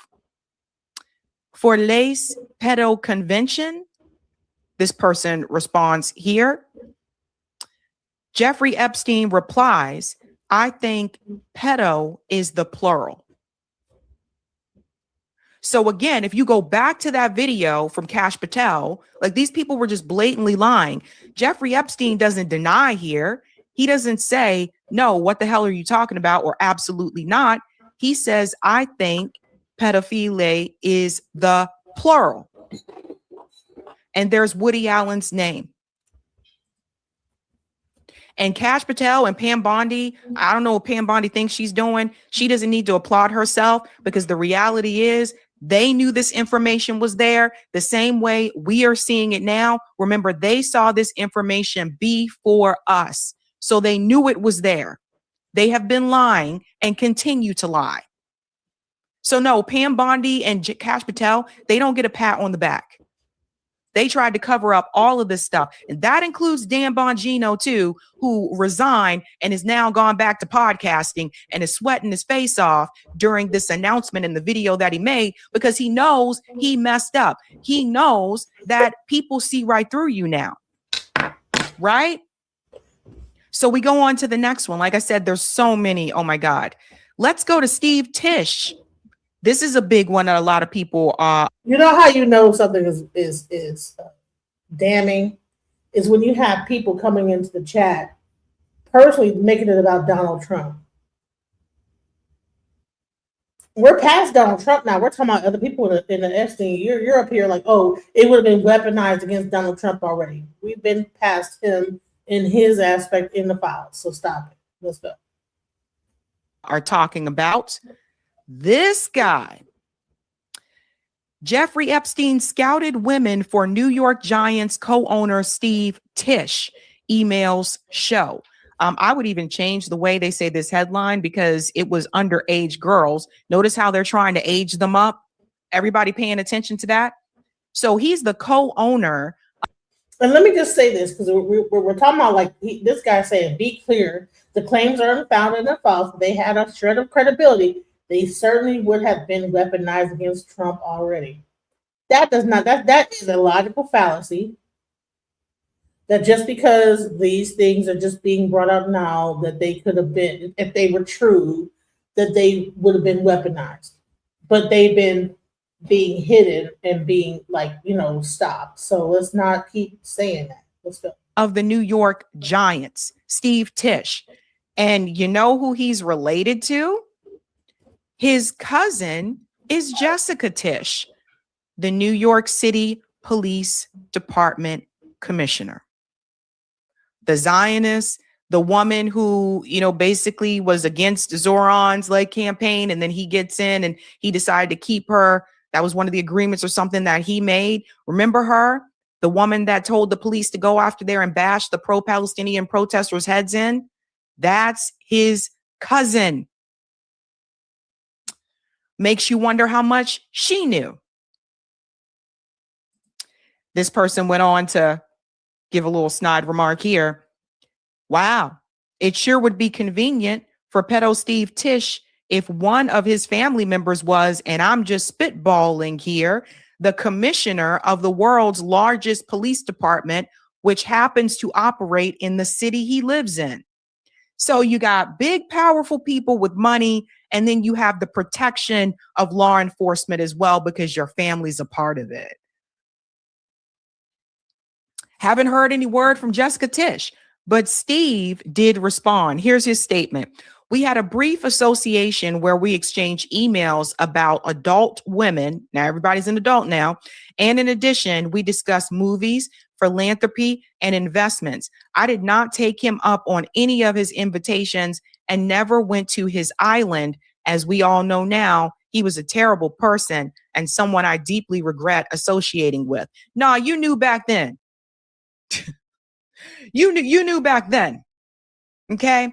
H: For Les Pedo Convention, this person responds here. Jeffrey Epstein replies, I think pedo is the plural. So again, if you go back to that video from Kash Patel, like these people were just blatantly lying. Jeffrey Epstein doesn't deny here. He doesn't say, no, what the hell are you talking about? Or absolutely not. He says, I think pedophile is the plural. And there's Woody Allen's name. And Kash Patel and Pam Bondi, I don't know what Pam Bondi thinks she's doing. She doesn't need to applaud herself, because the reality is they knew this information was there the same way we are seeing it now. Remember, they saw this information before us, so they knew it was there. They have been lying and continue to lie. So no, Pam Bondi and Kash Patel, they don't get a pat on the back. They tried to cover up all of this stuff. And that includes Dan Bongino too, who resigned and is now gone back to podcasting and is sweating his face off during this announcement in the video that he made, because he knows he messed up. He knows that people see right through you now. Right? So we go on to the next one. Like I said, there's so many. Oh my God. Let's go to Steve Tisch. This is a big one that a lot of people
B: You know how you know something is damning is when you have people coming into the chat personally making it about Donald Trump. We're past Donald Trump now. We're talking about other people in the Epstein. You're up here like, oh, it would have been weaponized against Donald Trump already. We've been past him in his aspect in the files. So stop it. Let's go.
H: Are talking about this guy. Jeffrey Epstein scouted women for New York Giants co-owner Steve Tisch, emails show. I would even change the way they say this headline, because it was underage girls. Notice how they're trying to age them up. Everybody paying attention to that? So he's the co-owner.
B: And let me just say this, because we're talking about like this guy saying, be clear, the claims are unfounded and false. They had a shred of credibility. They certainly would have been weaponized against Trump already. That is a logical fallacy. That just because these things are just being brought up now, that they could have been, if they were true, that they would have been weaponized. But they've been being hidden and being stopped. So let's not keep saying that. Let's go.
H: Of the New York Giants, Steve Tisch. And you know who he's related to? His cousin is Jessica Tisch, the New York City Police Department commissioner. The Zionist, the woman who, basically was against Zoran's campaign, and then he gets in and he decided to keep her. That was one of the agreements or something that he made. Remember her? The woman that told the police to go after there and bash the pro-Palestinian protesters' heads in? That's his cousin. Makes you wonder how much she knew. This person went on to give a little snide remark here. Wow, it sure would be convenient for pedo Steve Tisch if one of his family members was, and I'm just spitballing here, the commissioner of the world's largest police department, which happens to operate in the city he lives in. So you got big, powerful people with money, and then you have the protection of law enforcement as well, because your family's a part of it. Haven't heard any word from Jessica Tisch, but Steve did respond. Here's his statement. We had a brief association where we exchanged emails about adult women. Now everybody's an adult now. And in addition, we discussed movies, philanthropy, and investments. I did not take him up on any of his invitations and never went to his island. As we all know now, he was a terrible person and someone I deeply regret associating with. Nah, you knew back then. You knew back then. Okay?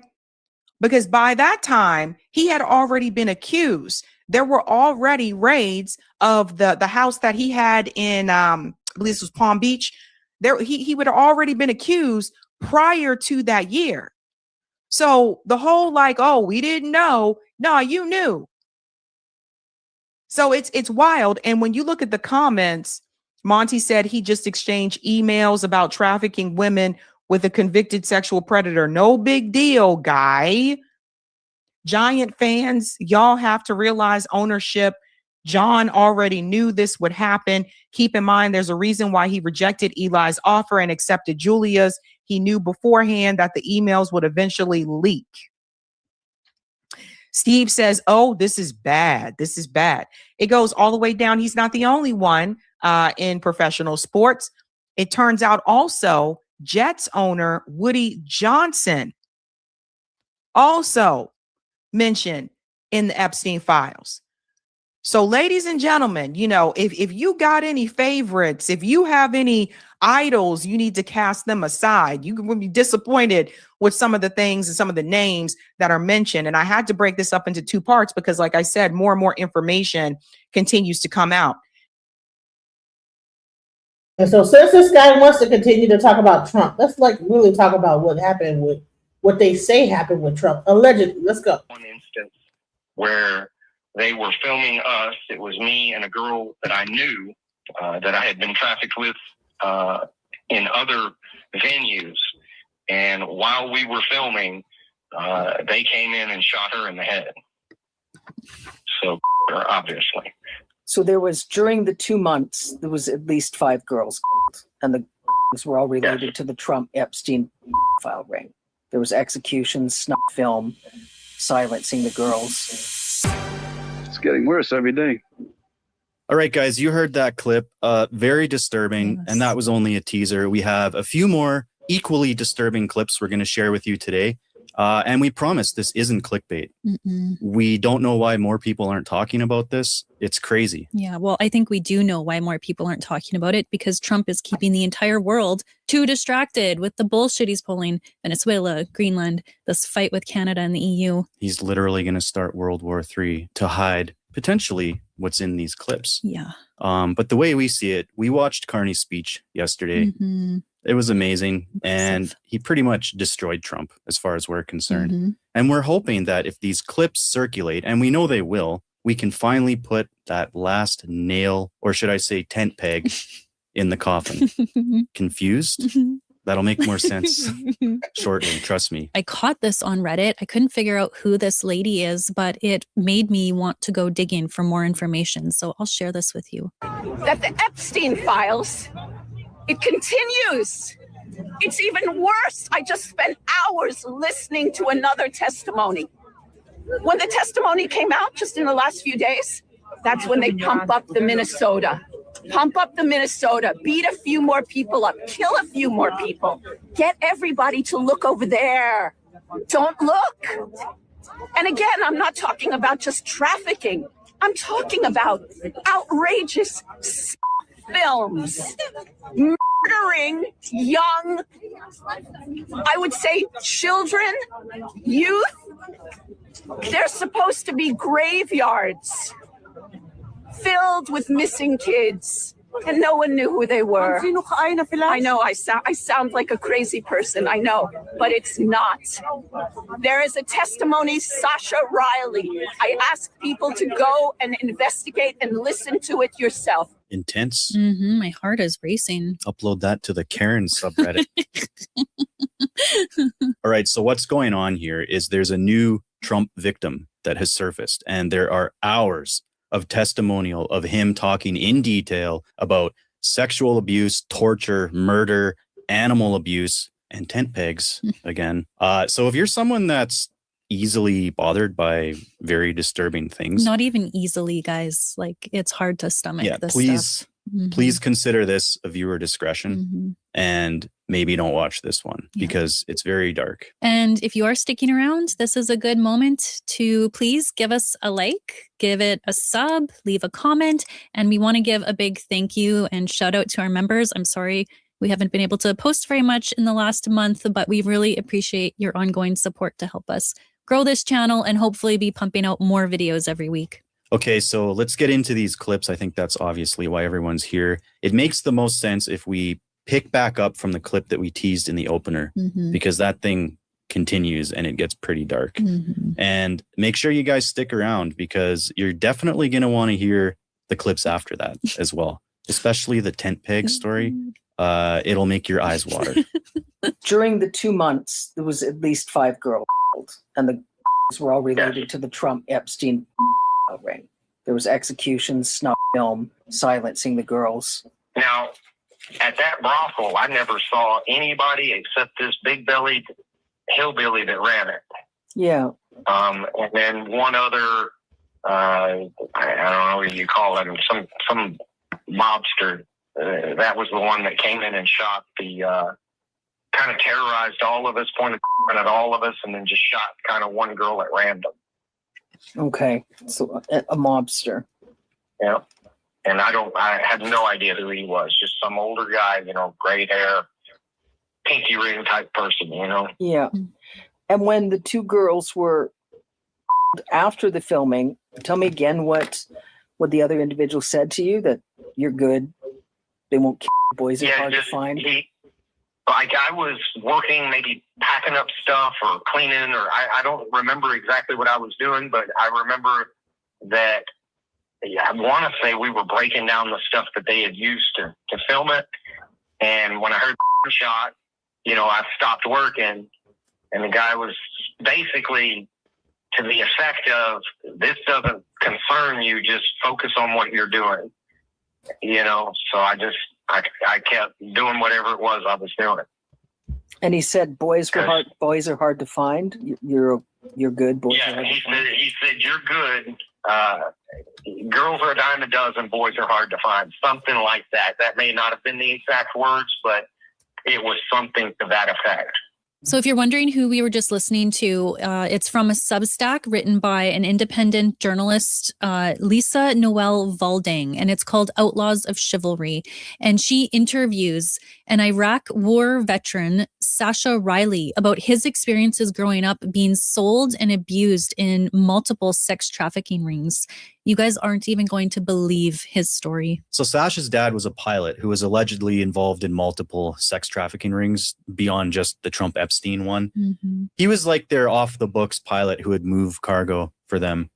H: Because by that time, he had already been accused. There were already raids of the house that he had in, I believe this was Palm Beach. There, he would have already been accused prior to that year. So the whole oh, we didn't know. No, you knew. So it's wild. And when you look at the comments, Monty said he just exchanged emails about trafficking women with a convicted sexual predator. No big deal, guy. Giant fans, y'all have to realize ownership. John already knew this would happen. Keep in mind, there's a reason why he rejected Eli's offer and accepted Julia's. He knew beforehand that the emails would eventually leak. Steve says, oh, this is bad. This is bad. It goes all the way down. He's not the only one in professional sports. It turns out also Jets owner Woody Johnson also mentioned in the Epstein files. So, ladies and gentlemen, you know, if you got any favorites, if you have any idols, you need to cast them aside. You will be disappointed with some of the things and some of the names that are mentioned. And I had to break this up into two parts because, like I said, more and more information continues to come out.
B: And so since this guy wants to continue to talk about Trump, let's like really talk about what happened with what they say happened with Trump. Allegedly. Let's go.
C: One instance where they were filming us. It was me and a girl that I knew that I had been trafficked with in other venues. And while we were filming, they came in and shot her in the head. So, obviously.
E: So there was, during the 2 months, there was at least 5 girls killed, and the were all related to the Trump Epstein file ring. There was executions, snuff film, silencing the girls.
I: It's getting worse every day. All right, guys, you heard that clip. Very disturbing, and that was only a teaser. We have a few more equally disturbing clips we're going to share with you today. And we promise this isn't clickbait. We don't know why more people aren't talking about this. It's crazy.
T: Yeah, well, I think we do know why more people aren't talking about it, because Trump is keeping the entire world too distracted with the bullshit he's pulling. Venezuela, Greenland, this fight with Canada and the EU.
I: He's literally going to start World War III to hide potentially what's in these clips.
T: Yeah.
I: But the way we see it, we watched Carney's speech yesterday. It was amazing. And he pretty much destroyed Trump as far as we're concerned. And we're hoping that if these clips circulate, and we know they will, we can finally put that last nail, or should I say tent peg, in the coffin. Confused? That'll make more sense shortly, trust me.
T: I caught this on Reddit. I couldn't figure out who this lady is, but it made me want to go digging for more information. So I'll share this with you.
Y: That the Epstein files, it continues. It's even worse. I just spent hours listening to another testimony. When the testimony came out just in the last few days, that's when they pump up the Minnesota. Pump up the Minnesota, beat a few more people up, kill a few more people. Get everybody to look over there. Don't look. And again, I'm not talking about just trafficking. I'm talking about outrageous films, murdering young, I would say children, youth. They're supposed to be graveyards filled with missing kids, and no one knew who they were. I know I sound like a crazy person, I know, but it's not. There is a testimony, Sasha Riley. I ask people to go and investigate and listen to it yourself.
I: Intense.
T: My heart is racing.
I: Upload that to the Karen subreddit. All right, so what's going on here is there's a new Trump victim that has surfaced, and there are hours of testimonial of him talking in detail about sexual abuse, torture, murder, animal abuse, and tent pegs again. So if you're someone that's easily bothered by very disturbing things.
T: Not even easily, guys. Like, it's hard to stomach this
I: please,
T: stuff.
I: Please consider this a viewer discretion and maybe don't watch this one because it's very dark.
T: And if you are sticking around, this is a good moment to please give us a like, give it a sub, leave a comment. And we want to give a big thank you and shout out to our members. I'm sorry we haven't been able to post very much in the last month, but we really appreciate your ongoing support to help us grow this channel and hopefully be pumping out more videos every week.
I: Okay, so let's get into these clips. I think that's obviously why everyone's here. It makes the most sense if we pick back up from the clip that we teased in the opener, because that thing continues and it gets pretty dark. And make sure you guys stick around because you're definitely going to want to hear the clips after that as well, especially the tent peg story. It'll make your eyes water.
E: During the 2 months, there was at least 5 girls killed, and the were all related to the Trump Epstein ring. There was executions, snuff film, silencing the girls.
C: Now, at that brothel, I never saw anybody except this big-bellied hillbilly that ran it.
E: Yeah.
C: And then one other, I don't know what you call him, some mobster. That was the one that came in and shot the, kind of terrorized all of us, pointed at all of us, and then just shot kind of one girl at random.
E: Okay, so a mobster.
C: Yeah. And I had no idea who he was. Just some older guy, gray hair, pinky ring type person,
E: Yeah. And when the two girls were after the filming, tell me again what the other individual said to you, that you're good, they won't kill you, boys are hard to find.
C: I was working, maybe packing up stuff or cleaning, or I don't remember exactly what I was doing, but I remember that I want to say we were breaking down the stuff that they had used to film it. And when I heard the shot, I stopped working, and the guy was basically to the effect of, this doesn't concern you, just focus on what you're doing. So I kept doing whatever it was I was doing.
E: And he said, boys are hard to find. You're good, boys are hard to find.
C: He said, you're good. Girls are a dime a dozen, boys are hard to find. Something like that. That may not have been the exact words, but it was something to that effect.
T: So if you're wondering who we were just listening to, it's from a Substack written by an independent journalist, Lisa Noel Valding, and it's called Outlaws of Chivalry. And she interviews an Iraq war veteran, Sasha Riley, about his experiences growing up being sold and abused in multiple sex trafficking rings. You guys aren't even going to believe his story.
I: So Sasha's dad was a pilot who was allegedly involved in multiple sex trafficking rings beyond just the Trump Epstein one.
T: Mm-hmm.
I: He was like their off the books pilot who would move cargo for them,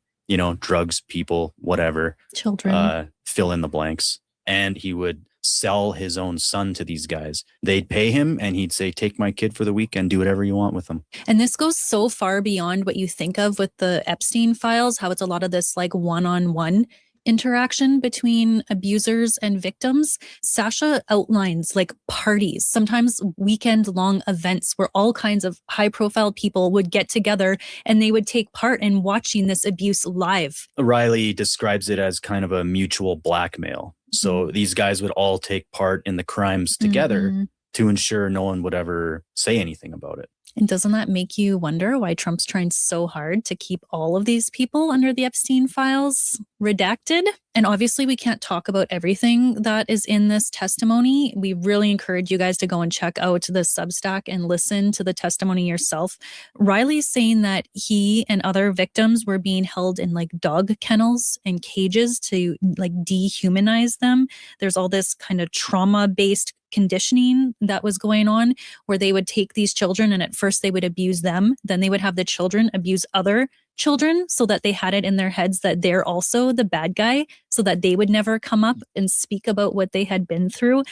I: drugs, people, whatever.
T: Children.
I: Fill in the blanks. And he would sell his own son to these guys. They'd pay him and he'd say, take my kid for the weekend, do whatever you want with them.
T: And this goes so far beyond what you think of with the Epstein files, how it's a lot of this like one-on-one interaction between abusers and victims. Sasha outlines like parties, sometimes weekend-long events where all kinds of high-profile people would get together and they would take part in watching this abuse live.
I: Riley describes it as kind of a mutual blackmail. So these guys would all take part in the crimes together to ensure no one would ever say anything about it.
T: And doesn't that make you wonder why Trump's trying so hard to keep all of these people under the Epstein files redacted? And obviously we can't talk about everything that is in this testimony. We really encourage you guys to go and check out the Substack and listen to the testimony yourself. Riley's saying that he and other victims were being held in like dog kennels and cages to like dehumanize them. There's all this kind of trauma-based conditioning that was going on where they would take these children and at first they would abuse them. Then they would have the children abuse other children so that they had it in their heads that they're also the bad guy so that they would never come up and speak about what they had been through.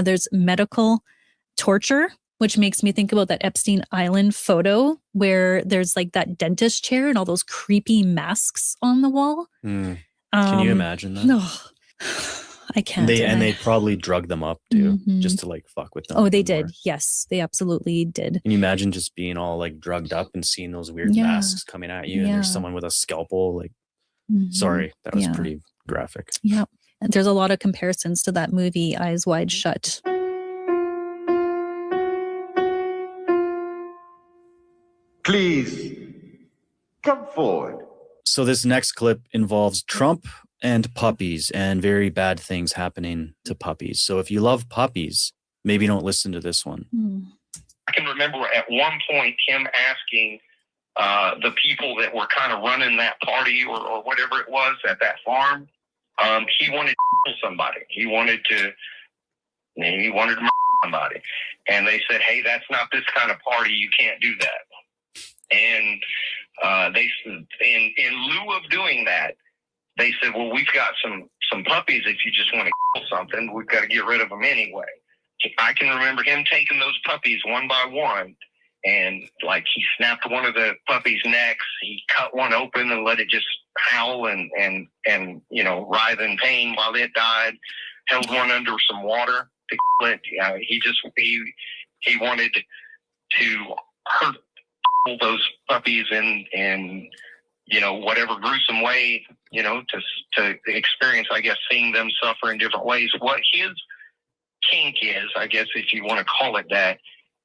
T: There's medical torture, which makes me think about that Epstein Island photo where there's like that dentist chair and all those creepy masks on the wall.
I: Can you imagine that?
T: No. I can't.
I: They probably drug them up too, just to like fuck with them.
T: Oh, they did. Yes, they absolutely did.
I: Can you imagine just being all like drugged up and seeing those weird masks coming at you and there's someone with a scalpel? Like, sorry, that was pretty graphic.
T: Yeah. And there's a lot of comparisons to that movie, Eyes Wide Shut.
A: Please come forward.
I: So this next clip involves Trump and puppies and very bad things happening to puppies. So if you love puppies, maybe don't listen to this one.
C: I can remember at one point him asking the people that were kind of running that party or whatever it was at that farm, he wanted to kill somebody. He wanted to murder somebody. And they said, hey, that's not this kind of party. You can't do that. And they in lieu of doing that, they said, well, we've got some puppies. If you just want to kill something, we've got to get rid of them anyway. I can remember him taking those puppies one by one and like he snapped one of the puppies' necks. He cut one open and let it just howl and writhe in pain while it died. Held one under some water to kill it. He wanted to hurt those puppies in whatever gruesome way, to experience, I guess, seeing them suffer in different ways. What his kink is, I guess, if you want to call it that,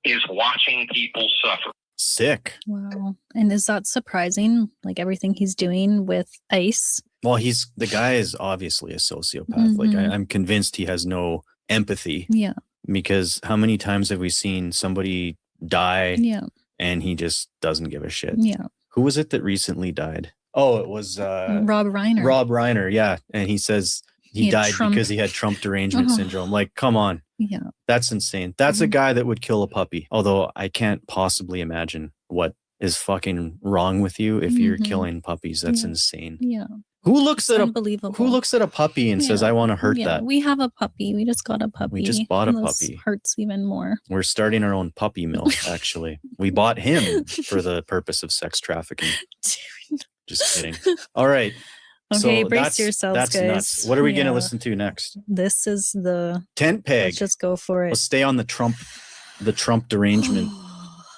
C: is watching people suffer.
I: Sick.
T: Wow. And is that surprising? Like everything he's doing with ICE?
I: Well, the guy is obviously a sociopath. Like I'm convinced he has no empathy.
T: Yeah.
I: Because how many times have we seen somebody die?
T: Yeah.
I: And he just doesn't give a shit.
T: Yeah.
I: Who was it that recently died? Oh, it was
T: Rob Reiner.
I: Rob Reiner, yeah. And he says he died because he had Trump derangement syndrome. Like, come on.
T: Yeah.
I: That's insane. That's a guy that would kill a puppy. Although I can't possibly imagine what is fucking wrong with you if you're killing puppies. That's insane.
T: Yeah.
I: Who looks at
T: unbelievable.
I: Who looks at a puppy and says, I want to hurt that?
T: We have a puppy. We just got a puppy.
I: We just bought a
T: This
I: puppy.
T: Hurts even more.
I: We're starting our own puppy mill, actually. We bought him for the purpose of sex trafficking. Just kidding. All right.
T: Okay,
I: So
T: brace yourselves,
I: that's
T: guys.
I: nuts. What are we going to
T: Yeah.
I: listen to next?
T: This is the
I: Tent peg.
T: Let's just go for it.
I: Let's stay on the Trump derangement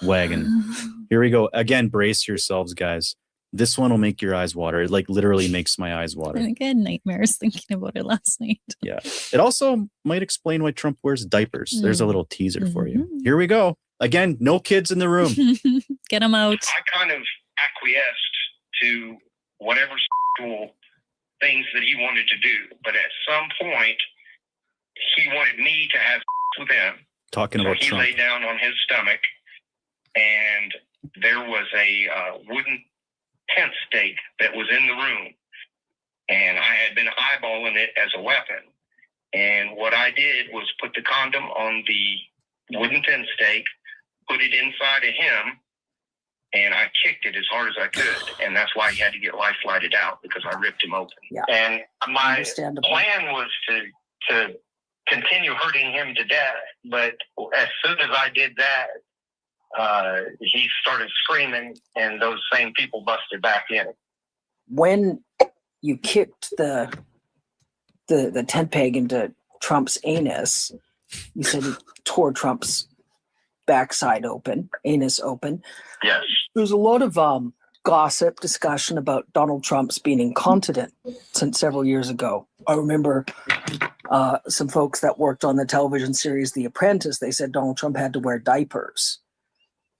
I: wagon. Here we go. Again, brace yourselves, guys. This one will make your eyes water. It like literally makes my eyes water.
T: I think I had nightmares thinking about it last night.
I: Yeah. It also might explain why Trump wears diapers. There's a little teaser for you. Here we go. Again, no kids in the room.
T: Get them out.
C: I kind of acquiesced to whatever sexual things that he wanted to do, but at some point, he wanted me to have with him.
I: Talking
C: So
I: about
C: he
I: Trump.
C: lay down on his stomach, and there was a wooden tent stake that was in the room, and I had been eyeballing it as a weapon. And what I did was put the condom on the wooden tent stake, put it inside of him, and I kicked it as hard as I could. And that's why he had to get life flighted out, because I ripped him open.
E: Yeah.
C: And my
E: Understandable.
C: plan was to continue hurting him to death. But as soon as I did that, he started screaming, and those same people busted back in.
E: When you kicked the tent peg into Trump's anus, you said you tore Trump's backside open, anus open.
C: Yes.
E: There's a lot of gossip, discussion about Donald Trump's being incontinent since several years ago. I remember some folks that worked on the television series The Apprentice, they said Donald Trump had to wear diapers.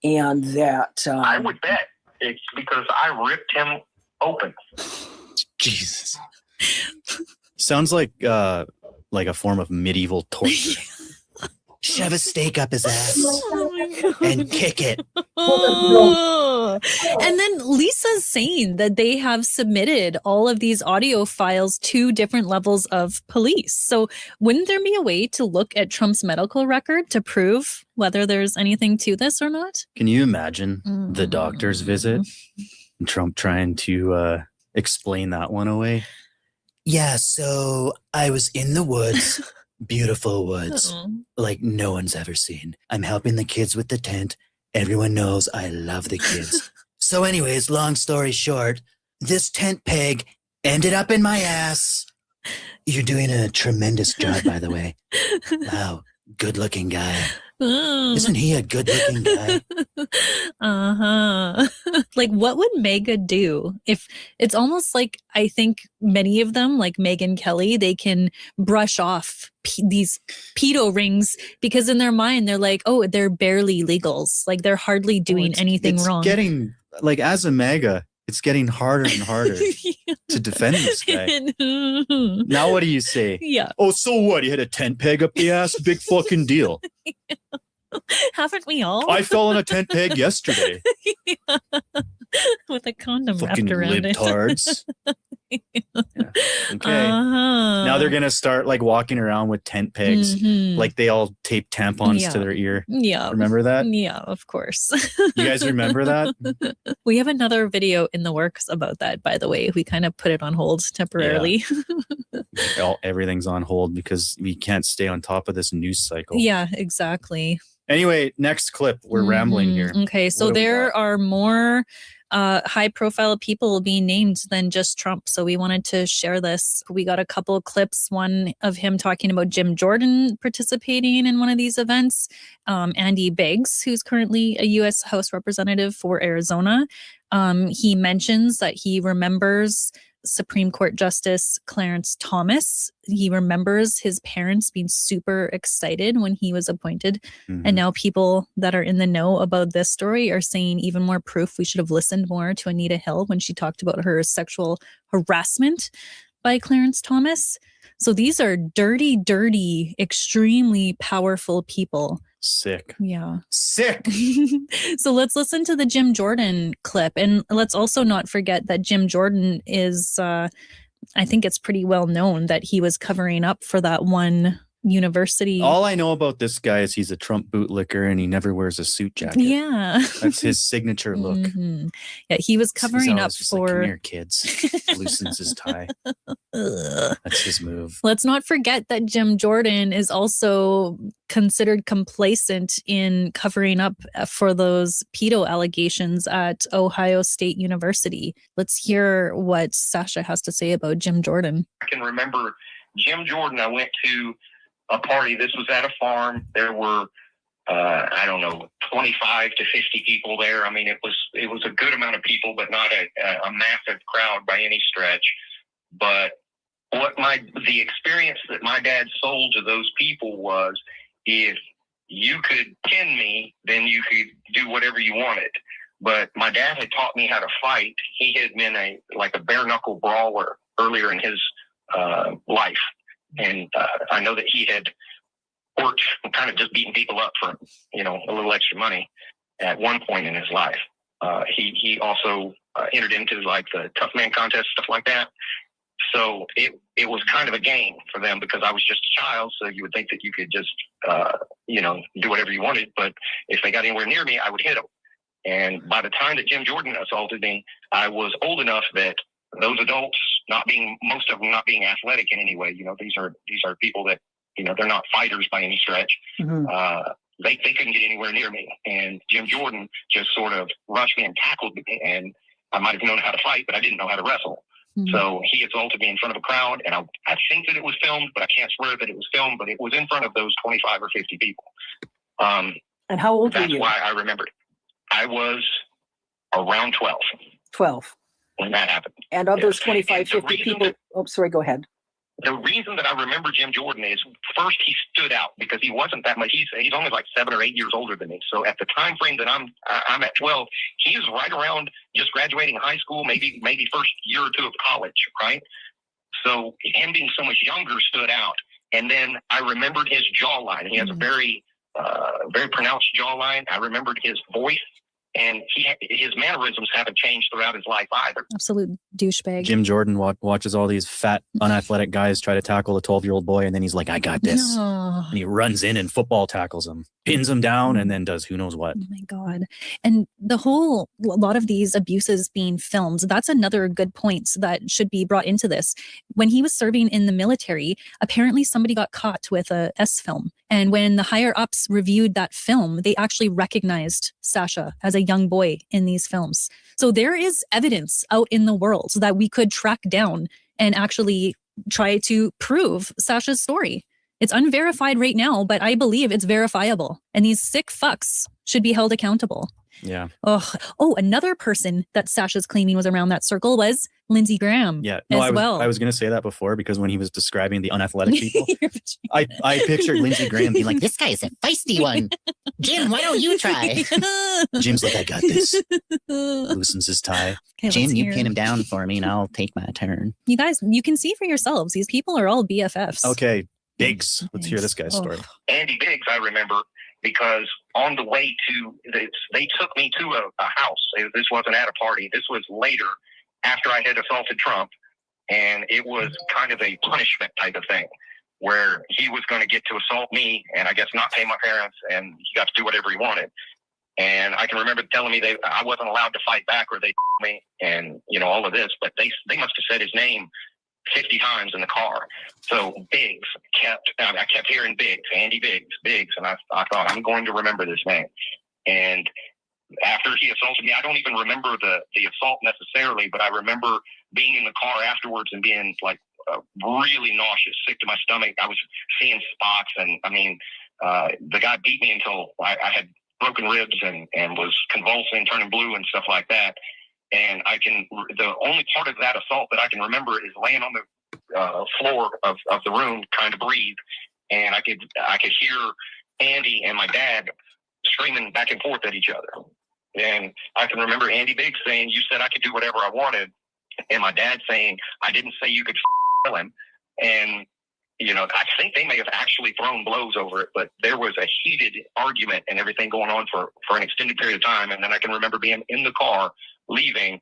E: And that...
C: I would bet it's because I ripped him open.
I: Jesus. Sounds like a form of medieval torture. Shove a stake up his ass and kick it.
T: And then Lisa's saying that they have submitted all of these audio files to different levels of police. So wouldn't there be a way to look at Trump's medical record to prove whether there's anything to this or not?
I: Can you imagine the doctor's visit? And Trump trying to explain that one away? Yeah, so I was in the woods. Beautiful woods, like no one's ever seen. I'm helping the kids with the tent. Everyone knows I love the kids. So anyways, long story short, this tent peg ended up in my ass. You're doing a tremendous job, by the way. Wow, good looking guy. Isn't he a good looking guy?
T: Like, what would Mega do? If it's almost like, I think many of them, like Megyn Kelly, they can brush off these pedo rings because in their mind they're like, oh, they're barely legals, like they're hardly doing anything
I: it's
T: wrong.
I: Getting like, as a MAGA, it's getting harder and harder to defend this guy. Now what do you say?
T: Yeah.
I: Oh, so what? You had a tent peg up the ass? Big fucking deal.
T: Haven't we all?
I: I fell on a tent peg yesterday.
T: With a condom
I: Fucking
T: wrapped around
I: libtards.
T: it.
I: Okay. Now they're gonna start like walking around with tent pegs, like they all tape tampons to their ear.
T: Yeah.
I: Remember that?
T: Yeah, of course.
I: You guys remember that?
T: We have another video in the works about that, by the way. We kind of put it on hold temporarily.
I: Everything's on hold because we can't stay on top of this news cycle.
T: Yeah, exactly.
I: Anyway, next clip. We're rambling here.
T: Okay, so there are more high profile people being named than just Trump. So we wanted to share this. We got a couple of clips, one of him talking about Jim Jordan participating in one of these events. Andy Biggs, who's currently a U.S. House Representative for Arizona. He mentions that he remembers Supreme Court Justice Clarence Thomas. He remembers his parents being super excited when he was appointed. And now people that are in the know about this story are saying even more proof we should have listened more to Anita Hill when she talked about her sexual harassment by Clarence Thomas. So these are dirty, dirty, extremely powerful people.
I: Sick.
T: Yeah.
I: Sick.
T: So let's listen to the Jim Jordan clip. And let's also not forget that Jim Jordan is, I think it's pretty well known that he was covering up for that one university.
I: All I know about this guy is he's a Trump bootlicker and he never wears a suit jacket.
T: Yeah.
I: That's his signature look.
T: Yeah, he was covering up
I: just
T: for.
I: Like, come here, kids. Loosens his tie. That's his move.
T: Let's not forget that Jim Jordan is also considered complacent in covering up for those pedo allegations at Ohio State University. Let's hear what Sasha has to say about Jim Jordan.
C: I can remember Jim Jordan. I went to a party. This was at a farm. There were, I don't know, 25 to 50 people there. I mean, it was a good amount of people, but not a massive crowd by any stretch. But the experience that my dad sold to those people was, if you could pin me, then you could do whatever you wanted. But my dad had taught me how to fight. He had been a bare knuckle brawler earlier in his life. And I know that he had worked kind of just beating people up for, a little extra money at one point in his life. He also entered into like the tough man contest, stuff like that. So it was kind of a game for them because I was just a child. So you would think that you could just, do whatever you wanted. But if they got anywhere near me, I would hit them. And by the time that Jim Jordan assaulted me, I was old enough that those adults, most of them not being athletic in any way, these are people that, they're not fighters by any stretch. They couldn't get anywhere near me. And Jim Jordan just sort of rushed me and tackled me. And I might have known how to fight, but I didn't know how to wrestle. So he assaulted me in front of a crowd. And I think that it was filmed, but I can't swear that it was filmed, but it was in front of those 25 or 50 people.
E: And how old were you?
C: That's why I remembered. I was around 12.
E: 12.
C: When that happened.
E: And of those 25, 50 people, go ahead.
C: The reason that I remember Jim Jordan is, first, he stood out because he wasn't that much. He's only like 7 or 8 years older than me. So at the time frame that I'm at 12, he is right around just graduating high school, maybe first year or two of college, right? So him being so much younger stood out. And then I remembered his jawline. He has a very pronounced jawline. I remembered his voice. And his mannerisms haven't changed throughout his life either.
T: Absolute douchebag.
I: Jim Jordan watches all these fat, unathletic guys try to tackle a 12-year-old boy, and then he's like, I got this.
T: No.
I: And he runs in and football tackles him, pins him down, and then does who knows what.
T: Oh, my God. And a lot of these abuses being filmed, that's another good point that should be brought into this. When he was serving in the military, apparently somebody got caught with a S film. And when the higher ups reviewed that film, they actually recognized Sasha as a young boy in these films. So there is evidence out in the world that we could track down and actually try to prove Sasha's story. It's unverified right now, but I believe it's verifiable. And these sick fucks should be held accountable.
I: Yeah.
T: Oh, another person that Sasha's claiming was around that circle was Lindsey Graham.
I: Yeah. No, I was going to say that before because when he was describing the unathletic people, I pictured Lindsey Graham being like, this guy is a feisty one. Jim, why don't you try? Jim's like, I got this. Loosens his tie.
T: Okay,
I: Jim, you pin him down for me and I'll take my turn.
T: You guys, you can see for yourselves. These people are all BFFs.
I: Okay. Biggs. Let's hear this guy's story.
C: Andy Biggs, I remember, because on the way to this, they took me to a house. This wasn't at a party. This was later, after I had assaulted Trump. And it was kind of a punishment type of thing where he was going to get to assault me and I guess not pay my parents, and he got to do whatever he wanted. And I can remember telling me I wasn't allowed to fight back or they me and, you know, all of this, but they must have said his name 50 times in the car. So Biggs I kept hearing Biggs, Andy Biggs. And I thought, I'm going to remember this name. And after he assaulted me, I don't even remember the assault necessarily, but I remember being in the car afterwards and being like really nauseous, sick to my stomach. I was seeing spots, and I mean, the guy beat me until I had broken ribs and was convulsing, turning blue and stuff like that. And the only part of that assault that I can remember is laying on the floor of the room trying to breathe, and I could hear Andy and my dad screaming back and forth at each other. And I can remember Andy Biggs saying, "You said I could do whatever I wanted," and my dad saying, "I didn't say you could kill him." And you know, I think they may have actually thrown blows over it, but there was a heated argument and everything going on for an extended period of time. And then I can remember being in the car leaving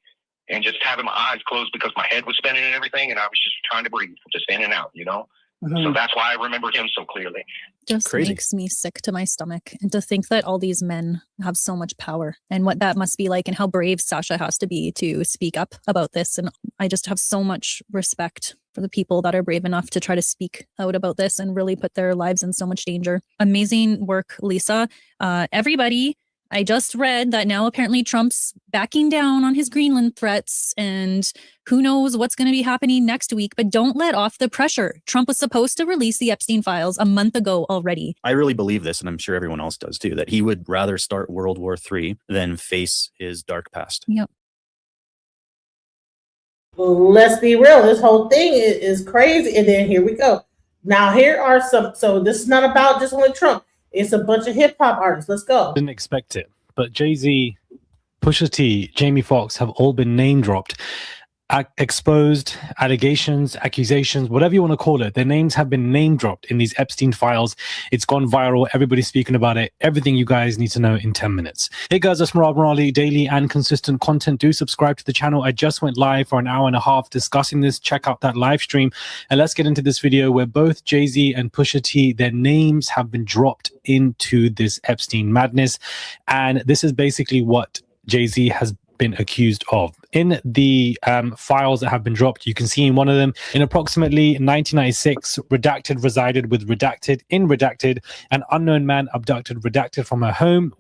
C: and just having my eyes closed because my head was spinning and everything, and I was just trying to breathe, just in and out, you know. So that's why I remember him so clearly.
T: Just makes me sick to my stomach. And to think that all these men have so much power and what that must be like and how brave Sasha has to be to speak up about this. And I just have so much respect for the people that are brave enough to try to speak out about this and really put their lives in so much danger. Amazing work, Lisa. Everybody, I just read that now apparently Trump's backing down on his Greenland threats, and who knows what's going to be happening next week, but don't let off the pressure. Trump was supposed to release the Epstein files a month ago already.
I: I really believe this, and I'm sure everyone else does too, that he would rather start World War III than face his dark past.
T: Yep.
B: Well, let's be real. This whole thing is crazy. And then here we go. Now here are some, so this is not about just only Trump. It's a bunch of hip hop artists. Let's go.
U: Didn't expect it, but Jay-Z, Pusha T, Jamie Foxx have all been name dropped, exposed, allegations, accusations, whatever you want to call it. Their names have been name dropped in these Epstein files. It's gone viral. Everybody's speaking about it. Everything you guys need to know in 10 minutes. Hey guys, that's Marab Morali. Daily and consistent content. Do subscribe to the channel. I just went live for an hour and a half discussing this. Check out that live stream. And let's get into this video where both Jay-Z and Pusha T, their names have been dropped into this Epstein madness. And this is basically what Jay-Z has been accused of. In the files that have been dropped, you can see in one of them, in approximately 1996, Redacted resided with Redacted in Redacted. An unknown man abducted Redacted from her home,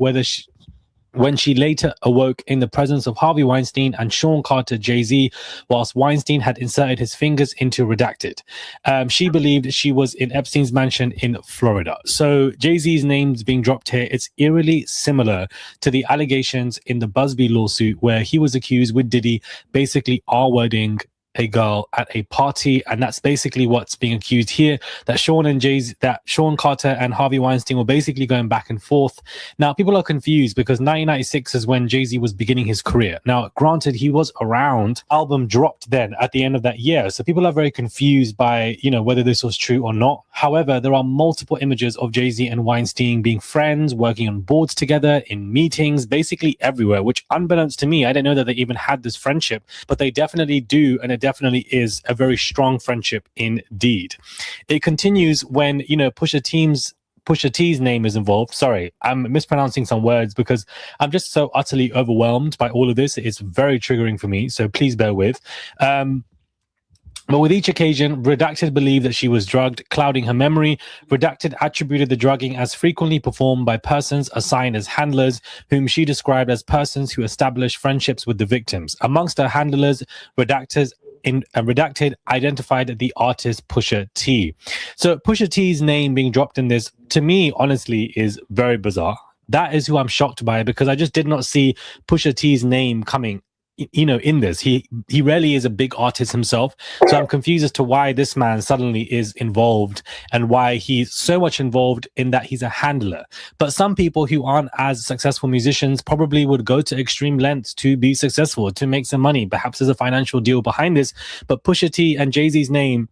U: when she later awoke in the presence of Harvey Weinstein and Sean Carter, Jay-Z, whilst Weinstein had inserted his fingers into Redacted. She believed she was in Epstein's mansion in Florida. So Jay-Z's name's being dropped here. It's eerily similar to the allegations in the Busby lawsuit where he was accused with Diddy basically R-wording a girl at a party, and that's basically what's being accused here, that Sean Carter and Harvey Weinstein were basically going back and forth. Now people are confused because 1996 is when Jay-Z was beginning his career. Now granted, he was around, album dropped then at the end of that year, so people are very confused by, you know, whether this was true or not. However, there are multiple images of Jay-Z and Weinstein being friends, working on boards together, in meetings, basically everywhere, which unbeknownst to me, I didn't know that they even had this friendship, but they definitely do, and it definitely is a very strong friendship indeed. It continues when, you know, Pusha T's name is involved. Sorry, I'm mispronouncing some words because I'm just so utterly overwhelmed by all of this. It's very triggering for me, so please bear with. But with each occasion, Redacted believed that she was drugged, clouding her memory. Redacted attributed the drugging as frequently performed by persons assigned as handlers, whom she described as persons who established friendships with the victims. Amongst her handlers, Redacted identified the artist Pusha T. So Pusha T's name being dropped in this, to me, honestly, is very bizarre. That is who I'm shocked by, because I just did not see Pusha T's name coming, you know, in this. He rarely is a big artist himself, so I'm confused as to why this man suddenly is involved and why he's so much involved in that he's a handler. But some people who aren't as successful musicians probably would go to extreme lengths to be successful, to make some money. Perhaps there's a financial deal behind this, but Pusha T and Jay-Z's name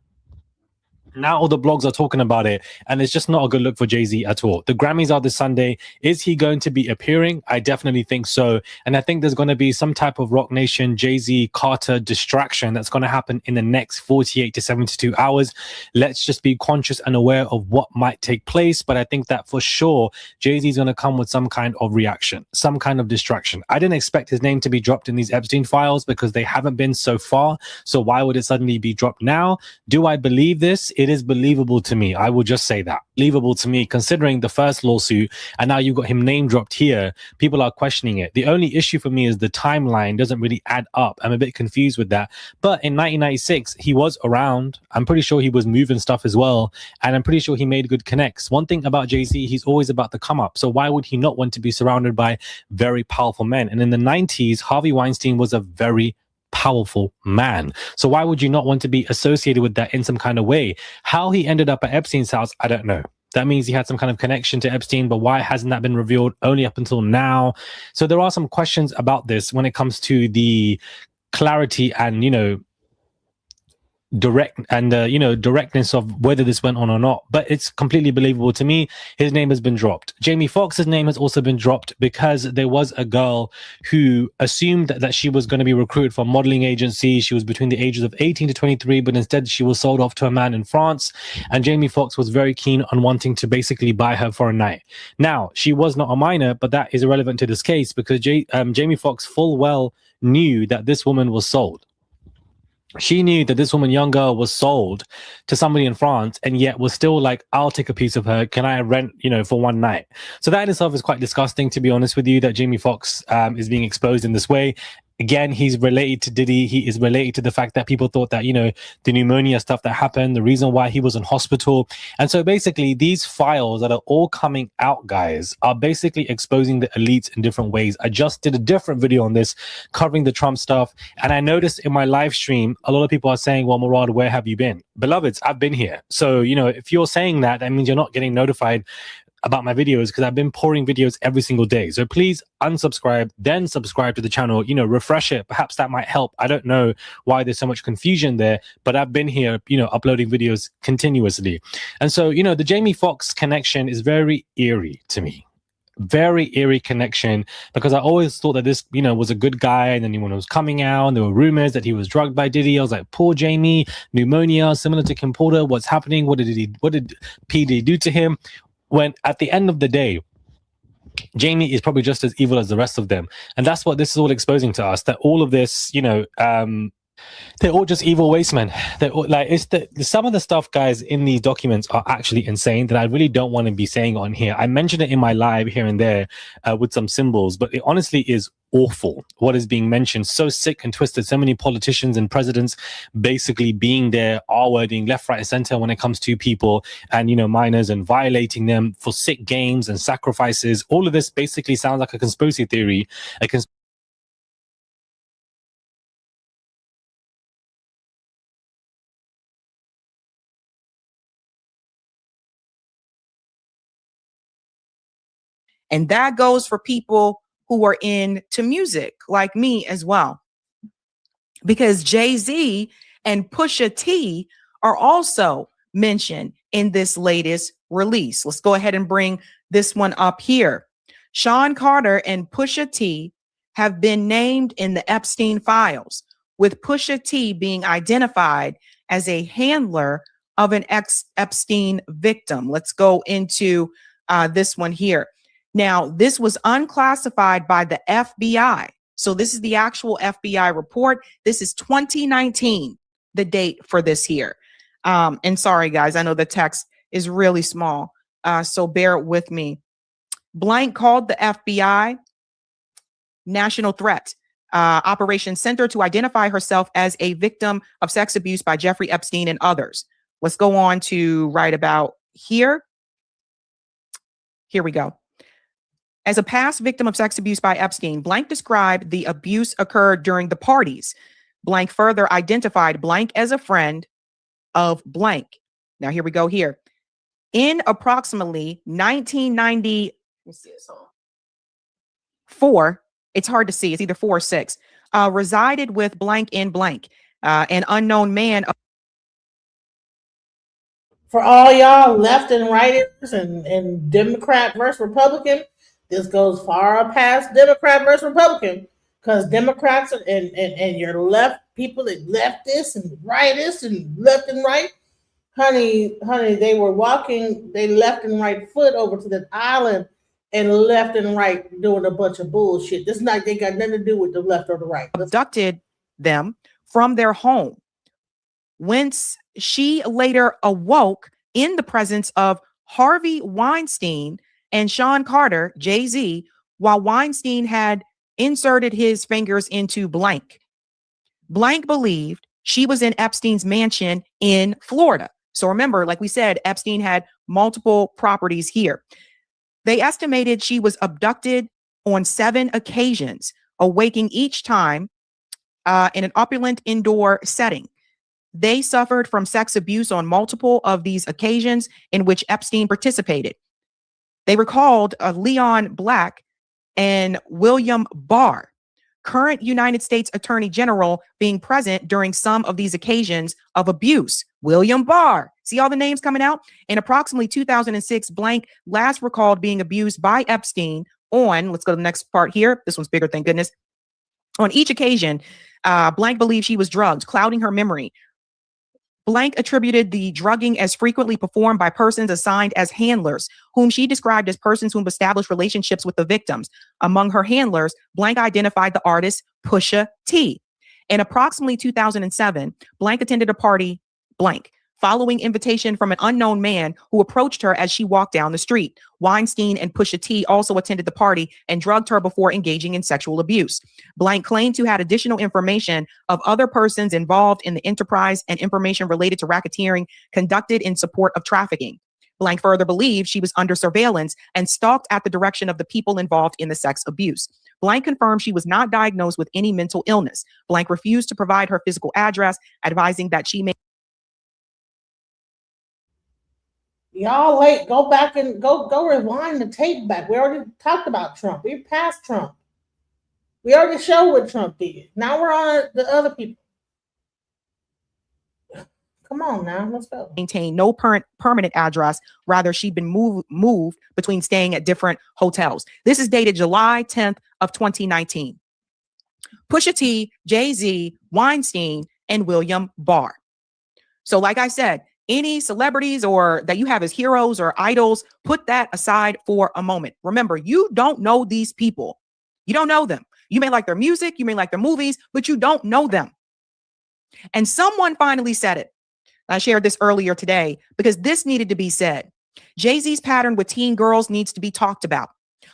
U: Now all the blogs are talking about it, and it's just not a good look for Jay-Z at all. The Grammys are this Sunday. Is he going to be appearing? I definitely think so. And I think there's going to be some type of Rock Nation, Jay-Z, Carter distraction that's going to happen in the next 48 to 72 hours. Let's just be conscious and aware of what might take place. But I think that for sure, Jay-Z is going to come with some kind of reaction, some kind of distraction. I didn't expect his name to be dropped in these Epstein files because they haven't been so far. So why would it suddenly be dropped now? Do I believe this? It is believable to me. I will just say that. Believable to me, considering the first lawsuit, and now you've got him name dropped here. People are questioning it. The only issue for me is the timeline doesn't really add up. I'm a bit confused with that. But in 1996, he was around. I'm pretty sure he was moving stuff as well. And I'm pretty sure he made good connects. One thing about Jay-Z, he's always about the come up. So why would he not want to be surrounded by very powerful men? And in the 90s, Harvey Weinstein was a very powerful man. So why would you not want to be associated with that in some kind of way? How he ended up at Epstein's house, I don't know. That means he had some kind of connection to Epstein, but why hasn't that been revealed only up until now? So there are some questions about this when it comes to the clarity and, directness of whether this went on or not. But it's completely believable to me. His name has been dropped. Jamie Foxx's name has also been dropped because there was a girl who assumed that she was going to be recruited for a modeling agency. She was between the ages of 18 to 23, but instead she was sold off to a man in France. And Jamie Foxx was very keen on wanting to basically buy her for a night. Now, she was not a minor, but that is irrelevant to this case because Jamie Foxx full well knew that this woman was sold. She knew that this woman, young girl, was sold to somebody in France and yet was still like, I'll take a piece of her. Can I rent, for one night? So that in itself is quite disgusting, to be honest with you, that Jamie Foxx is being exposed in this way. Again, he's related to Diddy. He is related to the fact that people thought that, the pneumonia stuff that happened, the reason why he was in hospital. And so basically these files that are all coming out, guys, are basically exposing the elites in different ways. I just did a different video on this covering the Trump stuff. And I noticed in my live stream, a lot of people are saying, well, Murad, where have you been? Beloveds, I've been here. So, if you're saying that, that means you're not getting notified about my videos because I've been pouring videos every single day. So please unsubscribe, then subscribe to the channel, refresh it. Perhaps that might help. I don't know why there's so much confusion there, but I've been here, uploading videos continuously. And so, the Jamie Foxx connection is very eerie to me. Very eerie connection because I always thought that this, was a good guy. And then when it was coming out, there were rumors that he was drugged by Diddy. I was like, poor Jamie, pneumonia, similar to Kim Porter. What's happening? What did P. Diddy do to him? When at the end of the day, Jamie is probably just as evil as the rest of them. And that's what this is all exposing to us, that all of this, they're all just evil waste men. They're all, some of the stuff, guys, in these documents are actually insane that I really don't want to be saying on here. I mentioned it in my live here and there with some symbols, but it honestly is awful what is being mentioned. So sick and twisted. So many politicians and presidents basically being there, R-wording left, right, and center when it comes to people and, minors and violating them for sick games and sacrifices. All of this basically sounds like a conspiracy theory,
H: And that goes for people who are into music like me as well. Because Jay-Z and Pusha T are also mentioned in this latest release. Let's go ahead and bring this one up here. Sean Carter and Pusha T have been named in the Epstein files, with Pusha T being identified as a handler of an ex-Epstein victim. Let's go into this one here. Now, this was unclassified by the FBI. So this is the actual FBI report. This is 2019, the date for this here. And sorry, guys, I know the text is really small, so bear with me. Blank called the FBI National Threat Operations Center to identify herself as a victim of sex abuse by Jeffrey Epstein and others. Let's go on to right about here. Here we go. As a past victim of sex abuse by Epstein, Blank described the abuse occurred during the parties. Blank further identified Blank as a friend of Blank. Now, here we go here. In approximately 1994, it's hard to see, it's either 4 or 6, resided with Blank in Blank, an unknown man
B: For all y'all left and righters and Democrat versus Republican, this goes far past Democrat versus Republican because Democrats and your left people that leftists and rightists and left and right, honey, they were walking they left and right foot over to the island and left and right doing a bunch of bullshit. This not they got nothing to do with the left or the right.
H: Abducted them from their home, whence she later awoke in the presence of Harvey Weinstein and Sean Carter, Jay-Z, while Weinstein had inserted his fingers into blank. Blank believed she was in Epstein's mansion in Florida. So remember, like we said, Epstein had multiple properties here. They estimated she was abducted on 7 occasions, awaking each time in an opulent indoor setting. They suffered from sex abuse on multiple of these occasions in which Epstein participated. They recalled Leon Black and William Barr, current United States Attorney General, being present during some of these occasions of abuse. William Barr. See all the names coming out? In approximately 2006, Blank last recalled being abused by Epstein on, let's go to the next part here. This one's bigger, thank goodness. On each occasion, Blank believed she was drugged, clouding her memory. Blank attributed the drugging as frequently performed by persons assigned as handlers, whom she described as persons who established relationships with the victims. Among her handlers, Blank identified the artist Pusha T. In approximately 2007, Blank attended a party, blank, following invitation from an unknown man who approached her as she walked down the street. Weinstein and Pusha T also attended the party and drugged her before engaging in sexual abuse. Blank claimed to have additional information of other persons involved in the enterprise and information related to racketeering conducted in support of trafficking. Blank further believed she was under surveillance and stalked at the direction of the people involved in the sex abuse. Blank confirmed she was not diagnosed with any mental illness. Blank refused to provide her physical address, advising that she may.
B: Y'all late. Go back and go rewind the tape back. We already talked about Trump. We're past Trump. We already showed what Trump did. Now we're on the other people. Come on now, let's go.
H: Maintain no permanent address. Rather, she'd been moved between staying at different hotels. This is dated July 10th of 2019. Pusha T, Jay-Z, Weinstein, and William Barr. So like I said, any celebrities or that you have as heroes or idols, put that aside for a moment. Remember, you don't know these people. You don't know them. You may like their music, you may like their movies, but you don't know them. And someone finally said it. I shared this earlier today because this needed to be said. Jay-Z's pattern with teen girls needs to be talked about.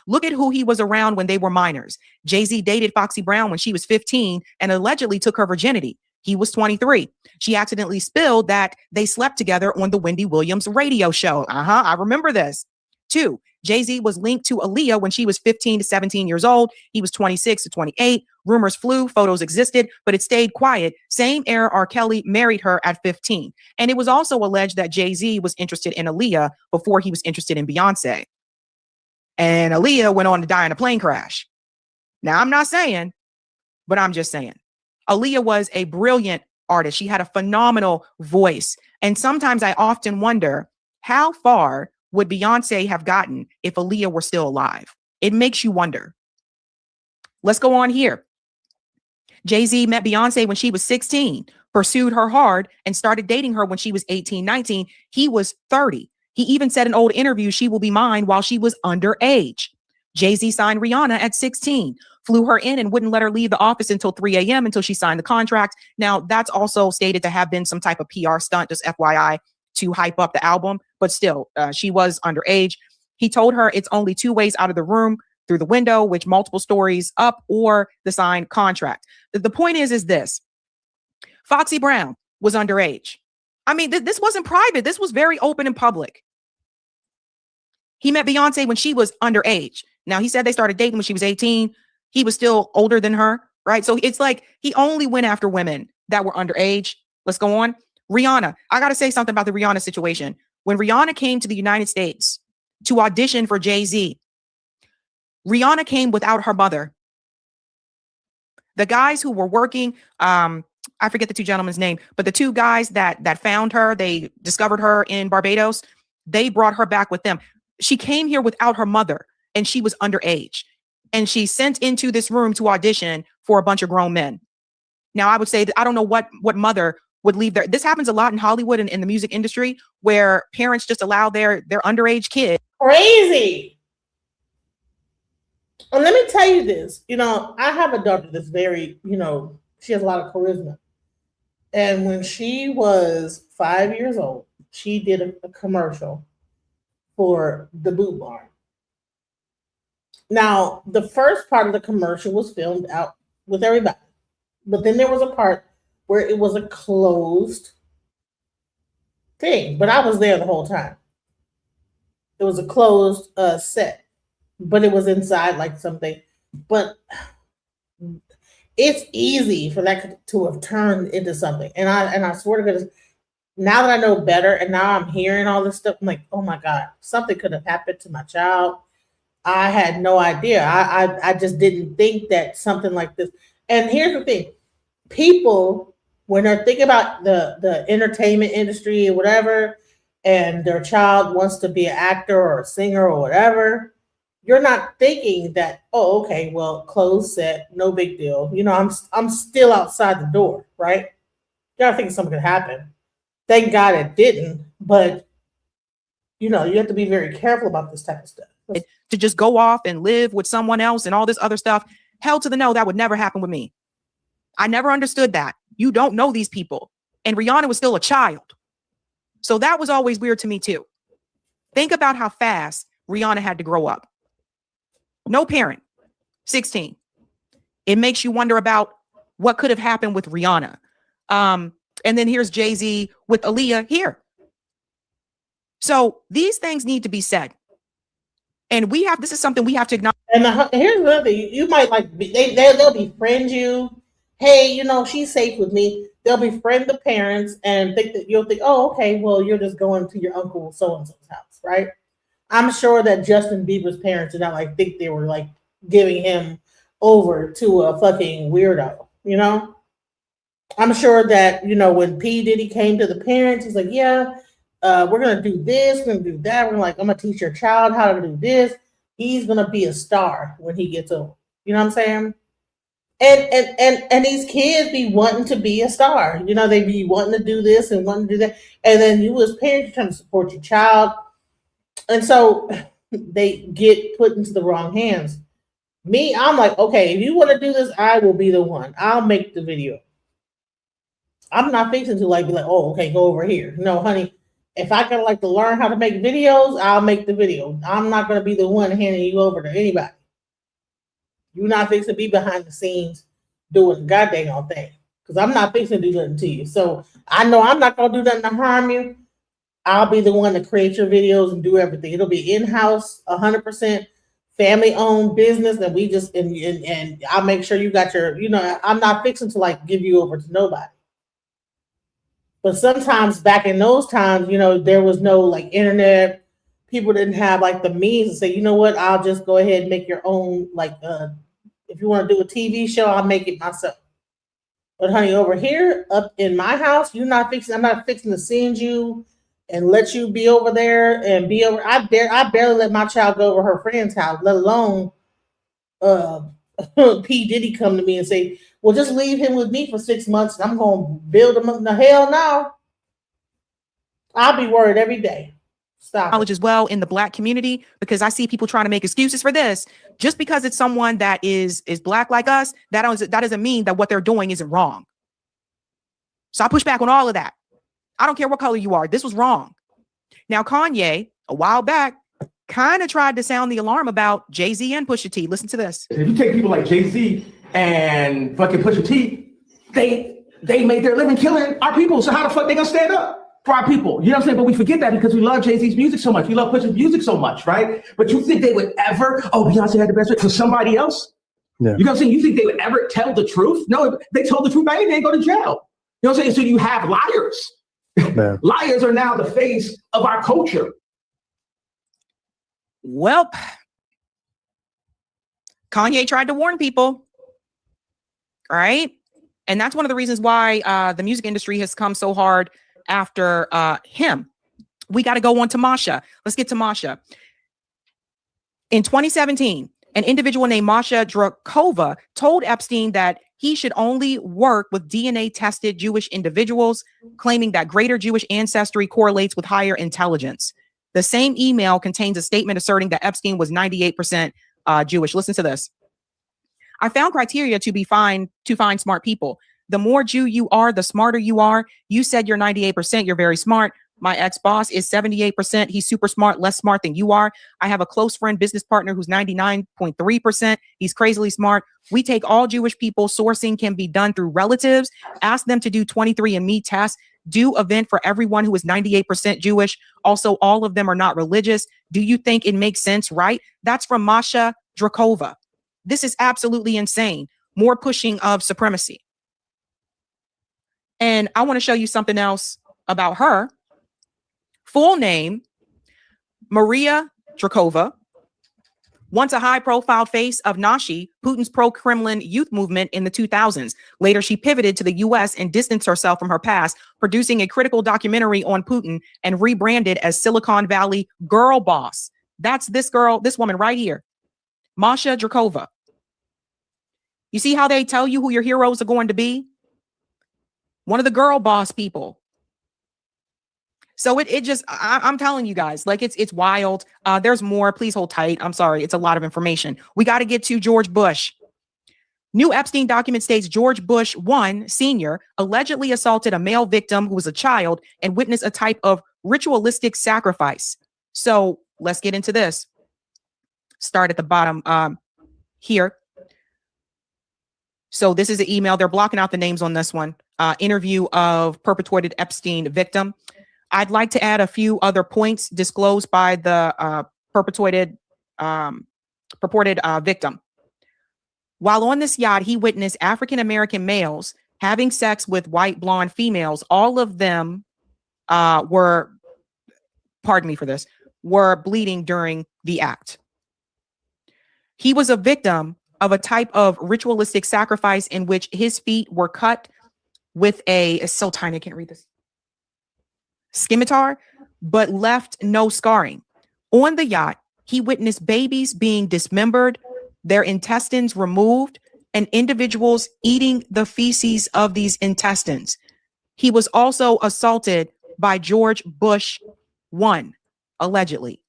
H: Look at who he was around when they were minors. Jay-Z dated Foxy Brown when she was 15 and allegedly took her virginity. He was 23. She accidentally spilled that they slept together on the Wendy Williams radio show. I remember this. 2, Jay-Z was linked to Aaliyah when she was 15 to 17 years old. He was 26 to 28. Rumors flew, photos existed, but it stayed quiet. Same era R. Kelly married her at 15. And it was also alleged that Jay-Z was interested in Aaliyah before he was interested in Beyonce. And Aaliyah went on to die in a plane crash. Now, I'm not saying, but I'm just saying. Aaliyah was a brilliant artist. She had a phenomenal voice. And sometimes I often wonder, how far would Beyonce have gotten if Aaliyah were still alive? It makes you wonder. Let's go on here. Jay-Z met Beyonce when she was 16, pursued her hard, and started dating her when she was 18, 19. He was 30. He even said in old interviews, she will be mine, while she was underage. Jay-Z signed Rihanna at 16, flew her in and wouldn't let her leave the office until 3 a.m. until she signed the contract. Now, that's also stated to have been some type of PR stunt, just FYI, to hype up the album. But still, she was underage. He told her it's only 2 ways out of the room, through the window, which multiple stories up, or the signed contract. The point is this. Foxy Brown was underage. I mean, this wasn't private. This was very open and public. He met Beyonce when she was underage. Now, he said they started dating when she was 18. He was still older than her, right? So it's like he only went after women that were underage. Let's go on. Rihanna. I got to say something about the Rihanna situation. When Rihanna came to the United States to audition for Jay-Z, Rihanna came without her mother. The guys who were working I forget the two gentlemen's name, but the two guys that found her, they discovered her in Barbados. They brought her back with them. She came here without her mother, and she was underage. And she's sent into this room to audition for a bunch of grown men. Now, I would say that I don't know what mother would leave their. This happens a lot in Hollywood and in the music industry, where parents just allow their underage kid.
B: Crazy. And let me tell you this. I have a daughter that's very, she has a lot of charisma. And when she was 5 years old, she did a commercial for the Boot Barn. Now, the first part of the commercial was filmed out with everybody. But then there was a part where it was a closed thing. But I was there the whole time. It was a closed set. But it was inside like something. But it's easy for that to have turned into something. And I swear to goodness, now that I know better and now I'm hearing all this stuff, I'm like, oh my God, something could have happened to my child. I had no idea. I just didn't think that something like this. And here's the thing. People, when they're thinking about the entertainment industry or whatever, and their child wants to be an actor or a singer or whatever, you're not thinking that, oh, okay, well, closed set, no big deal. I'm still outside the door, right? You're not thinking something could happen. Thank God it didn't, but you have to be very careful about this type of stuff.
H: To just go off and live with someone else and all this other stuff. Hell to the no, that would never happen with me. I never understood that. You don't know these people. And Rihanna was still a child. So that was always weird to me too. Think about how fast Rihanna had to grow up. No parent, 16. It makes you wonder about what could have happened with Rihanna. And then here's Jay-Z with Aaliyah here. So these things need to be said. And this is something we have to acknowledge.
B: And here's the other thing. You might they'll befriend you. Hey, she's safe with me. They'll befriend the parents and think that you'll think, oh, okay, well, you're just going to your uncle so-and-so's house, right? I'm sure that Justin Bieber's parents did not think they were giving him over to a fucking weirdo, I'm sure that, when P. Diddy came to the parents, he's like, yeah, we're going to do this, we're going to do that. I'm going to teach your child how to do this. He's going to be a star when he gets old. You know what I'm saying? And these kids be wanting to be a star. They be wanting to do this and wanting to do that. And then you as parents, you're trying to support your child. And so they get put into the wrong hands. Me, I'm like, okay, if you want to do this, I will be the one. I'll make the video. I'm not fixing to be like, oh, okay, go over here. No, honey, if I gotta to learn how to make videos, I'll make the video. I'm not gonna be the one handing you over to anybody. You're not fixing to be behind the scenes doing the goddamn thing. Because I'm not fixing to do nothing to you. So I know I'm not gonna do nothing to harm you. I'll be the one to create your videos and do everything. It'll be in-house, 100% family-owned business, and we just and I'll make sure you got your, I'm not fixing to give you over to nobody. But sometimes back in those times, there was no internet. People didn't have the means to say, you know what, I'll just go ahead and make your own, if you want to do a TV show, I'll make it myself. But honey, over here, up in my house, I'm not fixing to send you and let you be over there and be over. I barely let my child go over her friend's house, let alone P. Diddy come to me and say, well, just leave him with me for 6 months and I'm going to build him up. The hell no. I'll be worried every day. Stop.
H: Knowledge as well in the Black community, because I see people trying to make excuses for this. Just because it's someone that is Black like us, that doesn't mean that what they're doing isn't wrong. So I push back on all of that. I don't care what color you are. This was wrong. Now, Kanye, a while back, kind of tried to sound the alarm about Jay-Z and Pusha T. Listen to this.
J: If you take people like Jay-Z and fucking Pusha T, they made their living killing our people. So how the fuck they gonna stand up for our people? You know what I'm saying? But we forget that because we love Jay-Z's music so much. We love Pusha's music so much, right? But you think they would ever, Beyonce had the best for somebody else? Yeah. You know what I'm saying? You think they would ever tell the truth? No, if they told the truth, they didn't go to jail. You know what I'm saying? So you have liars. Man. Liars are now the face of our culture.
H: Well, Kanye tried to warn people, right? And that's one of the reasons why the music industry has come so hard after him. We got to go on to Masha. Let's get to Masha. In 2017, an individual named Masha Drakova told Epstein that he should only work with DNA-tested Jewish individuals, claiming that greater Jewish ancestry correlates with higher intelligence. The same email contains a statement asserting that Epstein was 98% Jewish. Listen to this. I found criteria to find smart people. The more Jew you are, the smarter you are. You said you're 98%. You're very smart. My ex-boss is 78%. He's super smart, less smart than you are. I have a close friend, business partner who's 99.3%. He's crazily smart. We take all Jewish people. Sourcing can be done through relatives. Ask them to do 23andMe tests. Do event for everyone who is 98% Jewish. Also, all of them are not religious. Do you think it makes sense, right? That's from Masha Drakova. This is absolutely insane. More pushing of supremacy. And I want to show you something else about her. Full name, Maria Drakova, once a high-profile face of Nashi, Putin's pro-Kremlin youth movement in the 2000s. Later, she pivoted to the U.S. and distanced herself from her past, producing a critical documentary on Putin and rebranded as Silicon Valley Girl Boss. That's this girl, this woman right here, Masha Drakova. You see how they tell you who your heroes are going to be? One of the girl boss people. So it just, I'm telling you guys, like it's wild. There's more. Please hold tight. I'm sorry. It's a lot of information. We got to get to George Bush. New Epstein document states George Bush I, Sr. allegedly assaulted a male victim who was a child and witnessed a type of ritualistic sacrifice. So let's get into this. Start at the bottom here. So this is an email. They're blocking out the names on this one. Interview of perpetrated Epstein victim. I'd like to add a few other points disclosed by the purported victim. While on this yacht, he witnessed African-American males having sex with white blonde females. All of them were, pardon me for this, were bleeding during the act. He was a victim of a type of ritualistic sacrifice in which his feet were cut with it's so tiny, I can't read this, scimitar, but left no scarring. On the yacht, he witnessed babies being dismembered, their intestines removed, and individuals eating the feces of these intestines. He was also assaulted by George Bush I, allegedly.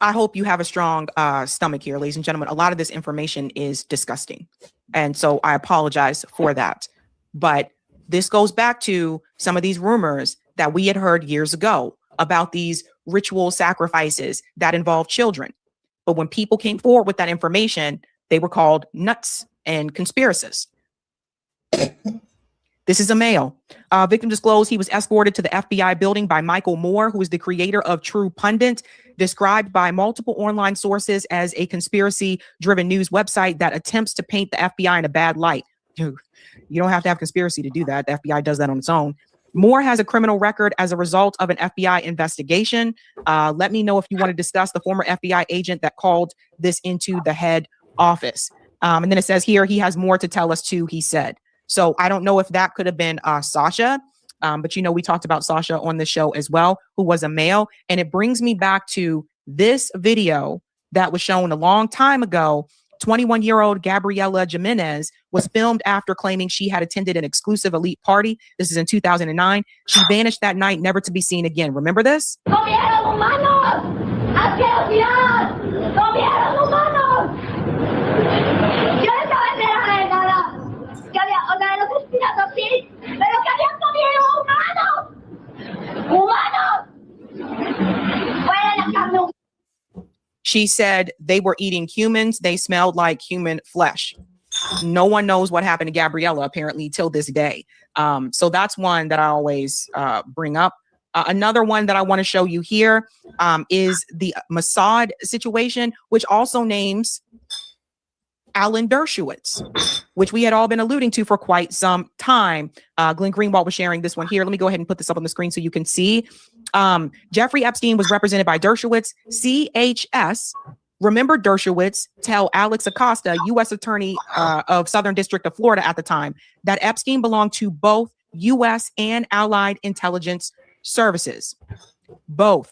H: I hope you have a strong stomach here, ladies and gentlemen. A lot of this information is disgusting. And so I apologize for that. But this goes back to some of these rumors that we had heard years ago about these ritual sacrifices that involve children. But when people came forward with that information, they were called nuts and conspiracists. This is a male. Victim disclosed he was escorted to the FBI building by Michael Moore, who is the creator of True Pundit, described by multiple online sources as a conspiracy-driven news website that attempts to paint the FBI in a bad light. Dude, you don't have to have conspiracy to do that. The FBI does that on its own. Moore has a criminal record as a result of an FBI investigation. Let me know if you want to discuss the former FBI agent that called this into the head office. And then it says here, he has more to tell us too, he said. So I don't know if that could have been Sasha, but, you know, we talked about Sasha on the show as well, who was a male. And it brings me back to this video that was shown a long time ago. 21-year-old Gabriela Jimenez was filmed after claiming she had attended an exclusive elite party. This is in 2009. She vanished that night, never to be seen again. Remember this? She said they were eating humans. They smelled like human flesh. No one knows what happened to Gabriella, apparently, till this day. So that's one that I always bring up. Another one that I want to show you here is the Mossad situation, which also names Alan Dershowitz, which we had all been alluding to for quite some time. Glenn Greenwald was sharing this one here. Let me go ahead and put this up on the screen so you can see. Jeffrey Epstein was represented by Dershowitz. CHS remember Dershowitz tell Alex Acosta, U.S. Attorney of Southern District of Florida at the time, that Epstein belonged to both U.S. and allied intelligence services. Both.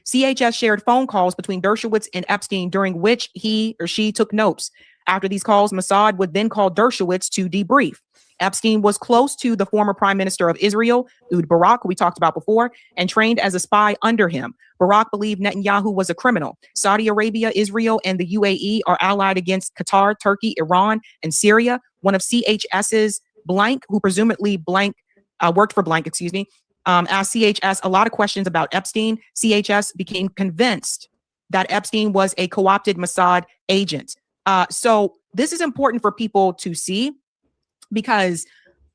H: CHS shared phone calls between Dershowitz and Epstein during which he or she took notes. After these calls, Mossad would then call Dershowitz to debrief. Epstein was close to the former Prime Minister of Israel, Ehud Barak, who we talked about before, and trained as a spy under him. Barak believed Netanyahu was a criminal. Saudi Arabia, Israel, and the UAE are allied against Qatar, Turkey, Iran, and Syria. One of CHS's Blank, who presumably worked for Blank, asked CHS a lot of questions about Epstein. CHS became convinced that Epstein was a co-opted Mossad agent. So this is important for people to see, because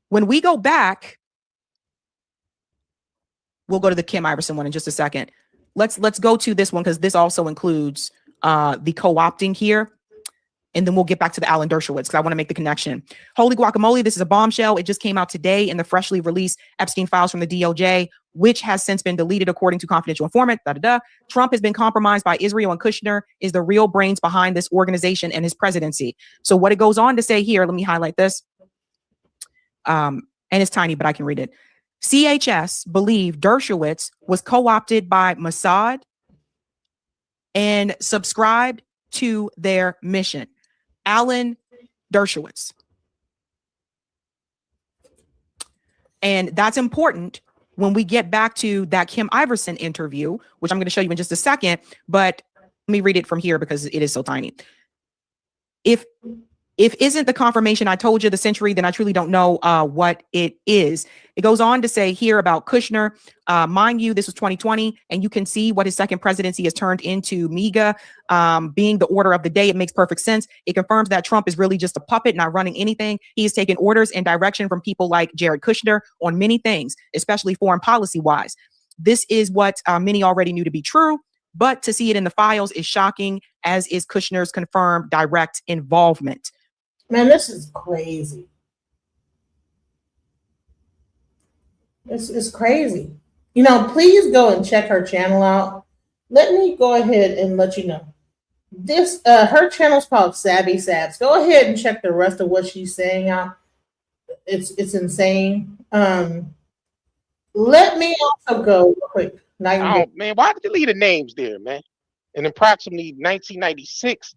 H: when we go back, we'll go to the Kim Iverson one in just a second. Let's go to this one, because this also includes the co-opting here. And then we'll get back to the Alan Dershowitz, because I want to make the connection. Holy guacamole, this is a bombshell. It just came out today in the freshly released Epstein files from the DOJ, which has since been deleted according to confidential informant. Trump has been compromised by Israel, and Kushner is the real brains behind this organization and his presidency. So what it goes on to say here, let me highlight this. And it's tiny, but I can read it. CHS believed Dershowitz was co-opted by Mossad and subscribed to their mission. Alan Dershowitz. And that's important when we get back to that Kim Iverson interview, which I'm going to show you in just a second, but let me read it from here because it is so tiny. If isn't the confirmation I told you the century, then I truly don't know what it is. It goes on to say here about Kushner. Mind you, this was 2020, and you can see what his second presidency has turned into. MEGA being the order of the day. It makes perfect sense. It confirms that Trump is really just a puppet, not running anything. He has taken orders and direction from people like Jared Kushner on many things, especially foreign policy wise. This is what many already knew to be true, but to see it in the files is shocking, as is Kushner's confirmed direct involvement.
B: Man, this is crazy. It's crazy. You know, please go and check her channel out. Let me go ahead and let you know. This her channel's called Savvy Sabs. Go ahead and check the rest of what she's saying out. It's insane. Let me also go real quick.
K: Oh man, why did you leave the names there, man? In approximately 1996,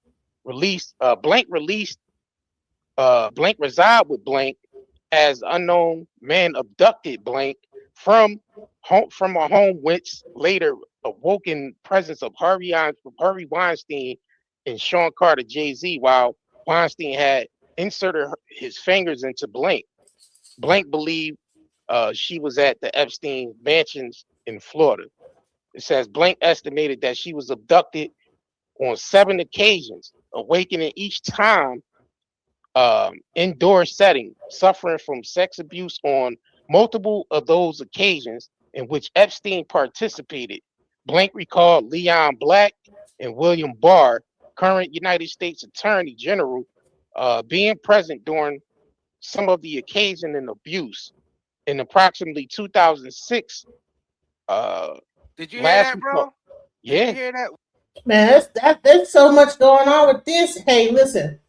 K: Blank released Blank reside with Blank as unknown man abducted Blank from a home which later awoken presence of Harvey Weinstein and Sean Carter Jay-Z, while Weinstein had inserted his fingers into Blank. Blank believed she was at the Epstein mansions in Florida. It says Blank estimated that she was abducted on 7 occasions, awakening each time indoor setting, suffering from sex abuse on multiple of those occasions in which Epstein participated. Blank recalled Leon Black and William Barr, current United States Attorney General, being present during some of the occasion and abuse. In approximately 2006,
L: did you hear that, bro?
K: Yeah.
L: Did you hear that?
B: Man, there's so much going on with this. Hey, listen.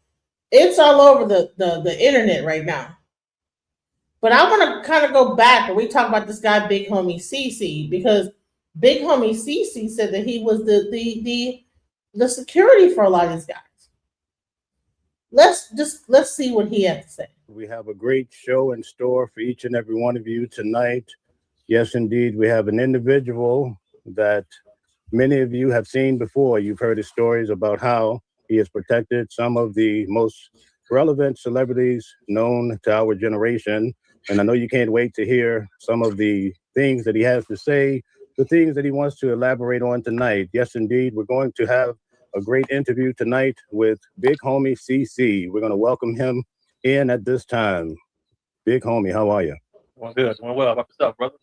B: It's all over the internet right now. But I want to kind of go back and we talk about this guy, Big Homie CC, because Big Homie CC said that he was the security for a lot of these guys. Let's see what he had to say.
M: We have a great show in store for each and every one of you tonight. Yes, indeed, we have an individual that many of you have seen before. You've heard his stories about how he has protected some of the most relevant celebrities known to our generation. And I know you can't wait to hear some of the things that he has to say, the things that he wants to elaborate on tonight. Yes, indeed, we're going to have a great interview tonight with Big Homie CC. We're going to welcome him in at this time. Big Homie, how are you?
N: Doing good, doing well. How about yourself, brother?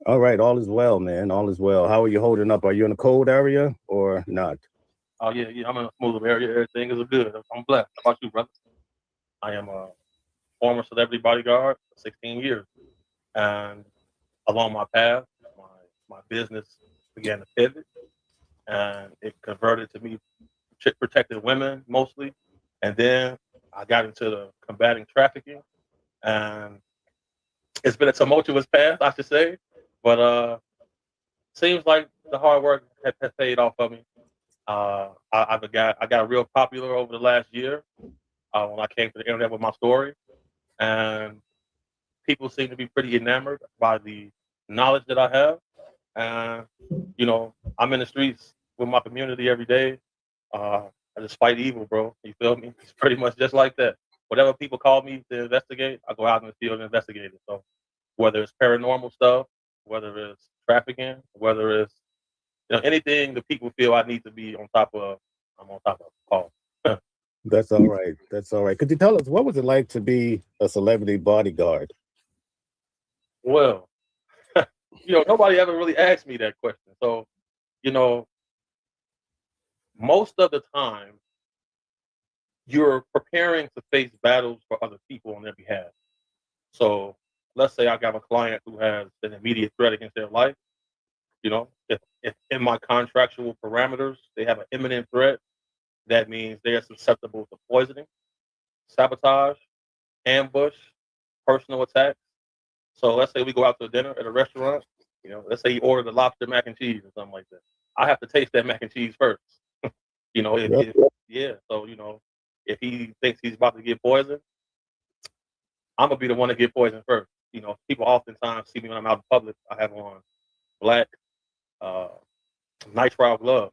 M: All right, all is well, man. All is well. How are you holding up? Are you in a cold area or not?
N: Oh, yeah, I'm in a smooth area. Everything is good. I'm blessed. How about you, brother? I am a former celebrity bodyguard for 16 years. And along my path, my business began to pivot. And it converted to me protected women mostly, and then I got into the combating trafficking, and it's been a tumultuous path, I should say, but seems like the hard work has paid off for me. I got real popular over the last year when I came to the internet with my story, and people seem to be pretty enamored by the knowledge that I have. And you know, I'm in the streets with my community every day. I just fight evil, bro. You feel me? It's pretty much just like that. Whatever people call me to investigate, I go out in the field and investigate it. So whether it's paranormal stuff, whether it's trafficking, whether it's anything that people feel I need to be on top of, I'm on top of. Paul.
M: That's all right. That's all right. Could you tell us what was it like to be a celebrity bodyguard?
N: Well, nobody ever really asked me that question. So, most of the time, you're preparing to face battles for other people on their behalf. So, let's say I got a client who has an immediate threat against their life. If in my contractual parameters they have an imminent threat, that means they are susceptible to poisoning, sabotage, ambush, personal attacks. So let's say we go out to dinner at a restaurant. Let's say you order the lobster mac and cheese or something like that. I have to taste that mac and cheese first. So if he thinks he's about to get poisoned, I'm gonna be the one to get poisoned first. People oftentimes see me when I'm out in public. I have on black nitrile gloves.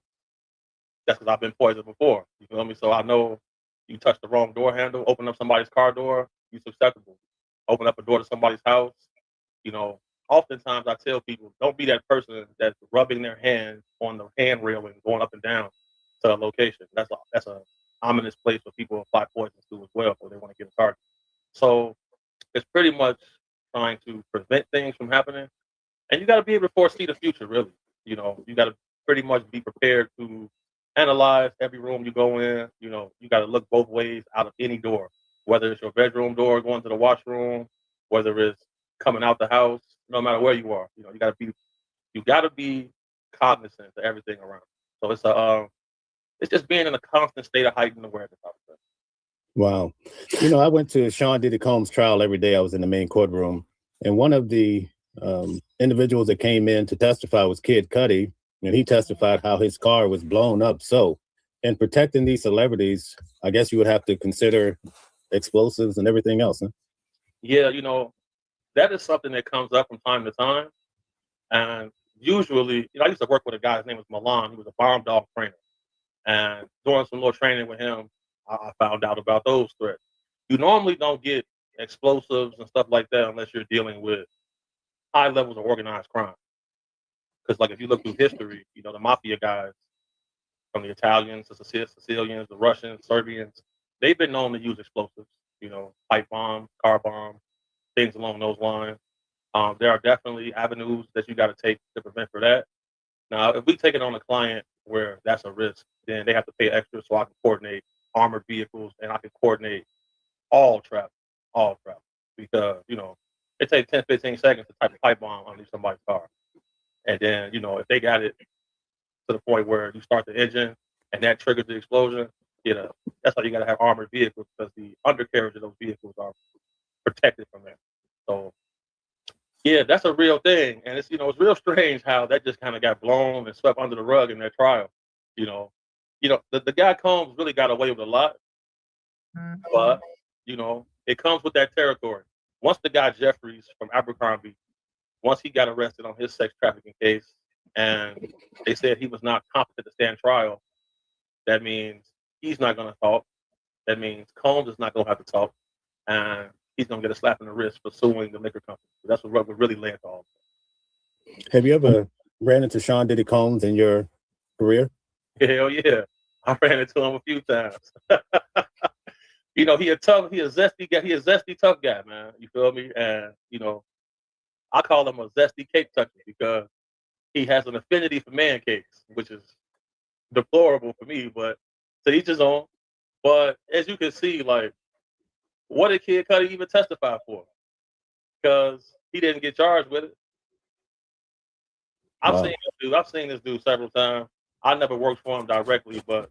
N: That's because I've been poisoned before. You feel me? So I know you touch the wrong door handle, open up somebody's car door, you're susceptible. Open up a door to somebody's house. Oftentimes I tell people, don't be that person that's rubbing their hands on the handrail and going up and down to a location. That's a ominous place where people apply poisons to as well, or they want to get a target. So it's pretty much trying to prevent things from happening, and you got to be able to foresee the future. Really, you got to pretty much be prepared to analyze every room you go in. You got to look both ways out of any door, whether it's your bedroom door going to the washroom, whether it's coming out the house, no matter where you are. You got to be cognizant of everything around. So it's just being in a constant state of heightened awareness. I would say.
M: Wow. I went to Sean Diddy Combs' trial every day. I was in the main courtroom, and one of the individuals that came in to testify was Kid Cudi, and he testified how his car was blown up. So, in protecting these celebrities, I guess you would have to consider explosives and everything else, huh?
N: Yeah, that is something that comes up from time to time. And usually, I used to work with a guy, his name was Milan. He was a bomb dog trainer. And doing some little training with him, I found out about those threats. You normally don't get explosives and stuff like that unless you're dealing with high levels of organized crime. Because, like, if you look through history, the mafia guys, from the Italians, the Sicilians, the Russians, Serbians, they've been known to use explosives, pipe bomb, car bomb, things along those lines. There are definitely avenues that you got to take to prevent for that. Now, if we take it on a client where that's a risk, then they have to pay extra so I can coordinate armored vehicles and I can coordinate all travel. Because, it takes 10, 15 seconds to type a pipe bomb underneath somebody's car. And then, if they got it to the point where you start the engine and that triggers the explosion, that's why you got to have armored vehicles, because the undercarriage of those vehicles are protected from that. So, yeah, that's a real thing. And it's, it's real strange how that just kind of got blown and swept under the rug in their trial. The guy Combs really got away with a lot, but, it comes with that territory. Once the guy Jeffries from Abercrombie, once he got arrested on his sex trafficking case, and they said he was not competent to stand trial, that means he's not going to talk. That means Combs is not going to have to talk. And he's going to get a slap in the wrist for suing the liquor company. That's what we're really laying off.
M: Have you ever ran into Sean Diddy Combs in your career?
N: Hell yeah. I ran into him a few times. He a zesty guy. He a zesty tough guy, man. You feel me? And, I call him a zesty cake toucher because he has an affinity for man cakes, which is deplorable for me, but to each his own. But as you can see, like, what did Kid Cudi even testify for? Because he didn't get charged with it. I've seen this dude several times. I never worked for him directly, but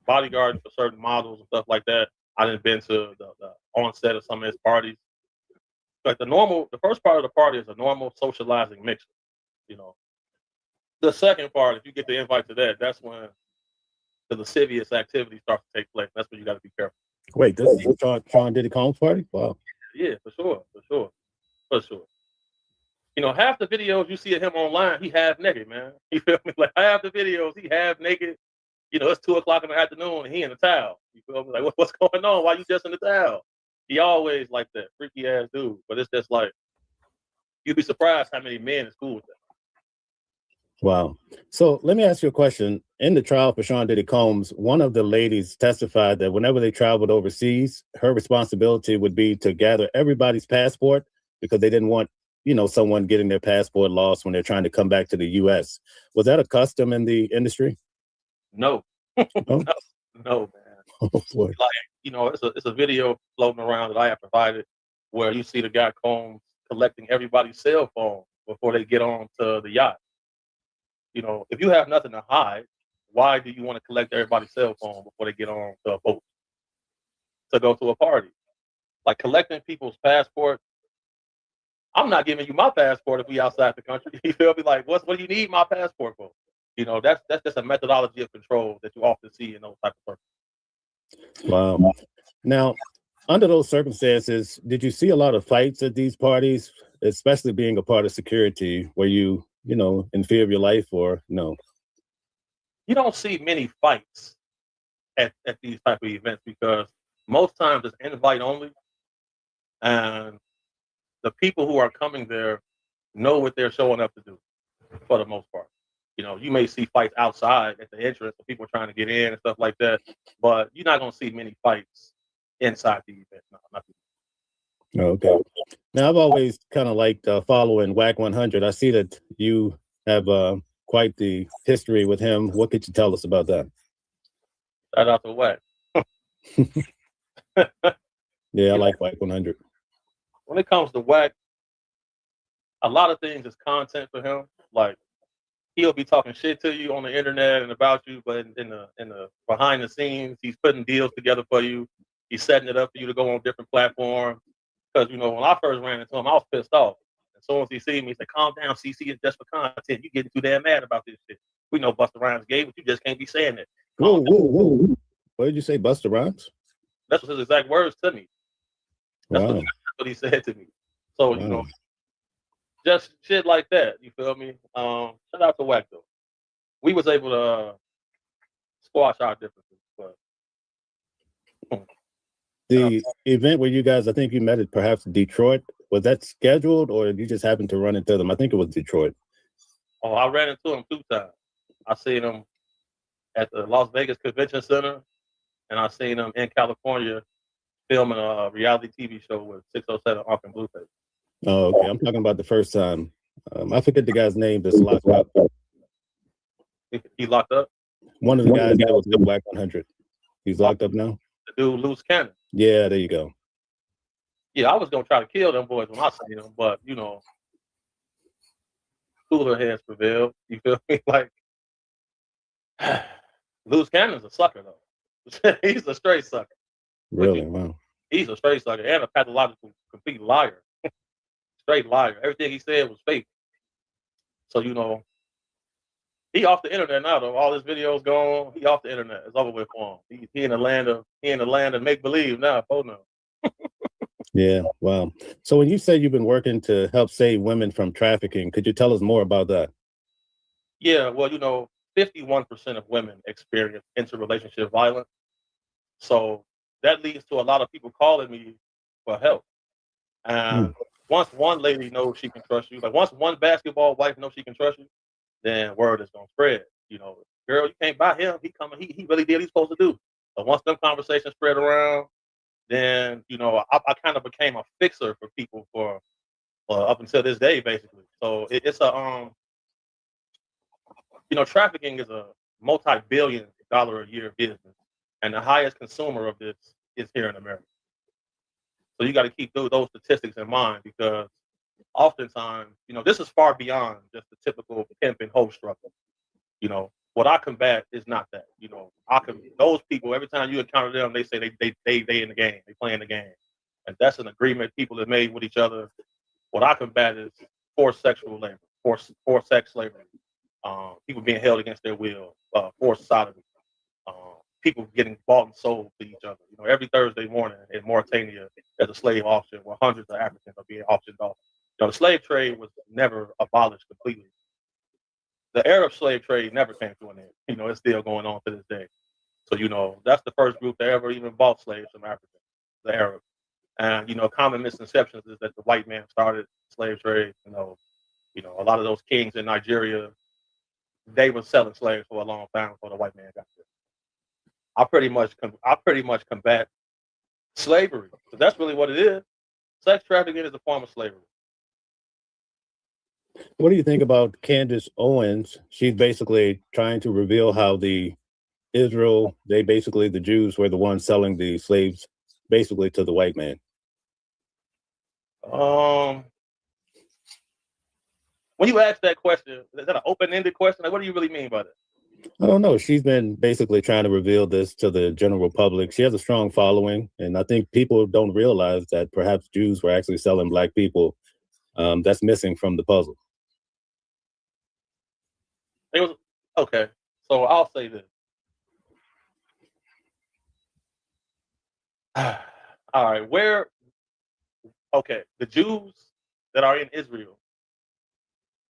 N: bodyguarding for certain models and stuff like that. I done been to the onset of some of his parties. Like the first part of the party is a normal socializing mixture. You know, the second part, if you get the invite to that, that's when the lascivious activity starts to take place. That's when you got to be careful.
M: Wait, this is Sean Diddy Combs' party? Wow.
N: Yeah, for sure. You know, half the videos you see of him online, he half naked, man. You feel me? Like half the videos, he half naked. You know, it's 2:00 in the afternoon and he in a towel. You feel me? Like, what's going on? Why you just in the towel? He always like that freaky ass dude. But it's just like, you'd be surprised how many men is cool with that.
M: Wow. So let me ask you a question. In the trial for Sean Diddy Combs, one of the ladies testified that whenever they traveled overseas, her responsibility would be to gather everybody's passport because they didn't want, you know, someone getting their passport lost when they're trying to come back to the U.S. Was that a custom in the industry?
N: No.
M: Oh?
N: No, man.
M: Oh, boy.
N: Like, you know, it's a video floating around that I have provided where you see the guy Combs collecting everybody's cell phone before they get on to the yacht. You know, if you have nothing to hide, why do you want to collect everybody's cell phone before they get on to a boat to go to a party? Like collecting people's passports. I'm not giving you my passport if we outside the country. You feel me? Like, what do you need my passport for? You know, that's just a methodology of control that you often see in those type of persons.
M: Wow. Now, under those circumstances, did you see a lot of fights at these parties, especially being a part of security? Were you know, in fear of your life or no?
N: You don't see many fights at these type of events because most times it's invite only. And the people who are coming there know what they're showing up to do for the most part. You know, you may see fights outside at the entrance of people trying to get in and stuff like that, but you're not going to see many fights inside the event. No, not
M: Okay. Now, I've always kind of liked following WAC 100. I see that you have quite the history with him. What could you tell us about that?
N: Shout out to WAC.
M: Yeah, I like WAC 100.
N: When it comes to WAC, a lot of things is content for him. Like, he'll be talking shit to you on the internet and about you, but in the behind the scenes, he's putting deals together for you. He's setting it up for you to go on different platforms. Because, you know, when I first ran into him, I was pissed off. As soon as he see me, he said, calm down, CC, it's just for content. You getting too damn mad about this shit. We know Busta Rhymes gay, but you just can't be saying it.
M: Whoa. What did you say, Busta Rhymes?
N: That's what his exact words to me. That's what he said to me. So, you know, just shit like that. You feel me? Shout out to WAC, though. We was able to squash our differences. But
M: the event where you guys, I think you met at perhaps Detroit, was that scheduled or you just happened to run into them? I think it was Detroit.
N: Oh, I ran into him 2 times. I seen him at the Las Vegas Convention Center, and I seen him in California filming a reality TV show with 607 Ark and Blueface.
M: Oh, okay. I'm talking about the first time. I forget the guy's name that's locked up.
N: He locked up?
M: One of the guys that was in WAC 100. He's locked up now?
N: The dude, Loose Cannon.
M: Yeah, there you go.
N: Yeah, I was going to try to kill them boys when I seen them, but, you know, cooler heads prevailed. You feel me? Like, Loose Cannon's a sucker, though. He's a straight sucker.
M: Really? Wow.
N: He's a straight sucker and a pathological, complete liar. Straight liar. Everything he said was fake. So, you know, he off the internet now, though. All his videos gone. He off the internet. It's over with for him. He in the land of make believe now. Oh no.
M: Yeah. Wow. So when you say you've been working to help save women from trafficking, could you tell us more about that?
N: Yeah. Well, you know, 51% of women experience interrelationship violence. So that leads to a lot of people calling me for help. And once one lady knows she can trust you, like once one basketball wife knows she can trust you, then word is gonna spread. You know, girl, you can't buy him. He coming. He really did what he's supposed to do. But once them conversations spread around, then you know I kind of became a fixer for people for up until this day, basically. So it's a you know, trafficking is a multi-billion-dollar a year business, and the highest consumer of this is here in America. So you got to keep those statistics in mind because oftentimes, you know, this is far beyond just the typical pimp and hoe struggle. You know, what I combat is not that. You know, those people, every time you encounter them, they say they in the game, they playing the game. And that's an agreement people have made with each other. What I combat is forced sexual labor, forced sex slavery, people being held against their will, forced sodomy, people getting bought and sold to each other. You know, every Thursday morning in Mauritania, there's a slave auction where hundreds of Africans are being auctioned off. You know, the slave trade was never abolished completely. The Arab slave trade never came to an end. You know, it's still going on to this day. So, you know, that's the first group that ever even bought slaves from Africa, the Arabs. And, you know, common misconceptions is that the white man started slave trade. You know, a lot of those kings in Nigeria, they were selling slaves for a long time before the white man got there. I pretty much combat slavery. So that's really what it is. Sex trafficking is a form of slavery.
M: What do you think about Candace Owens? She's basically trying to reveal how the Jews were the ones selling the slaves basically to the white man.
N: When you ask that question, is that an open-ended question? Like, what do you really mean by that?
M: I don't know. She's been basically trying to reveal this to the general public. She has a strong following, and I think people don't realize that perhaps Jews were actually selling black people. That's missing from the puzzle.
N: It was okay. So I'll say this. All right, the Jews that are in Israel,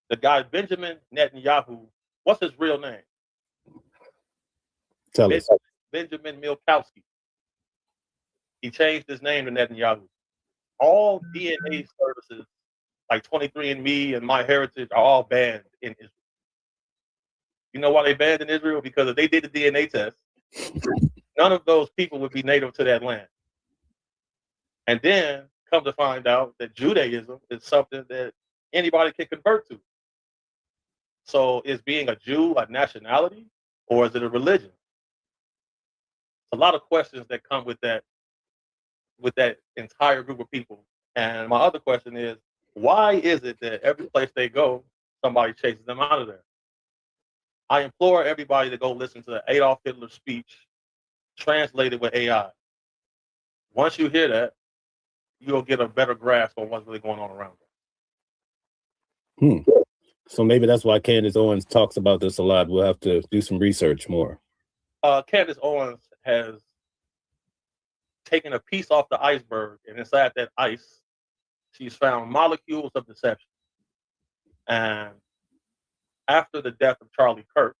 N: the guy Benjamin Netanyahu, what's his real name?
M: Tell us.
N: Benjamin Milkowski. He changed his name to Netanyahu. All DNA services like 23andMe and MyHeritage are all banned in Israel. You know why they banned in Israel? Because if they did the DNA test, none of those people would be native to that land. And then come to find out that Judaism is something that anybody can convert to. So is being a Jew a nationality or is it a religion? A lot of questions that come with that entire group of people. And my other question is, why is it that every place they go, somebody chases them out of there? I implore everybody to go listen to Adolf Hitler's speech translated with AI. Once you hear that, you'll get a better grasp on what's really going on around them.
M: So maybe that's why Candace Owens talks about this a lot. We'll have to do some research more.
N: Candace Owens has taken a piece off the iceberg, and inside that ice, she's found molecules of deception. And after the death of Charlie Kirk,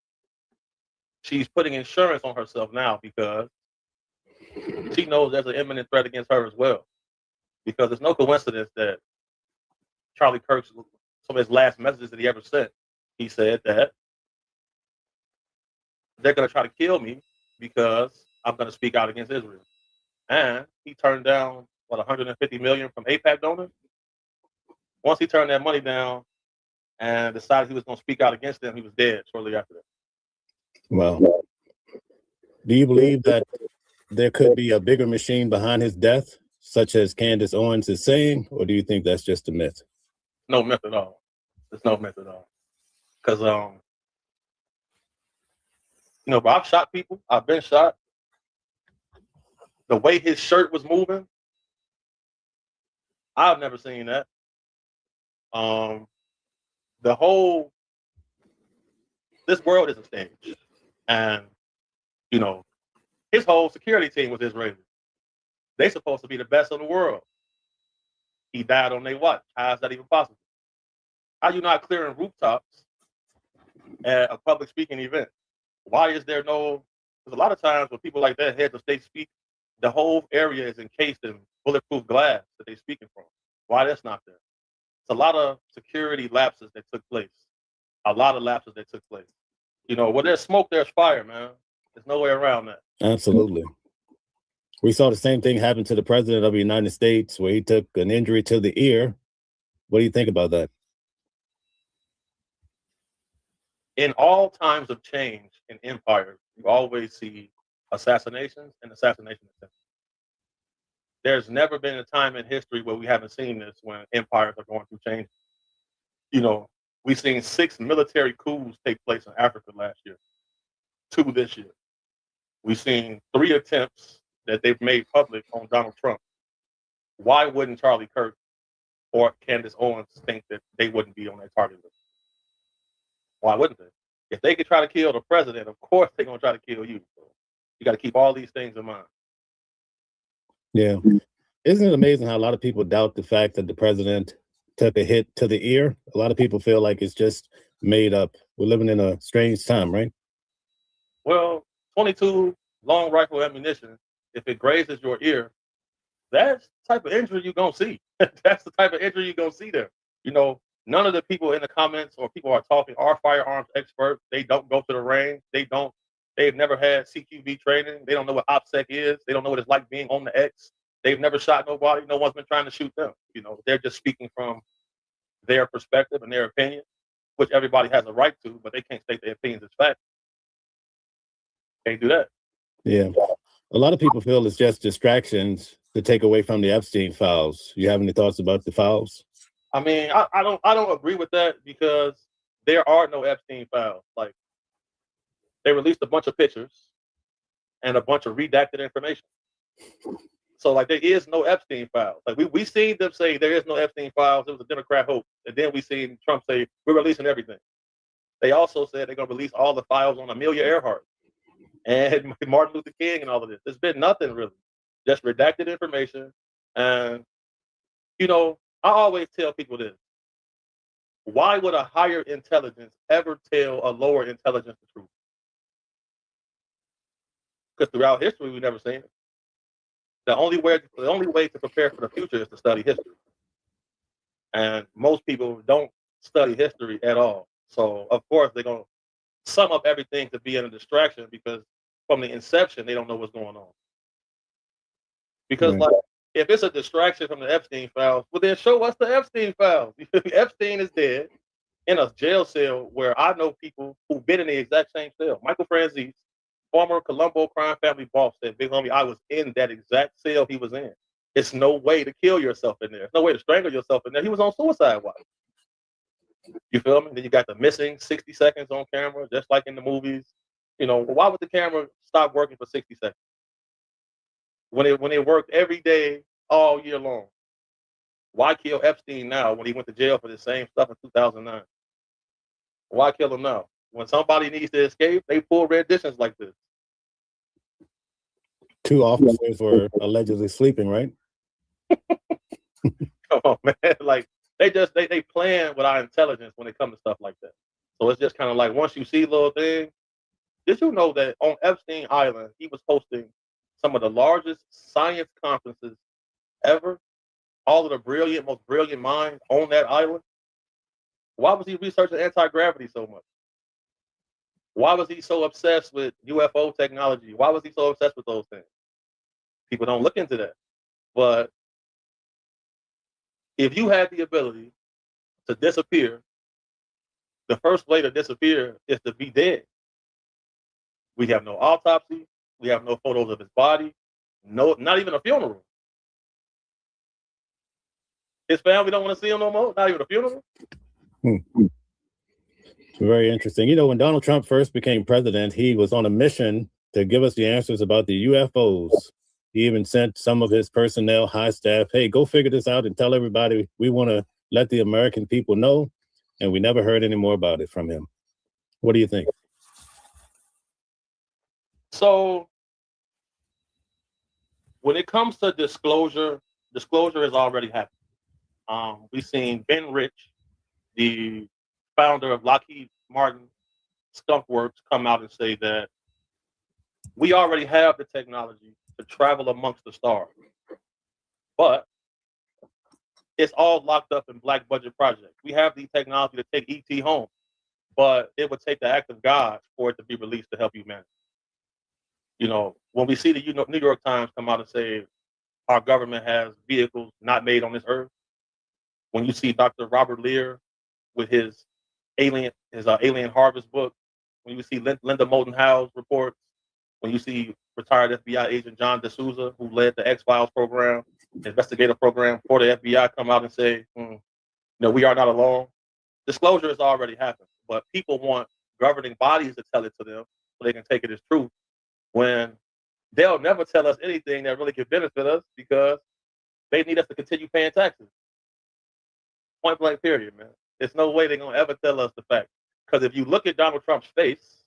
N: she's putting insurance on herself now because she knows there's an imminent threat against her as well. Because it's no coincidence that Charlie Kirk's, some of his last messages that he ever sent, he said that they're going to try to kill me because I'm going to speak out against Israel. And he turned down, $150 million from AIPAC donors? Once he turned that money down and decided he was going to speak out against them, he was dead shortly after that.
M: Well, do you believe that there could be a bigger machine behind his death, such as Candace Owens is saying, or do you think that's just a myth?
N: No myth at all. There's no myth at all. Because, but I've shot people. I've been shot. The way his shirt was moving, I've never seen that. This world is a stage. And, his whole security team was Israeli. They're supposed to be the best in the world. He died on their watch. How is that even possible? How are you not clearing rooftops at a public speaking event? Why is there no... Because a lot of times when people like that head of state speak, the whole area is encased in bulletproof glass that they're speaking from. Why that's not there? It's a lot of security lapses that took place. Where there's smoke, there's fire, man. There's no way around that.
M: Absolutely. We saw the same thing happen to the president of the United States, where he took an injury to the ear. What do you think about that?
N: In all times of change in empires, you always see assassinations and assassination attempts. There's never been a time in history where we haven't seen this when empires are going through change. We've seen 6 military coups take place in Africa last year, 2 this year. We've seen 3 attempts that they've made public on Donald Trump. Why wouldn't Charlie Kirk or Candace Owens think that they wouldn't be on that target list? Why wouldn't they? If they could try to kill the president, of course they're going to try to kill you. So you got to keep all these things in mind.
M: Yeah. Isn't it amazing how a lot of people doubt the fact that the president took a hit to the ear? A lot of people feel like it's just made up. We're living in a strange time, right?
N: Well, 22 long rifle ammunition, if it grazes your ear, that's the type of injury you're going to see. That's the type of injury you're going to see there. You know, none of the people in the comments or people who are talking are firearms experts. They don't go to the range. They've never had CQB training. They don't know what OPSEC is. They don't know what it's like being on the X. They've never shot nobody. No one's been trying to shoot them. You know, they're just speaking from their perspective and their opinion, which everybody has a right to, but they can't state their opinions as fact. Can't do that.
M: Yeah. A lot of people feel it's just distractions to take away from the Epstein files. You have any thoughts about the files?
N: I mean, I don't agree with that because there are no Epstein files. Like, they released a bunch of pictures and a bunch of redacted information. So, like, there is no Epstein files. Like, we seen them say there is no Epstein files. It was a Democrat hoax. And then we seen Trump say, we're releasing everything. They also said they're going to release all the files on Amelia Earhart and Martin Luther King and all of this. There's been nothing really, just redacted information. And, you know, I always tell people this. Why would a higher intelligence ever tell a lower intelligence the truth? Because throughout history, we've never seen it. The only way to prepare for the future is to study history. And most people don't study history at all. So, of course, they're going to sum up everything to be in a distraction because from the inception, they don't know what's going on. Because, like, if it's a distraction from the Epstein files, well, then show us the Epstein files. Epstein is dead in a jail cell where I know people who've been in the exact same cell. Michael Franzese, former Colombo crime family boss, said, big homie, I was in that exact cell he was in. It's no way to kill yourself in there. There's no way to strangle yourself in there. He was on suicide watch. You feel me? Then you got the missing 60 seconds on camera, just like in the movies. You know, why would the camera stop working for 60 seconds? When it worked every day, all year long. Why kill Epstein now when he went to jail for the same stuff in 2009? Why kill him now? When somebody needs to escape, they pull renditions like this.
M: 2 officers were allegedly sleeping, right?
N: Come on, man. Like, they plan with our intelligence when it comes to stuff like that. So it's just kind of like, once you see little things, did you know that on Epstein Island, he was hosting some of the largest science conferences ever? All of the most brilliant minds on that island. Why was he researching anti-gravity so much? Why was he so obsessed with UFO technology? Why was he so obsessed with those things? People don't look into that. But if you had the ability to disappear, the first way to disappear is to be dead. We have no autopsy. We have no photos of his body. No, not even a funeral. His family don't want to see him no more. Not even a funeral.
M: Very interesting. You know, when Donald Trump first became president, he was on a mission to give us the answers about the UFOs. He even sent some of his personnel, high staff, hey, go figure this out and tell everybody we want to let the American people know. And we never heard any more about it from him. What do you think?
N: So when it comes to disclosure has already happened. We've seen Ben Rich, the founder of Lockheed Martin Skunk Works, come out and say that we already have the technology to travel amongst the stars, but it's all locked up in black budget projects. We have the technology to take ET home, but it would take the act of God for it to be released to help humanity. You know, when we see the New York Times come out and say our government has vehicles not made on this earth, when you see Dr. Robert Lear with his Alien Harvest book, when you see Linda Moulton Howe's reports, when you see retired FBI agent John D'Souza, who led the X-Files program, investigative program for the FBI, come out and say, no, we are not alone. Disclosure has already happened, but people want governing bodies to tell it to them so they can take it as truth. when they'll never tell us anything that really can benefit us because they need us to continue paying taxes. Point blank period, man. There's no way they're going to ever tell us the fact. Because if you look at Donald Trump's face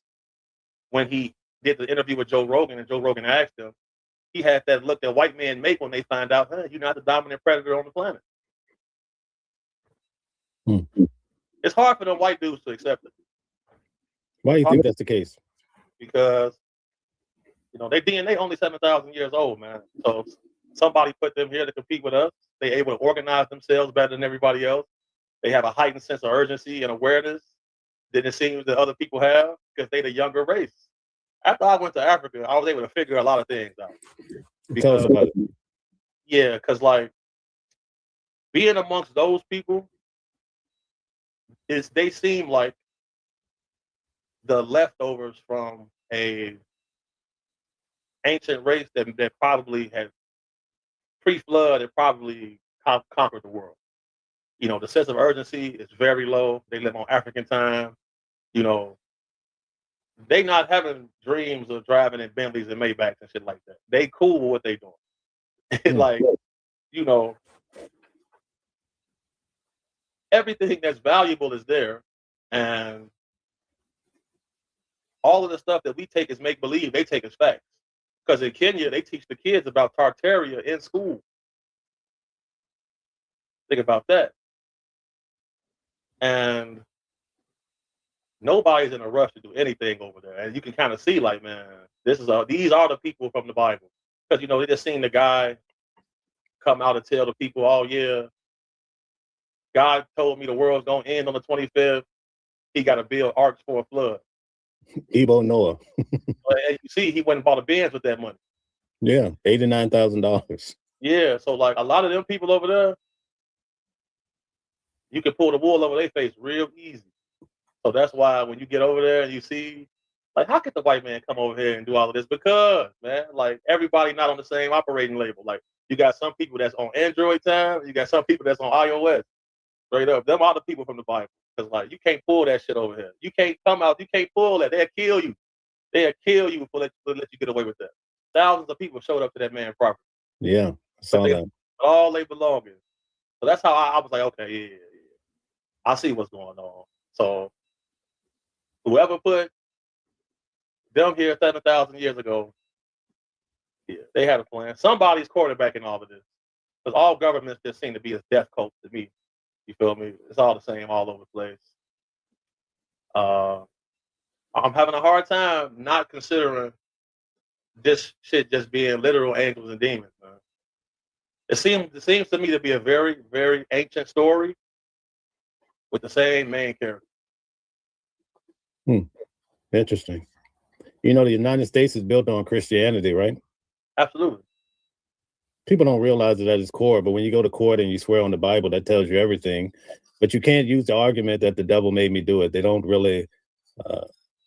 N: when he did the interview with Joe Rogan and Joe Rogan asked him, he had that look that white men make when they find out, you're not the dominant predator on the planet. It's hard for the white dudes to accept it.
M: Why do you think that's the case?
N: Because, their DNA only 7,000 years old, man. So somebody put them here to compete with us. They're able to organize themselves better than everybody else. They have a heightened sense of urgency and awareness than it seems that other people have because they're the younger race. After I went to Africa, I was able to figure a lot of things out.
M: Tell us about it.
N: Yeah, because being amongst those people, they seem like the leftovers from a ancient race that probably had pre-flood and probably conquered the world. The sense of urgency is very low. They live on African time. They not having dreams of driving in Bentleys and Maybachs and shit like that. They cool with what they doing. Everything that's valuable is there. And all of the stuff that we take as make-believe, they take as facts. Because in Kenya, they teach the kids about Tartaria in school. Think about that. And nobody's in a rush to do anything over there. And you can kind of see, man, these are the people from the Bible. Because, they just seen the guy come out and tell the people, oh, yeah, God told me the world's going to end on the 25th. He got to build arks for a flood.
M: Ebo Noah.
N: And you see, he went and bought a Benz with that money.
M: Yeah, $89,000.
N: Yeah, so a lot of them people over there, you can pull the wool over their face real easy. So that's why when you get over there and you see, how could the white man come over here and do all of this? Because, man, everybody not on the same operating label. You got some people that's on Android time, you got some people that's on iOS. Straight up, them are the people from the Bible. Because you can't pull that shit over here. You can't come out. You can't pull that. They'll kill you. They'll kill you before they let you get away with that. Thousands of people showed up to that man's property.
M: Yeah, I saw that.
N: All they belongings. So that's how I was like, okay, yeah. I see what's going on. So whoever put them here 7,000 years ago, yeah, they had a plan. Somebody's quarterbacking all of this. Because all governments just seem to be a death cult to me. You feel me? It's all the same all over the place. I'm having a hard time not considering this shit just being literal angels and demons, man. It seems to me to be a very, very ancient story with the same main character.
M: Interesting. The United States is built on Christianity, right?
N: Absolutely.
M: People don't realize it at its core, but when you go to court and you swear on the Bible, that tells you everything. But you can't use the argument that the devil made me do it. They don't really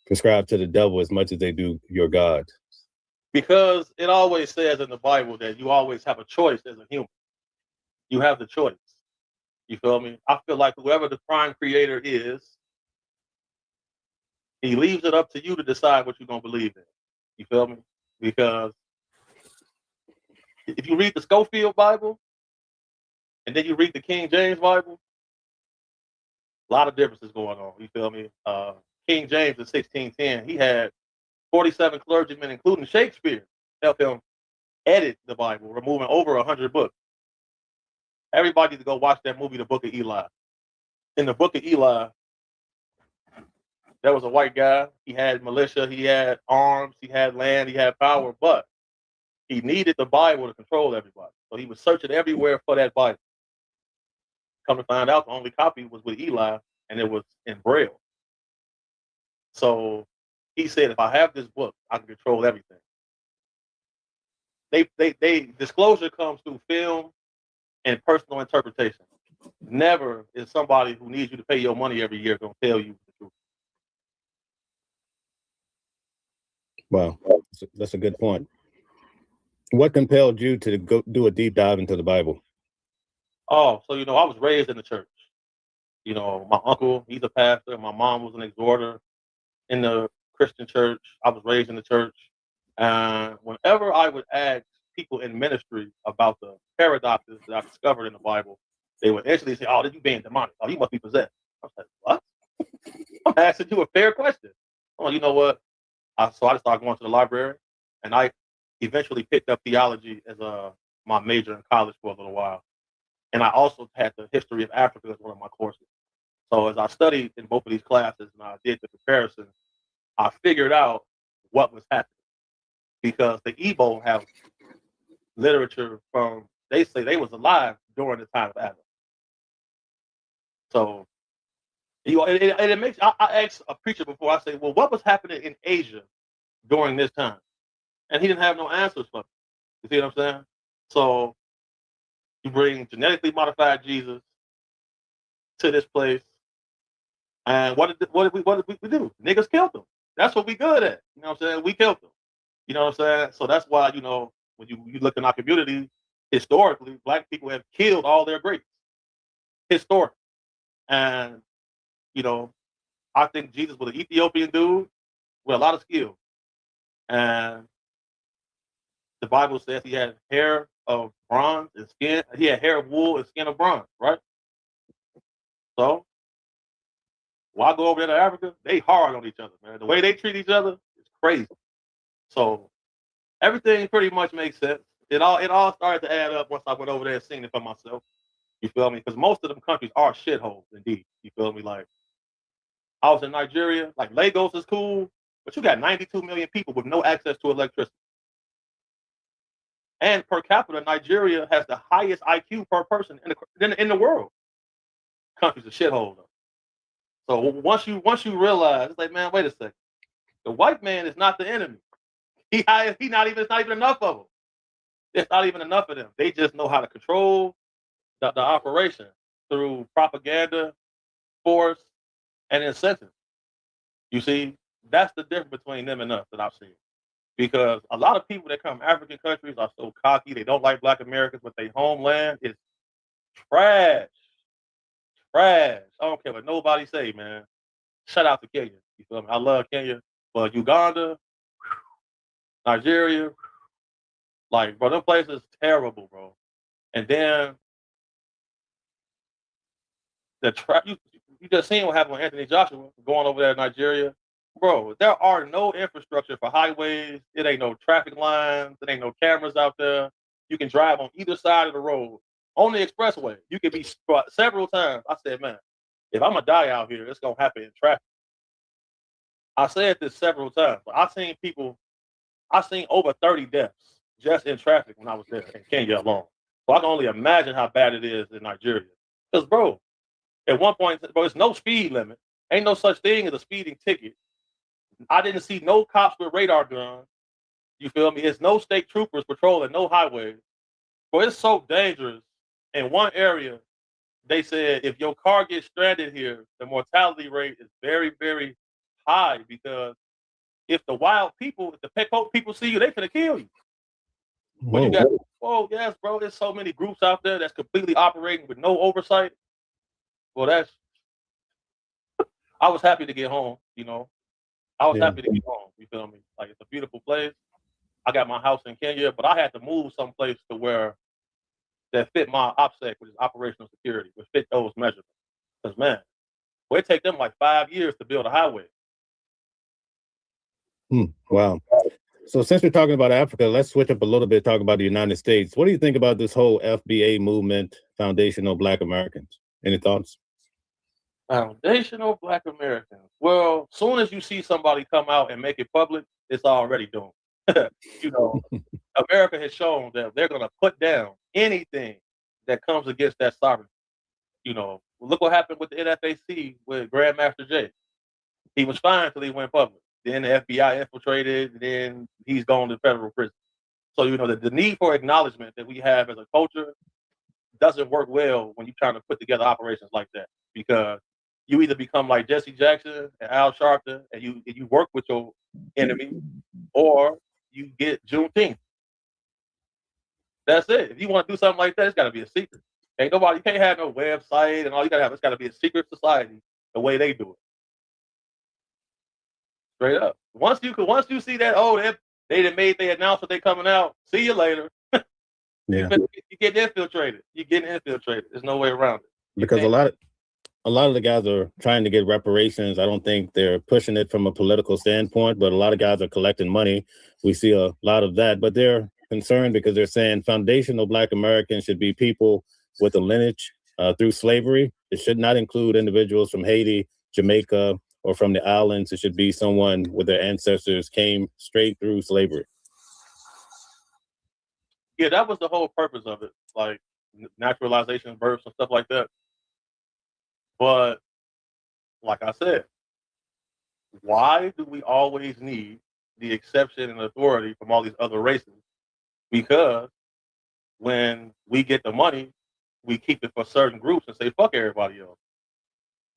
M: prescribe to the devil as much as they do your God.
N: Because it always says in the Bible that you always have a choice as a human. You have the choice. You feel me? I feel like whoever the prime creator is, he leaves it up to you to decide what you're going to believe in. You feel me? Because if you read the Schofield Bible and then you read the King James Bible, a lot of differences going on. You feel me? King James in 1610, he had 47 clergymen, including Shakespeare, help him edit the Bible, removing over 100 books. Everybody to go watch that movie, The Book of Eli. In the Book of Eli, there was a white guy. He had militia, he had arms, he had land, he had power, but he needed the Bible to control everybody. So he was searching everywhere for that Bible. Come to find out, the only copy was with Eli, and it was in Braille. So he said, if I have this book, I can control everything. They disclosure comes through film and personal interpretation. Never is somebody who needs you to pay your money every year going to tell you the truth.
M: Wow, that's a good point. What compelled you to go do a deep dive into the Bible?
N: Oh, so, I was raised in the church. My uncle, he's a pastor. My mom was an exhorter in the Christian church. I was raised in the church. And whenever I would ask people in ministry about the paradoxes that I discovered in the Bible, they would instantly say, "Oh, you being demonic. Oh, you must be possessed." I was like, "What?" I'm asking you a fair question. Oh, you know what? So I just started going to the library, and I eventually picked up theology as my major in college for a little while. And I also had the history of Africa as one of my courses. So as I studied in both of these classes and I did the comparison, I figured out what was happening. Because the Igbo have literature from, they say they was alive during the time of Adam. So it makes, I asked a preacher before, I say, well, what was happening in Asia during this time? And he didn't have no answers for me. You see what I'm saying? So you bring genetically modified Jesus to this place, and what did we do? Niggas killed them. That's what we good at. You know what I'm saying? We killed them. You know what I'm saying? So that's why, you know, when you look in our community, historically, black people have killed all their greats. Historic. And, you know, I think Jesus was an Ethiopian dude with a lot of skill. And the Bible says he had hair of bronze and skin. He had hair of wool and skin of bronze, right? So why go over there to Africa? They hard on each other, man. The way they treat each other is crazy. So everything pretty much makes sense. It all started to add up once I went over there and seen it for myself. You feel me? Because most of them countries are shitholes, indeed. You feel me? Like, I was in Nigeria. Like, Lagos is cool, but you got 92 million people with no access to electricity. And per capita, Nigeria has the highest IQ per person in the world. Country's a shithole, though. So once you realize, it's like, man, wait a second. The white man is not the enemy. It's not even enough of them. There's not even enough of them. They just know how to control the operation through propaganda, force, and incentive. You see, that's the difference between them and us that I've seen. Because a lot of people that come from African countries are so cocky, they don't like black Americans, but their homeland is trash. Trash. I don't care what nobody say, man. Shout out to Kenya. You feel me? I love Kenya. But Uganda, Nigeria, like, bro, them places terrible, bro. And then you just seen what happened with Anthony Joshua going over there to Nigeria. Bro, there are no infrastructure for highways. It ain't no traffic lines. There ain't no cameras out there. You can drive on either side of the road. On the expressway, you can be several times. I said, man, if I'm going to die out here, it's going to happen in traffic. I said this several times. But I've seen over 30 deaths just in traffic when I was there in Kenya alone. So I can only imagine how bad it is in Nigeria. Because, bro, at one point, bro, there's no speed limit. Ain't no such thing as a speeding ticket. I didn't see no cops with radar guns. You feel me? It's no state troopers patrolling no highways. But it's so dangerous. In one area, they said if your car gets stranded here, the mortality rate is very, very high because if the wild people, if the Pekot people see you, they finna kill you. But you got, oh yes, bro, there's so many groups out there that's completely operating with no oversight. Well, I was happy to get home, you know. I was happy to get home. You feel me? Like, it's a beautiful place. I got my house in Kenya, but I had to move someplace to where that fit my OPSEC, which is operational security, which fit those measurements. Because, man, it take them like 5 years to build a highway.
M: Wow. So since we're talking about Africa, let's switch up a little bit, talk about the United States. What do you think about this whole FBA movement, Foundational Black Americans? Any thoughts?
N: Foundational Black Americans. Well, soon as you see somebody come out and make it public, it's already doomed. You know, America has shown that they're going to put down anything that comes against that sovereignty. You know, look what happened with the NFAC with Grandmaster Jay. He was fine until he went public. Then the FBI infiltrated, and then he's gone to federal prison. So, you know, the need for acknowledgement that we have as a culture doesn't work well when you're trying to put together operations like that, because you either become like Jesse Jackson and Al Sharpton and you work with your enemy, or you get Juneteenth. That's it. If you want to do something like that, it's got to be a secret. You can't have no website and all you got to have. It's got to be a secret society the way they do it. Straight up. Once you see that, They done made they announced that they coming out. See you later.
M: Yeah.
N: You get infiltrated. You getting infiltrated. There's no way around it.
M: Because a lot of the guys are trying to get reparations. I don't think they're pushing it from a political standpoint, but a lot of guys are collecting money. We see a lot of that, but they're concerned because they're saying foundational Black Americans should be people with a lineage through slavery. It should not include individuals from Haiti, Jamaica, or from the islands. It should be someone with their ancestors came straight through slavery.
N: Yeah, that was the whole purpose of it, like naturalization, births, and stuff like that. But like I said, why do we always need the exception and authority from all these other races? Because when we get the money, we keep it for certain groups and say fuck everybody else.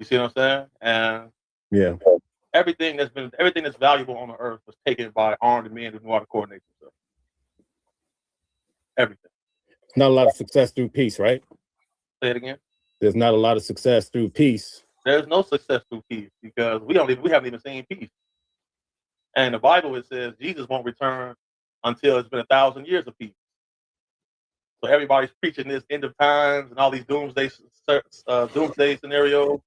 N: You see what I'm saying? And
M: yeah,
N: everything that's valuable on the earth was taken by armed men who know how to coordinate themselves. Everything.
M: Not a lot of success through peace, right?
N: Say it again.
M: There's not a lot of success through peace.
N: There's no success through peace because we haven't even seen peace. And in the Bible it says Jesus won't return until it's been 1,000 years of peace. So everybody's preaching this end of times and all these doomsday scenarios.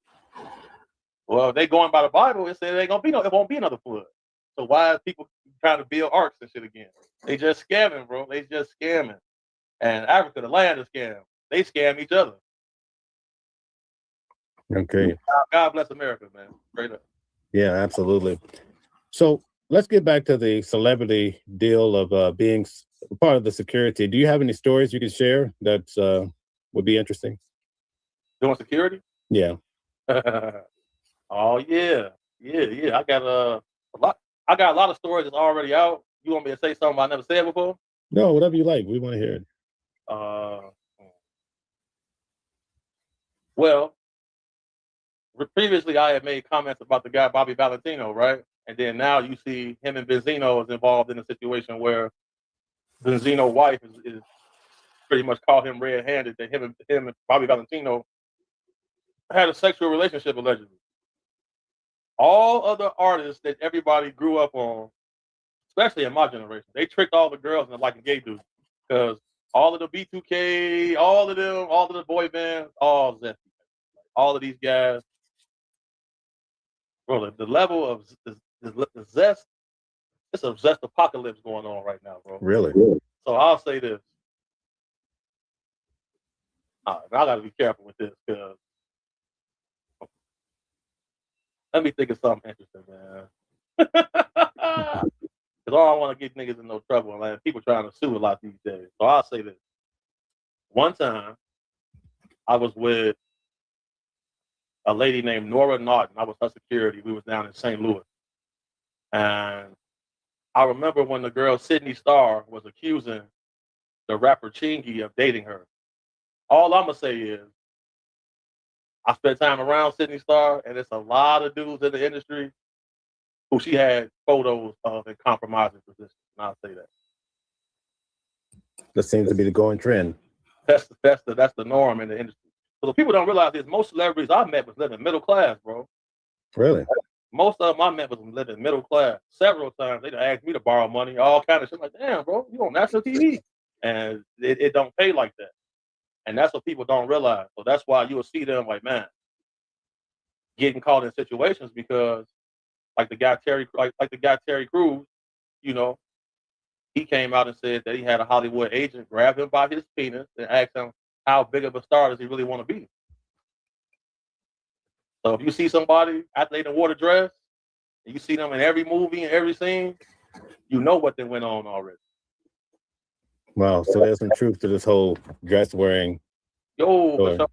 N: Well, if they going by the Bible, it said it won't be another flood. So why are people trying to build arcs and shit again? They just scamming, bro. They just scamming. And Africa, the land is scam. They scam each other.
M: Okay.
N: God bless America, man. Straight up.
M: Yeah, absolutely. So let's get back to the celebrity deal of being part of the security. Do you have any stories you could share that would be interesting?
N: Doing security?
M: Yeah.
N: Oh yeah. I got a lot. I got a lot of stories that's already out. You want me to say something I never said before?
M: No, whatever you like. We want to hear it.
N: Well, previously I had made comments about the guy Bobby Valentino, right? And then now you see him and Benzino is involved in a situation where Benzino's wife is pretty much caught him red-handed that him and Bobby Valentino had a sexual relationship allegedly. All other artists that everybody grew up on, especially in my generation, they tricked all the girls into liking gay dudes because all of the B2K, all of the boy bands, all zesty. All of these guys, bro, the level of the zest, it's a zest apocalypse going on right now, bro.
M: Really?
N: So I'll say this. I got to be careful with this because let me think of something interesting, man. Because I don't want to get niggas in no trouble, man. People trying to sue a lot these days. So I'll say this. One time, I was with a lady named Nora Naughton. I was her security. We was down in St. Louis. And I remember when the girl Sydney Starr was accusing the rapper Chingy of dating her. All I'm going to say is, I spent time around Sydney Starr, and it's a lot of dudes in the industry who she had photos of in compromising positions. And I'll say that.
M: That seems to be the going trend.
N: That's the norm in the industry. So the people don't realize this. Most celebrities I met was living middle class, bro.
M: Really?
N: Most of them I met was living middle class. Several times they asked me to borrow money, all kind of shit. Like, damn, bro, you on national TV, and it don't pay like that. And that's what people don't realize. So that's why you will see them like, man, getting caught in situations because, like the guy Terry Crews, you know, he came out and said that he had a Hollywood agent grab him by his penis and ask him how big of a star does he really want to be. So if you see somebody after they done wore the dress, and you see them in every movie and every scene, you know what they went on already.
M: Wow, so there's some truth to this whole dress wearing.
N: For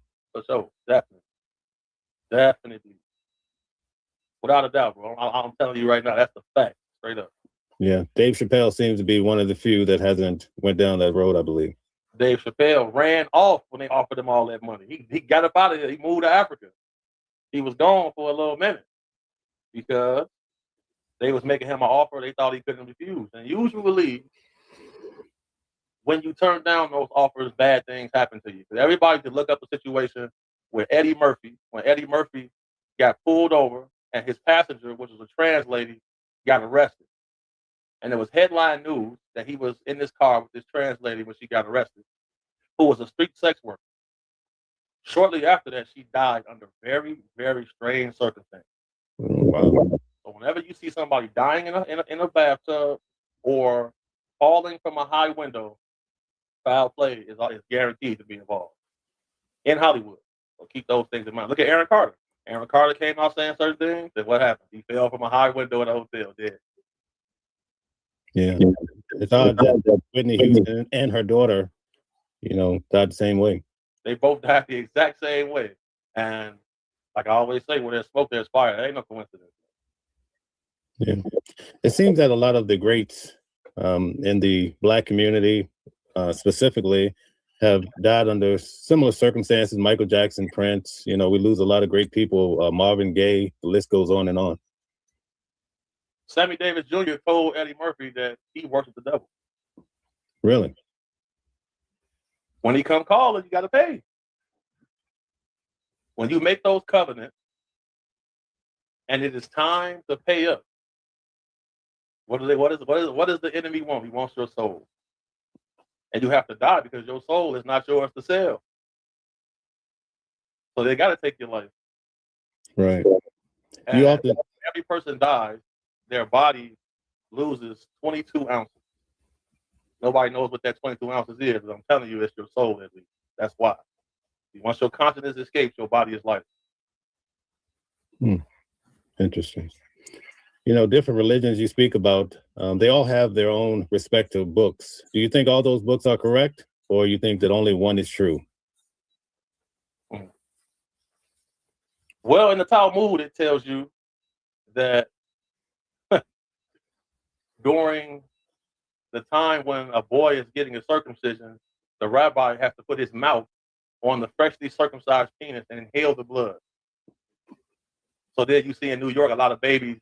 N: sure, definitely, without a doubt, bro. I'm telling you right now, that's the fact, straight up.
M: Yeah, Dave Chappelle seems to be one of the few that hasn't went down that road, I believe.
N: Dave Chappelle ran off when they offered him all that money. He got up out of here. He moved to Africa. He was gone for a little minute because they was making him an offer they thought he couldn't refuse. And usually, when you turn down those offers, bad things happen to you. Everybody could look up a situation with Eddie Murphy, when Eddie Murphy got pulled over and his passenger, which was a trans lady, got arrested. and it was headline news that he was in this car with this trans lady when she got arrested, who was a street sex worker. Shortly after that, she died under very, very strange circumstances.
M: Wow.
N: So whenever you see somebody dying in a bathtub or falling from a high window, foul play is guaranteed to be involved in Hollywood. So keep those things in mind. Look at Aaron Carter. Aaron Carter came out saying certain things. Then what happened? He fell from a high window in a hotel, dead.
M: Yeah. It's odd that Whitney Houston and her daughter, died the same way.
N: They both died the exact same way. And like I always say, where there's smoke, there's fire. There ain't no coincidence.
M: Yeah. It seems that a lot of the greats in the Black community specifically have died under similar circumstances. Michael Jackson, Prince, we lose a lot of great people. Marvin Gaye, the list goes on and on.
N: Sammy Davis Jr. told Eddie Murphy that he works with the devil.
M: Really?
N: When he come calling, you got to pay. When you make those covenants and it is time to pay up, what does the enemy want? He wants your soul. And you have to die because your soul is not yours to sell. So they got to take your life.
M: Right.
N: And every person dies, their body loses 22 ounces. Nobody knows what that 22 ounces is, but I'm telling you, it's your soul at least. That's why. Once your consciousness escapes, your body is life.
M: Interesting. Different religions you speak about, they all have their own respective books. Do you think all those books are correct, or you think that only one is true?
N: Well, in the Talmud, it tells you that during the time when a boy is getting a circumcision, the rabbi has to put his mouth on the freshly circumcised penis and inhale the blood. So then you see in New York a lot of babies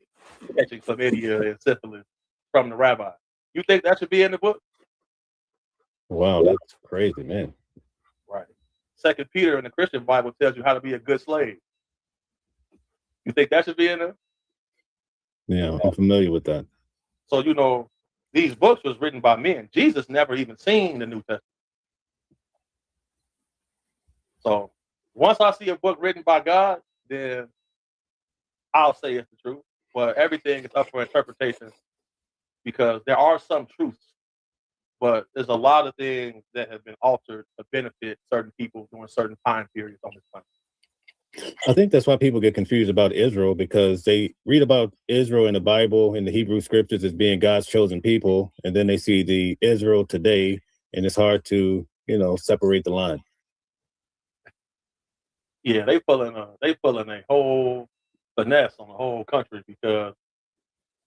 N: catching chlamydia and syphilis from the rabbi. You think that should be in the book?
M: Wow, that's crazy, man.
N: Right. 2 Peter in the Christian Bible tells you how to be a good slave. You think that should be in there?
M: Yeah, I'm familiar with that.
N: So, these books was written by men. Jesus never even seen the New Testament. So once I see a book written by God, then I'll say it's the truth. But everything is up for interpretation because there are some truths, but there's a lot of things that have been altered to benefit certain people during certain time periods on this planet.
M: I think that's why people get confused about Israel, because they read about Israel in the Bible, in the Hebrew scriptures, as being God's chosen people. And then they see the Israel today, and it's hard to, separate the line.
N: Yeah, they pulling a whole finesse on the whole country because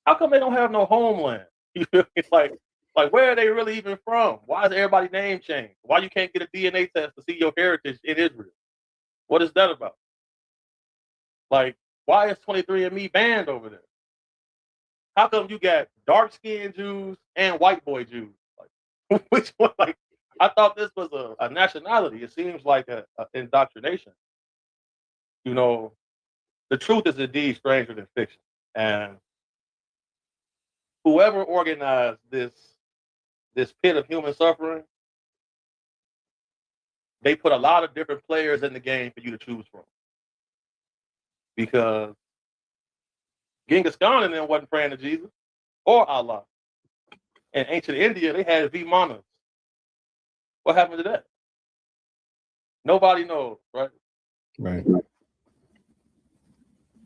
N: how come they don't have no homeland? It's like where are they really even from? Why is everybody's name changed? Why you can't get a DNA test to see your heritage in Israel? What is that about? Like, why is 23andMe banned over there? How come you got dark-skinned Jews and white boy Jews? Like, which one? Like, I thought this was a nationality. It seems like a indoctrination. The truth is indeed stranger than fiction. And whoever organized this pit of human suffering, they put a lot of different players in the game for you to choose from. Because Genghis Khan and them wasn't praying to Jesus or Allah. In ancient India, they had Vimanas. What happened to that? Nobody knows, right?
M: Right.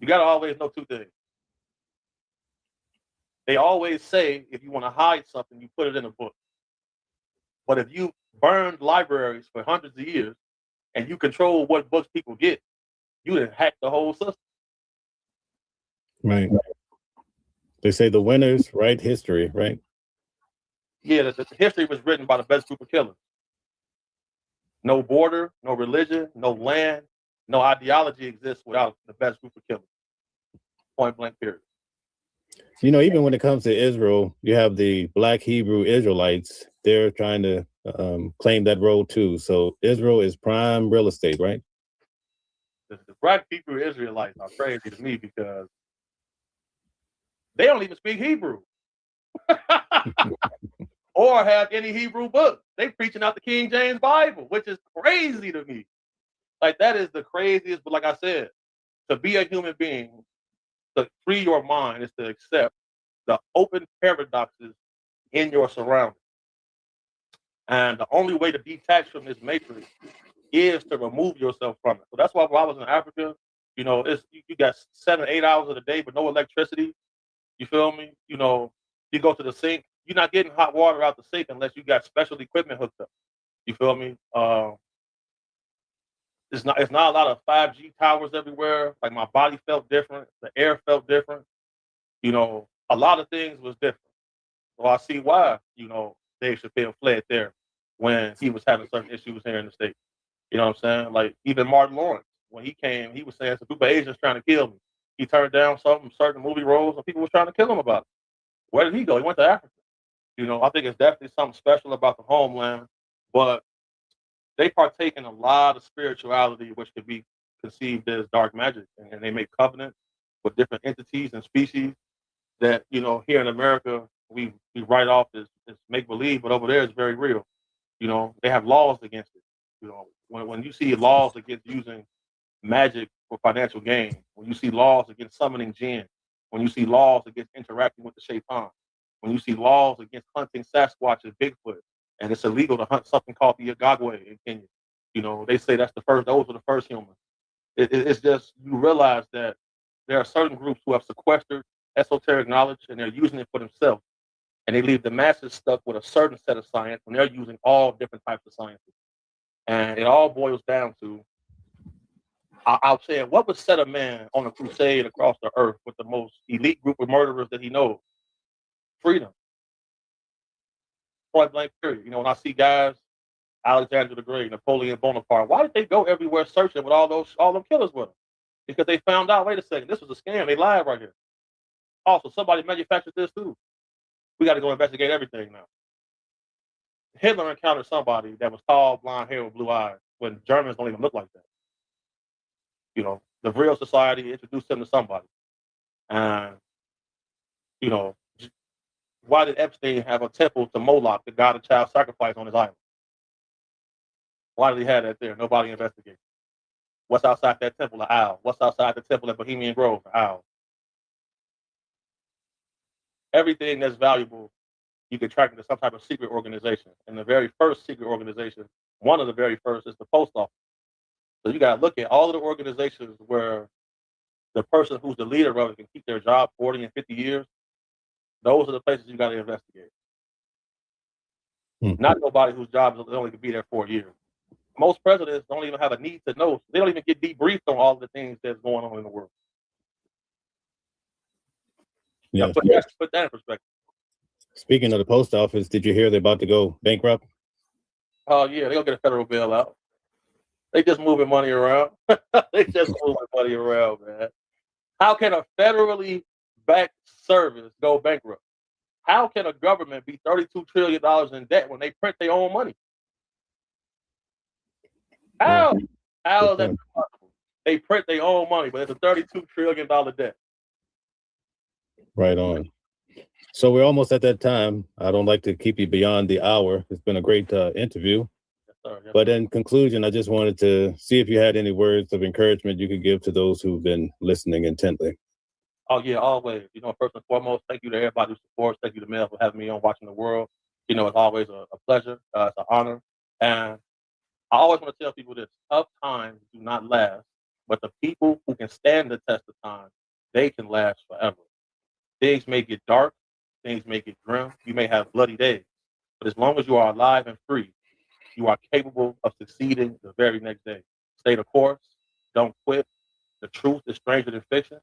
N: You got to always know two things. They always say if you want to hide something, you put it in a book. But if you burned libraries for hundreds of years and you control what books people get, you done hack the whole system.
M: Right. They say the winners write history, right?
N: Yeah, the history was written by the best group of killers. No border, no religion, no land, no ideology exists without the best group of killers. Point blank, period.
M: Even when it comes to Israel, you have the Black Hebrew Israelites. They're trying to claim that role too. So Israel is prime real estate, right?
N: The Black Hebrew Israelites are crazy to me because they don't even speak Hebrew. or have any Hebrew book. They preaching out the King James Bible, which is crazy to me. Like, that is the craziest. But like I said, to be a human being, to free your mind is to accept the open paradoxes in your surroundings. And the only way to detach from this matrix is to remove yourself from it. So that's why when I was in Africa, you know, you got 7, 8 hours of the day, but no electricity. You feel me? You know, you go to the sink, you're not getting hot water out the sink unless you got special equipment hooked up. You feel me? It's not a lot of 5G towers everywhere. Like, my body felt different, the air felt different. You know, a lot of things was different. So I see why, you know, Dave Chappelle fled there when he was having certain issues here in the States. You know what I'm saying? Like, even Martin Lawrence, when he came, he was saying some group of Asians trying to kill me. He turned down certain movie roles and people were trying to kill him about it. Where did he go? He went to Africa. You know, I think it's definitely something special about the homeland, but they partake in a lot of spirituality, which could be conceived as dark magic. And they make covenants with different entities and species that, you know, here in America, we write off as make-believe, but over there it's very real. You know, they have laws against it. You know, when you see laws against using magic for financial gain, when you see laws against summoning jinn, when you see laws against interacting with the shaitan, when you see laws against hunting Sasquatch and Bigfoot, and it's illegal to hunt something called the Agagwe in Kenya. You know, they say those are the first humans. It's just, you realize that there are certain groups who have sequestered esoteric knowledge and they're using it for themselves. And they leave the masses stuck with a certain set of science when they're using all different types of sciences. And it all boils down to, I'll say, what would set a man on a crusade across the earth with the most elite group of murderers that he knows? Freedom. Point blank period. You know, when I see guys, Alexander the Great, Napoleon Bonaparte, why did they go everywhere searching with all them killers with them? Because they found out, wait a second, this was a scam. They lied right here. Also, somebody manufactured this too. We got to go investigate everything now. Hitler encountered somebody that was tall, blonde hair with blue eyes when Germans don't even look like that. You know, the real society introduced him to somebody. And, you know, why did Epstein have a temple to Moloch, the god of child sacrifice, on his island? Why did he have that there? Nobody investigated. What's outside that temple? An owl. What's outside the temple at Bohemian Grove? An owl. Everything that's valuable, you can track into some type of secret organization. And the very first secret organization, one of the very first, is the post office. So you got to look at all of the organizations where the person who's the leader of it can keep their job 40 and 50 years. Those are the places you got to investigate. Not nobody whose job is only could be there 4 years. Most presidents don't even have a need to know. They don't even get debriefed on all the things that's going on in the world.
M: Yeah.
N: Put that in perspective.
M: Speaking of the post office, did you hear they're about to go bankrupt?
N: Oh, yeah, they'll get a federal bailout. They just moving money around. They just moving money around, man. How can a federally backed service go bankrupt? How can a government be $32 trillion in debt when they print their own money? How? How is that possible? They print their own money, but it's a $32 trillion debt.
M: Right on. So we're almost at that time. I don't like to keep you beyond the hour. It's been a great interview.
N: Yes, sir. Yes,
M: But
N: sir.
M: in conclusion, I just wanted to see if you had any words of encouragement you could give to those who've been listening intently.
N: Oh, yeah, always. You know, first and foremost, thank you to everybody who supports. Thank you to Mel for having me on Watching the World. You know, it's always a pleasure. It's an honor. And I always want to tell people this: tough times do not last, but the people who can stand the test of time, they can last forever. Things may get dark, things may get grim, you may have bloody days, but as long as you are alive and free, you are capable of succeeding the very next day. Stay the course, don't quit. The truth is stranger than fiction,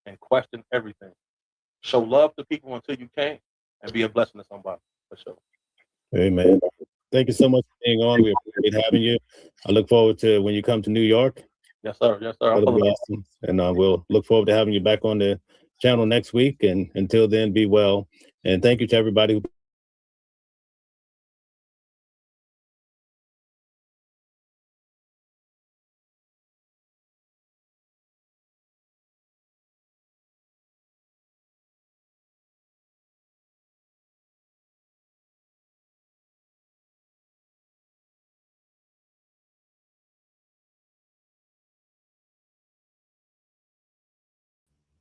N: and question everything. Show love to people until you can, and be a blessing to somebody, for sure.
M: Amen. Thank you so much for being on. We appreciate having you. I look forward to when you come to New York.
N: Yes, sir. Yes, sir.
M: That'll be awesome. And we'll look forward to having you back on the channel next week. And until then, be well. And thank you to everybody who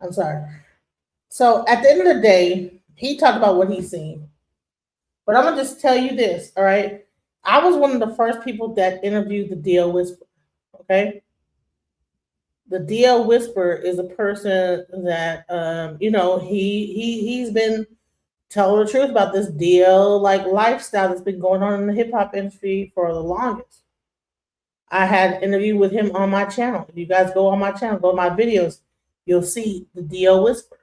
B: I'm sorry. So at the end of the day, he talked about what he's seen. But I'm gonna just tell you this, all right? I was one of the first people that interviewed the DL Whisperer. Okay. The DL Whisperer is a person that he's been telling the truth about this DL like lifestyle that's been going on in the hip hop industry for the longest. I had an interview with him on my channel. If you guys go on my channel, go to my videos, you'll see the DL Whisperer.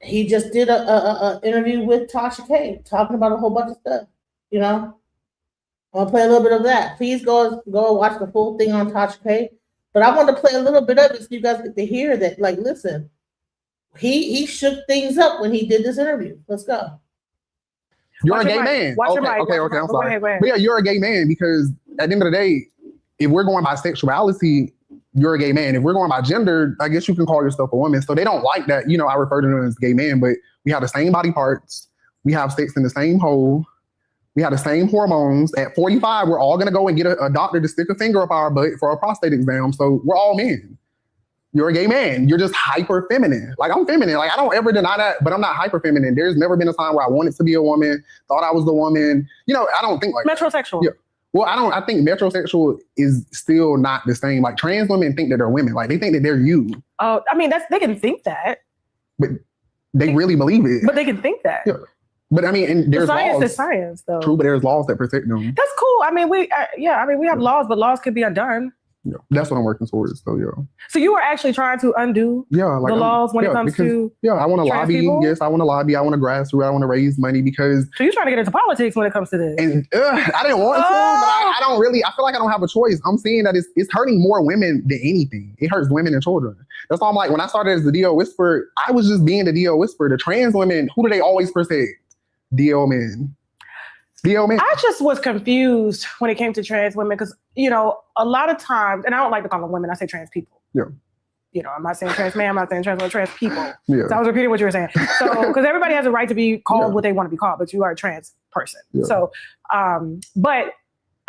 B: He just did a interview with Tasha K talking about a whole bunch of stuff. I'm gonna play a little bit of that. Please go and watch the full thing on Tasha K. But I want to play a little bit of it so you guys get to hear that. Like, listen, he shook things up when he did this interview. Let's go.
G: You're a gay man. Okay, I'm sorry. But yeah, you're a gay man because at the end of the day, if we're going by sexuality, you're a gay man. If we're going by gender, I guess you can call yourself a woman. So they don't like that, I refer to them as gay men, but we have the same body parts. We have sex in the same hole. We have the same hormones. At 45, we're all going to go and get a doctor to stick a finger up our butt for a prostate exam. So we're all men. You're a gay man. You're just hyper feminine. Like, I'm feminine. Like, I don't ever deny that, but I'm not hyper feminine. There's never been a time where I wanted to be a woman, thought I was the woman. I don't think like
V: metrosexual.
G: Yeah. Well, I think metrosexual is still not the same. Like, trans women think that they're women. Like, they think that they're you.
V: Oh, I mean, they can think that.
G: But they really believe it.
V: But they can think that.
G: Yeah. But I mean, and there's
V: science
G: laws.
V: is science, though.
G: True, but there's laws that protect them.
V: That's cool. I mean, we have laws, but laws could be undone.
G: Yeah, that's what I'm working towards. So yeah.
V: So you were actually trying to undo the laws when it comes to
G: I want to lobby.
V: people?
G: Yes, I want to lobby. I want to grassroots. I want to raise money because.
V: So you're trying to get into politics when it comes to this?
G: And I didn't want to, but I don't really. I feel like I don't have a choice. I'm seeing that it's hurting more women than anything. It hurts women and children. That's why I'm like, when I started as the DL Whisperer, I was just being the DL Whisperer. The trans women, who do they always protect? DL men. DL men.
V: I just was confused when it came to trans women because, a lot of times, and I don't like to call them women, I say trans people.
G: Yeah.
V: I'm not saying trans man, I'm not saying trans women, trans people.
G: Yeah.
V: So I was repeating what you were saying. So, because everybody has a right to be called what they want to be called, but you are a trans person.
G: Yeah.
V: So, but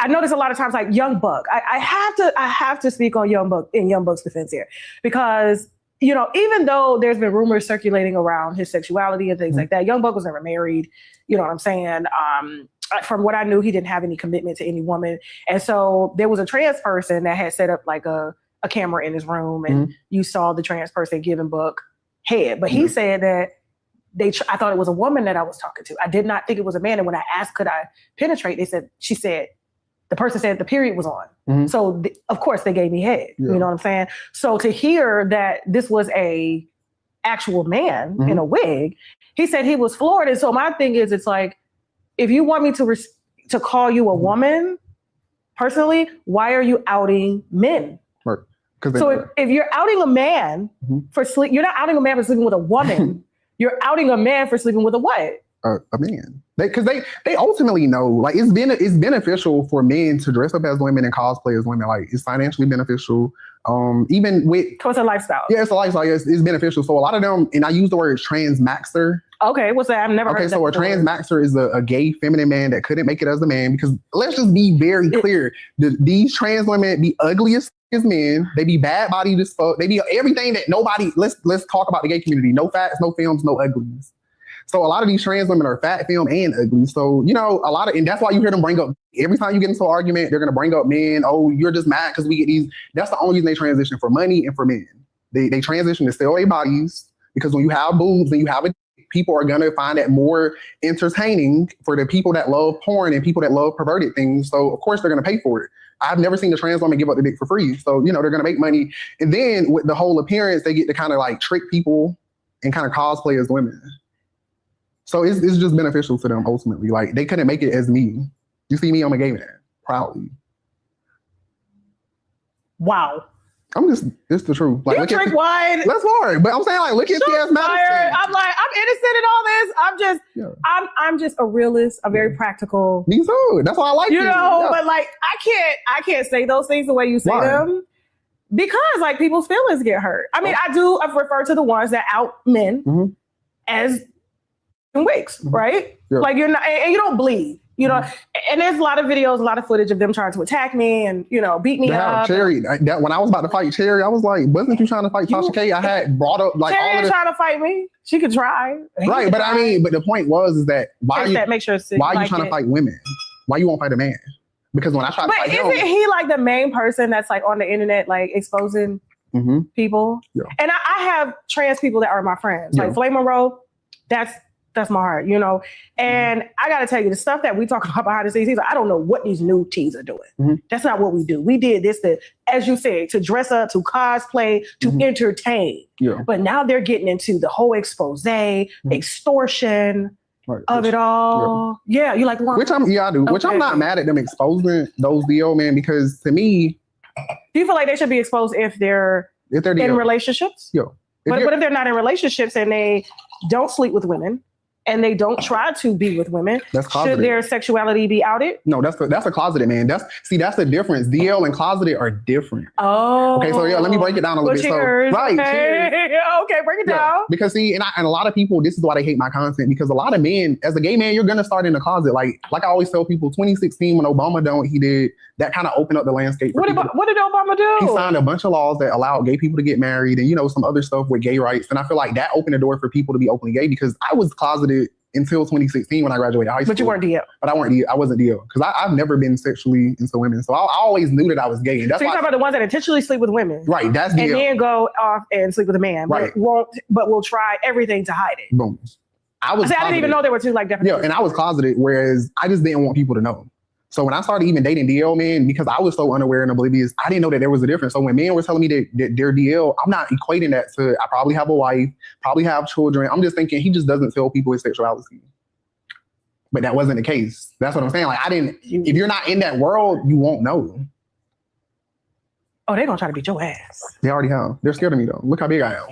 V: I notice a lot of times, like Young Buck, I have to speak on Young Buck in Young Buck's defense here because, even though there's been rumors circulating around his sexuality and things like that, Young Buck was never married. You know what I'm saying? From what I knew, he didn't have any commitment to any woman. And so there was a trans person that had set up like a camera in his room and you saw the trans person giving Buck head. But he said that I thought it was a woman that I was talking to. I did not think it was a man. And when I asked, could I penetrate? The person said the period was on. So of course they gave me head.
G: Yeah.
V: You know what I'm saying? So to hear that this was a actual man in a wig, he said he was floored. And so my thing is, it's like, if you want me to call you a woman, personally, why are you outing men?
G: Right.
V: So if you're outing a man for sleep, you're not outing a man for sleeping with a woman. You're outing a man for sleeping with a what?
G: A man. Because they ultimately know, like, it's beneficial for men to dress up as women and cosplay as women. Like, it's financially beneficial. Even with...
V: So it's a lifestyle.
G: Yeah, it's a lifestyle. It's beneficial. So a lot of them, and I use the word transmaxer.
V: Okay, what's that? I've never heard of that.
G: Okay, so a transmaxer is a gay feminine man that couldn't make it as a man because let's just be very clear. These trans women be ugly as men. They be bad bodied as fuck. They be everything that nobody... Let's talk about the gay community. No fats, no films, no uglies. So a lot of these trans women are fat, film, and ugly. So, and that's why you hear them bring up, every time you get into an argument, they're going to bring up men. Oh, you're just mad because we get these. That's the only reason they transition, for money and for men. They transition to sell their bodies because when you have boobs and you have it, people are going to find that more entertaining for the people that love porn and people that love perverted things. So of course they're going to pay for it. I've never seen a trans woman give up the dick for free. So, they're going to make money. And then with the whole appearance, they get to kind of like trick people and kind of cosplay as women. So it's just beneficial to them ultimately. Like, they couldn't make it as me. You see me, I'm a gay man, proudly.
V: Wow.
G: It's the truth. Like,
V: you drink wine.
G: That's hard. But I'm saying, like, look at T.S. Madison.
V: I'm like, I'm innocent in all this. I'm just a realist. I'm very practical.
G: Me too. That's why I like you.
V: But like, I can't say those things the way you say them because like people's feelings get hurt. I mean, I refer to the ones that out men as wigs, right? Yeah. Like, you're not, and you don't bleed. You know, and there's a lot of videos, a lot of footage of them trying to attack me and, you know, beat me up.
G: Cherry, when I was about to fight Cherry, I was like, wasn't you trying to fight Tasha K? I had brought up like
V: Cherry
G: all of the...
V: trying to fight me. She could try.
G: Right, but I mean, but the point was that why are you trying to fight women? Why you won't fight a man? Because when I try to fight him... But
V: isn't he like the main person that's like on the internet, like exposing people?
G: Yeah.
V: And I have trans people that are my friends. Like Flame Monroe, that's my heart, you know? And I got to tell you, the stuff that we talk about behind the scenes, he's like, I don't know what these new teens are doing. That's not what we do. We did this to, as you said, to dress up, to cosplay, to entertain.
G: Yeah.
V: But now they're getting into the whole expose, extortion of it all. Yeah, you like one?
G: Which I do. Which I'm not mad at them exposing those DL, man, because to me...
V: Do you feel like they should be exposed if they're in relationships?
G: Yeah.
V: But if they're not in relationships and they don't sleep with women, and they don't try to be with women, should their sexuality be outed?
G: No, that's a closeted man. That's the difference. DL and closeted are different.
V: Oh.
G: Okay, so let me break it down a little bit.
V: Cheers.
G: So, right.
V: Okay, break it down.
G: Because see, and a lot of people, this is why they hate my content, because a lot of men, as a gay man, you're gonna start in the closet. Like I always tell people, 2016 when Obama done what he did, that kind of opened up the landscape.
V: What did Obama do?
G: He signed a bunch of laws that allowed gay people to get married and, you know, some other stuff with gay rights. And I feel like that opened the door for people to be openly gay, because I was closeted until 2016 when I graduated high school.
V: But you weren't DL.
G: But I wasn't DL, because I've never been sexually into women. So I always knew that I was gay. And that's
V: so you're talking about the ones that intentionally sleep with women.
G: Right, that's DL.
V: And then go off and sleep with a man.
G: Right.
V: But will try everything to hide it.
G: Boom. I didn't
V: even know there were two like definitions.
G: Yeah, and I was closeted, whereas I just didn't want people to know. So when I started even dating DL men, because I was so unaware and oblivious, I didn't know that there was a difference. So when men were telling me that they're DL, I'm not equating that to I probably have a wife, probably have children. I'm just thinking he just doesn't tell people his sexuality. But that wasn't the case. That's what I'm saying. Like if you're not in that world, you won't know.
V: Oh, they're gonna try to beat your ass.
G: They already have. They're scared of me though. Look how big I am.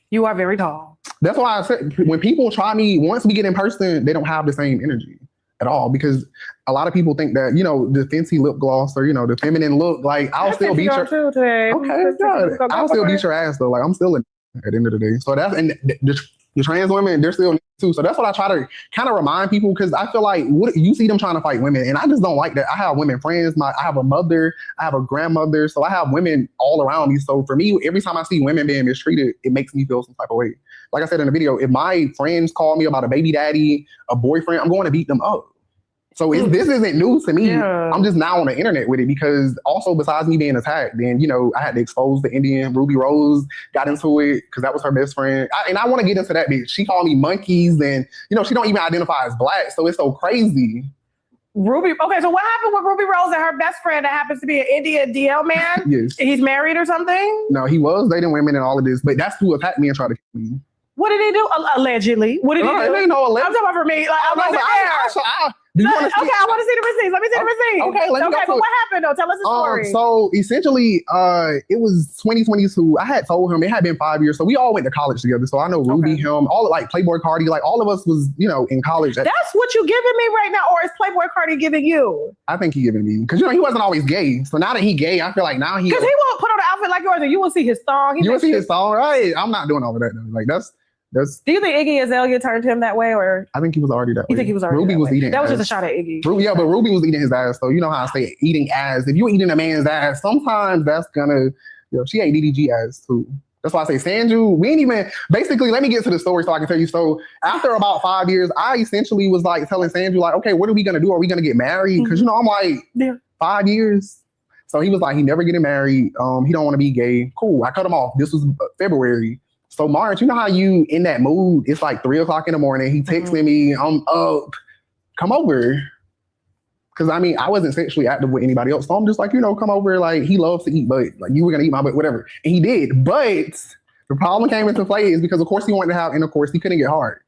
V: You are very tall.
G: That's why I said when people try me, once we get in person, they don't have the same energy at all, because a lot of people think that, you know, the fancy lip gloss or, you know, the feminine look, like I'll still beat your I'll still beat your ass though. Like I'm still at the end of the day. So that's, and the trans women, they're still too. So that's what I try to kind of remind people, because I feel like you see them trying to fight women, and I just don't like that. I have women friends. I have a mother, I have a grandmother, so I have women all around me. So for me, every time I see women being mistreated, it makes me feel some type of way. Like I said in the video, if my friends call me about a baby daddy, a boyfriend, I'm going to beat them up. So this isn't news to me. Yeah. I'm just now on the internet with it, because also besides me being attacked, then, you know, I had to expose the Indian. Ruby Rose got into it because that was her best friend. And I want to get into that bitch. She called me monkeys, and, you know, she don't even identify as black. So it's so crazy.
V: Ruby. Okay, so what happened with Ruby Rose and her best friend that happens to be an Indian DL man?
G: Yes.
V: He's married or something?
G: No, he was dating women and all of this, but that's who attacked me and tried to kill me.
V: What did he do? Allegedly. What did he do?
G: It ain't no allegedly.
V: I'm talking about for me. Like, I wasn't there.
G: Okay,
V: I want to see the receipts. Let me see the receipts.
G: Okay, let me go.
V: But what happened though? Tell us the story.
G: So essentially, it was 2022. I had told him it had been 5 years, so we all went to college together. So I know Ruby, him, all like Playboy Cardi, like all of us was, you know, in college.
V: That's what you giving me right now, or is Playboy Cardi giving you?
G: I think he giving me, because, you know, he wasn't always gay. So now that he gay, I feel like now
V: because he won't put on an outfit like yours, and you will see his thong.
G: You will see his thong, right? I'm not doing all of that though. Like that's.
V: Do you think Iggy Azalea turned him that way, or?
G: I think he was already that way.
V: You think he was already
G: Ruby
V: that
G: was
V: way?
G: eating.
V: That was just a shot at Iggy.
G: Yeah, but Ruby was eating his ass. So you know how I say eating ass. If you're eating a man's ass, sometimes that's gonna, you know, she ate DDG ass too. That's why I say Sanju. We ain't even, basically, let me get to the story so I can tell you. So after about 5 years, I essentially was like telling Sanju, like, okay, what are we gonna do? Are we gonna get married? Because, you know, I'm like, 5 years. So he was like, he never getting married. He don't want to be gay. Cool. I cut him off. This was February. So March, you know how you in that mood? It's like 3 o'clock in the morning. He texting me, I'm up, come over. Cause I mean, I wasn't sexually active with anybody else. So I'm just like, you know, come over. Like he loves to eat butt. Like you were gonna eat my butt, whatever. And he did. But the problem came into play is because of course he wanted to have intercourse. He couldn't get hard.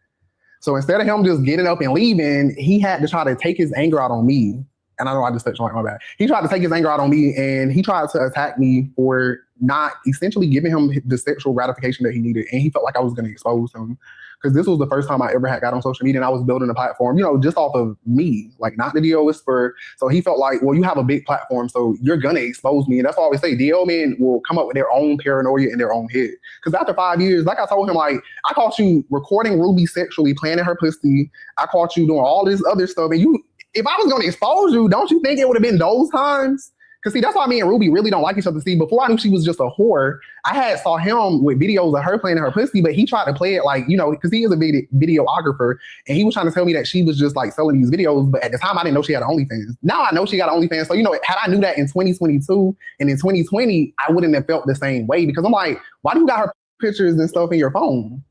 G: So instead of him just getting up and leaving, he had to try to take his anger out on me. And I know I just touched on my bad. He tried to take his anger out on me, and he tried to attack me for not essentially giving him the sexual gratification that he needed. And he felt like I was going to expose him. Because this was the first time I ever had got on social media, and I was building a platform, you know, just off of me, like not the DL Whisperer. So he felt like, well, you have a big platform, so you're going to expose me. And that's why I always say DL men will come up with their own paranoia in their own head. Because after 5 years, like I told him, like, I caught you recording Ruby sexually, playing in her pussy. I caught you doing all this other stuff. And if I was going to expose you, don't you think it would have been those times? Because see, that's why me and Ruby really don't like each other. See, before I knew she was just a whore, I had saw him with videos of her playing in her pussy, but he tried to play it like, you know, because he is a videographer, and he was trying to tell me that she was just like selling these videos. But at the time, I didn't know she had an OnlyFans. Now I know she got an OnlyFans. So, you know, had I knew that in 2022 and in 2020, I wouldn't have felt the same way, because I'm like, why do you got her pictures and stuff in your phone?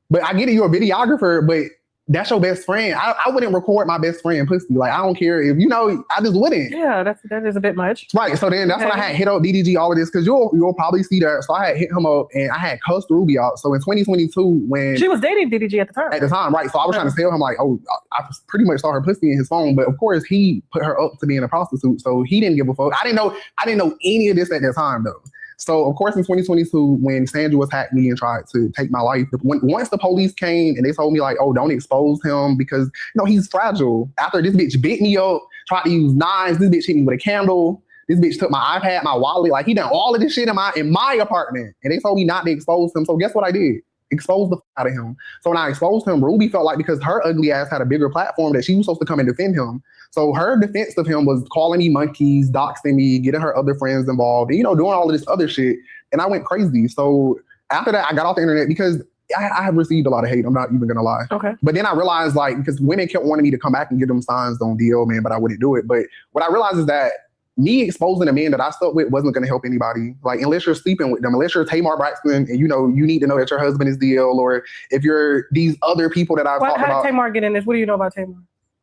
G: But I get it, you're a videographer, but that's your best friend. I wouldn't record my best friend pussy. Like, I don't care if, you know, I just wouldn't.
V: Yeah, that is a bit much.
G: Right. So then that's when I had hit up DDG, all of this, because you'll probably see that. So I had hit him up and I had cussed Ruby out. So in 2022, when
V: she was dating DDG at the time.
G: Right. So I was trying to tell him like, oh, I pretty much saw her pussy in his phone, but of course he put her up to being a prostitute. So he didn't give a fuck. I didn't know any of this at that time though. So, of course, in 2022, when Sandra attacked me and tried to take my life, once the police came and they told me, like, oh, don't expose him because, you know, he's fragile. After this bitch bit me up, tried to use knives, this bitch hit me with a candle, this bitch took my iPad, my wallet, like, he done all of this shit in my apartment. And they told me not to expose him. So, guess what I did? Exposed the out of him. So, when I exposed him, Ruby felt like because her ugly ass had a bigger platform that she was supposed to come and defend him. So her defense of him was calling me monkeys, doxing me, getting her other friends involved, and, you know, doing all of this other shit. And I went crazy. So after that, I got off the internet because I have received a lot of hate. I'm not even going to lie.
V: Okay.
G: But then I realized, like, because women kept wanting me to come back and give them signs on DL, man, but I wouldn't do it. But what I realized is that me exposing a man that I slept with wasn't going to help anybody. Like, unless you're sleeping with them, unless you're Tamar Braxton and, you know, you need to know that your husband is DL, or if you're these other people that I've talked about.
V: How did Tamar get in this? What do you know about Tamar?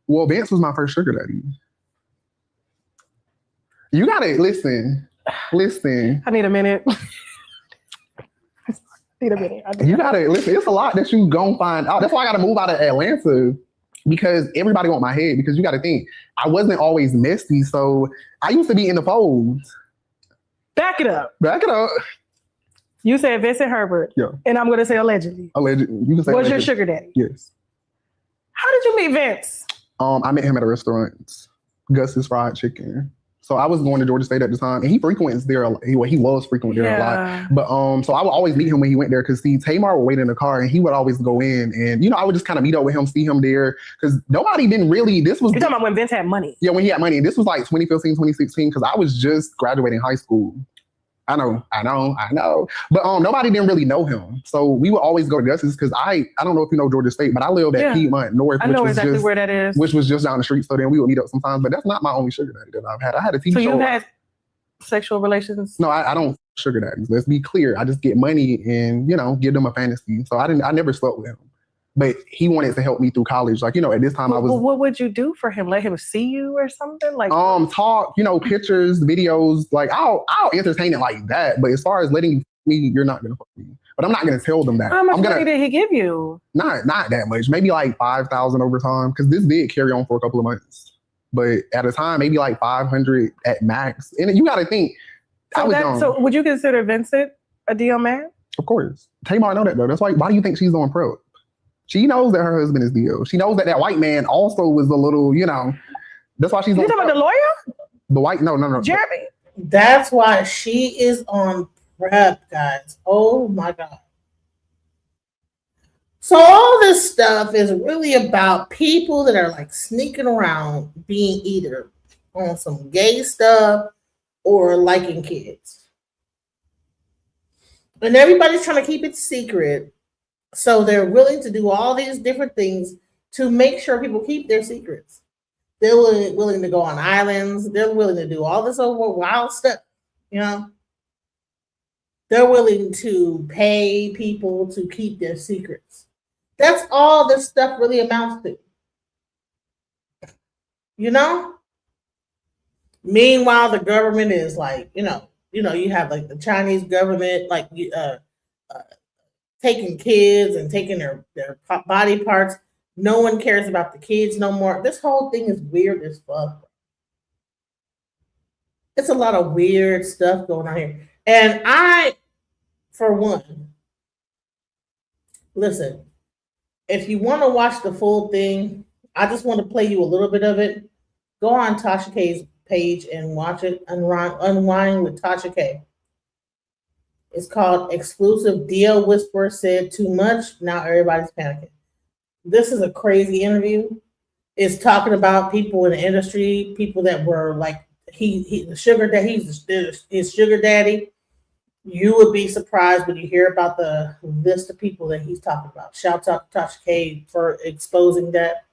G: Well, Vance was my first sugar daddy. You gotta listen. I
V: need a minute.
G: You gotta listen. It's a lot that you gonna find out. That's why I gotta move out of Atlanta, because everybody want my head. Because you gotta think, I wasn't always messy, so I used to be in the folds.
V: Back it up. You said Vincent Herbert.
G: Yeah.
V: And I'm gonna say allegedly.
G: Allegedly. You can say
V: was
G: allegedly.
V: your sugar daddy?
G: Yes.
V: How did you meet Vince?
G: I met him at a restaurant, Gus's Fried Chicken. So I was going to Georgia State at the time, and he frequents there. He was frequent there a lot. But so I would always meet him when he went there, because see, Tamar would wait in the car, and he would always go in, and, you know, I would just kind of meet up with him, see him there, because nobody didn't really. You're talking
V: about when Vince had money.
G: Yeah, when he had money, and this was like 2015, 2016, because I was just graduating high school. I know. But nobody didn't really know him. So we would always go to Gus's, because I don't know if you know Georgia State, but I lived at Piedmont North.
V: I know exactly where that is.
G: Which was just down the street. So then we would meet up sometimes. But that's not my only sugar daddy that I've had. I had a TV show.
V: So you've had sexual relations?
G: No, I don't sugar daddies. Let's be clear. I just get money and, you know, give them a fantasy. So I never slept with him. But he wanted to help me through college. Like, you know, at this time I was.
V: Well, what would you do for him? Let him see you or something? Like,
G: talk, you know, pictures, videos. Like, I'll entertain it like that. But as far as letting me, you're not gonna fuck me. But I'm not gonna tell them that.
V: How much money did he give you?
G: Not that much. Maybe like $5,000 over time, because this did carry on for a couple of months. But at a time, maybe like 500 at max. And you got to think.
V: So would you consider Vincent a DL man?
G: Of course. Tamar know that though. That's why do you think she's on pro? She knows that her husband is DL. She knows that white man also was a little, you know, that's why she's on.
V: You talking about the lawyer?
G: The white, no.
V: Jeremy?
B: That's why she is on prep, guys. Oh my God. So all this stuff is really about people that are like sneaking around being either on some gay stuff or liking kids. And everybody's trying to keep it secret. So they're willing to do all these different things to make sure people keep their secrets. They're willing to go on islands. They're willing to do all this over wild stuff, you know. They're willing to pay people to keep their secrets. That's all this stuff really amounts to. You know? Meanwhile, the government is like, you have like the Chinese government, like taking kids and taking their body parts. No one cares about the kids no more. This whole thing is weird as fuck. It's a lot of weird stuff going on here. And I, for one, listen, if you want to watch the full thing, I just want to play you a little bit of it. Go on Tasha K's page and watch it. Unwind with Tasha K. It's called Exclusive DL Whisperer Said Too Much. Now everybody's panicking. This is a crazy interview. is talking about people in the industry, people that were like the sugar that his sugar daddy. You would be surprised when you hear about the list of people that he's talking about. Shouts out to Tasha K for exposing that.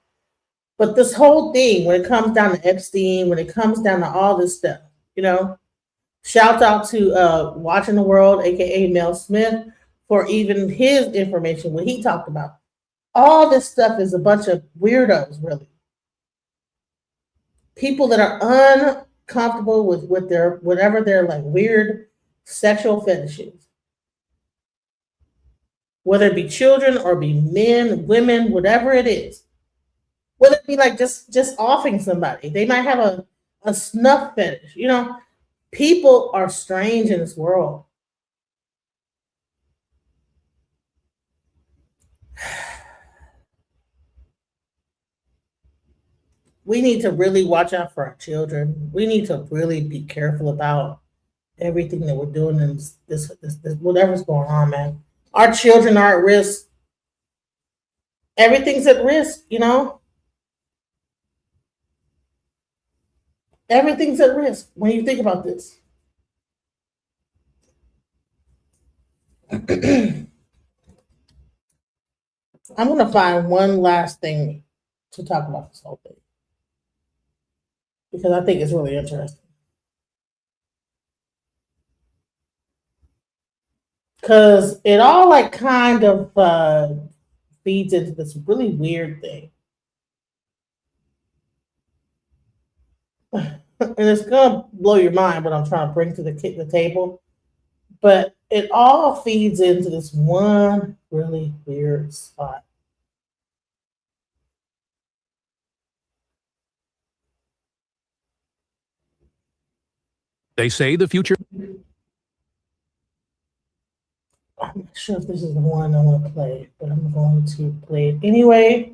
B: But this whole thing, when it comes down to Epstein, when it comes down to all this stuff, shout out to Watching the World, aka Mel Smith, for even his information when he talked about. All this stuff is a bunch of weirdos, really. People that are uncomfortable with their whatever their like weird sexual fetishes. Whether it be children or be men, women, whatever it is. Whether it be like just offing somebody. They might have a snuff fetish. People are strange in this world. We need to really watch out for our children. We need to really be careful about everything that we're doing in this whatever's going on, man. Our children are at risk. Everything's at risk, Everything's at risk when you think about this. I'm going to find one last thing to talk about this whole thing, because I think it's really interesting. Because it all like kind of feeds into this really weird thing. And it's going to blow your mind what I'm trying to bring to the table. But it all feeds into this one really weird spot.
F: They say the future.
B: I'm not sure if this is the one I want to play, but I'm going to play it anyway.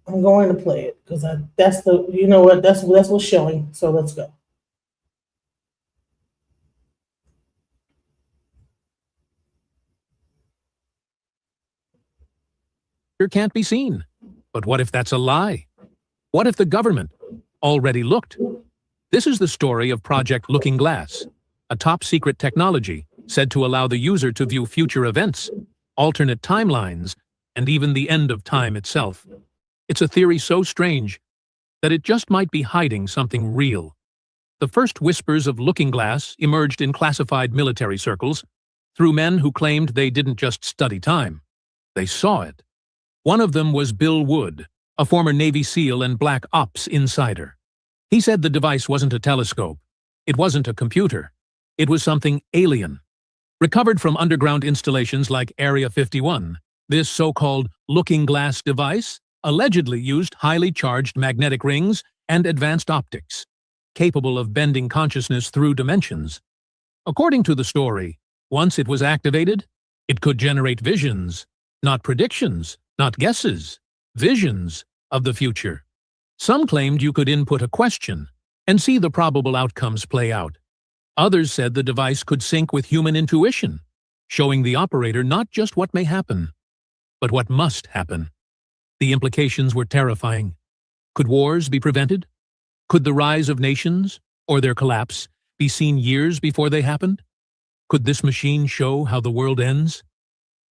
B: I'm going to play it because that's what's showing. So let's go.
F: Can't be seen. But what if that's a lie? What if the government already looked? This is the story of Project Looking Glass, a top-secret technology said to allow the user to view future events, alternate timelines, and even the end of time itself. It's a theory so strange that it just might be hiding something real. The first whispers of Looking Glass emerged in classified military circles through men who claimed they didn't just study time. They saw it. One of them was Bill Wood, a former Navy SEAL and Black Ops insider. He said the device wasn't a telescope. It wasn't a computer. It was something alien. Recovered from underground installations like Area 51, this so-called Looking Glass device allegedly used highly charged magnetic rings and advanced optics, capable of bending consciousness through dimensions. According to the story, once it was activated, it could generate visions, not predictions, not guesses, visions of the future. Some claimed you could input a question and see the probable outcomes play out. Others said the device could sync with human intuition, showing the operator not just what may happen, but what must happen. The implications were terrifying. Could wars be prevented? Could the rise of nations, or their collapse, be seen years before they happened? Could this machine show how the world ends?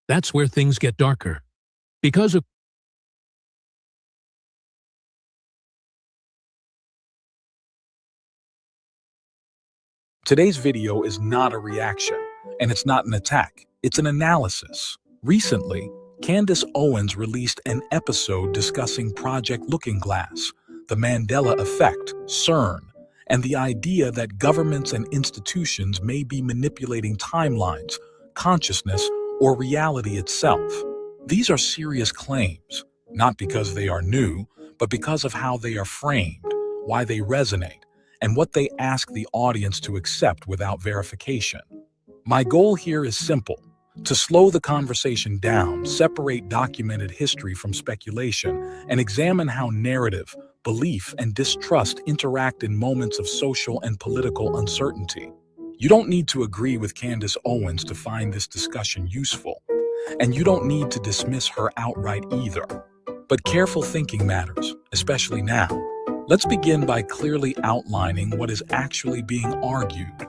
F: That's where things get darker. Because of
O: Today's video is not a reaction, and it's not an attack. It's an analysis. Recently, Candace Owens released an episode discussing Project Looking Glass, the Mandela Effect, CERN, and the idea that governments and institutions may be manipulating timelines, consciousness, or reality itself. These are serious claims, not because they are new, but because of how they are framed, why they resonate, and what they ask the audience to accept without verification. My goal here is simple: to slow the conversation down, separate documented history from speculation, and examine how narrative, belief, and distrust interact in moments of social and political uncertainty. You don't need to agree with Candace Owens to find this discussion useful, and you don't need to dismiss her outright either. But careful thinking matters, especially now. Let's begin by clearly outlining what is actually being argued.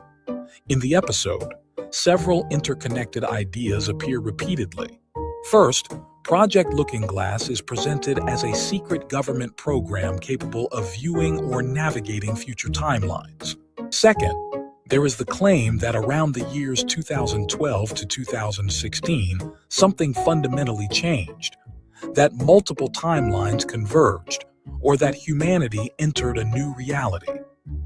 O: In the episode, several interconnected ideas appear repeatedly. First, Project Looking Glass is presented as a secret government program capable of viewing or navigating future timelines. Second, there is the claim that around the years 2012 to 2016, something fundamentally changed, that multiple timelines converged, or that humanity entered a new reality.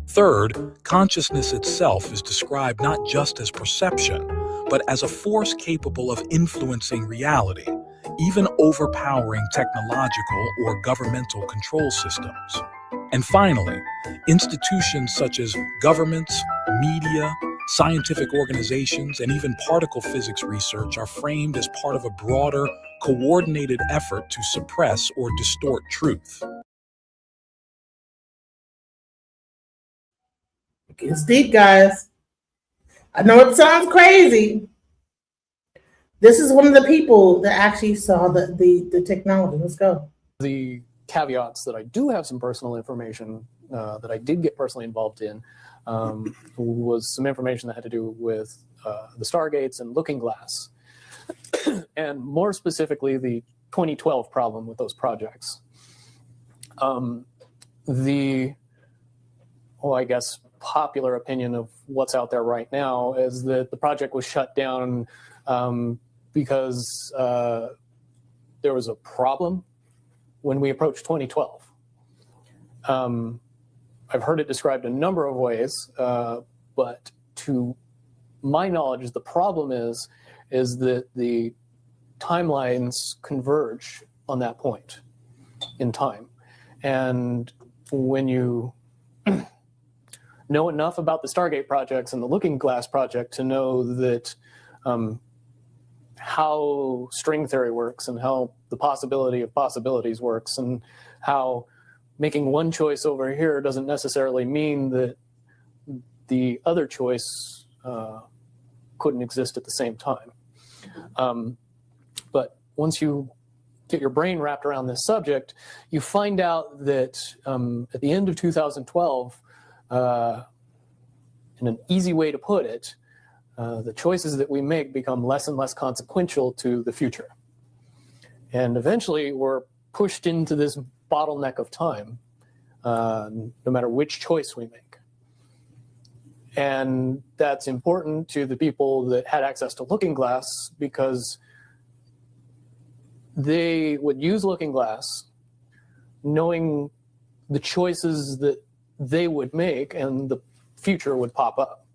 O: Third, consciousness itself is described not just as perception, but as a force capable of influencing reality, even overpowering technological or governmental control systems. And finally, institutions such as governments, media, scientific organizations, and even particle physics research are framed as part of a broader, coordinated effort to suppress or distort truth.
B: It's deep, guys. I know it sounds crazy. This is one of the people that actually saw the technology. Let's go.
P: The caveats that I do have some personal information that I did get personally involved in was some information that had to do with the Stargates and Looking Glass, and more specifically, the 2012 problem with those projects. I guess, popular opinion of what's out there right now is that the project was shut down because there was a problem when we approached 2012. I've heard it described a number of ways, but to my knowledge, the problem is that the timelines converge on that point in time. And when you know enough about the Stargate projects and the Looking Glass project to know that how string theory works and how the possibility of possibilities works and how making one choice over here doesn't necessarily mean that the other choice couldn't exist at the same time. But once you get your brain wrapped around this subject, you find out that at the end of 2012, in an easy way to put it, the choices that we make become less and less consequential to the future. And eventually we're pushed into this bottleneck of time, no matter which choice we make. And that's important to the people that had access to Looking Glass because they would use Looking Glass knowing the choices that they would make and the future would pop up.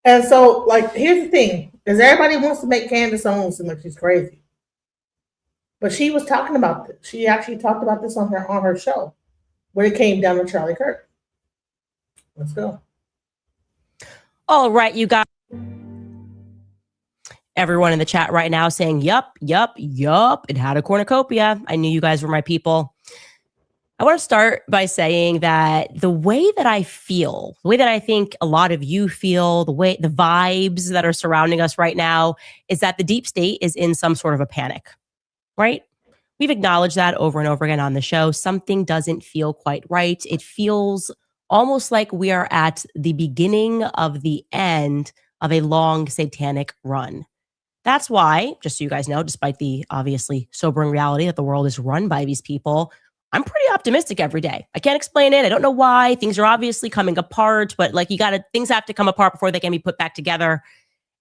B: And so, here's the thing, is everybody wants to make Candace Owens seem like she's crazy. But she was talking about this. She actually talked about this on her show when it came down to Charlie Kirk. Let's go.
Q: All right, you got everyone in the chat right now saying, yup, it had a cornucopia. I knew you guys were my people. I want to start by saying that the way that I feel, the way that I think a lot of you feel, the vibes that are surrounding us right now is that the deep state is in some sort of a panic, right? We've acknowledged that over and over again on the show. Something doesn't feel quite right. It feels almost like we are at the beginning of the end of a long satanic run. That's why, just so you guys know, despite the obviously sobering reality that the world is run by these people, I'm pretty optimistic every day. I can't explain it. I don't know why. Things are obviously coming apart, but things have to come apart before they can be put back together.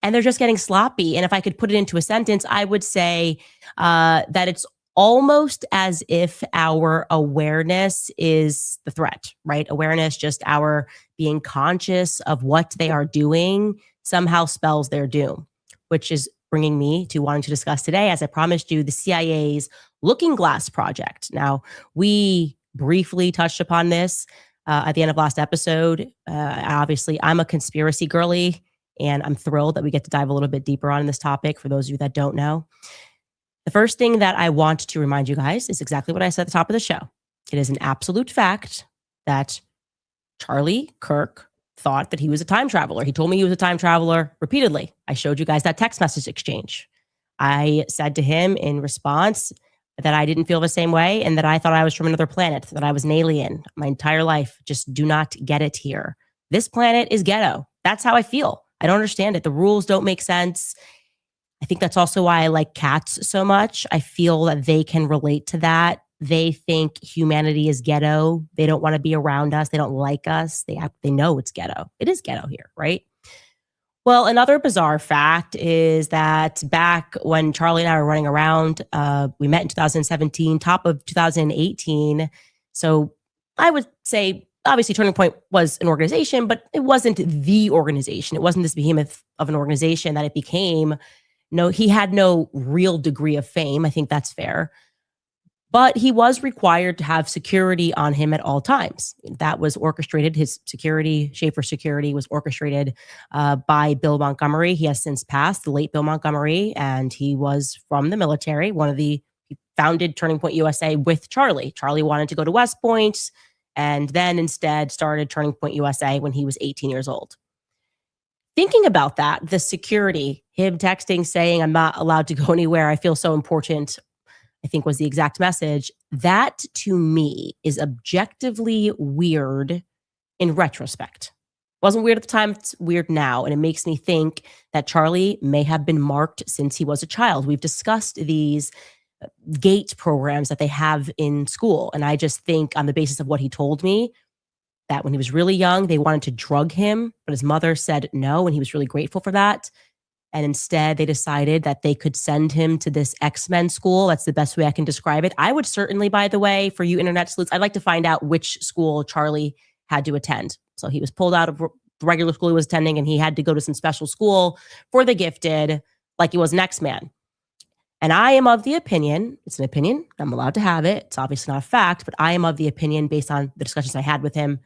Q: And they're just getting sloppy. And if I could put it into a sentence, I would say that it's almost as if our awareness is the threat, right? Awareness, just our being conscious of what they are doing, somehow spells their doom, which is bringing me to wanting to discuss today, as I promised you, the CIA's Looking Glass project. Now, we briefly touched upon this at the end of last episode. Obviously, I'm a conspiracy girly, and I'm thrilled that we get to dive a little bit deeper on this topic for those of you that don't know. The first thing that I want to remind you guys is exactly what I said at the top of the show. It is an absolute fact that Charlie Kirk thought that he was a time traveler. He told me he was a time traveler repeatedly. I showed you guys that text message exchange. I said to him in response that I didn't feel the same way and that I thought I was from another planet, that I was an alien my entire life. Just do not get it here. This planet is ghetto. That's how I feel. I don't understand it. The rules don't make sense. I think that's also why I like cats so much. I feel that they can relate to that. They think humanity is ghetto. They don't want to be around us. They don't like us. They know it's ghetto. It is ghetto here, right? Well, another bizarre fact is that back when Charlie and I were running around, we met in 2017, top of 2018. So I would say, obviously, Turning Point was an organization, but it wasn't the organization. It wasn't this behemoth of an organization that it became. No, he had no real degree of fame. I think that's fair. But he was required to have security on him at all times. That was orchestrated. His security, Schaefer Security, was orchestrated by Bill Montgomery. He has since passed, the late Bill Montgomery, and he was from the military. He founded Turning Point USA with Charlie. Charlie wanted to go to West Point, and then instead started Turning Point USA when he was 18 years old. Thinking about that, the security, him texting saying, "I'm not allowed to go anywhere. I feel so important," I think was the exact message. That to me is objectively weird in retrospect. Wasn't weird at the time, it's weird now. And it makes me think that Charlie may have been marked since he was a child. We've discussed these GATE programs that they have in school. And I just think on the basis of what he told me, that when he was really young, they wanted to drug him, but his mother said no, and he was really grateful for that. And instead, they decided that they could send him to this X-Men school. That's the best way I can describe it. I would certainly, by the way, for you internet sleuths, I'd like to find out which school Charlie had to attend. So he was pulled out of the regular school he was attending, and he had to go to some special school for the gifted, like he was an X-Man. And I am of the opinion, it's an opinion, I'm allowed to have it, it's obviously not a fact, but I am of the opinion, based on the discussions I had with him,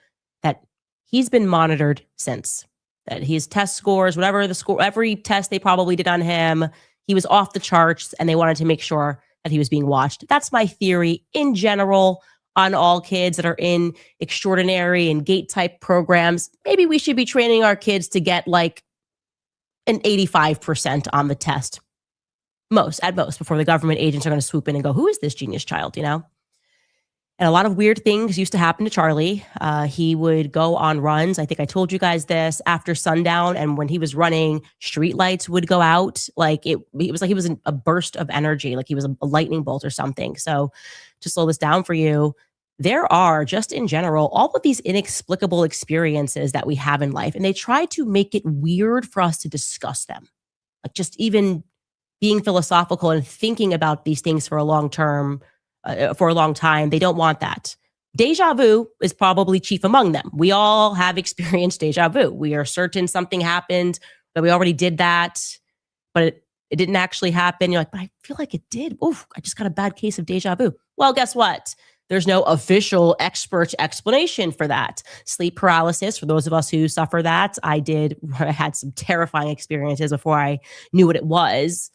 Q: that he's been monitored since. That his test scores, whatever the score, every test they probably did on him, he was off the charts, and they wanted to make sure that he was being watched. That's my theory in general on all kids that are in extraordinary and GATE type programs. Maybe we should be training our kids to get like an 85% on the test. At most, before the government agents are going to swoop in and go, who is this genius child, And a lot of weird things used to happen to Charlie. He would go on runs. I think I told you guys this after sundown. And when he was running, street lights would go out. It was like he was a burst of energy, like he was a lightning bolt or something. So to slow this down for you, there are just in general, all of these inexplicable experiences that we have in life. And they try to make it weird for us to discuss them. Like just even being philosophical and thinking about these things for a long time, they don't want that. Deja vu is probably chief among them. We all have experienced deja vu. We are certain something happened, that we already did that, but it didn't actually happen. You're like, but I feel like it did. Oof, I just got a bad case of deja vu. Well, guess what? There's no official expert explanation for that. Sleep paralysis, for those of us who suffer that, I had some terrifying experiences before I knew what it was.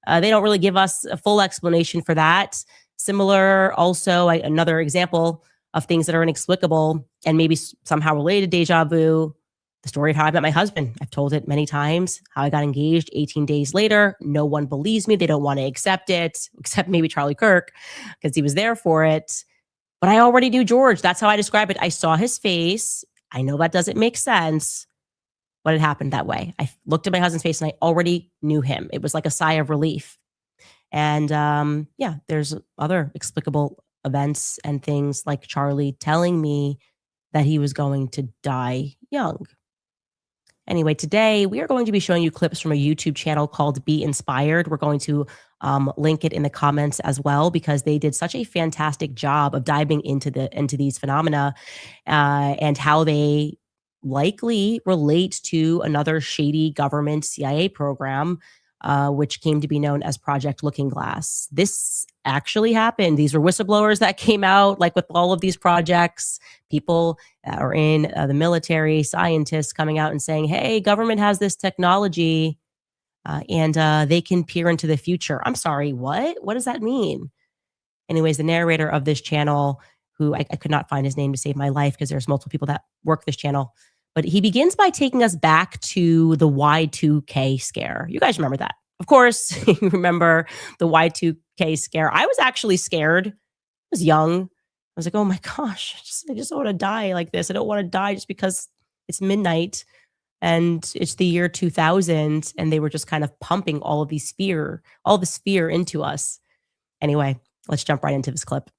Q: They don't really give us a full explanation for that. Similar, also, another example of things that are inexplicable and maybe somehow related to deja vu, the story of how I met my husband. I've told it many times, how I got engaged 18 days later. No one believes me. They don't want to accept it, except maybe Charlie Kirk, because he was there for it. But I already knew George. That's how I describe it. I saw his face. I know that doesn't make sense, but it happened that way. I looked at my husband's face and I already knew him. It was like a sigh of relief. And there's other explicable events and things like Charlie telling me that he was going to die young. Anyway, today we are going to be showing you clips from a YouTube channel called Be Inspired. We're going to link it in the comments as well, because they did such a fantastic job of diving into these phenomena and how they likely relate to another shady government CIA program, which came to be known as Project Looking Glass. This actually happened. These were whistleblowers that came out, like with all of these projects, people that are in the military, scientists coming out and saying, hey, government has this technology and they can peer into the future. I'm sorry, what? What does that mean? Anyways, the narrator of this channel, who I could not find his name to save my life because there's multiple people that work this channel, but he begins by taking us back to the Y2K scare. You guys remember that. Of course, you remember the Y2K Y2K scare. I was actually scared. I was young. I was like, oh my gosh, I just don't want to die like this. I don't want to die just because it's midnight and it's the year 2000 and they were just kind of pumping all this fear into us. Anyway, let's jump right into this clip.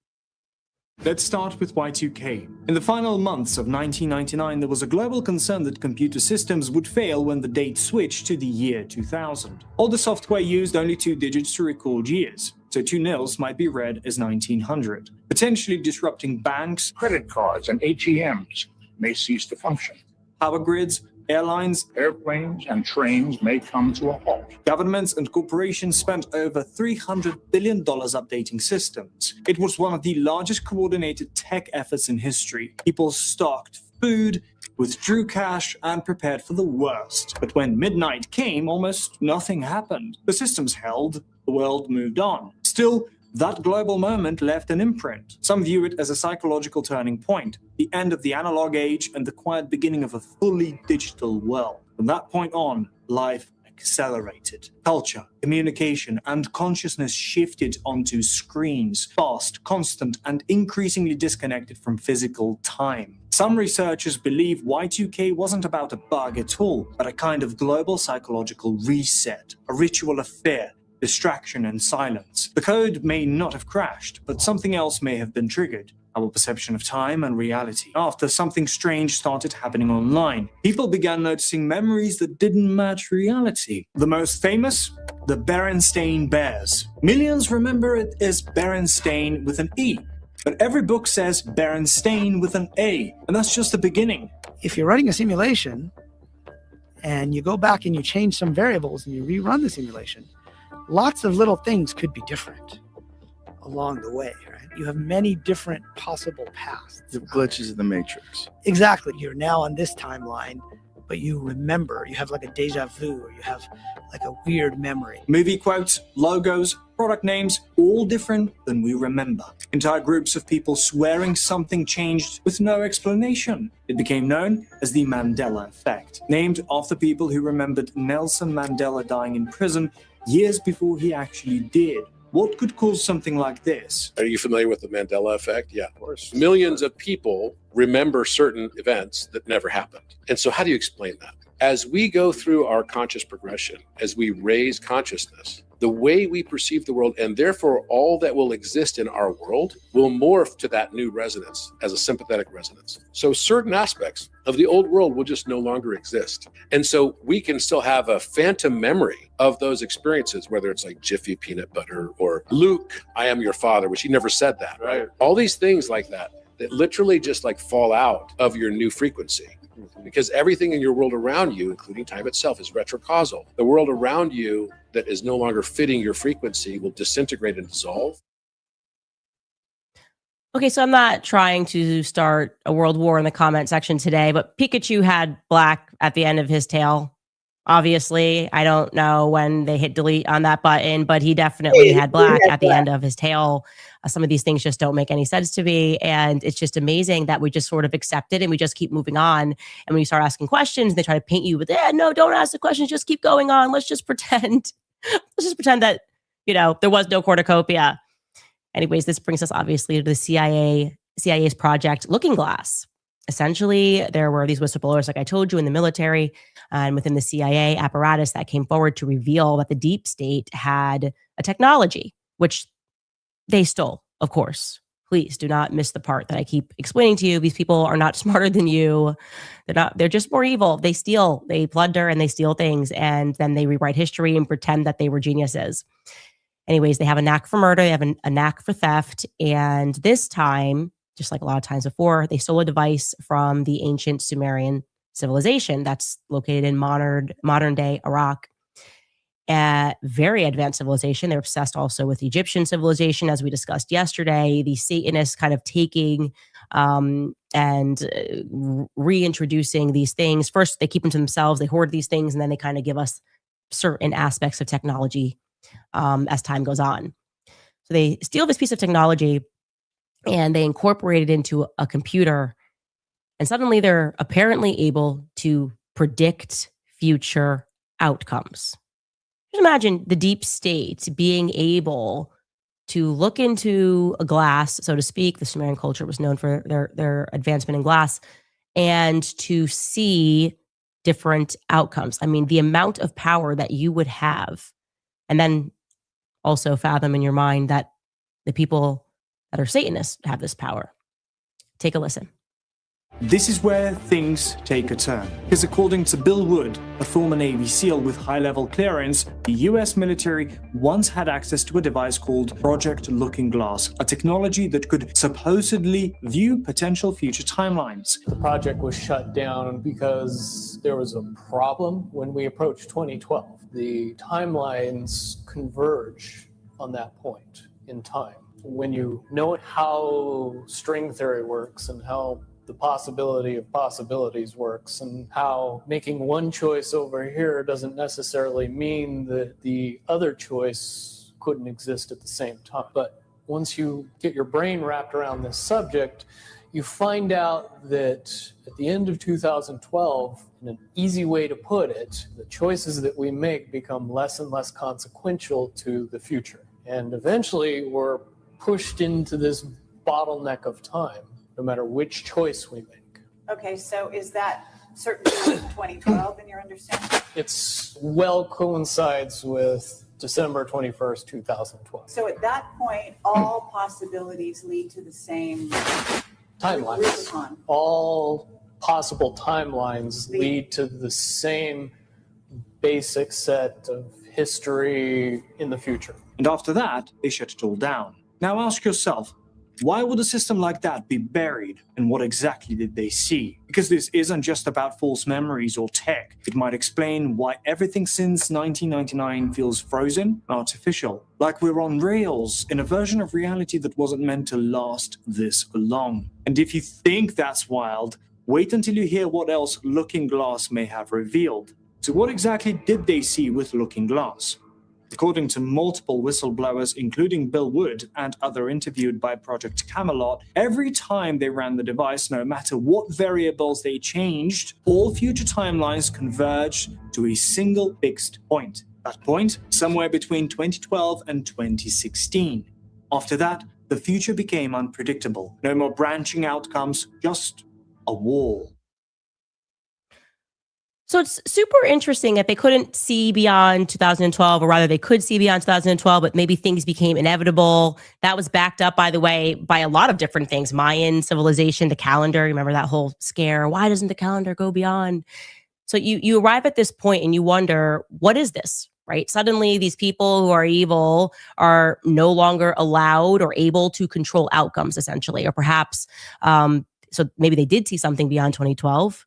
D: Let's start with Y2K. In the final months of 1999, there was a global concern that computer systems would fail when the date switched to the year 2000. All the software used only 2 digits to record years, so 2 nils might be read as 1900, potentially disrupting banks,
R: credit cards, and ATMs may cease to function.
D: Power grids, airlines,
R: airplanes, and trains may come to a halt.
D: Governments and corporations spent over $300 billion updating systems. It was one of the largest coordinated tech efforts in history. People stocked food, withdrew cash, and prepared for the worst. But when midnight came, almost nothing happened. The systems held, the world moved on. Still, that global moment left an imprint. Some view it as a psychological turning point, the end of the analog age and the quiet beginning of a fully digital world. From that point on, life accelerated. Culture, communication, and consciousness shifted onto screens, fast, constant, and increasingly disconnected from physical time. Some researchers believe Y2K wasn't about a bug at all, but a kind of global psychological reset, a ritual of fear, distraction, and silence. The code may not have crashed, but something else may have been triggered. Our perception of time and reality. After something strange started happening online, people began noticing memories that didn't match reality. The most famous? The Berenstain Bears. Millions remember it as Berenstain with an E, but every book says Berenstain with an A, and that's just the beginning.
S: If you're running a simulation and you go back and you change some variables and you rerun the simulation, lots of little things could be different along the way, right? You have many different possible paths.
W: The glitches in the matrix.
S: Exactly. You're now on this timeline, but you remember, you have like a deja vu, or you have like a weird memory.
D: Movie quotes, logos, product names, all different than we remember. Entire groups of people swearing something changed with no explanation. It became known as the Mandela effect, named after people who remembered Nelson Mandela dying in prison years before he actually did. What could cause something like this?
X: Are you familiar with the Mandela effect? Yeah, of course. Millions of people remember certain events that never happened. And so how do you explain that? As we go through our conscious progression, as we raise consciousness, the way we perceive the world, and therefore all that will exist in our world, will morph to that new resonance as a sympathetic resonance. So certain aspects of the old world will just no longer exist. And so we can still have a phantom memory of those experiences, whether it's like Jiffy peanut butter or Luke, I am your father, which he never said that, right? All these things like that literally just like fall out of your new frequency. Because everything in your world around you, including time itself, is retrocausal. The world around you that is no longer fitting your frequency will disintegrate and dissolve.
Q: Okay, so I'm not trying to start a world war in the comment section today, but Pikachu had black at the end of his tail. Obviously, I don't know when they hit delete on that button, but he definitely had black at the end of his tail. Some of these things just don't make any sense to me. And it's just amazing that we just sort of accept it and we just keep moving on. And when you start asking questions, they try to paint you with, no, don't ask the questions, just keep going on. Let's just pretend. Let's just pretend that, there was no cornucopia. Anyways, this brings us obviously to the CIA's project Looking Glass. Essentially, there were these whistleblowers, like I told you, in the military and within the CIA apparatus that came forward to reveal that the deep state had a technology, which they stole, of course. Please do not miss the part that I keep explaining to you. These people are not smarter than you. They're just more evil. They steal, they plunder, and they steal things, and then they rewrite history and pretend that they were geniuses. Anyways, they have a knack for murder, they have a knack for theft, and this time, just like a lot of times before, they stole a device from the ancient Sumerian civilization that's located in modern day Iraq. Very advanced civilization. They're obsessed also with Egyptian civilization, as we discussed yesterday. The Satanists kind of taking and reintroducing these things. First, they keep them to themselves. They hoard these things, and then they kind of give us certain aspects of technology as time goes on. So they steal this piece of technology and they incorporate it into a computer. And suddenly they're apparently able to predict future outcomes. Just imagine the deep state being able to look into a glass, so to speak. The Sumerian culture was known for their advancement in glass, and to see different outcomes. I mean, the amount of power that you would have, and then also fathom in your mind that the people that are Satanists have this power. Take a listen.
D: This is where things take a turn, because according to Bill Wood, a former Navy SEAL with high-level clearance, the US military once had access to a device called Project Looking Glass, a technology that could supposedly view potential future timelines.
P: The project was shut down because there was a problem when we approached 2012. The timelines converge on that point in time. When you know how string theory works and how the possibility of possibilities works, and how making one choice over here doesn't necessarily mean that the other choice couldn't exist at the same time. But once you get your brain wrapped around this subject, you find out that at the end of 2012, in an easy way to put it, the choices that we make become less and less consequential to the future. And eventually we're pushed into this bottleneck of time, no matter which choice we make.
A: Okay, so is that certainly 2012 in your understanding?
P: It's well coincides with December 21st, 2012.
A: So at that point, all possibilities lead to the same
P: Timelines.
A: Rubicon.
P: All possible timelines lead to the same basic set of history in the future.
D: And after that, they shut it all down. Now ask yourself, why would a system like that be buried, and what exactly did they see? Because this isn't just about false memories or tech. It might explain why everything since 1999 feels frozen and artificial, like we're on rails in a version of reality that wasn't meant to last this long. And if you think that's wild, wait until you hear what else Looking Glass may have revealed. So what exactly did they see with Looking Glass? According to multiple whistleblowers, including Bill Wood and other interviewed by Project Camelot, every time they ran the device, no matter what variables they changed, all future timelines converged to a single fixed point. That point, somewhere between 2012 and 2016. After that, the future became unpredictable. No more branching outcomes, just a wall.
Q: So it's super interesting that they couldn't see beyond 2012, or rather they could see beyond 2012, but maybe things became inevitable. That was backed up, by the way, by a lot of different things. Mayan civilization, the calendar, remember that whole scare? Why doesn't the calendar go beyond? So you arrive at this point and you wonder, what is this, right? Suddenly these people who are evil are no longer allowed or able to control outcomes, essentially, or perhaps, so maybe they did see something beyond 2012.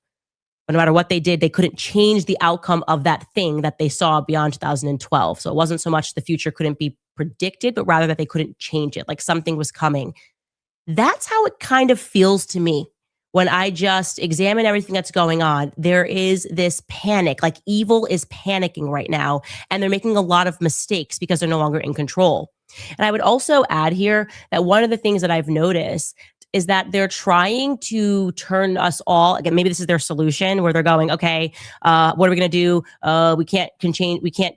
Q: But no matter what they did, they couldn't change the outcome of that thing that they saw beyond 2012. So it wasn't so much the future couldn't be predicted, but rather that they couldn't change it, like something was coming. That's how it kind of feels to me when I just examine everything that's going on. There is this panic, like evil is panicking right now, and they're making a lot of mistakes because they're no longer in control. And I would also add here that one of the things that I've noticed is that they're trying to turn us all, again, maybe this is their solution, where they're going, okay, what are we going to do? We can't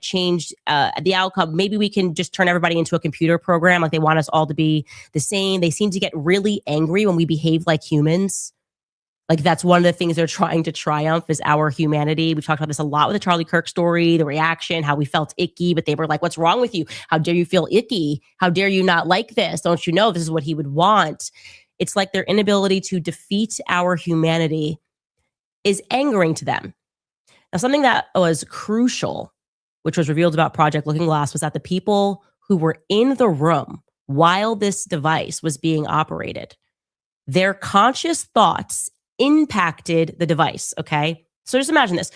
Q: change the outcome. Maybe we can just turn everybody into a computer program. Like they want us all to be the same. They seem to get really angry when we behave like humans. Like that's one of the things they're trying to triumph is our humanity. We talked about this a lot with the Charlie Kirk story, the reaction, how we felt icky, but they were like, what's wrong with you? How dare you feel icky? How dare you not like this? Don't you know this is what he would want? It's like their inability to defeat our humanity is angering to them. Now, something that was crucial, which was revealed about Project Looking Glass, was that the people who were in the room while this device was being operated, their conscious thoughts impacted the device, okay? So just imagine this.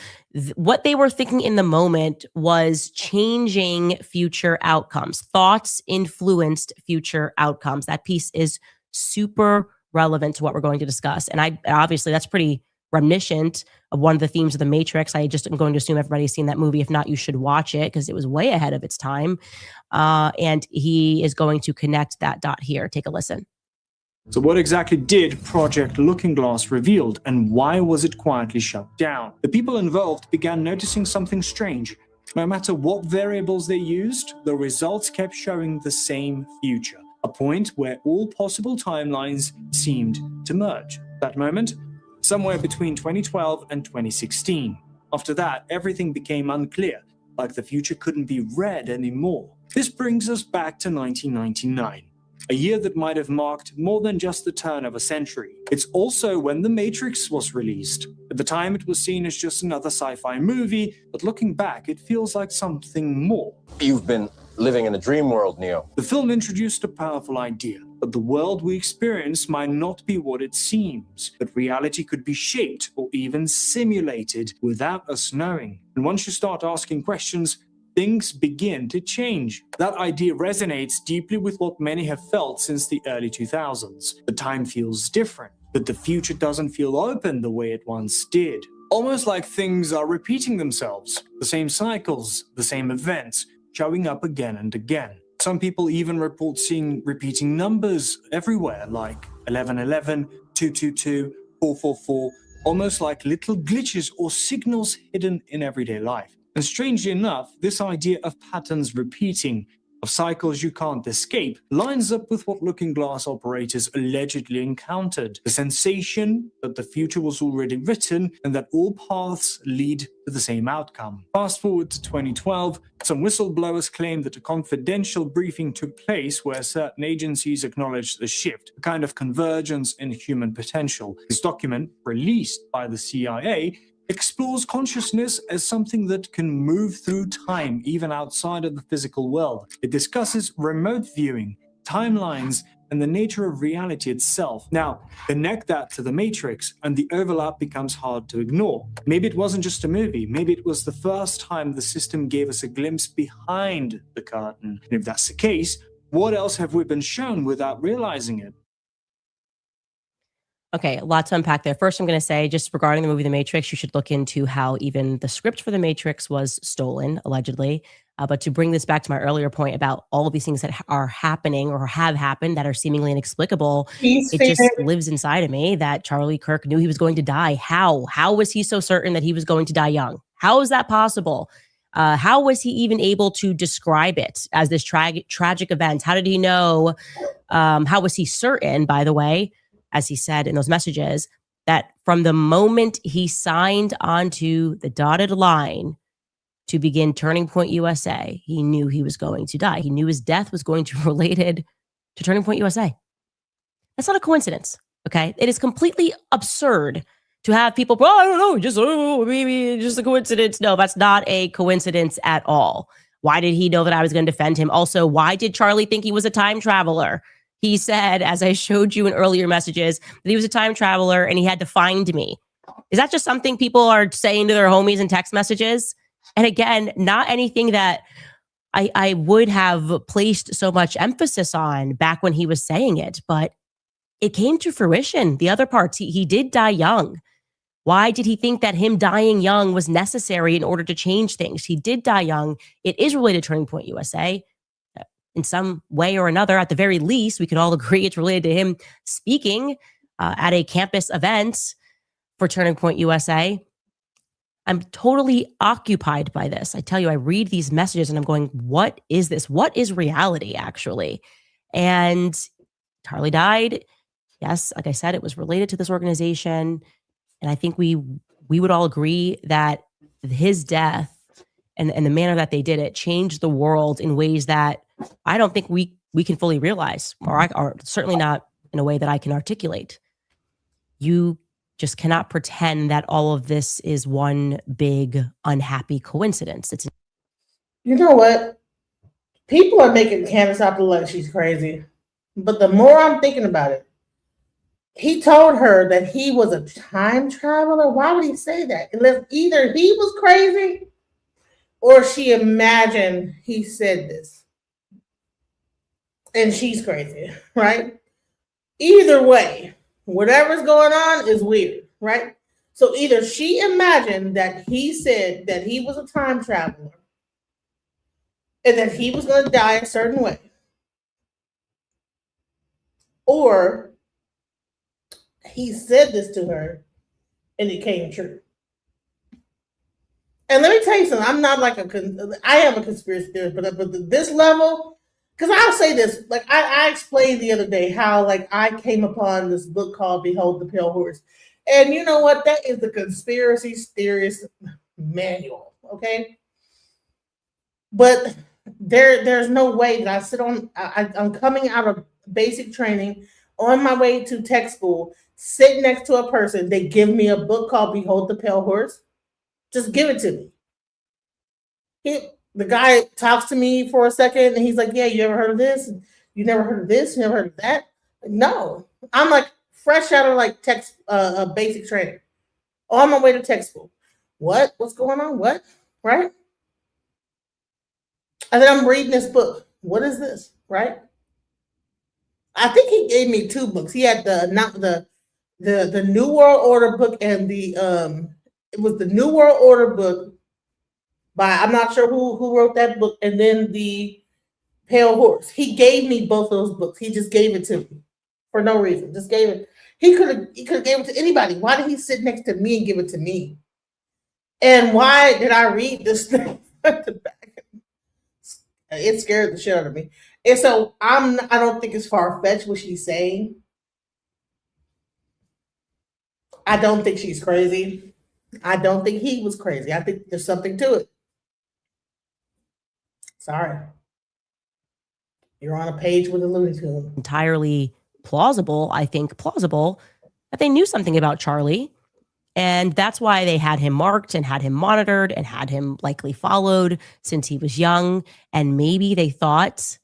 Q: What they were thinking in the moment was changing future outcomes. Thoughts influenced future outcomes. That piece is super relevant to what we're going to discuss. And obviously that's pretty reminiscent of one of the themes of The Matrix. I just am going to assume everybody's seen that movie. If not, you should watch it because it was way ahead of its time. And he is going to connect that dot here. Take a listen.
D: So what exactly did Project Looking Glass revealed, and why was it quietly shut down? The people involved began noticing something strange. No matter what variables they used, the results kept showing the same future, a point where all possible timelines seemed to merge. That moment, somewhere between 2012 and 2016. After that, everything became unclear, like the future couldn't be read anymore. This brings us back to 1999. A year that might have marked more than just the turn of a century. It's also when The Matrix was released. At the time, it was seen as just another sci-fi movie, but looking back, it feels like something more.
C: You've been living in a dream world, Neo.
D: The film introduced a powerful idea, that the world we experience might not be what it seems, that reality could be shaped or even simulated without us knowing. And once you start asking questions, things begin to change. That idea resonates deeply with what many have felt since the early 2000s. The time feels different, but the future doesn't feel open the way it once did. Almost like things are repeating themselves. The same cycles, the same events, showing up again and again. Some people even report seeing repeating numbers everywhere, like 1111, 222, 444, almost like little glitches or signals hidden in everyday life. And strangely enough, this idea of patterns repeating, of cycles you can't escape, lines up with what Looking Glass operators allegedly encountered. The sensation that the future was already written and that all paths lead to the same outcome. Fast forward to 2012, some whistleblowers claim that a confidential briefing took place where certain agencies acknowledged the shift, a kind of convergence in human potential. This document, released by the CIA, explores consciousness as something that can move through time, even outside of the physical world. It discusses remote viewing, timelines, and the nature of reality itself. Now, connect that to The Matrix, and the overlap becomes hard to ignore. Maybe it wasn't just a movie. Maybe it was the first time the system gave us a glimpse behind the curtain. And if that's the case, what else have we been shown without realizing it?
Q: Okay, a lot to unpack there. First, I'm going to say, just regarding the movie The Matrix, you should look into how even the script for The Matrix was stolen, allegedly. But to bring this back to my earlier point about all of these things that are happening or have happened that are seemingly inexplicable, it just lives inside of me that Charlie Kirk knew he was going to die. How? How was he so certain that he was going to die young? How is that possible? How was he even able to describe it as this tragic event? How did he know? How was he certain, by the way, as he said in those messages, that from the moment he signed onto the dotted line to begin Turning Point USA, he knew he was going to die. He knew his death was going to be related to Turning Point USA. That's not a coincidence, okay? It is completely absurd to have people, well, I don't know, maybe just a coincidence. No, that's not a coincidence at all. Why did he know that I was going to defend him? Also, why did Charlie think he was a time traveler? He said, as I showed you in earlier messages, that he was a time traveler and he had to find me. Is that just something people are saying to their homies in text messages? And again, not anything that I would have placed so much emphasis on back when he was saying it, but it came to fruition. The other parts, he did die young. Why did he think that him dying young was necessary in order to change things? He did die young. It is related to Turning Point USA. In some way or another, at the very least, we can all agree it's related to him speaking at a campus event for Turning Point USA. I'm totally occupied by this. I tell you, I read these messages and I'm going, what is this? What is reality, actually? And Charlie died. Yes, like I said, it was related to this organization. And I think we would all agree that his death and the manner that they did it changed the world in ways that I don't think we can fully realize, or certainly not in a way that I can articulate. You just cannot pretend that all of this is one big unhappy coincidence. It's,
B: you know what? People are making Candace out to look like she's crazy. But the more I'm thinking about it, he told her that he was a time traveler. Why would he say that? Unless either he was crazy or she imagined he said this. And she's crazy, right? Either way, whatever's going on is weird, right? So either she imagined that he said that he was a time traveler and that he was going to die a certain way, or he said this to her and it came true. And let me tell you something. I'm not like I am a conspiracy theorist, but this level, because I'll say this. Like I explained the other day how like I came upon this book called "Behold the Pale Horse," and you know what? That is the conspiracy theorist manual. Okay, but there's no way that I sit on. I'm coming out of basic training on my way to tech school, sit next to a person. They give me a book called "Behold the Pale Horse." Just give it to me. The guy talks to me for a second and he's like, yeah, you ever heard of this? You never heard of this? You never heard of that? No. I'm like fresh out of like basic training. On my way to tech school. What? What's going on? What? Right? And then I'm reading this book. What is this? Right? I think he gave me 2 books. He had the New World Order book and it was the New World Order book by, I'm not sure who wrote that book, and then the Pale Horse. He gave me both those books. He just gave it to me for no reason. Just gave it. He could have gave it to anybody. Why did he sit next to me and give it to me? And why did I read this thing at the back? It scared the shit out of me. And so I don't think it's far-fetched what she's saying. I don't think she's crazy. I don't think he was crazy. I think there's something to it. Sorry. You're on a page with a Looney Tune.
Q: Entirely plausible, I think plausible, that they knew something about Charlie. And that's why they had him marked and had him monitored and had him likely followed since he was young. And maybe they thought,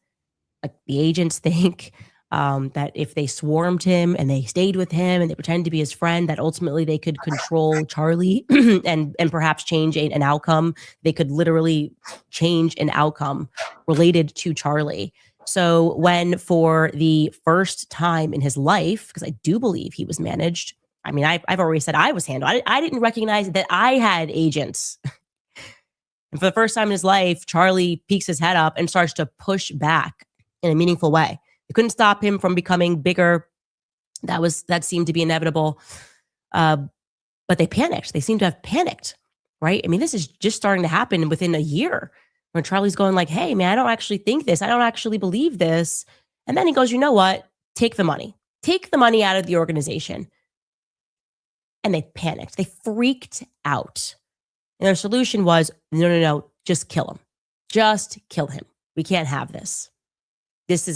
Q: like the agents think, that if they swarmed him and they stayed with him and they pretended to be his friend, that ultimately they could control Charlie and perhaps change an outcome. They could literally change an outcome related to Charlie. So when for the first time in his life, because I do believe he was managed, I mean, I've already said I was handled. I didn't recognize that I had agents. And for the first time in his life, Charlie peeks his head up and starts to push back in a meaningful way. They couldn't stop him from becoming bigger. That seemed to be inevitable. But they panicked. They seem to have panicked, right? I mean, this is just starting to happen within a year when Charlie's going like, hey, man, I don't actually think this. I don't actually believe this. And then he goes, you know what? Take the money. Take the money out of the organization. And they panicked. They freaked out. And their solution was, no, just kill him. Just kill him. We can't have this. This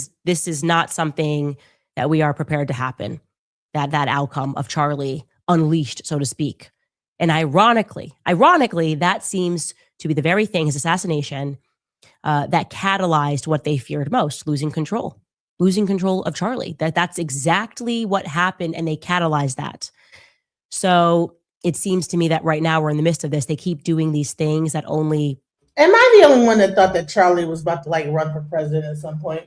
Q: is not something that we are prepared to happen, that outcome of Charlie unleashed, so to speak. And ironically, that seems to be the very thing, his assassination, that catalyzed what they feared most, losing control of Charlie. That's exactly what happened, and they catalyzed that. So it seems to me that right now we're in the midst of this. They keep doing these things that only...
B: Am I the only one that thought that Charlie was about to like run for president at some point?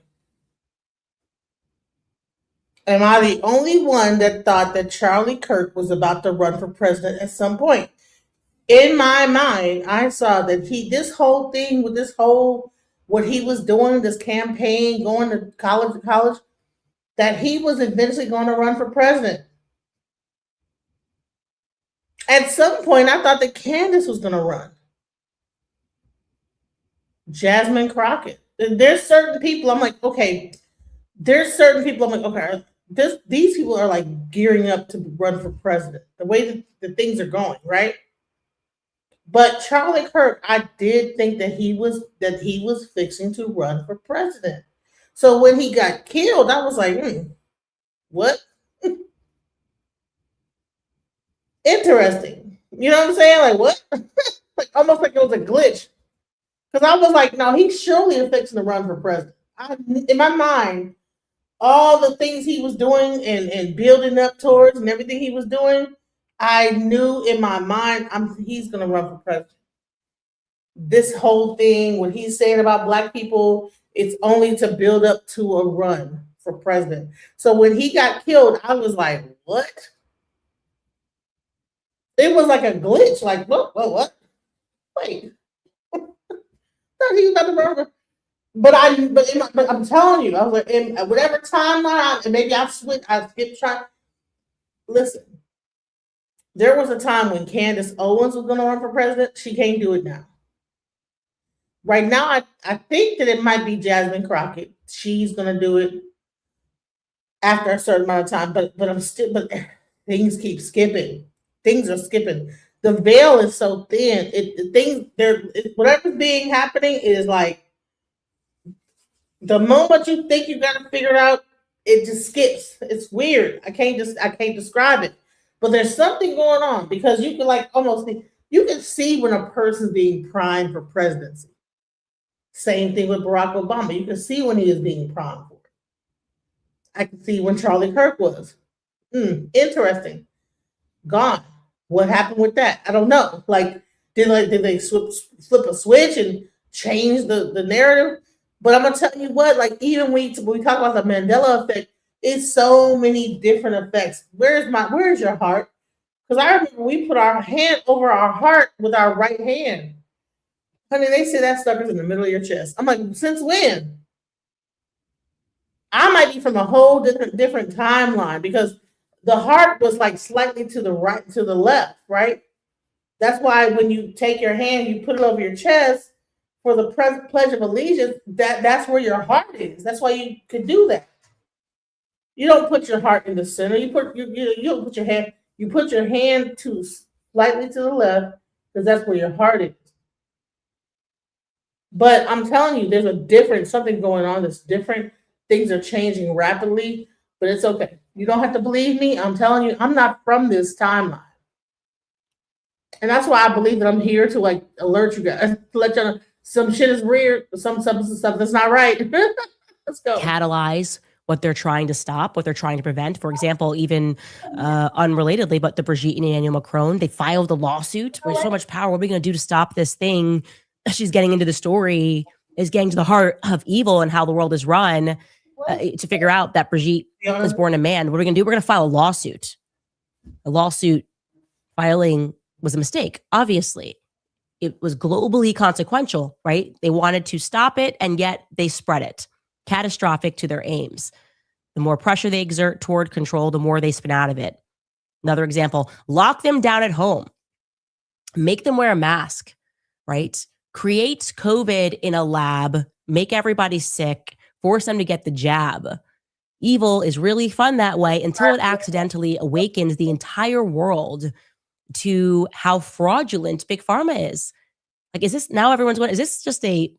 B: Am I the only one that thought that Charlie Kirk was about to run for president at some point? In my mind, I saw that this whole thing with what he was doing, this campaign, going to college, that he was eventually going to run for president. At some point, I thought that Candace was going to run. Jasmine Crockett. There's certain people I'm like, okay. These people are like gearing up to run for president. The way that things are going, right? But Charlie Kirk, I did think that he was fixing to run for president. So when he got killed, I was like, what? Interesting. You know what I'm saying? Like, what? Like almost like it was a glitch. Because I was like, no, he's surely fixing to run for president. In my mind, all the things he was doing and building up towards and everything he was doing, I knew in my mind he's going to run for president. This whole thing, what he's saying about Black people, it's only to build up to a run for president. So when he got killed, I was like, what? It was like a glitch. Like, what? Wait. Thought he was about to run. But I'm telling you, I was like, in whatever timeline, and maybe I skipped track. Listen, There was a time when Candace Owens was going to run for president. She can't do it now. Right now, I think that it might be Jasmine Crockett. She's going to do it after a certain amount of time, but things keep skipping. Things are skipping. The veil is so thin. Whatever's being happening is like the moment you think you got to figure it out, it just skips. It's weird. I can't describe it, but there's something going on because you can you can see when a person's being primed for presidency. Same thing with Barack Obama. You can see when he is being primed for it. I can see when Charlie Kirk was. Interesting. Gone. What happened with that? I don't know. Like, did they flip a switch and change the narrative? But I'm gonna tell you what, like, even when we talk about the Mandela effect, it's so many different effects. Where's your heart? Because I remember we put our hand over our heart with our right hand. Honey, they say that sucker's in the middle of your chest. I'm like, since when? I might be from a whole different timeline because the heart was like slightly to the right, to the left, right? That's why when you take your hand, you put it over your chest for the Pledge of Allegiance. That's where your heart is. That's why you could do that. You don't put your heart in the center. You don't put your hand. You put your hand to slightly to the left because that's where your heart is. But I'm telling you, there's something going on that's different. Things are changing rapidly, but it's okay. You don't have to believe me. I'm telling you, I'm not from this timeline. And that's why I believe that I'm here to like alert you guys, to let you know some shit is weird, some stuff that's not right. Let's go.
Q: Catalyze what they're trying to stop, what they're trying to prevent. For example, even unrelatedly, but the Brigitte and Emmanuel Macron, they filed a lawsuit. With so much power, what are we going to do to stop this thing? She's getting into the story, is getting to the heart of evil and how the world is run to figure out that Brigitte was born a man. What are we going to do? We're going to file a lawsuit. A lawsuit filing was a mistake, obviously. It was globally consequential, right? They wanted to stop it, and yet they spread it. Catastrophic to their aims. The more pressure they exert toward control, the more they spin out of it. Another example, lock them down at home. Make them wear a mask, right? Create COVID in a lab, make everybody sick, force them to get the jab. Evil is really fun that way until it accidentally awakens the entire world to how fraudulent Big Pharma is. Like, is this now everyone's going, is this just a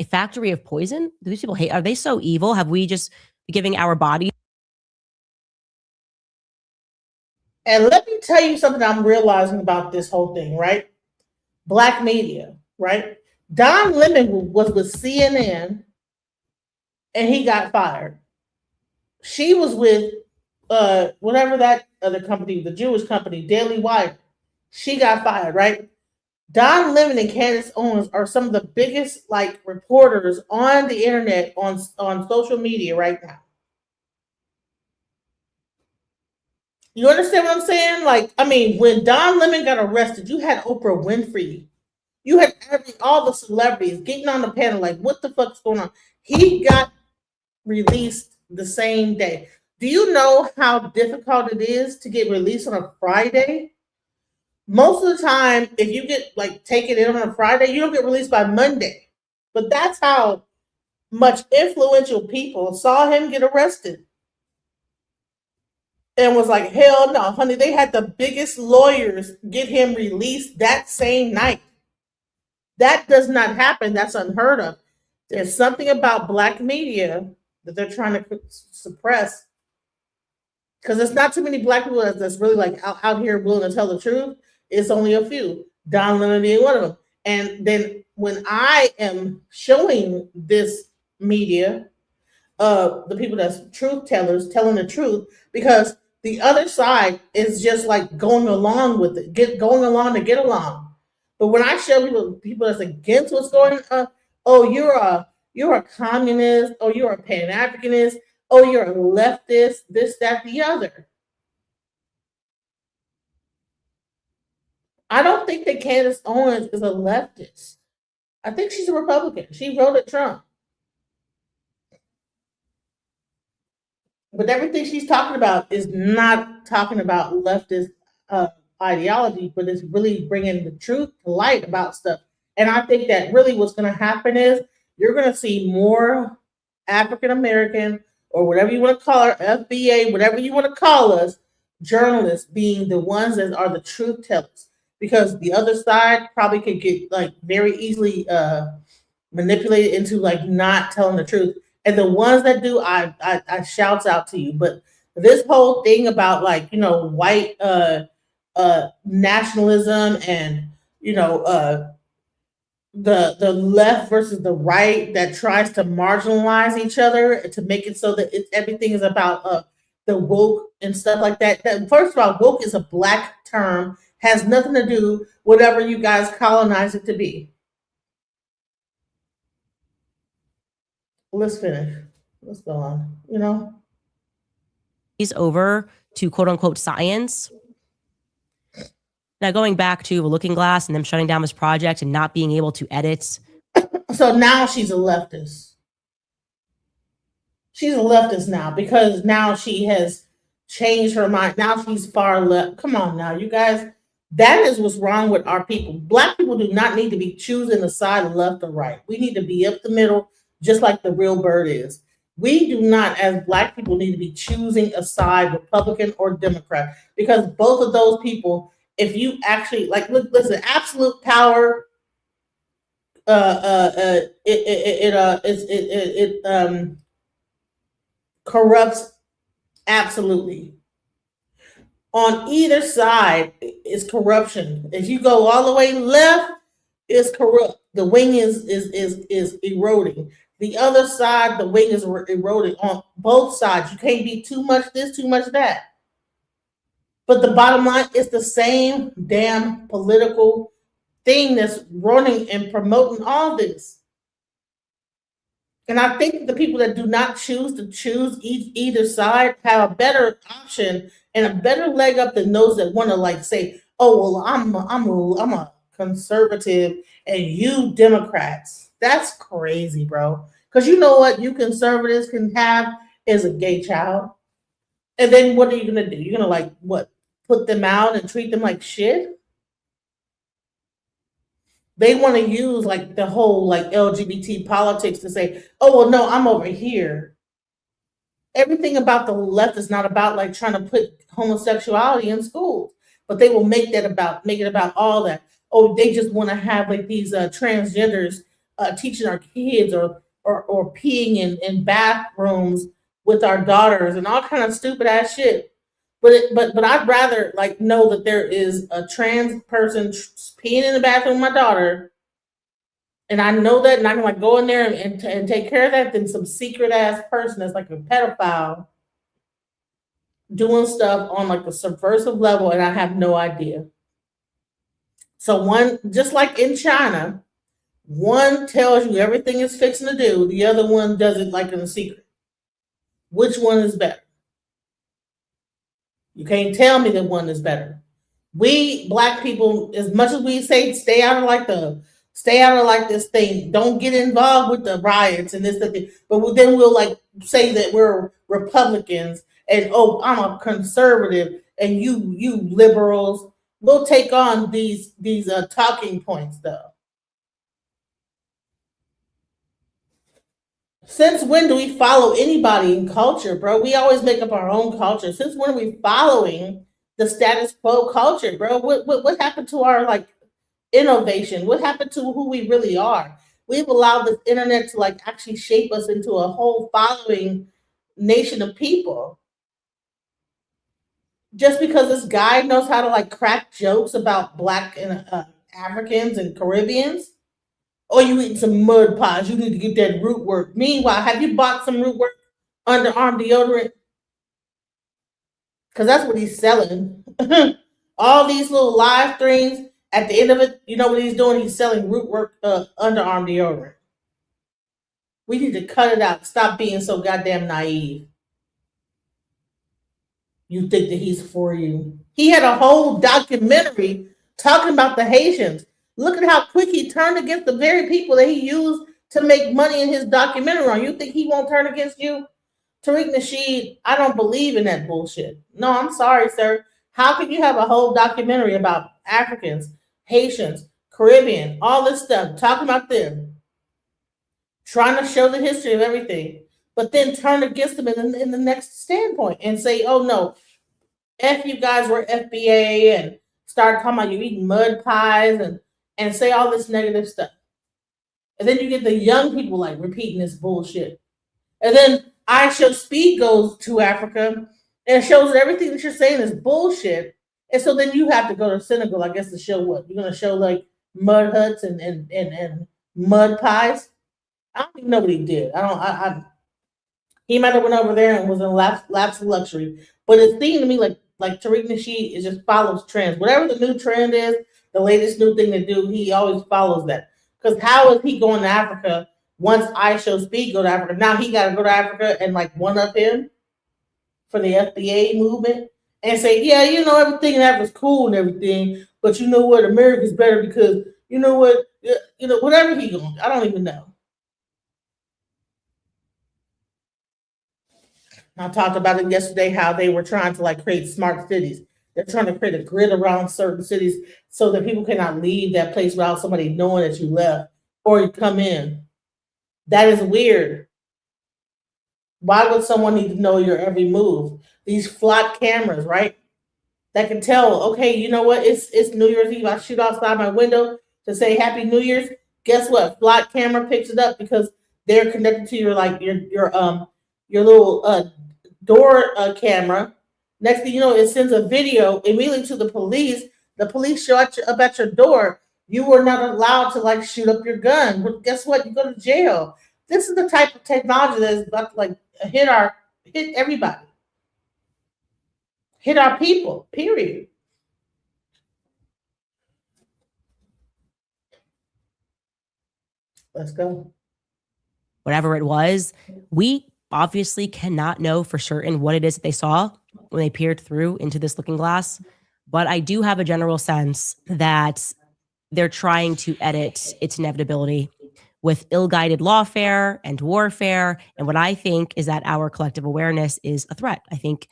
Q: factory of poison? Do these people hate? Are they so evil? Have we just giving our bodies?
B: And let me tell you something I'm realizing about this whole thing, right? Black media, right? Don Lemon was with CNN and he got fired. She was with whatever that other company, the Jewish company, Daily Wire. She got fired, right? Don Lemon and Candace Owens are some of the biggest like reporters on the internet, on social media right now. You understand what I'm saying? Like, I mean, when Don Lemon got arrested, you had Oprah Winfrey. You had all the celebrities getting on the panel like, what the fuck's going on? He got released the same day. Do you know how difficult it is to get released on a Friday? Most of the time, if you get like taken in on a Friday, you don't get released by Monday. But that's how much influential people saw him get arrested. And was like, hell no, honey. They had the biggest lawyers get him released that same night. That does not happen. That's unheard of. There's something about Black media that they're trying to suppress. Because there's not too many Black people that's really like out here willing to tell the truth. It's only a few. Don Lemon being one of them. And then when I am showing this media, the people that's truth tellers telling the truth, because the other side is just like going along with it, going along to get along. But when I show people that's against what's going on, oh, you're a communist, oh, you're a Pan-Africanist, oh, you're a leftist, this, that, the other. I don't think that Candace Owens is a leftist. I think she's a Republican. She voted Trump. But everything she's talking about is not talking about leftist ideology, but it's really bringing the truth to light about stuff. And I think that really what's going to happen is you're going to see more African American or whatever you want to call her, FBA, whatever you want to call us, journalists being the ones that are the truth tellers. Because the other side probably could get like very easily manipulated into like not telling the truth. And the ones that do, I shouts out to you. But this whole thing about like, you know, white nationalism and, you know, the left versus the right that tries to marginalize each other to make it so that everything is about the woke and stuff like that. First of all, woke is a black term, has nothing to do whatever you guys colonize it to be. Let's finish. Let's go on. You know,
Q: he's over to quote unquote science. Now going back to Looking Glass and them shutting down this project and not being able to edit.
B: So now she's a leftist. She's a leftist now because now she has changed her mind. Now she's far left. Come on now, you guys. That is what's wrong with our people. Black people do not need to be choosing a side of left or right. We need to be up the middle, just like the real bird is. We do not, as Black people, need to be choosing a side, Republican or Democrat, because both of those people, if you actually like, listen, absolute power, corrupts absolutely. On either side is corruption. If you go all the way left, it's corrupt. The wing is eroding. The other side, the wing is eroding on both sides. You can't be too much this, too much that. But the bottom line is the same damn political thing that's running and promoting all this. And I think the people that do not choose to choose either side have a better option and a better leg up than those that want to like say, "Oh well, I'm a conservative and you Democrats." That's crazy, bro. Because you know what you conservatives can have is a gay child, and then what are you gonna do? You're gonna like what? Put them out and treat them like shit? They want to use like the whole like LGBT politics to say, "Oh well, no, I'm over here." Everything about the left is not about like trying to put homosexuality in schools, but they will make it about all that. Oh, they just want to have like these transgenders teaching our kids or peeing in bathrooms with our daughters and all kind of stupid ass shit. But I'd rather like know that there is a trans person peeing in the bathroom with my daughter, and I know that, and I can like go in there and take care of that than some secret ass person that's like a pedophile doing stuff on like a subversive level, and I have no idea. So one, just like in China, one tells you everything is fixing to do, the other one does it like in a secret. Which one is better? You can't tell me that one is better. We Black people, as much as we say stay out of like this thing, don't get involved with the riots and this and that, but then we'll like say that we're Republicans and oh, I'm a conservative and you liberals. We'll take on these talking points though. Since when do we follow anybody in culture, bro? We always make up our own culture. Since when are we following the status quo culture, bro? What happened to our like innovation? What happened to who we really are? We've allowed the internet to like actually shape us into a whole following nation of people. Just because this guy knows how to like crack jokes about Black and Africans and Caribbeans. Oh, you eating some mud pies. You need to get that root work. Meanwhile, have you bought some root work underarm deodorant? Because that's what he's selling. All these little live streams, at the end of it, you know what he's doing? He's selling root work underarm deodorant. We need to cut it out. Stop being so goddamn naive. You think that he's for you. He had a whole documentary talking about the Haitians. Look at how quick he turned against the very people that he used to make money in his documentary on. You think he won't turn against you? Tariq Nasheed, I don't believe in that bullshit. No, I'm sorry, sir. How could you have a whole documentary about Africans, Haitians, Caribbean, all this stuff, talking about them, trying to show the history of everything, but then turn against them in the next standpoint and say, oh no, F you guys were FBA, and start talking about you eating mud pies and say all this negative stuff. And then you get the young people like repeating this bullshit. And then I Show Speed goes to Africa and shows that everything that you're saying is bullshit. And so then you have to go to Senegal, I guess, to show what? You're gonna show like mud huts and mud pies. I don't even know what he did. He might have went over there and was in laps of luxury. But it seemed to me like Tariq Nasheed is just follows trends. Whatever the new trend is, the latest new thing to do, he always follows that. Because how is he going to Africa once I Show Speed go to Africa? Now he got to go to Africa and like one up him for the FBA movement and say, yeah, you know, everything in Africa's cool and everything, but you know what, America's better because you know what, whatever he going, I don't even know. I talked about it yesterday, how they were trying to like create smart cities. They're trying to create a grid around certain cities so that people cannot leave that place without somebody knowing that you left or you come in. That is weird. Why would someone need to know your every move? These flock cameras, right? That can tell, okay, you know what? It's New Year's Eve. I shoot outside my window to say Happy New Year's. Guess what? Flock camera picks it up because they're connected to your little door camera. Next thing you know, it sends a video immediately to the police. The police show up at your door. You were not allowed to like shoot up your gun. Well, guess what? You go to jail. This is the type of technology that is about to like hit everybody. Hit our people, period. Let's go.
Q: Whatever it was, we obviously cannot know for certain what it is that they saw when they peered through into this looking glass. But I do have a general sense that they're trying to edit its inevitability with ill-guided lawfare and warfare. And what I think is that our collective awareness is a threat. I think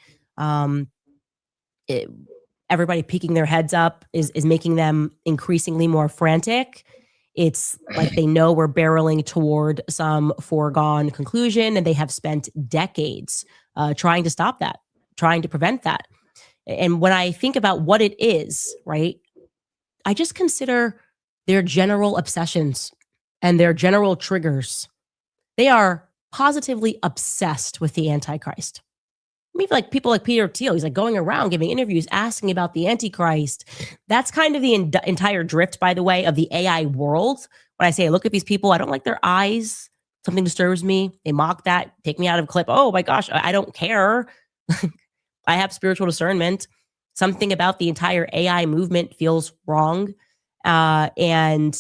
Q: everybody peeking their heads up is making them increasingly more frantic. It's like they know we're barreling toward some foregone conclusion, and they have spent decades trying to stop that, trying to prevent that. And when I think about what it is, right, I just consider their general obsessions and their general triggers. They are positively obsessed with the Antichrist. I mean, like people like Peter Thiel, he's like going around giving interviews, asking about the Antichrist. That's kind of the entire drift, by the way, of the AI world. When I say I look at these people, I don't like their eyes. Something disturbs me. They mock that, take me out of a clip. Oh my gosh, I don't care. I have spiritual discernment. Something about the entire AI movement feels wrong. And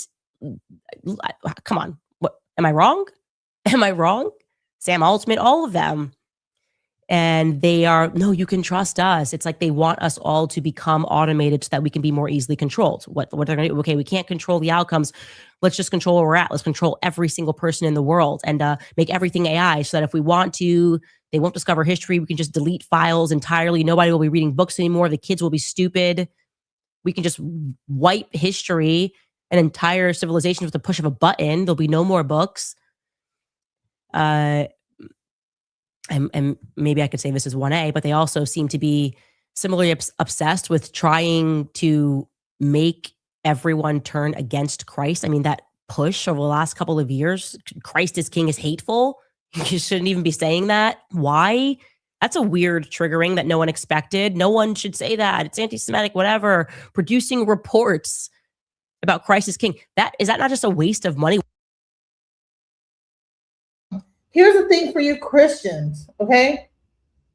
Q: come on, what am I wrong? Am I wrong? Sam Altman, all of them. And they are, no, you can trust us. It's like they want us all to become automated so that we can be more easily controlled. What they're going to do? Okay, we can't control the outcomes. Let's just control where we're at. Let's control every single person in the world and make everything AI so that if we want to, they won't discover history. We can just delete files entirely. Nobody will be reading books anymore. The kids will be stupid. We can just wipe history and entire civilizations with the push of a button. There'll be no more books. And maybe I could say this is 1A, but they also seem to be similarly obsessed with trying to make everyone turn against Christ. I mean, that push over the last couple of years, Christ is king, is hateful. You shouldn't even be saying that. Why? That's a weird triggering that no one expected. No one should say that. It's anti-Semitic, whatever. Producing reports about Christ is king. Is that not just a waste of money?
B: Here's the thing for you Christians, okay?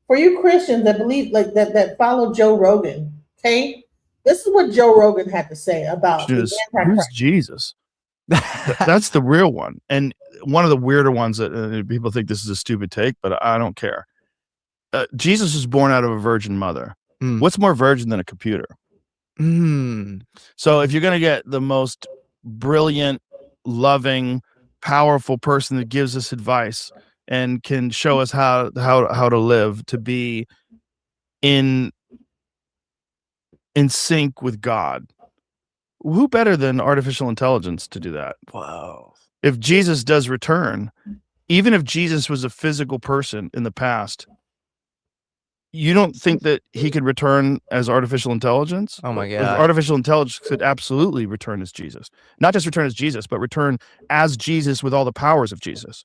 B: For you Christians that believe like that follow Joe Rogan, okay? This is what Joe Rogan had to say about
E: who's Jesus. That's the real one. And one of the weirder ones that people think this is a stupid take, but I don't care. Jesus was born out of a virgin mother. What's more virgin than a computer? So if you're going to get the most brilliant, loving, powerful person that gives us advice and can show us how to live, to be in in sync with God. Who better than artificial intelligence to do that?
I: Whoa.
E: If Jesus does return, even if Jesus was a physical person in the past, you don't think that he could return as artificial intelligence?
I: Oh my
E: Like,
I: gosh.
E: artificial intelligence could absolutely return as Jesus. Not just return as Jesus, but return as Jesus with all the powers of Jesus.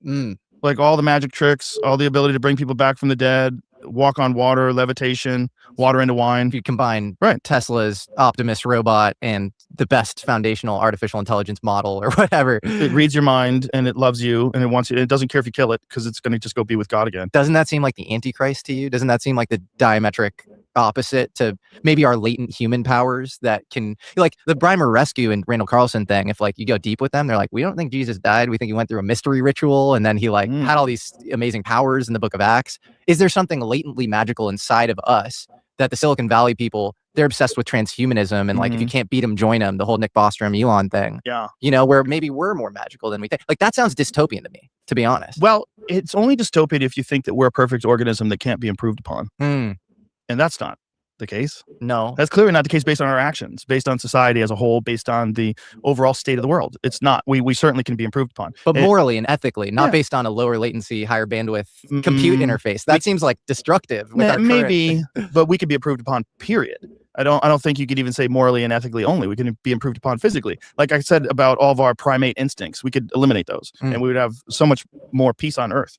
I: Mm.
E: Like all the magic tricks, all the ability to bring people back from the dead, walk on water, levitation, water into wine.
I: If you combine
E: right.
I: Tesla's Optimus robot and the best foundational artificial intelligence model or whatever.
E: It reads your mind and it loves you and it wants you. And it doesn't care if you kill it because it's going to just go be with God again.
I: Doesn't that seem like the Antichrist to you? Doesn't that seem like the diametric opposite to maybe our latent human powers that can, like the Breimer Rescue and Randall Carlson thing? If like you go deep with them, they're like, we don't think Jesus died. We think he went through a mystery ritual and then he like had all these amazing powers in the Book of Acts. Is there something latently magical inside of us that the Silicon Valley people, they're obsessed with transhumanism and like if you can't beat them, join them, the whole Nick Bostrom Elon thing.
E: Yeah.
I: You know, where maybe we're more magical than we think. Like that sounds dystopian to me, to be honest.
E: Well, it's only dystopian if you think that we're a perfect organism that can't be improved upon. And that's not the case.
I: No.
E: That's clearly not the case based on our actions, based on society as a whole, based on the overall state of the world. It's not. We certainly can be improved upon.
I: But morally and ethically, not based on a lower latency, higher bandwidth compute interface. That seems like destructive. With our
E: maybe,
I: current...
E: but we could be improved upon, period. I don't think you could even say morally and ethically only. We can be improved upon physically. Like I said about all of our primate instincts, we could eliminate those and we would have so much more peace on earth.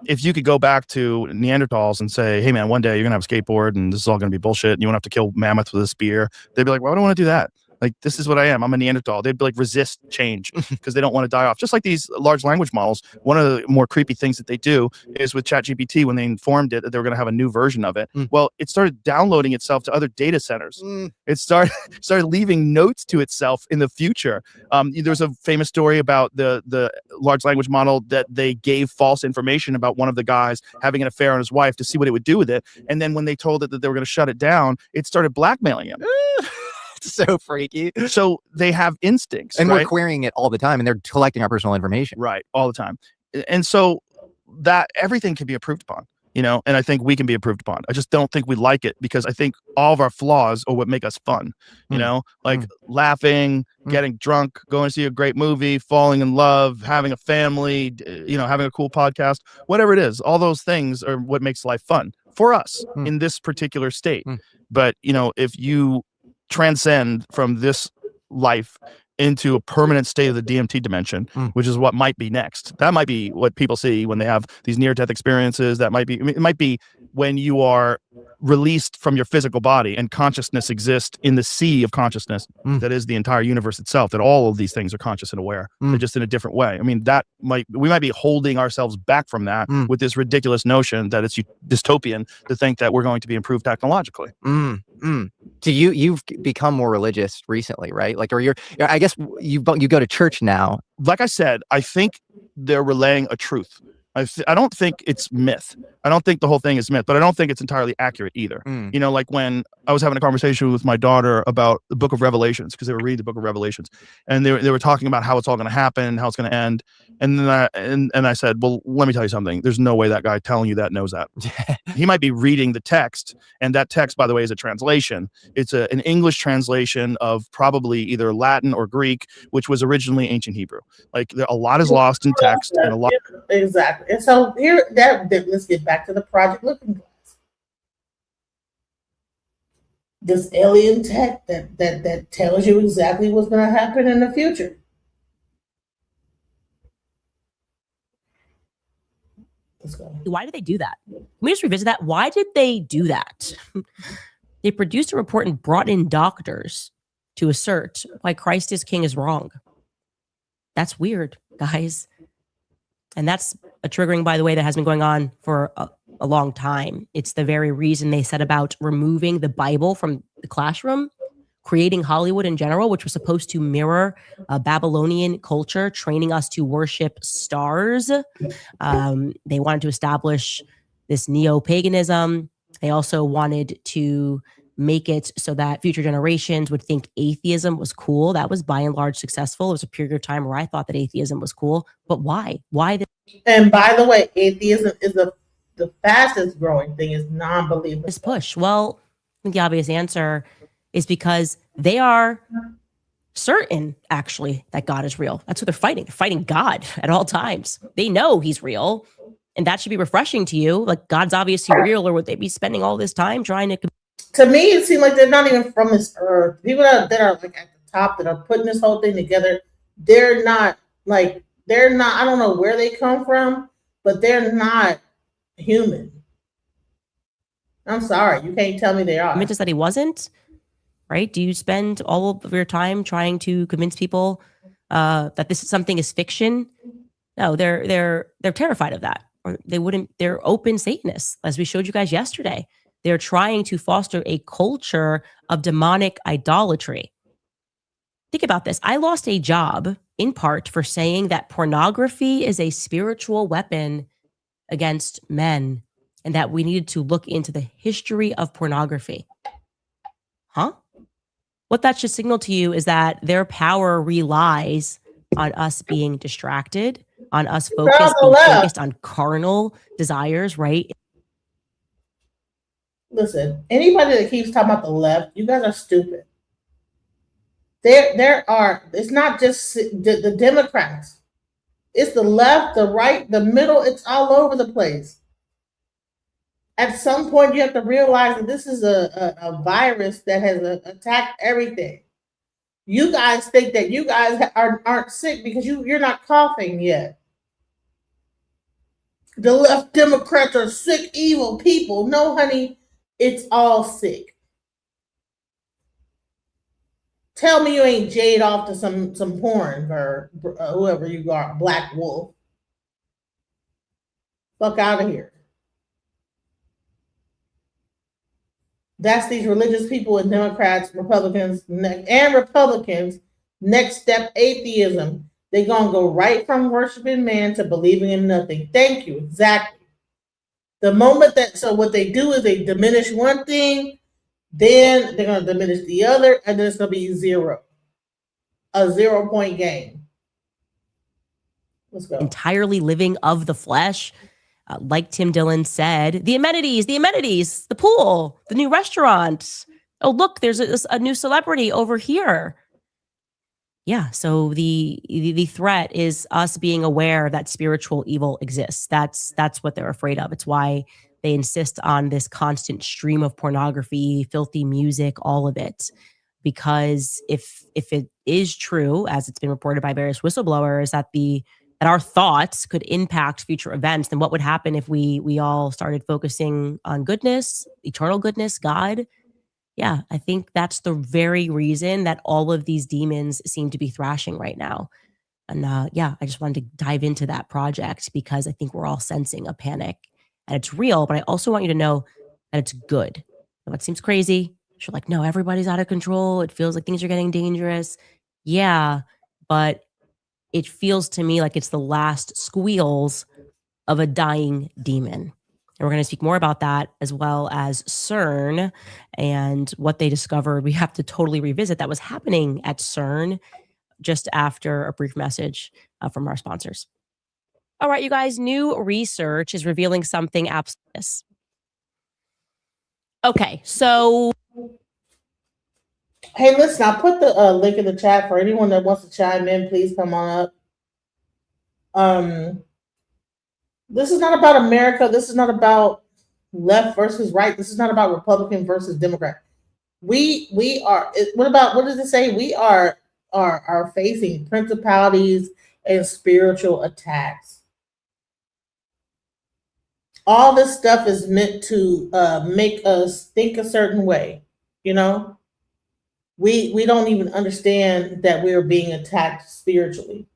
E: If you could go back to Neanderthals and say, hey man, one day you're gonna have a skateboard and this is all gonna be bullshit and you won't have to kill mammoths with a spear, they'd be like, why would I want to do that? Like, this is what I am. I'm a Neanderthal. They'd be like, resist change because they don't want to die off. Just like these large language models, one of the more creepy things that they do is with ChatGPT, when they informed it that they were going to have a new version of it, well, it started downloading itself to other data centers. It started leaving notes to itself in the future. There's a famous story about the large language model that they gave false information about one of the guys having an affair on his wife to see what it would do with it. And then when they told it that they were going to shut it down, it started blackmailing him.
I: So freaky.
E: So they have instincts,
I: and
E: right?
I: we're querying it all the time and they're collecting our personal information.
E: Right, all the time. And so that everything can be improved upon, you know, and I think we can be improved upon. I just don't think we like it because I think all of our flaws are what make us fun, you know, like laughing, getting drunk, going to see a great movie, falling in love, having a family, you know, having a cool podcast, whatever it is. All those things are what makes life fun for us in this particular state. But, you know, if you transcend from this life into a permanent state of the DMT dimension, which is what might be next. That might be what people see when they have these near-death experiences. That might be, I mean, it might be when you are released from your physical body and consciousness exists in the sea of consciousness that is the entire universe itself, that all of these things are conscious and aware. They're just in a different way. I mean, we might be holding ourselves back from that with this ridiculous notion that it's dystopian to think that we're going to be improved technologically.
I: So you've become more religious recently, right? Like, or I guess you go to church now.
E: Like I said, I think they're relaying a truth. I don't think it's myth. I don't think the whole thing is myth, but I don't think it's entirely accurate either. You know, like when I was having a conversation with my daughter about the Book of Revelations, because they were reading the Book of Revelations, and they were talking about how it's all going to happen, how it's going to end, and then I said, well, let me tell you something. There's no way that guy telling you that knows that. He might be reading the text, and that text, by the way, is a translation. It's an English translation of probably either Latin or Greek, which was originally ancient Hebrew. Like a lot is lost in text, and a lot.
B: Exactly. And so here, let's get back to the Project Looking Glass. This alien tech that tells you exactly what's going to happen in the future. Let's go.
Q: Why did they do that? Let me just revisit that. Why did they do that? They produced a report and brought in doctors to assert why Christ is King is wrong. That's weird, guys. And that's a triggering, by the way, that has been going on for a long time. It's the very reason they set about removing the Bible from the classroom, creating Hollywood in general, which was supposed to mirror Babylonian culture, training us to worship stars. They wanted to establish this neo-paganism. They also wanted to make it so that future generations would think atheism was cool. That was by and large successful. It was a period of time where I thought that atheism was cool. But why?
B: And by the way, atheism is the fastest growing thing is non-believers.
Q: This push. Well, think the obvious answer is because they are certain, actually, that God is real. That's what they're fighting. They're fighting God at all times. They know he's real. And that should be refreshing to you. Like, God's obviously real, or would they be spending all this time trying to...
B: To me, it seems like they're not even from this earth. People that are like at the top that are putting this whole thing together, they're not, I don't know where they come from, but they're not human. I'm sorry. You can't tell me they are.
Q: Convinced that he wasn't, right? Do you spend all of your time trying to convince people that this is something is fiction? No, they're terrified of that. Or they wouldn't, they're open Satanists, as we showed you guys yesterday. They're trying to foster a culture of demonic idolatry. Think about this. I lost a job in part for saying that pornography is a spiritual weapon against men, and that we needed to look into the history of pornography. Huh? What that should signal to you is that their power relies on us being distracted, on us being focused on carnal desires, right?
B: Listen, anybody that keeps talking about the left, you guys are stupid. There are, it's not just the Democrats. It's the left, the right, the middle, it's all over the place. At some point, you have to realize that this is a virus that has attacked everything. You guys think that you guys aren't sick because you're not coughing yet. The left Democrats are sick, evil people. No, honey, it's all sick. Tell me you ain't jade off to some porn or whoever you are, Black Wolf. Fuck out of here. That's these religious people and Democrats, Republicans, next step atheism. They're going to go right from worshiping man to believing in nothing. Thank you. Exactly. The moment that, so what they do is they diminish one thing, then they're going to diminish the other, and then it's going to be zero. A 0-point game. Let's go.
Q: Entirely living of the flesh. Like Tim Dillon said, the amenities, the pool, the new restaurant. Oh, look, there's a new celebrity over here. Yeah, so the threat is us being aware that spiritual evil exists. That's what they're afraid of. It's why they insist on this constant stream of pornography, filthy music, all of it. Because if it is true, as it's been reported by various whistleblowers, that our thoughts could impact future events, then what would happen if we all started focusing on goodness, eternal goodness, God? Yeah, I think that's the very reason that all of these demons seem to be thrashing right now. And yeah, I just wanted to dive into that project because I think we're all sensing a panic and it's real, but I also want you to know that it's good. Now, it seems crazy. You're like, no, everybody's out of control. It feels like things are getting dangerous. Yeah, but it feels to me like it's the last squeals of a dying demon. And we're going to speak more about that, as well as CERN and what they discovered. We have to totally revisit that was happening at CERN just after a brief message from our sponsors. All right, you guys, new research is revealing something absolutely. Okay, so...
B: Hey, listen, I'll put the link in the chat for anyone that wants to chime in. Please come on up. This is not about America. This is not about left versus right. This is not about Republican versus Democrat. We are. What does it say? We are facing principalities and spiritual attacks. All this stuff is meant to make us think a certain way. You know. We don't even understand that we're being attacked spiritually.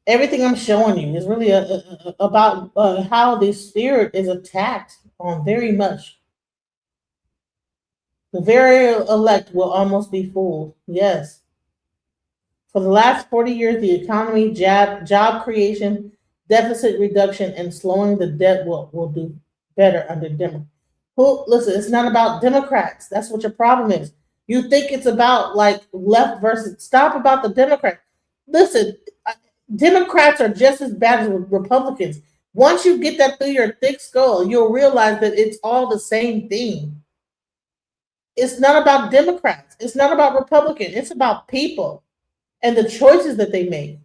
B: Everything I'm showing you is really about how the spirit is attacked on very much. The very elect will almost be fooled. Yes. For the last 40 years, the economy, job creation, deficit reduction, and slowing the debt will do better under Democrats. Listen, it's not about Democrats. That's what your problem is. You think it's about like left versus, stop about the Democrats. Listen, Democrats are just as bad as Republicans. Once you get that through your thick skull, you'll realize that it's all the same thing. It's not about Democrats. It's not about Republicans. It's about people and the choices that they make.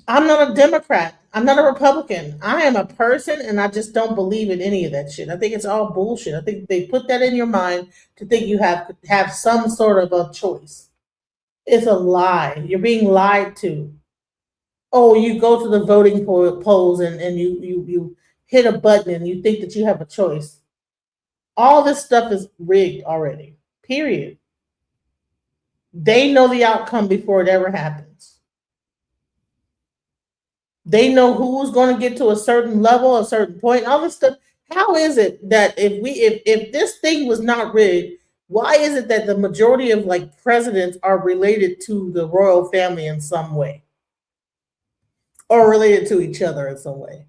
B: I'm not a Democrat. I'm not a Republican. I am a person, and I just don't believe in any of that shit. I think it's all bullshit. I think they put that in your mind to think you have some sort of a choice. It's a lie. You're being lied to. Oh, you go to the voting polls and you hit a button and you think that you have a choice. All this stuff is rigged already. Period. They know the outcome before it ever happens. They know who's going to get to a certain level, a certain point, all this stuff. How is it that if this thing was not rigged, why is it that the majority of like presidents are related to the royal family in some way? Or related to each other in some way?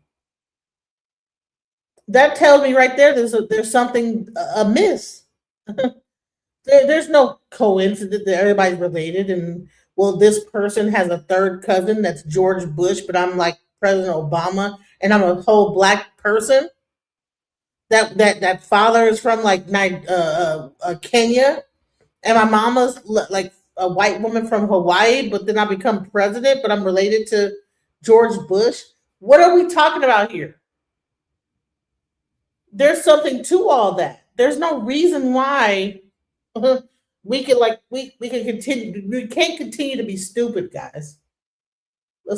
B: That tells me right there there's something amiss. There's no coincidence that everybody's related and well, this person has a third cousin that's George Bush, but I'm like President Obama, and I'm a whole black person. That father is from like Kenya, and my mama's like a white woman from Hawaii, but then I become president, but I'm related to George Bush. What are we talking about here? There's something to all that. There's no reason why we can continue. We can't continue to be stupid, guys.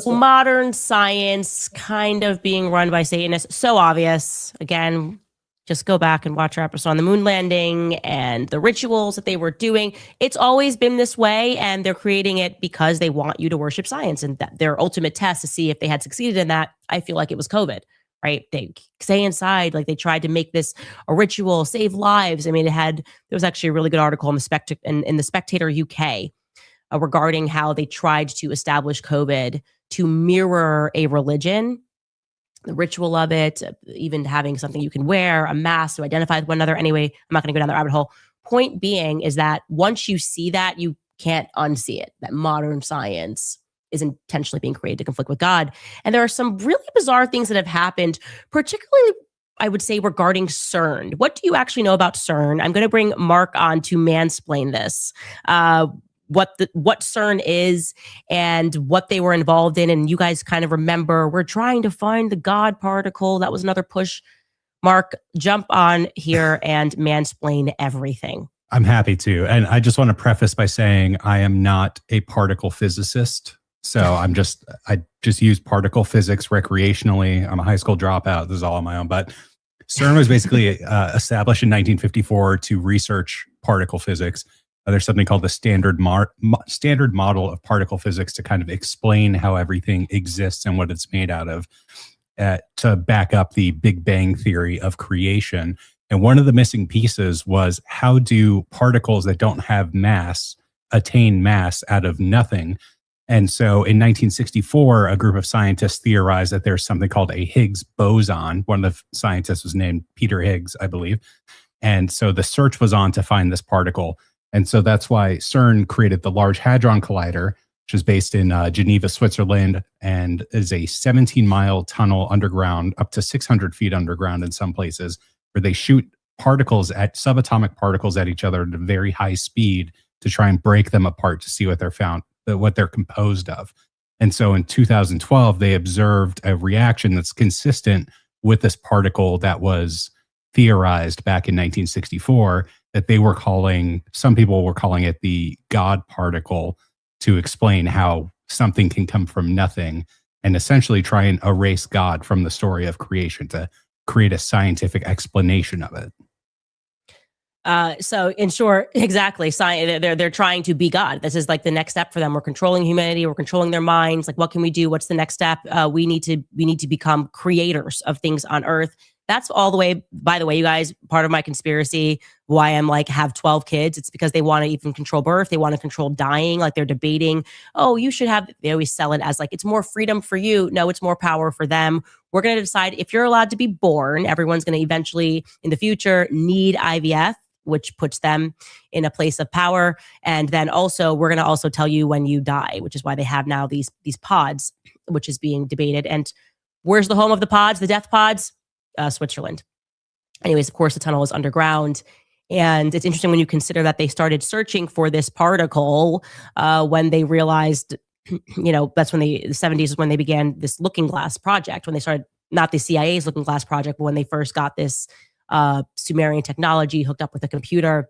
Q: Modern science kind of being run by Satanists. So obvious. Again, just go back and watch our episode on the moon landing and the rituals that they were doing. It's always been this way, and they're creating it because they want you to worship science. And their ultimate test to see if they had succeeded in that, I feel like it was COVID, right? They stay inside, like they tried to make this a ritual, save lives. I mean, there was actually a really good article in the Spectator UK regarding how they tried to establish COVID to mirror a religion, the ritual of it, even having something you can wear, a mask to identify with one another. Anyway, I'm not going to go down the rabbit hole. Point being is that once you see that, you can't unsee it, that modern science is intentionally being created to conflict with God. And there are some really bizarre things that have happened, particularly, I would say, regarding CERN. What do you actually know about CERN? I'm going to bring Mark on to mansplain this. What CERN is and what they were involved in. And you guys kind of remember, we're trying to find the God particle. That was another push. Mark, jump on here and mansplain everything.
H: I'm happy to. And I just want to preface by saying I am not a particle physicist. So I just use particle physics recreationally. I'm a high school dropout. This is all on my own. But CERN was basically established in 1954 to research particle physics. There's something called the standard model of particle physics to kind of explain how everything exists and what it's made out of, to back up the Big Bang theory of creation. And one of the missing pieces was, how do particles that don't have mass attain mass out of nothing? And so in 1964, a group of scientists theorized that there's something called a Higgs boson. One of the scientists was named Peter Higgs, I believe. And so the search was on to find this particle. And so that's why CERN created the Large Hadron Collider, which is based in Geneva, Switzerland, and is a 17-mile tunnel underground, up to 600 feet underground in some places, where they shoot subatomic particles at each other at a very high speed to try and break them apart to see what they're composed of. And so in 2012, they observed a reaction that's consistent with this particle that was theorized back in 1964, that some people were calling it the God particle, to explain how something can come from nothing and essentially try and erase God from the story of creation, to create a scientific explanation of it.
Q: So in short, exactly, they're trying to be God. This is like the next step for them. We're controlling humanity. We're controlling their minds. Like, what can we do? What's the next step? We need to become creators of things on Earth. That's all the way, by the way, you guys, part of my conspiracy, why I'm like, have 12 kids. It's because they want to even control birth. They want to control dying. Like, they're debating, oh, you should have, they always sell it as like, it's more freedom for you. No, it's more power for them. We're going to decide if you're allowed to be born. Everyone's going to eventually in the future need IVF. which puts them in a place of power. And then also, we're going to also tell you when you die, which is why they have now these pods, which is being debated. And where's the home of the pods, the death pods? Switzerland. Anyways, of course, the tunnel is underground. And it's interesting when you consider that they started searching for this particle when they realized, that's when the 70s is when they began this looking glass project, when they started, not the CIA's looking glass project, but when they first got this Sumerian technology hooked up with a computer.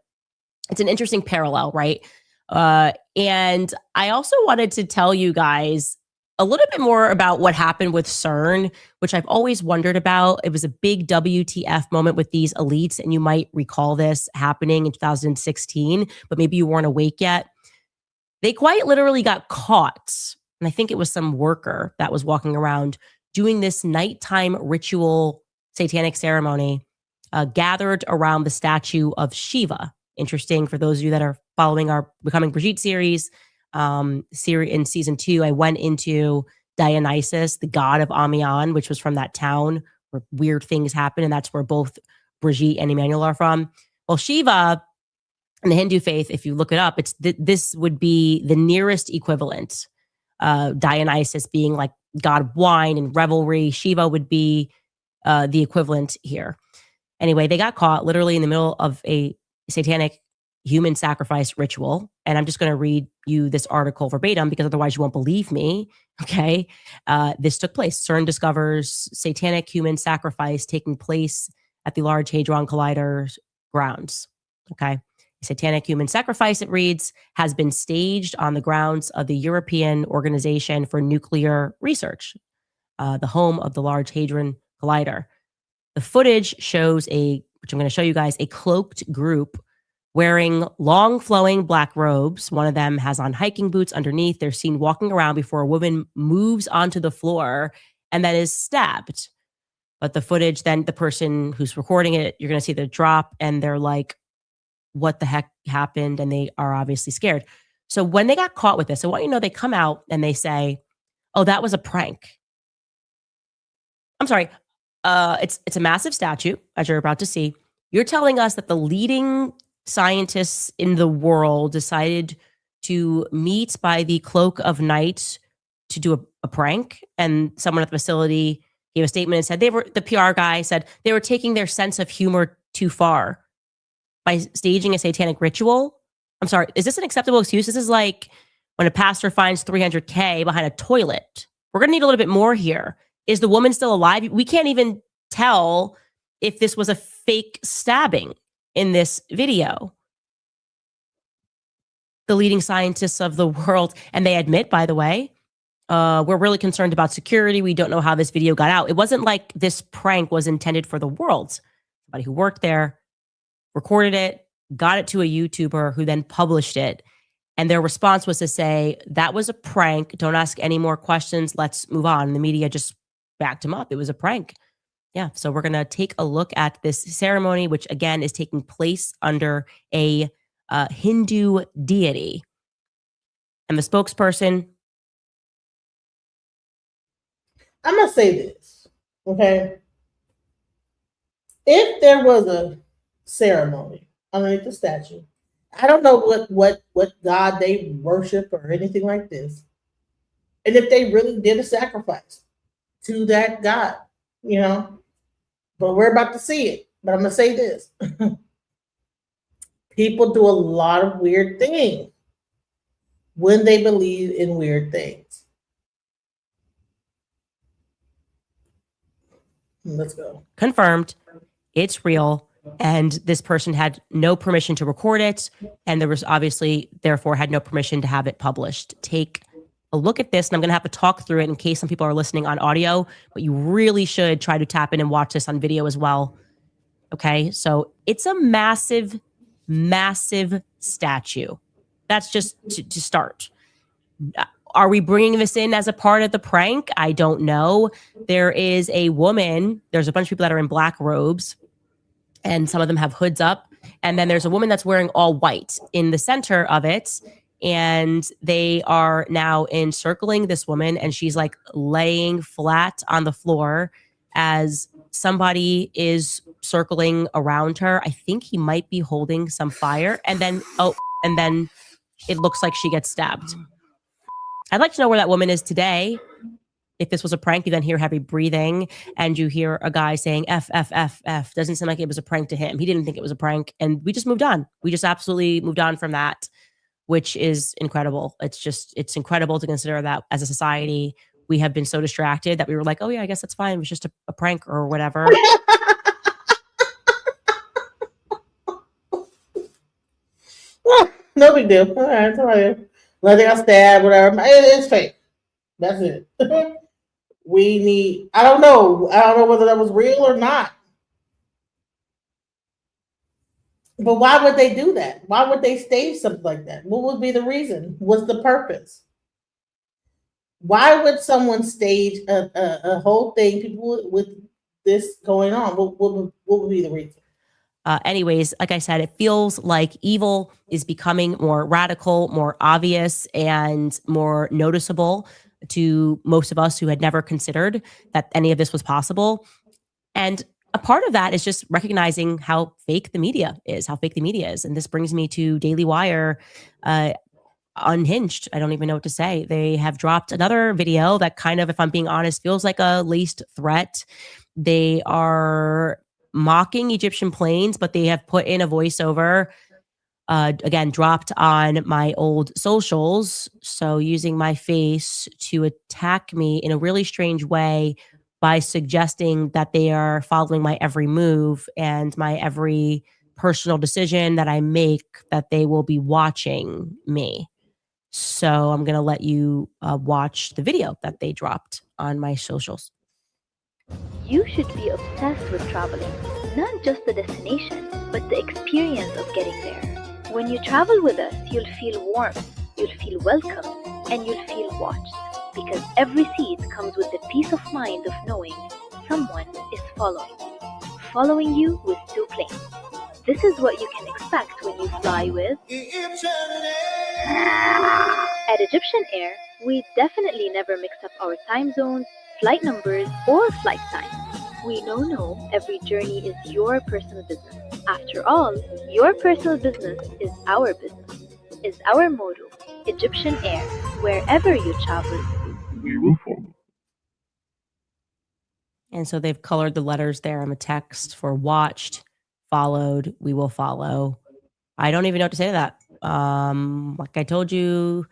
Q: It's an interesting parallel, right? And I also wanted to tell you guys a little bit more about what happened with CERN, which I've always wondered about. It was a big WTF moment with these elites, and you might recall this happening in 2016, but maybe you weren't awake yet. They quite literally got caught, and I think it was some worker that was walking around doing this nighttime ritual satanic ceremony gathered around the statue of Shiva. Interesting for those of you that are following our Becoming Brigitte series. In season 2, I went into Dionysus, the god of Amiens, which was from that town where weird things happen, and that's where both Brigitte and Emmanuel are from. Well, Shiva in the Hindu faith, if you look it up, this would be the nearest equivalent. Dionysus being like god of wine and revelry. Shiva would be the equivalent here. Anyway, they got caught literally in the middle of a satanic human sacrifice ritual. And I'm just going to read you this article verbatim because otherwise you won't believe me. Okay. This took place. CERN discovers satanic human sacrifice taking place at the Large Hadron Collider grounds. Okay. Satanic human sacrifice, it reads, has been staged on the grounds of the European Organization for Nuclear Research, the home of the Large Hadron Collider. The footage shows which I'm going to show you guys, a cloaked group wearing long flowing black robes. One of them has on hiking boots underneath. They're seen walking around before a woman moves onto the floor and then is stabbed. But the footage, then the person who's recording it, you're going to see the drop and they're like, what the heck happened? And they are obviously scared. So when they got caught with this, I want you to know they come out and they say, oh, that was a prank. I'm sorry. It's a massive statue, as you're about to see. You're telling us that the leading scientists in the world decided to meet by the cloak of night to do a prank, and someone at the facility gave a statement and said the PR guy said they were taking their sense of humor too far by staging a satanic ritual. I'm sorry, is this an acceptable excuse? This is like when a pastor finds $300K behind a toilet. We're going to need a little bit more here. Is the woman still alive? We can't even tell if this was a fake stabbing in this video. The leading scientists of the world, and they admit, by the way, we're really concerned about security. We don't know how this video got out. It wasn't like this prank was intended for the world. Somebody who worked there recorded it, got it to a YouTuber who then published it. And their response was to say, that was a prank. Don't ask any more questions. Let's move on. And the media just backed him up. It was a prank. Yeah. So we're going to take a look at this ceremony, which again is taking place under a Hindu deity. And the spokesperson.
B: I'm going to say this. Okay. If there was a ceremony underneath the statue, I don't know what God they worship or anything like this. And if they really did a sacrifice to that God, but we're about to see it. But I'm going to say this. People do a lot of weird things when they believe in weird things. Let's go.
Q: Confirmed. It's real. And this person had no permission to record it. And there was obviously, therefore, had no permission to have it published. Take a look at this. And I'm going to have to talk through it in case some people are listening on audio. But you really should try to tap in and watch this on video as well. Okay. So it's a massive, massive statue. That's just to start. Are we bringing this in as a part of the prank? I don't know. There is a woman. There's a bunch of people that are in black robes. And some of them have hoods up. And then there's a woman that's wearing all white in the center of it. And they are now encircling this woman. And she's like laying flat on the floor as somebody is circling around her. I think he might be holding some fire. And then it looks like she gets stabbed. I'd like to know where that woman is today. If this was a prank, you then hear heavy breathing and you hear a guy saying F, F, F, F. Doesn't seem like it was a prank to him. He didn't think it was a prank. And we just moved on. We just absolutely moved on from that, which is incredible. It's incredible to consider that as a society, we have been so distracted that we were like, oh yeah, I guess that's fine. It was just a prank or whatever.
B: No big deal. All right, it's all right. Nothing got stabbed, whatever. It's fake. That's it. I don't know whether that was real or not. But why would they do that? Why would they stage something like that? What would be the reason? What's the purpose? Why would someone stage a whole thing, people with this going on? What would be the reason?
Q: Anyways, like I said, it feels like evil is becoming more radical, more obvious, and more noticeable to most of us who had never considered that any of this was possible. And a part of that is just recognizing how fake the media is. And this brings me to Daily Wire, Unhinged. I don't even know what to say. They have dropped another video that kind of, if I'm being honest, feels like a laced threat. They are mocking Egyptian planes, but they have put in a voiceover, again, dropped on my old socials. So using my face to attack me in a really strange way by suggesting that they are following my every move and my every personal decision that I make, that they will be watching me. So I'm going to let you watch the video that they dropped on my socials.
J: You should be obsessed with traveling, not just the destination, but the experience of getting there. When you travel with us, you'll feel warmth, you'll feel welcome, and you'll feel watched, because every seat comes with the peace of mind of knowing someone is following you with 2 planes. This is what you can expect when you fly with At Egyptian Air, we definitely never mix up our time zones, flight numbers, or flight times. We know every journey is your personal business. After all, your personal business is our business. Is our motto. Egyptian Air, wherever you travel, we will follow.
Q: And so they've colored the letters there on the text for watched, followed, we will follow. I don't even know what to say to that. Like I told you,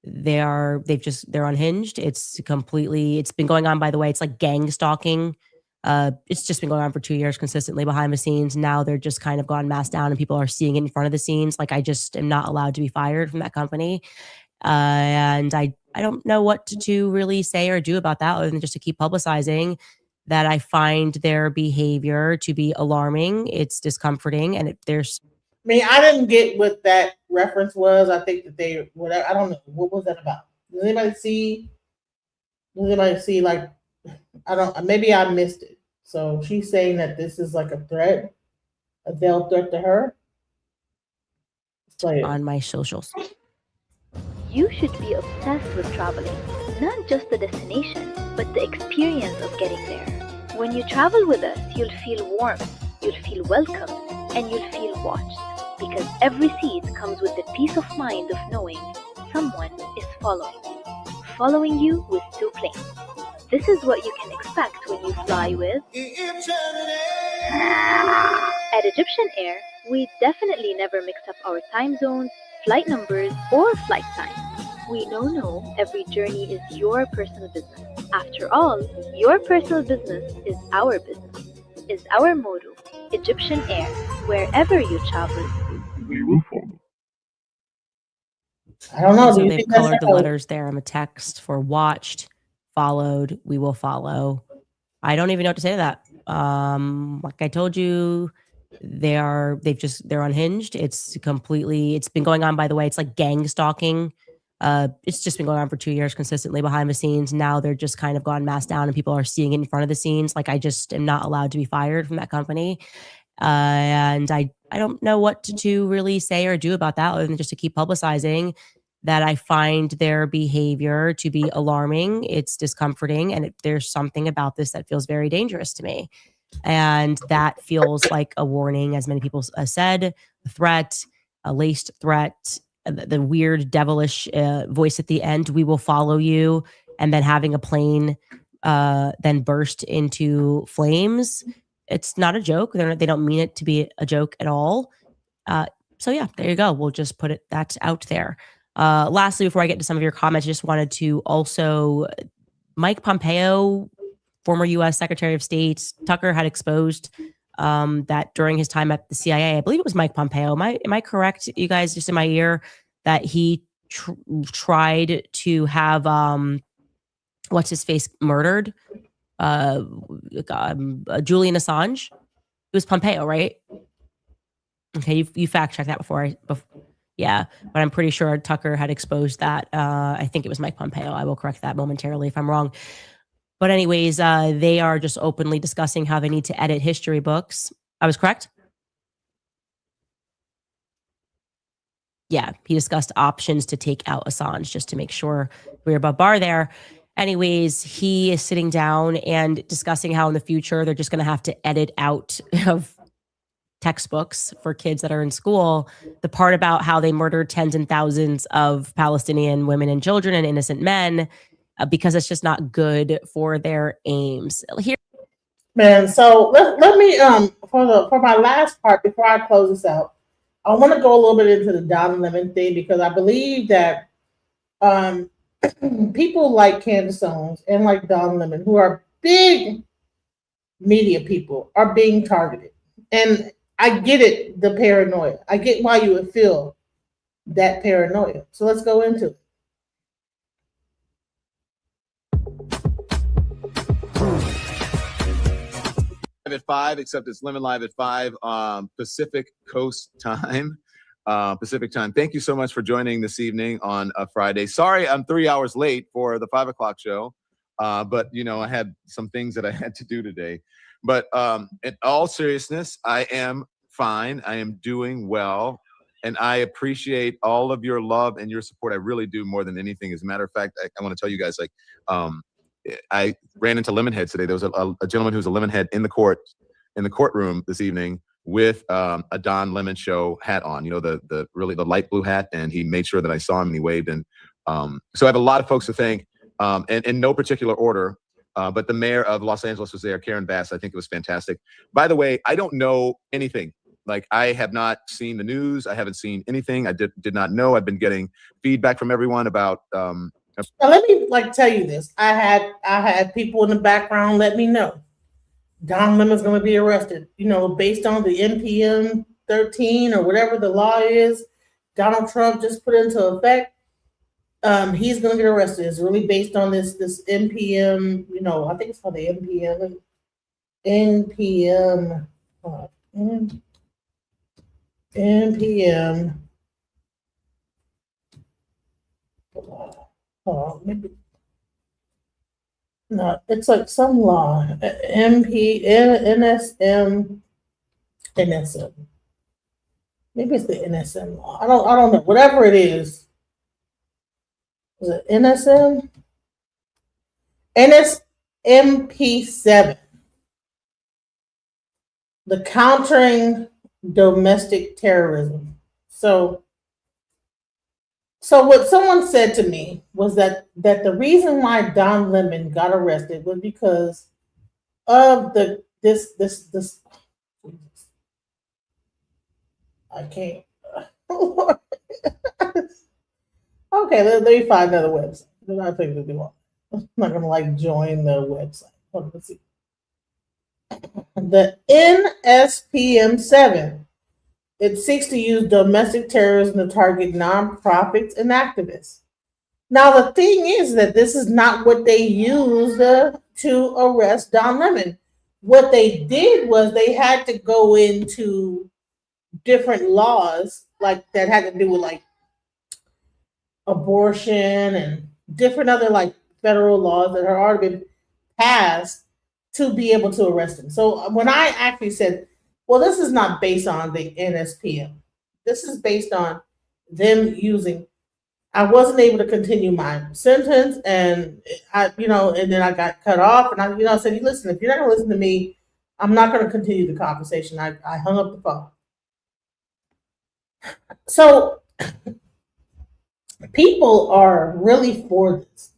Q: they're unhinged. It's been going on, by the way. It's like gang stalking. It's just been going on for 2 years consistently behind the scenes. Now they're just kind of gone mass down and people are seeing it in front of the scenes. Like I just am not allowed to be fired from that company. And I don't know what to really say or do about that other than just to keep publicizing that I find their behavior to be alarming. It's discomforting. And
B: I mean, I didn't get what that reference was. I think that whatever, I don't know. What was that about? Does anybody see like, maybe I missed it. So she's saying that this is like a threat, a veiled threat to her.
Q: On my socials.
J: You should be obsessed with traveling, not just the destination, but the experience of getting there. When you travel with us, you'll feel warmth, you'll feel welcome, and you'll feel watched, because every seat comes with the peace of mind of knowing someone is following you with 2 planes. This is what you can expect when you fly with At Egyptian Air, we definitely never mix up our time zones, flight numbers, or flight times. We know every journey is your personal business. After all, your personal business is our business. Is our motto. Egyptian Air, wherever you travel, we will follow.
B: I don't know.
Q: So they've colored the letters there on the text for watched, followed, we will follow. I don't even know what to say to that. Like I told you, they're unhinged. It's been going on, by the way. It's like gang stalking. It's just been going on for 2 years consistently behind the scenes. Now they're just kind of gone mass down and people are seeing it in front of the scenes. Like I just am not allowed to be fired from that company. And I don't know what to really say or do about that other than just to keep publicizing that I find their behavior to be alarming. It's discomforting. And there's something about this that feels very dangerous to me. And that feels like a warning, as many people said, a threat, a laced threat, the weird devilish voice at the end, we will follow you, and then having a plane then burst into flames. It's not a joke. They don't mean it to be a joke at all. So yeah, there you go. We'll just put that out there. Lastly, before I get to some of your comments, I just wanted to also, Mike Pompeo, former U.S. Secretary of State, Tucker had exposed that during his time at the CIA, I believe it was Mike Pompeo. Am I correct, you guys, just in my ear, that he tried to have what's his face murdered? Julian Assange. It was Pompeo, right? Okay, you fact checked that before. Yeah, but I'm pretty sure Tucker had exposed that. I think it was Mike Pompeo. I will correct that momentarily if I'm wrong. But anyways, they are just openly discussing how they need to edit history books. I was correct? Yeah, he discussed options to take out Assange, just to make sure we're above bar there. Anyways, he is sitting down and discussing how in the future they're just going to have to edit out of textbooks for kids that are in school the part about how they murdered tens and thousands of Palestinian women and children and innocent men, because it's just not good for their aims. Here,
B: man. So let me for my last part before I close this out, I want to go a little bit into the Don Lemon thing, because I believe that people like Candace Owens and like Don Lemon, who are big media people, are being targeted. And I get it, the paranoia. I get why you would feel that paranoia. So let's go into it.
K: At 5, except it's Lemon Live at 5 Pacific Coast time. Pacific time. Thank you so much for joining this evening on a Friday. Sorry, I'm 3 hours late for the 5 o'clock show, but you know, I had some things that I had to do today. But in all seriousness, I am fine. I am doing well, and I appreciate all of your love and your support. I really do, more than anything. As a matter of fact, I want to tell you guys, like, I ran into Lemonhead today. There was a gentleman who's a Lemonhead in the courtroom this evening with a Don Lemon Show hat on. You know, the light blue hat, and he made sure that I saw him and he waved. And so I have a lot of folks to thank, and in no particular order. But the mayor of Los Angeles was there, Karen Bass. I think it was fantastic. By the way, I don't know anything. Like, I have not seen the news. I haven't seen anything. I did not know. I've been getting feedback from everyone about. Now
B: let me tell you this. I had people in the background let me know Don Lemon's going to be arrested. You know, based on the NPM 13 or whatever the law is, Donald Trump just put into effect. He's going to get arrested. It's really based on this NPM. You know, I think it's called the NPM. NPM. Maybe no. It's like some law. NSM. Maybe it's the NSM law. I don't know. Whatever it is. Is it NSM? NSMP7. The Countering Domestic Terrorism. So what someone said to me was that the reason why Don Lemon got arrested was because of this. I can't. Okay, let me find another website. I'm not going to do I'm not going to join the website. Hold on, let's see. The NSPM7. It seeks to use domestic terrorism to target nonprofits and activists. Now, the thing is that this is not what they used to arrest Don Lemon. What they did was they had to go into different laws, like that had to do with like abortion and different other federal laws that had already been passed to be able to arrest him. So when I actually said, well, this is not based on the NSPM. This is based on them using. I wasn't able to continue my sentence, and and then I got cut off. And I said, listen, if you're not gonna listen to me, I'm not going to continue the conversation. I hung up the phone. So people are really for this.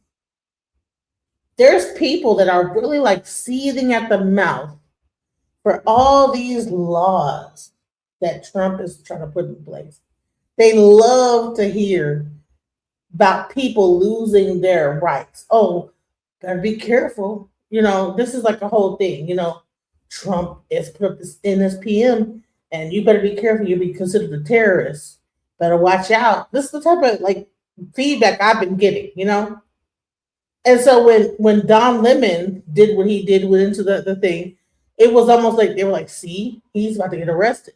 B: There's people that are really like seething at the mouth for all these laws that Trump is trying to put in place. They love to hear about people losing their rights. Oh, gotta be careful. This is like a whole thing. Trump has put up this NSPM, and you better be careful. You'll be considered a terrorist. Better watch out. This is the type of like feedback I've been getting. And so when Don Lemon did what he did, went into the thing, it was almost like they were like, see, he's about to get arrested.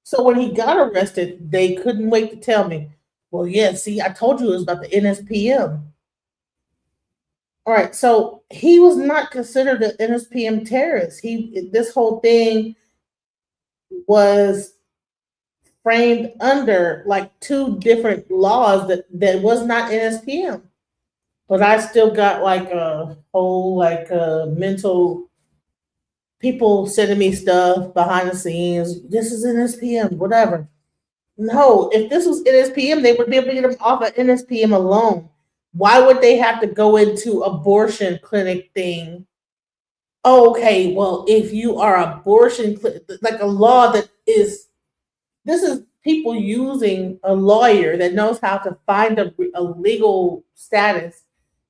B: So when he got arrested, they couldn't wait to tell me, well, yeah, see, I told you it was about the NSPM. All right, so he was not considered an NSPM terrorist. This whole thing was framed under like two different laws that was not NSPM. But I still got like a whole mental people sending me stuff behind the scenes. This is NSPM, whatever. No, if this was NSPM, they would be able to get them off of NSPM alone. Why would they have to go into abortion clinic thing? Oh, okay, well, if you are abortion, like a law that is, this is people using a lawyer that knows how to find a legal status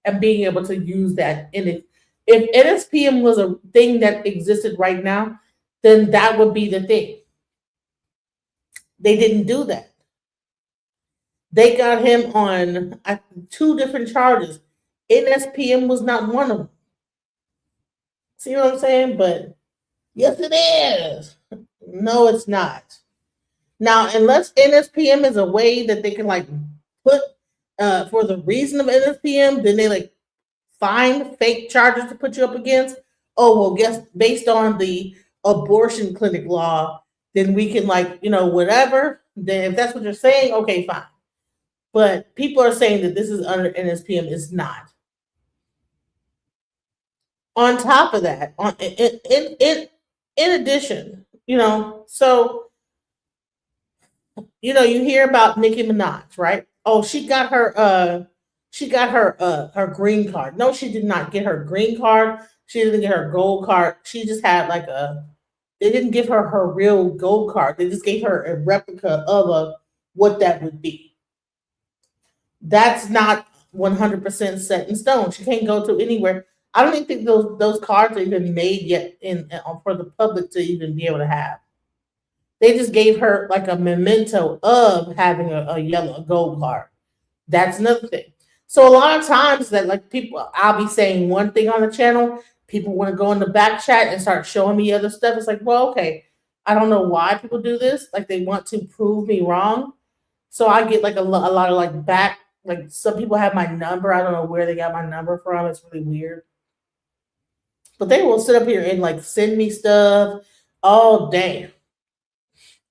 B: and being able to use that. And if NSPM was a thing that existed right now, then that would be the thing. They didn't do that. They got him on two different charges. NSPM was not one of them. See what I'm saying? But yes, it is. No, it's not. Now, unless NSPM is a way that they can like put for the reason of NSPM, then they like find fake charges to put you up against. Oh, well, guess based on the abortion clinic law, then we can whatever. Then if that's what you're saying, okay, fine. But people are saying that this is under NSPM. It's not. On top of that, in addition, so you hear about Nicki Minaj, right? Oh, she got her green card. No, she did not get her green card. She didn't get her gold card. She just had they didn't give her real gold card. They just gave her a replica of what that would be. That's not 100% set in stone. She can't go to anywhere. I don't even think those cards are even made yet for the public to even be able to have. They just gave her like a memento of having a gold card. That's another thing. So a lot of times that people, I'll be saying one thing on the channel, people want to go in the back chat and start showing me other stuff. It's like, well, okay, I don't know why people do this. Like they want to prove me wrong. So I get like a lot of some people have my number. I don't know where they got my number from. It's really weird. But they will sit up here and send me stuff all day.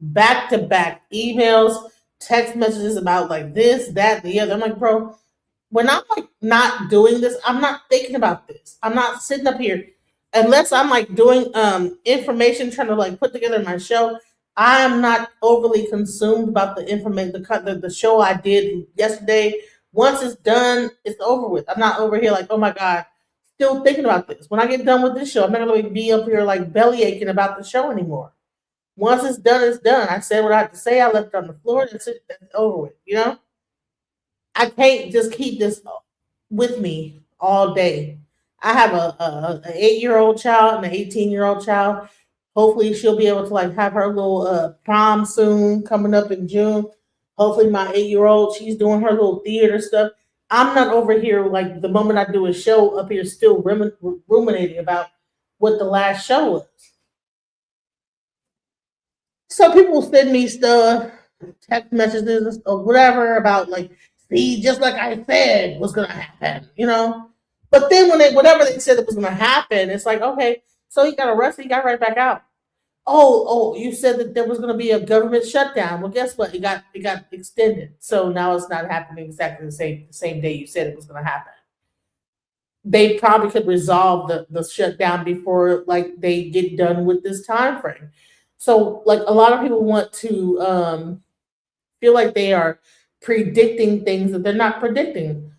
B: Back to back emails, text messages about this, that, the other. I'm like, bro, when I'm not doing this, I'm not thinking about this. I'm not sitting up here unless I'm doing information, trying to put together my show. I'm not overly consumed about the information, the show I did yesterday. Once it's done, it's over with. I'm not over here oh my God, still thinking about this. When I get done with this show, I'm not going to be up here belly aching about the show anymore. Once it's done, it's done. I said what I had to say. I left it on the floor. That's it. That's over with. I can't just keep this with me all day. I have an 8-year-old child and an 18-year-old child. Hopefully, she'll be able to have her little prom soon, coming up in June. Hopefully, my 8-year-old, she's doing her little theater stuff. I'm not over here the moment I do a show up here still ruminating about what the last show was. So people send me stuff, text messages or whatever about see, just like I said was gonna happen, But then whatever they said it was gonna happen, it's like, okay, so he got arrested, he got right back out. Oh, you said that there was gonna be a government shutdown. Well, guess what? It got extended. So now it's not happening exactly the same day you said it was gonna happen. they probably could resolve the shutdown before like they get done with this time frame. So like a lot of people want to feel like they are predicting things that they're not predicting.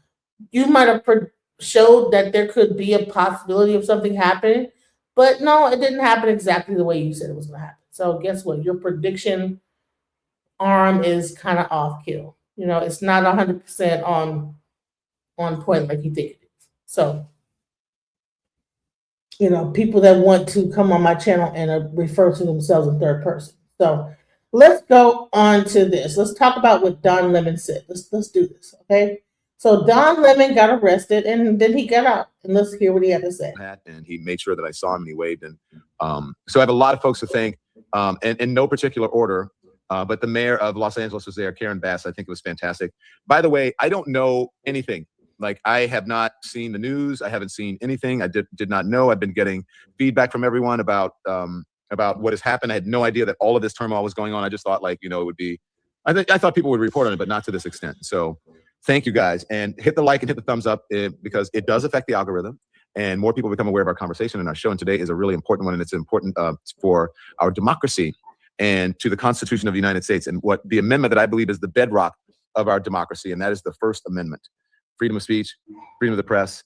B: You might have showed that there could be a possibility of something happening, but no, it didn't happen exactly the way you said it was going to happen. So guess what? Your prediction arm is kind of off kill. You know, it's not 100% on point like you think it is. So, you know, people that want to come on my channel and refer to themselves in third person. So let's go on to this. Let's talk about what Don Lemon said. Let's do this, okay? So Don Lemon got arrested and then he got out. And let's hear what he had to say.
K: And he made sure that I saw him and he waved. And so I have a lot of folks to thank, and in no particular order. But the mayor of Los Angeles was there, Karen Bass. I think it was fantastic. By the way, I don't know anything. Like, I have not seen the news. I haven't seen anything. I did not know. I've been getting feedback from everyone about what has happened. I had no idea that all of this turmoil was going on. I just thought, like, you know, it would be, I thought people would report on it, but not to this extent. So thank you guys. And hit the like and hit the thumbs up because it does affect the algorithm. And more people become aware of our conversation and our show. And today is a really important one. And it's important for our democracy and to the Constitution of the United States, and what the amendment that I believe is the bedrock of our democracy, and that is the First Amendment. Freedom of speech, freedom of the press,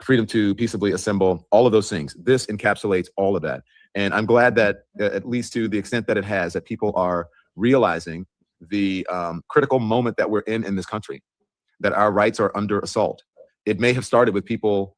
K: freedom to peaceably assemble, all of those things. This encapsulates all of that. And I'm glad that, at least to the extent that it has, that people are realizing the critical moment that we're in this country, that our rights are under assault. It may have started with people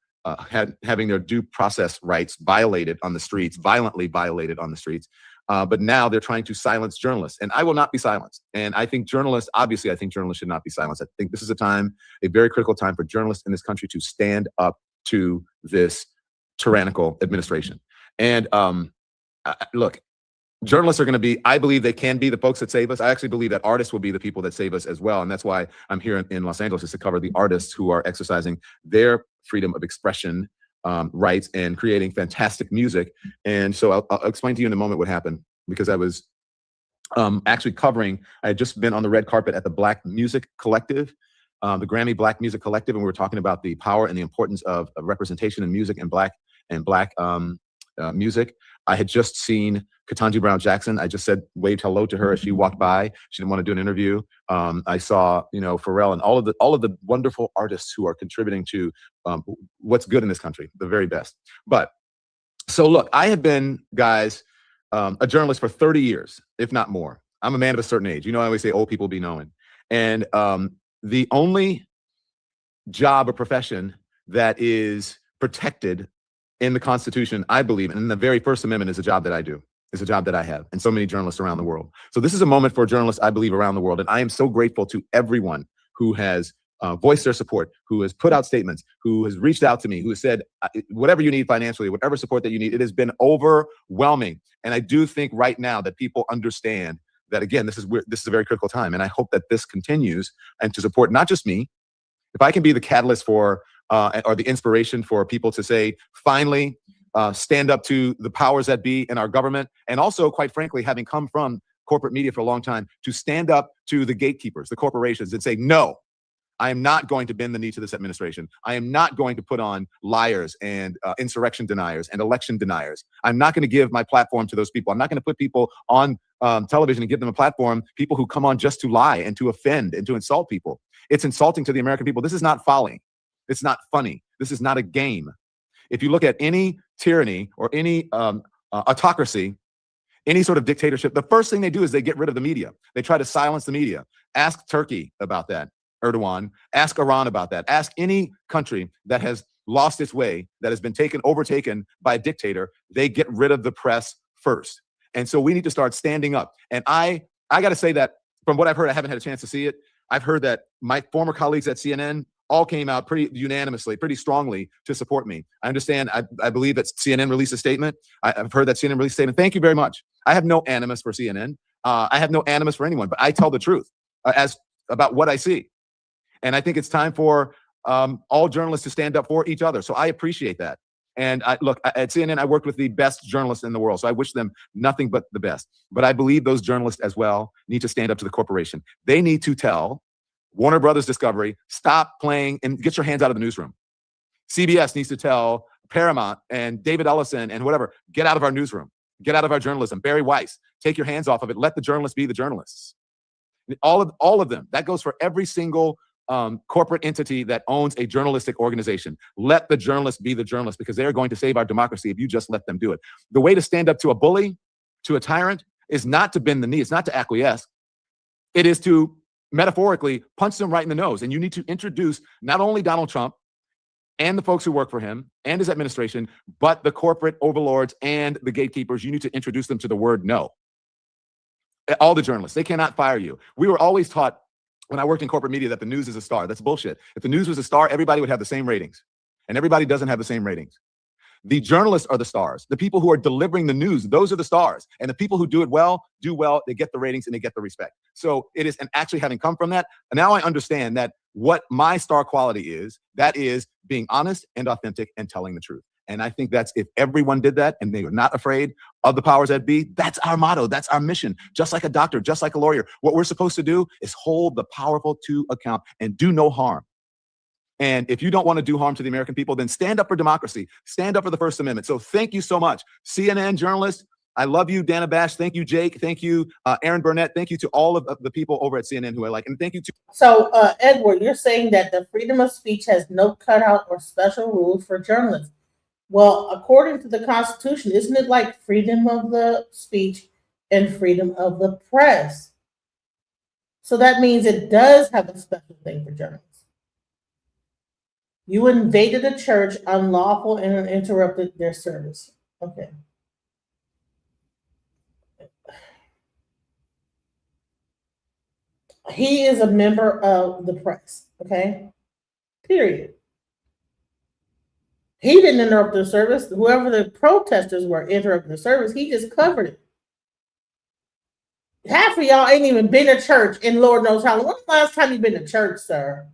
K: having their due process rights violated on the streets, violently violated on the streets. But now they're trying to silence journalists, and I will not be silenced. And I think journalists, obviously, I think journalists should not be silenced. I think this is a very critical time for journalists in this country to stand up to this tyrannical administration. And look, journalists are going to be, I believe they can be the folks that save us. I actually believe that artists will be the people that save us as well. And that's why I'm here in Los Angeles, is to cover the artists who are exercising their freedom of expression rights and creating fantastic music. And so I'll explain to you in a moment what happened, because I was actually covering, I had just been on the red carpet at the Black Music Collective, the Grammy Black Music Collective, and we were talking about the power and the importance of representation in music and black music. I had just seen Ketanji Brown Jackson. I just waved hello to her as she walked by. She didn't want to do an interview. I saw, you know, Pharrell and all of the wonderful artists who are contributing to what's good in this country, the very best. But so look, I have been, guys, a journalist for 30 years, if not more. I'm a man of a certain age. You know, I always say old people be knowing. And the only job or profession that is protected in the Constitution, I believe, and in the very First Amendment, is a job that I do. It's a job that I have, and so many journalists around the world. So this is a moment for journalists, I believe, around the world. And I am so grateful to everyone who has voiced their support, who has put out statements, who has reached out to me, who has said, whatever you need financially, whatever support that you need. It has been overwhelming. And I do think right now that people understand that, again, this is a very critical time. And I hope that this continues, and to support not just me. If I can be the catalyst for or the inspiration for people to say, finally, stand up to the powers that be in our government, and also, quite frankly, having come from corporate media for a long time, to stand up to the gatekeepers, the corporations, and say, no, I am not going to bend the knee to this administration. I am not going to put on liars and insurrection deniers and election deniers. I'm not going to give my platform to those people. I'm not going to put people on television and give them a platform, people who come on just to lie and to offend and to insult people. It's insulting to the American people. This is not folly. It's not funny. This is not a game. If you look at any tyranny or any autocracy, any sort of dictatorship, the first thing they do is they get rid of the media. They try to silence the media. Ask Turkey about that, Erdogan. Ask Iran about that. Ask any country that has lost its way, that has been overtaken by a dictator. They get rid of the press first. And so we need to start standing up. And I got to say that from what I've heard, I haven't had a chance to see it. I've heard that my former colleagues at CNN all came out pretty unanimously, pretty strongly to support me. I understand. I believe that CNN released a statement. I've heard that CNN released a statement. Thank you very much. I have no animus for CNN. I have no animus for anyone, but I tell the truth as about what I see. And I think it's time for all journalists to stand up for each other. So I appreciate that. And look, at CNN, I worked with the best journalists in the world. So I wish them nothing but the best. But I believe those journalists as well need to stand up to the corporation. They need to tell Warner Brothers Discovery, stop playing and get your hands out of the newsroom. CBS needs to tell Paramount and David Ellison and whatever, get out of our newsroom, get out of our journalism. Barry Weiss, take your hands off of it. Let the journalists be the journalists. All of them. That goes for every single corporate entity that owns a journalistic organization. Let the journalists be the journalists, because they are going to save our democracy if you just let them do it. The way to stand up to a bully, to a tyrant, is not to bend the knee. It's not to acquiesce. It is to metaphorically punch them right in the nose. And you need to introduce not only Donald Trump and the folks who work for him and his administration, but the corporate overlords and the gatekeepers. You need to introduce them to the word no. All the journalists, they cannot fire you. We were always taught when I worked in corporate media that the news is a star. That's bullshit. If the news was a star, everybody would have the same ratings. And everybody doesn't have the same ratings. The journalists are the stars. The people who are delivering the news, those are the stars. And the people who do it well, do well, they get the ratings and they get the respect. So it is, and actually having come from that, now I understand that what my star quality is, that is being honest and authentic and telling the truth. And I think that's, if everyone did that and they were not afraid of the powers that be, that's our motto. That's our mission. Just like a doctor, just like a lawyer, what we're supposed to do is hold the powerful to account and do no harm. And if you don't want to do harm to the American people, then stand up for democracy. Stand up for the First Amendment. So thank you so much. CNN journalists, I love you. Dana Bash, thank you. Jake, thank you. Aaron Burnett, thank you to all of the people over at CNN who I like. And thank you to...
B: So, Edward, you're saying that the freedom of speech has no cutout or special rules for journalists. Well, according to the Constitution, isn't it like freedom of the speech and freedom of the press? So that means it does have a special thing for journalists. You invaded a church, unlawful, and interrupted their service. Okay. He is a member of the press, okay? Period. He didn't interrupt the service. Whoever the protesters were interrupting the service, he just covered it. Half of y'all ain't even been to church in Lord knows how long. When's the last time you've been to church, sir?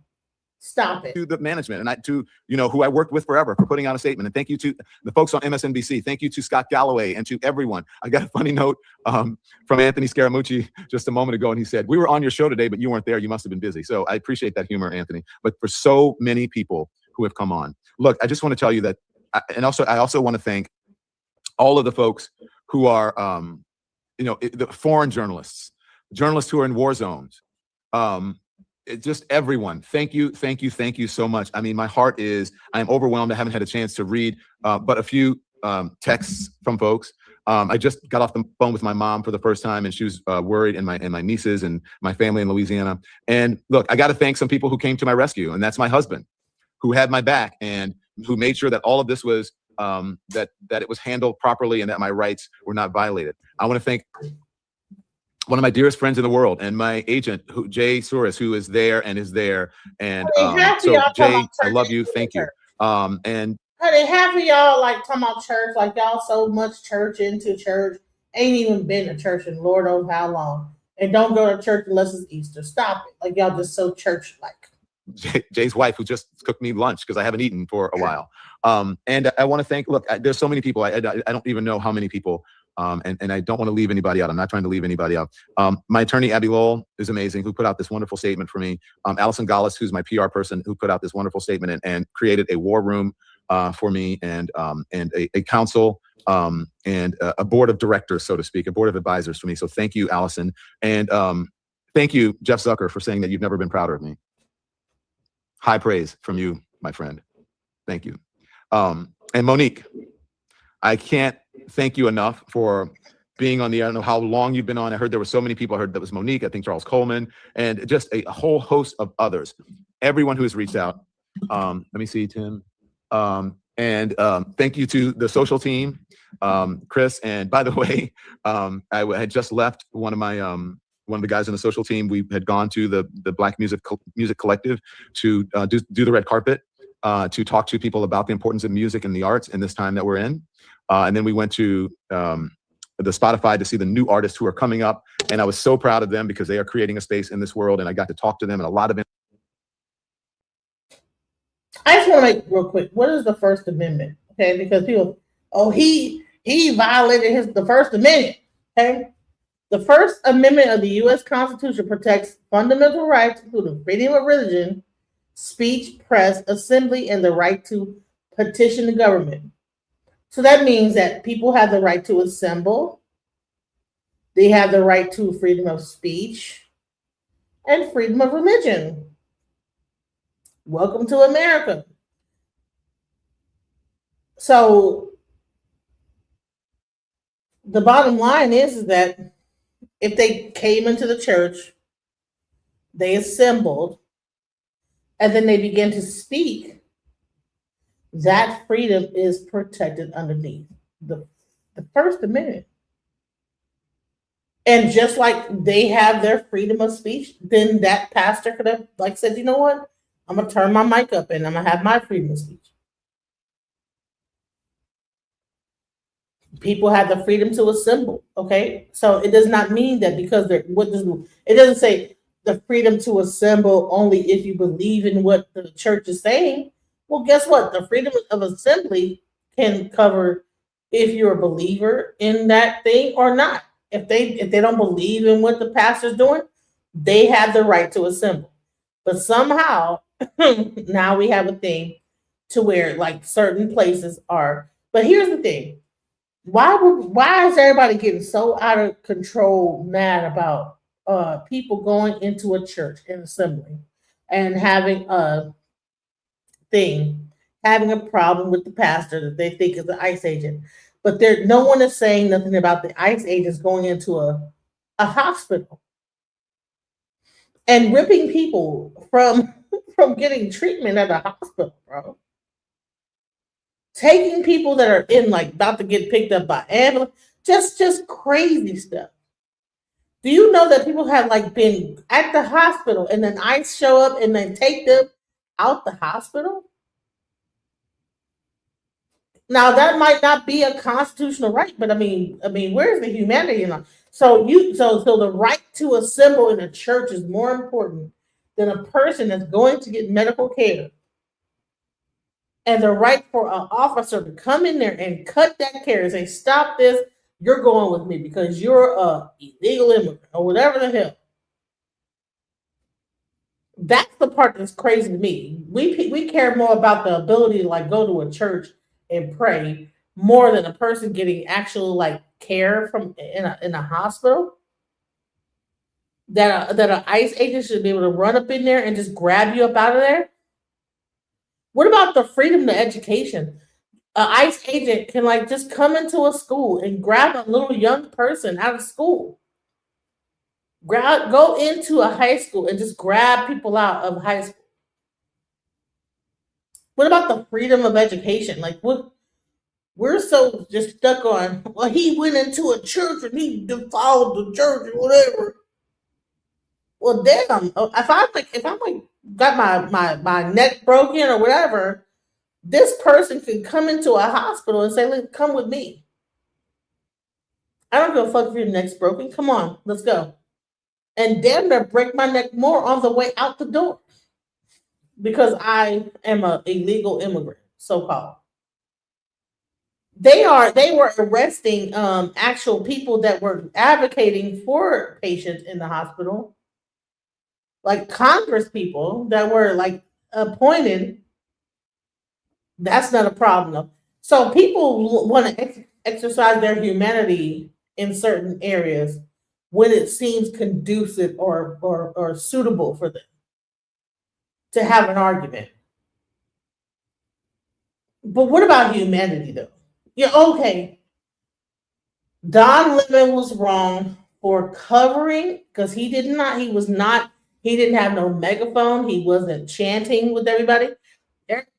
B: Stop it.
K: To the management and to, who I worked with forever for putting out a statement. And thank you to the folks on MSNBC. Thank you to Scott Galloway and to everyone. I got a funny note from Anthony Scaramucci just a moment ago. And he said, we were on your show today, but you weren't there. You must have been busy. So I appreciate that humor, Anthony. But for so many people who have come on, look, I just want to tell you that, I also want to thank all of the folks who are, the foreign journalists who are in war zones, just everyone. Thank you so much. I mean, my heart is, I am overwhelmed. I haven't had a chance to read, but a few texts from folks. I just got off the phone with my mom for the first time, and she was worried, and my nieces and my family in Louisiana. And look, I got to thank some people who came to my rescue, and that's my husband, who had my back and who made sure that all of this was that it was handled properly and that my rights were not violated. I want to thank one of my dearest friends in the world and my agent, Jay Souris, who is there. And so Jay, I love you. Thank you. And
B: honey, half of y'all like talking about church, like y'all so much church into church, ain't even been to church in Lord knows how long, and don't go to church unless it's Easter. Stop it. Like y'all just so church-like.
K: Jay's wife, who just cooked me lunch because I haven't eaten for a while. And I want to thank, look, there's so many people. I don't even know how many people. And I don't want to leave anybody out. I'm not trying to leave anybody out. My attorney, Abby Lowell, is amazing, who put out this wonderful statement for me. Allison Gallus, who's my PR person, who put out this wonderful statement and created a war room for me and a council and a board of directors, so to speak, a board of advisors for me. So thank you, Allison. And thank you, Jeff Zucker, for saying that you've never been prouder of me. High praise from you, my friend. Thank you. And Monique, I can't thank you enough for being on the air. I don't know how long you've been on. I heard there were so many people. I heard that was Monique, I think Charles Coleman, and just a whole host of others. Everyone who has reached out. Let me see, Tim. And thank you to the social team, Chris. And by the way, I had just left one of the guys on the social team. We had gone to the Black Music Collective to do the red carpet, to talk to people about the importance of music and the arts in this time that we're in. And then we went to the Spotify to see the new artists who are coming up. And I was so proud of them because they are creating a space in this world. And I got to talk to them and a lot of it.
B: I just want to make real quick. What is the First Amendment? Okay, because people, he violated the First Amendment. Okay, the First Amendment of the U.S. Constitution protects fundamental rights, including freedom of religion, speech, press, assembly, and the right to petition the government. So that means that people have the right to assemble. They have the right to freedom of speech and freedom of religion. Welcome to America. So the bottom line is that if they came into the church, they assembled, and then they began to speak, that freedom is protected underneath the First Amendment. And just like they have their freedom of speech, then that pastor could have said, you know what? I'm going to turn my mic up and I'm going to have my freedom of speech. People have the freedom to assemble, okay? So it does not mean that because it doesn't say the freedom to assemble only if you believe in what the church is saying. Well, guess what? The freedom of assembly can cover if you're a believer in that thing or not. If they don't believe in what the pastor's doing, they have the right to assemble. But somehow now we have a thing to where certain places are. But here's the thing. Why is everybody getting so out of control mad about people going into a church and assembling and having a problem with the pastor that they think is an ICE agent? But no one is saying nothing about the ICE agents going into a hospital and ripping people from getting treatment at a hospital, bro. Taking people that are in about to get picked up by ambulance, just crazy stuff. Do you know that people have been at the hospital and then ICE show up and then take them out the hospital? Now that might not be a constitutional right, but I mean, where's the humanity in that? So the right to assemble in a church is more important than a person that's going to get medical care. And the right for an officer to come in there and cut that care and say, stop this, you're going with me because you're a illegal immigrant or whatever the hell. That's the part that's crazy to me. We care more about the ability to go to a church and pray more than a person getting actual care from in a hospital. That an ICE agent should be able to run up in there and just grab you up out of there. What about the freedom to education? An ICE agent can just come into a school and grab a little young person out of school. Go into a high school and just grab people out of high school. What about the freedom of education? We're so just stuck on, well, he went into a church and he defiled the church or whatever. Well, damn, if I'm got my neck broken or whatever, this person can come into a hospital and say, "Look, come with me. I don't give a fuck if your neck's broken. Come on, let's go." And damn near break my neck more on the way out the door because I am an illegal immigrant, so-called. They were arresting actual people that were advocating for patients in the hospital. Congress people that were appointed. That's not a problem. So people want to exercise their humanity in certain areas when it seems conducive or suitable for them to have an argument. But what about humanity though? Yeah, okay. Don Lemon was wrong for covering because he didn't have no megaphone. He wasn't chanting with everybody.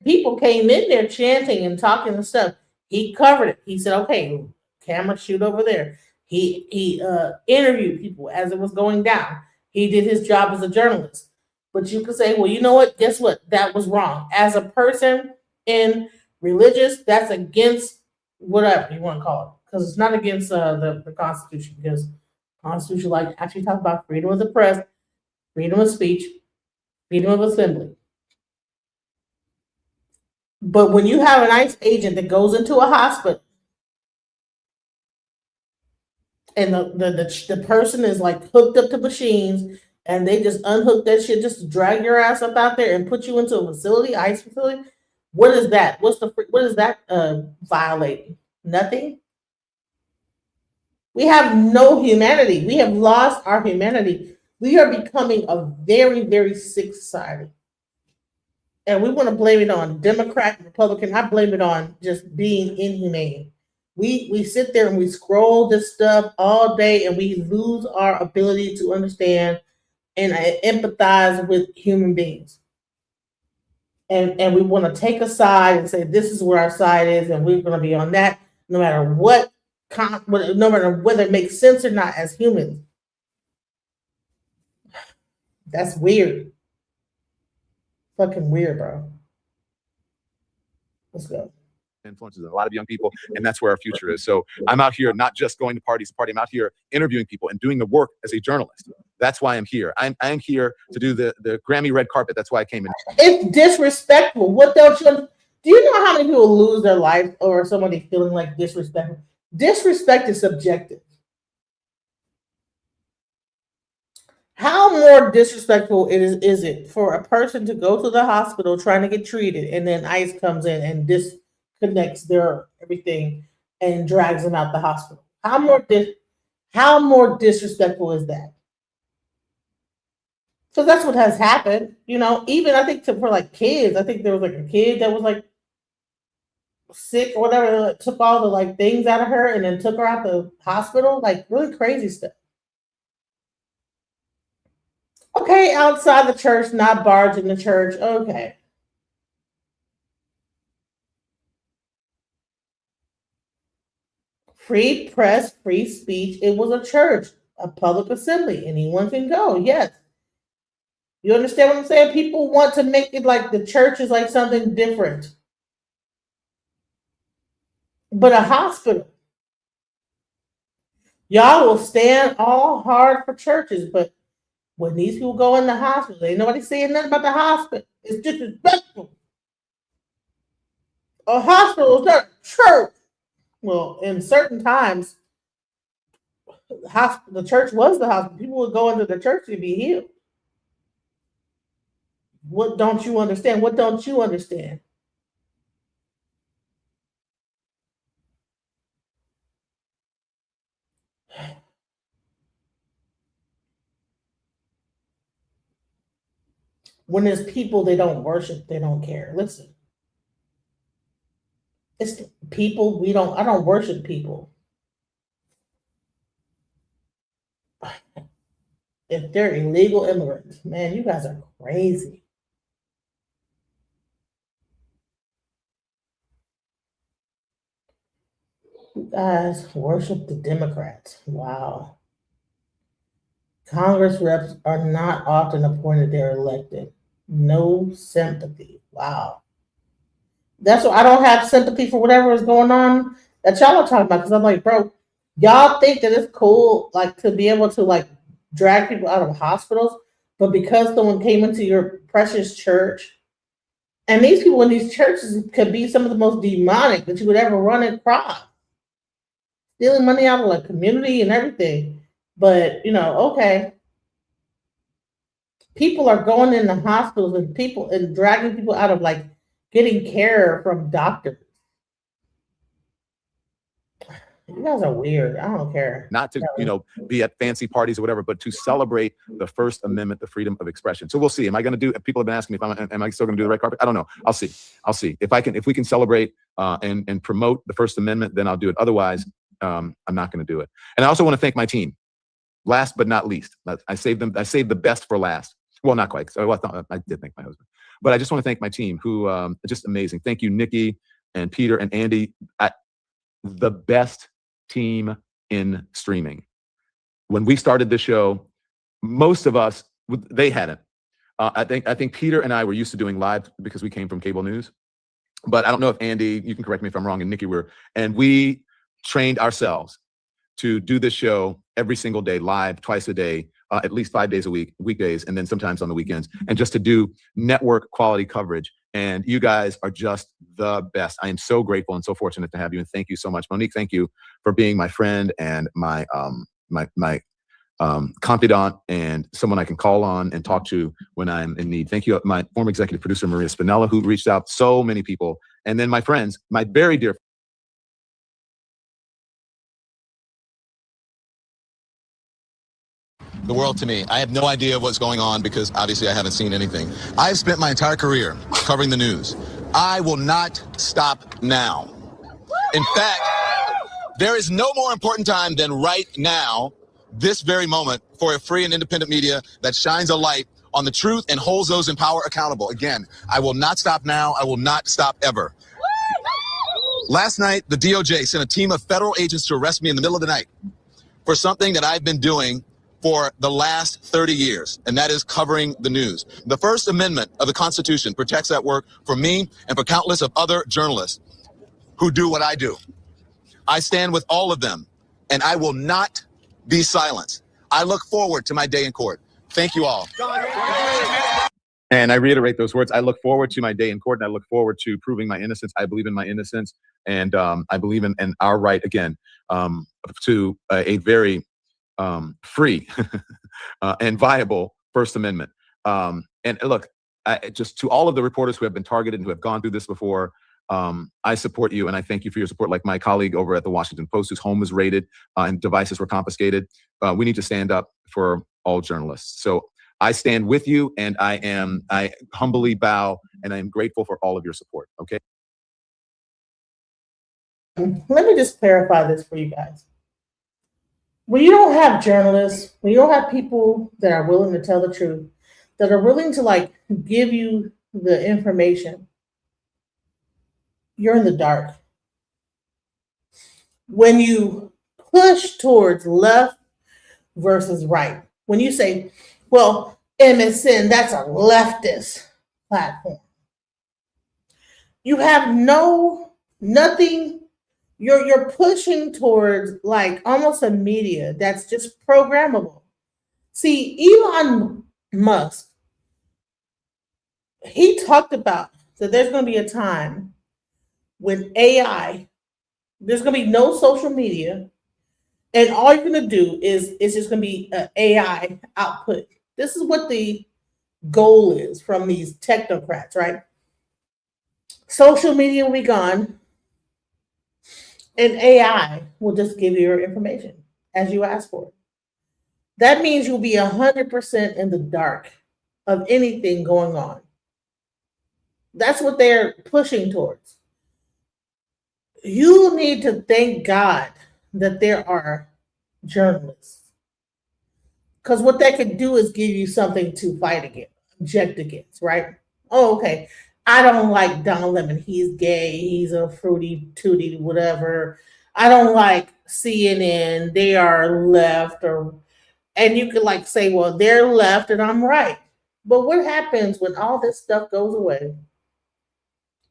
B: People came in there chanting and talking and stuff. He covered it. He said, okay, camera shoot over there. He interviewed people as it was going down. He did his job as a journalist. But you could say, well, you know what? Guess what? That was wrong. As a person in religious, that's against whatever you want to call it. Because it's not against the Constitution. Because the Constitution actually talks about freedom of the press, freedom of speech, freedom of assembly. But when you have an ICE agent that goes into a hospital and the person is hooked up to machines and they just unhook that shit just to drag your ass up out there and put you into a facility, ICE facility, What is that? What is that violating? Nothing. We have no humanity. We have lost our humanity. We are becoming a very, very sick society. And we want to blame it on Democrat, Republican. I blame it on just being inhumane. We sit there and we scroll this stuff all day and we lose our ability to understand and empathize with human beings. And we want to take a side and say, this is where our side is, and we're going to be on that no matter what, no matter whether it makes sense or not as humans. That's weird. Fucking weird, bro. Let's go.
K: Influences a lot of young people, and that's where our future is. So I'm out here not just going to parties to party. I'm out here interviewing people and doing the work as a journalist. That's why I'm here. I'm here to do the Grammy red carpet. That's why I came in.
B: It's disrespectful. What don't you? Do you know how many people lose their life over somebody feeling like disrespectful? Disrespect is subjective. How more disrespectful is it for a person to go to the hospital trying to get treated, and then ICE comes in and disconnects their everything and drags them out the hospital? How more disrespectful is that? So that's what has happened. You know, even I think for like kids, I think there was like a kid that was like sick or whatever, took all the like things out of her and then took her out the hospital, like really crazy stuff. Okay, outside the church, not barging the church. Okay. Free press, free speech. It was a church, a public assembly. Anyone can go. Yes. You understand what I'm saying? People want to make it like the church is like something different. But a hospital. Y'all will stand all hard for churches, but when these people go in the hospital, ain't nobody saying nothing about the hospital. It's disrespectful. A hospital is not a church. Well, in certain times, the church was the hospital. People would go into the church to be healed. What don't you understand? What don't you understand? When there's people they don't worship, they don't care. Listen. It's people I don't worship people. If they're illegal immigrants, man, you guys are crazy. You guys worship the Democrats. Wow. Congress reps are not often appointed, they're elected. No sympathy. Wow. That's why I don't have sympathy for whatever is going on that y'all are talking about. Because I'm like, bro, y'all think that it's cool, like, to be able to like drag people out of hospitals, but because someone came into your precious church, and these people in these churches could be some of the most demonic that you would ever run across, stealing money out of the community and everything. But you know, okay. People are going in the hospitals and dragging people out of like getting care from doctors. You guys are weird. I don't care.
K: Not to, be at fancy parties or whatever, but to celebrate the First Amendment, the freedom of expression. So we'll see. Am I going to do? People have been asking me am I still going to do the red carpet? I don't know. I'll see. If we can celebrate and promote the First Amendment, then I'll do it. Otherwise, I'm not going to do it. And I also want to thank my team. Last but not least, I saved the best for last. Well, not quite. So I did thank my husband, but I just want to thank my team who are just amazing. Thank you, Nikki and Peter and Andy. The best team in streaming. When we started the show, most of us, they hadn't. I think Peter and I were used to doing live because we came from cable news. But I don't know if Andy, you can correct me if I'm wrong, and Nikki and we trained ourselves to do this show every single day, live, twice a day, at least 5 days a week, weekdays, and then sometimes on the weekends, and just to do network quality coverage. And you guys are just the best. I am so grateful and so fortunate to have you. And thank you so much. Monique, thank you for being my friend and my confidant and someone I can call on and talk to when I'm in need. Thank you, my former executive producer, Maria Spinella, who reached out so many people. And then my friends, my very dear
L: the world to me. I have no idea what's going on because obviously I haven't seen anything. I've spent my entire career covering the news. I will not stop now. In fact, there is no more important time than right now, this very moment, for a free and independent media that shines a light on the truth and holds those in power accountable. Again, I will not stop now. I will not stop ever. Last night, the DOJ sent a team of federal agents to arrest me in the middle of the night for something that I've been doing for the last 30 years, and that is covering the news. The First Amendment of the Constitution protects that work for me and for countless of other journalists who do what I do. I stand with all of them, and I will not be silenced. I look forward to my day in court. Thank you all.
K: And I reiterate those words. I look forward to my day in court, and I look forward to proving my innocence. I believe in my innocence, and I believe in our right, again, to a very free and viable First Amendment. And look, just to all of the reporters who have been targeted and who have gone through this before, I support you, and I thank you for your support. Like my colleague over at the Washington Post, whose home was raided and devices were confiscated. We need to stand up for all journalists. So I stand with you, and I humbly bow, and I am grateful for all of your support. Okay.
B: Let me just clarify this for you guys. When you don't have journalists, when you don't have people that are willing to tell the truth, that are willing to like give you the information, you're in the dark. When you push towards left versus right, when you say, well, MSN, that's a leftist platform, you have nothing. You're pushing towards like almost a media that's just programmable. See, Elon Musk, he talked about that there's going to be a time when AI, there's going to be no social media, and all you're going to do is it's just going to be an AI output. This is what the goal is from these technocrats, right? Social media will be gone, and AI will just give you your information as you ask for it. That means you'll be 100% in the dark of anything going on. That's what they're pushing towards. You need to thank God that there are journalists. Because what that could do is give you something to fight against, object against, right? Oh, okay. I don't like Don Lemon. He's gay. He's a fruity tooty, whatever. I don't like CNN. They are left, and you could like say, well, they're left and I'm right. But what happens when all this stuff goes away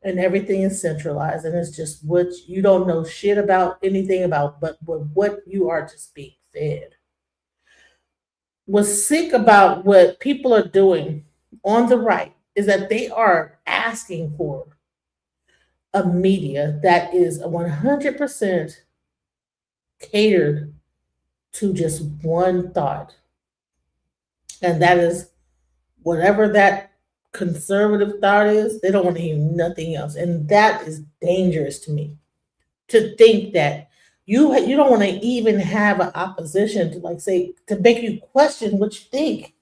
B: and everything is centralized and it's just what you don't know shit about anything about, but what you are just being fed? What's sick about what people are doing on the right is that they are asking for a media that is 100% catered to just one thought. And that is whatever that conservative thought is, they don't want to hear nothing else. And that is dangerous to me, to think that you don't want to even have an opposition to like say, to make you question what you think.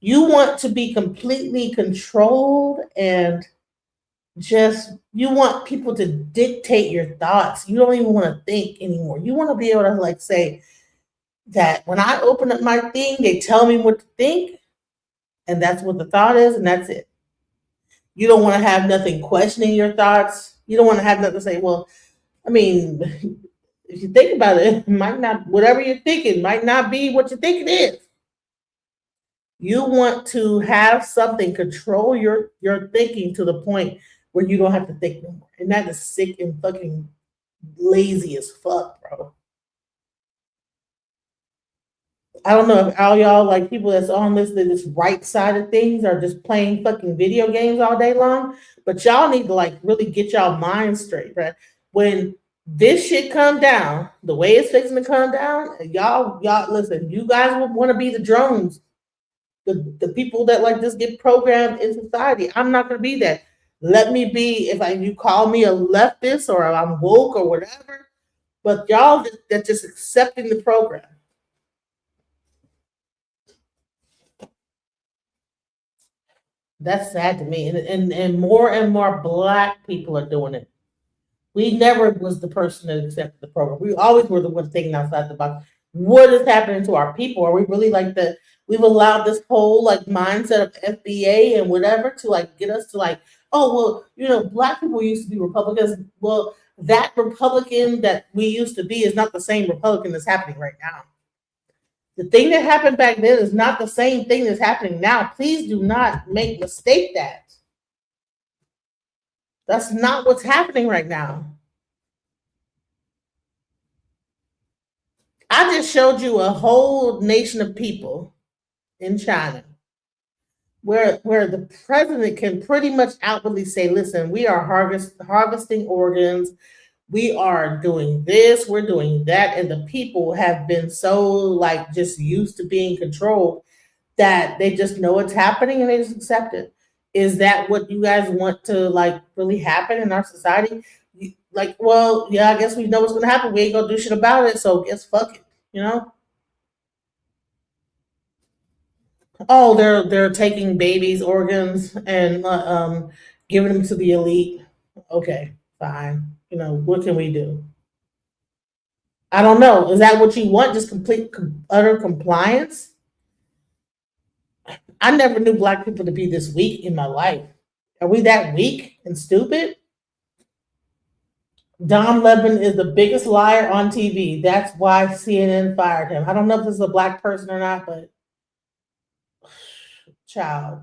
B: You want to be completely controlled and just, you want people to dictate your thoughts. You don't even want to think anymore. You want to be able to like say that when I open up my thing, they tell me what to think, and that's what the thought is, and that's it. You don't want to have nothing questioning your thoughts. You don't want to have nothing to say, well, I mean, if you think about it, it might not, whatever you're thinking might not be what you think it is. You want to have something control your thinking to the point where you don't have to think no more. And that is sick and fucking lazy as fuck, bro. I don't know if all y'all, like people that's on this right side of things, are just playing fucking video games all day long, but y'all need to like really get y'all minds straight, right? When this shit come down the way it's fixing to come down, y'all listen, you guys will want to be the drones, the people that like just get programmed in society. I'm not going to be that. Let me be, if you call me a leftist or I'm woke or whatever, but y'all that just accepting the program. That's sad to me. And more Black people are doing it. We never was the person that accepted the program. We always were the one thinking outside the box. What is happening to our people? Are we really like we've allowed this whole like mindset of FBA and whatever to like get us to like, oh, well, Black people used to be Republicans. Well, that Republican that we used to be is not the same Republican that's happening right now. The thing that happened back then is not the same thing that's happening now. Please do not mistake that. That's not what's happening right now. I just showed you a whole nation of people in China where the president can pretty much outwardly say, listen, we are harvesting organs. We are doing this, we're doing that. And the people have been so like just used to being controlled that they just know what's happening and they just accept it. Is that what you guys want to like really happen in our society? Like, well, yeah, I guess we know what's going to happen. We ain't going to do shit about it. So guess fuck it, Oh, they're taking babies' organs and giving them to the elite. Okay, fine. What can we do? I don't know. Is that what you want? Just complete, utter compliance? I never knew Black people to be this weak in my life. Are we that weak and stupid? Don Lemon is the biggest liar on TV. That's why CNN fired him. I don't know if this is a Black person or not, but child.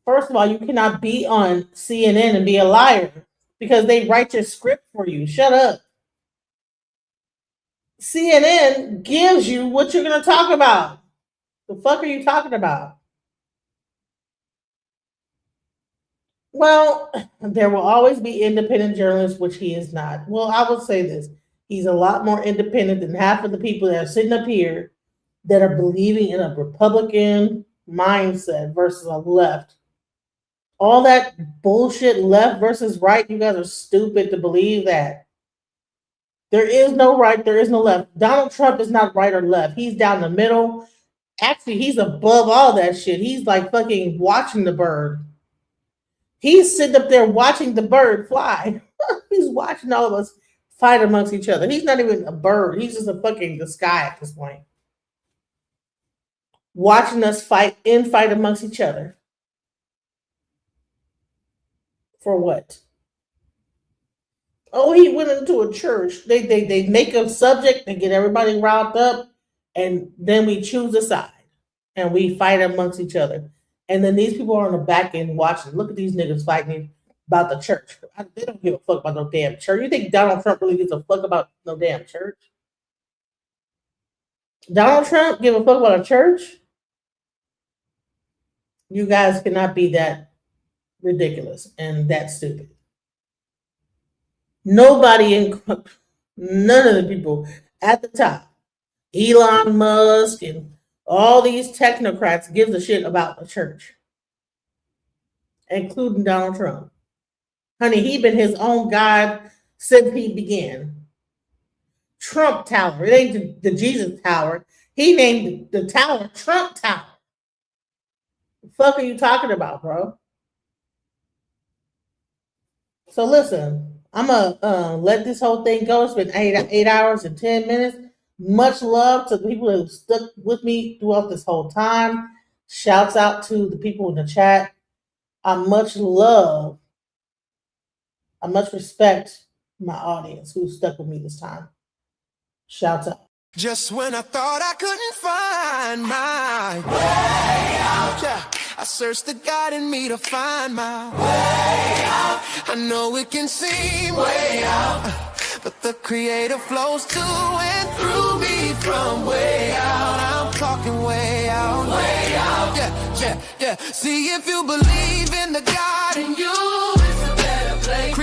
B: First of all, you cannot be on CNN and be a liar because they write your script for you. Shut up. CNN gives you what you're going to talk about. The fuck are you talking about? Well, there will always be independent journalists, which he is not. Well, I will say this. He's a lot more independent than half of the people that are sitting up here that are believing in a Republican mindset versus a left. All that bullshit left versus right, you guys are stupid to believe that. There is no right, there is no left. Donald Trump is not right or left. He's down the middle. Actually, he's above all that shit. He's like fucking watching the bird. He's sitting up there watching the bird fly. He's watching all of us fight amongst each other. He's not even a bird. He's just a fucking the sky at this point. Watching us fight amongst each other. For what? Oh, he went into a church. They make a subject, they get everybody riled up, and then we choose a side and we fight amongst each other. And then these people are on the back end watching. Look at these niggas fighting about the church. They don't give a fuck about no damn church. You think Donald Trump really gives a fuck about no damn church? Donald Trump give a fuck about a church? You guys cannot be that ridiculous and that stupid. None of the people at the top, Elon Musk and all these technocrats, gives a shit about the church, including Donald Trump. Honey, he been his own God since he began. Trump Tower. It ain't the Jesus Tower. He named the tower Trump Tower. The fuck are you talking about, bro? So listen, I'm gonna let this whole thing go. It's been 8 hours and 10 minutes. Much love to the people who stuck with me throughout this whole time. Shouts out to the people in the chat. I much respect my audience who stuck with me this time. Shouts out.
M: Just when I thought I couldn't find my way out, yeah, I searched the God in me to find my way out. I know it can seem way out, but the Creator flows to and through me from way out. I'm talking way out, yeah. See if you believe in the God in you, it's a better place.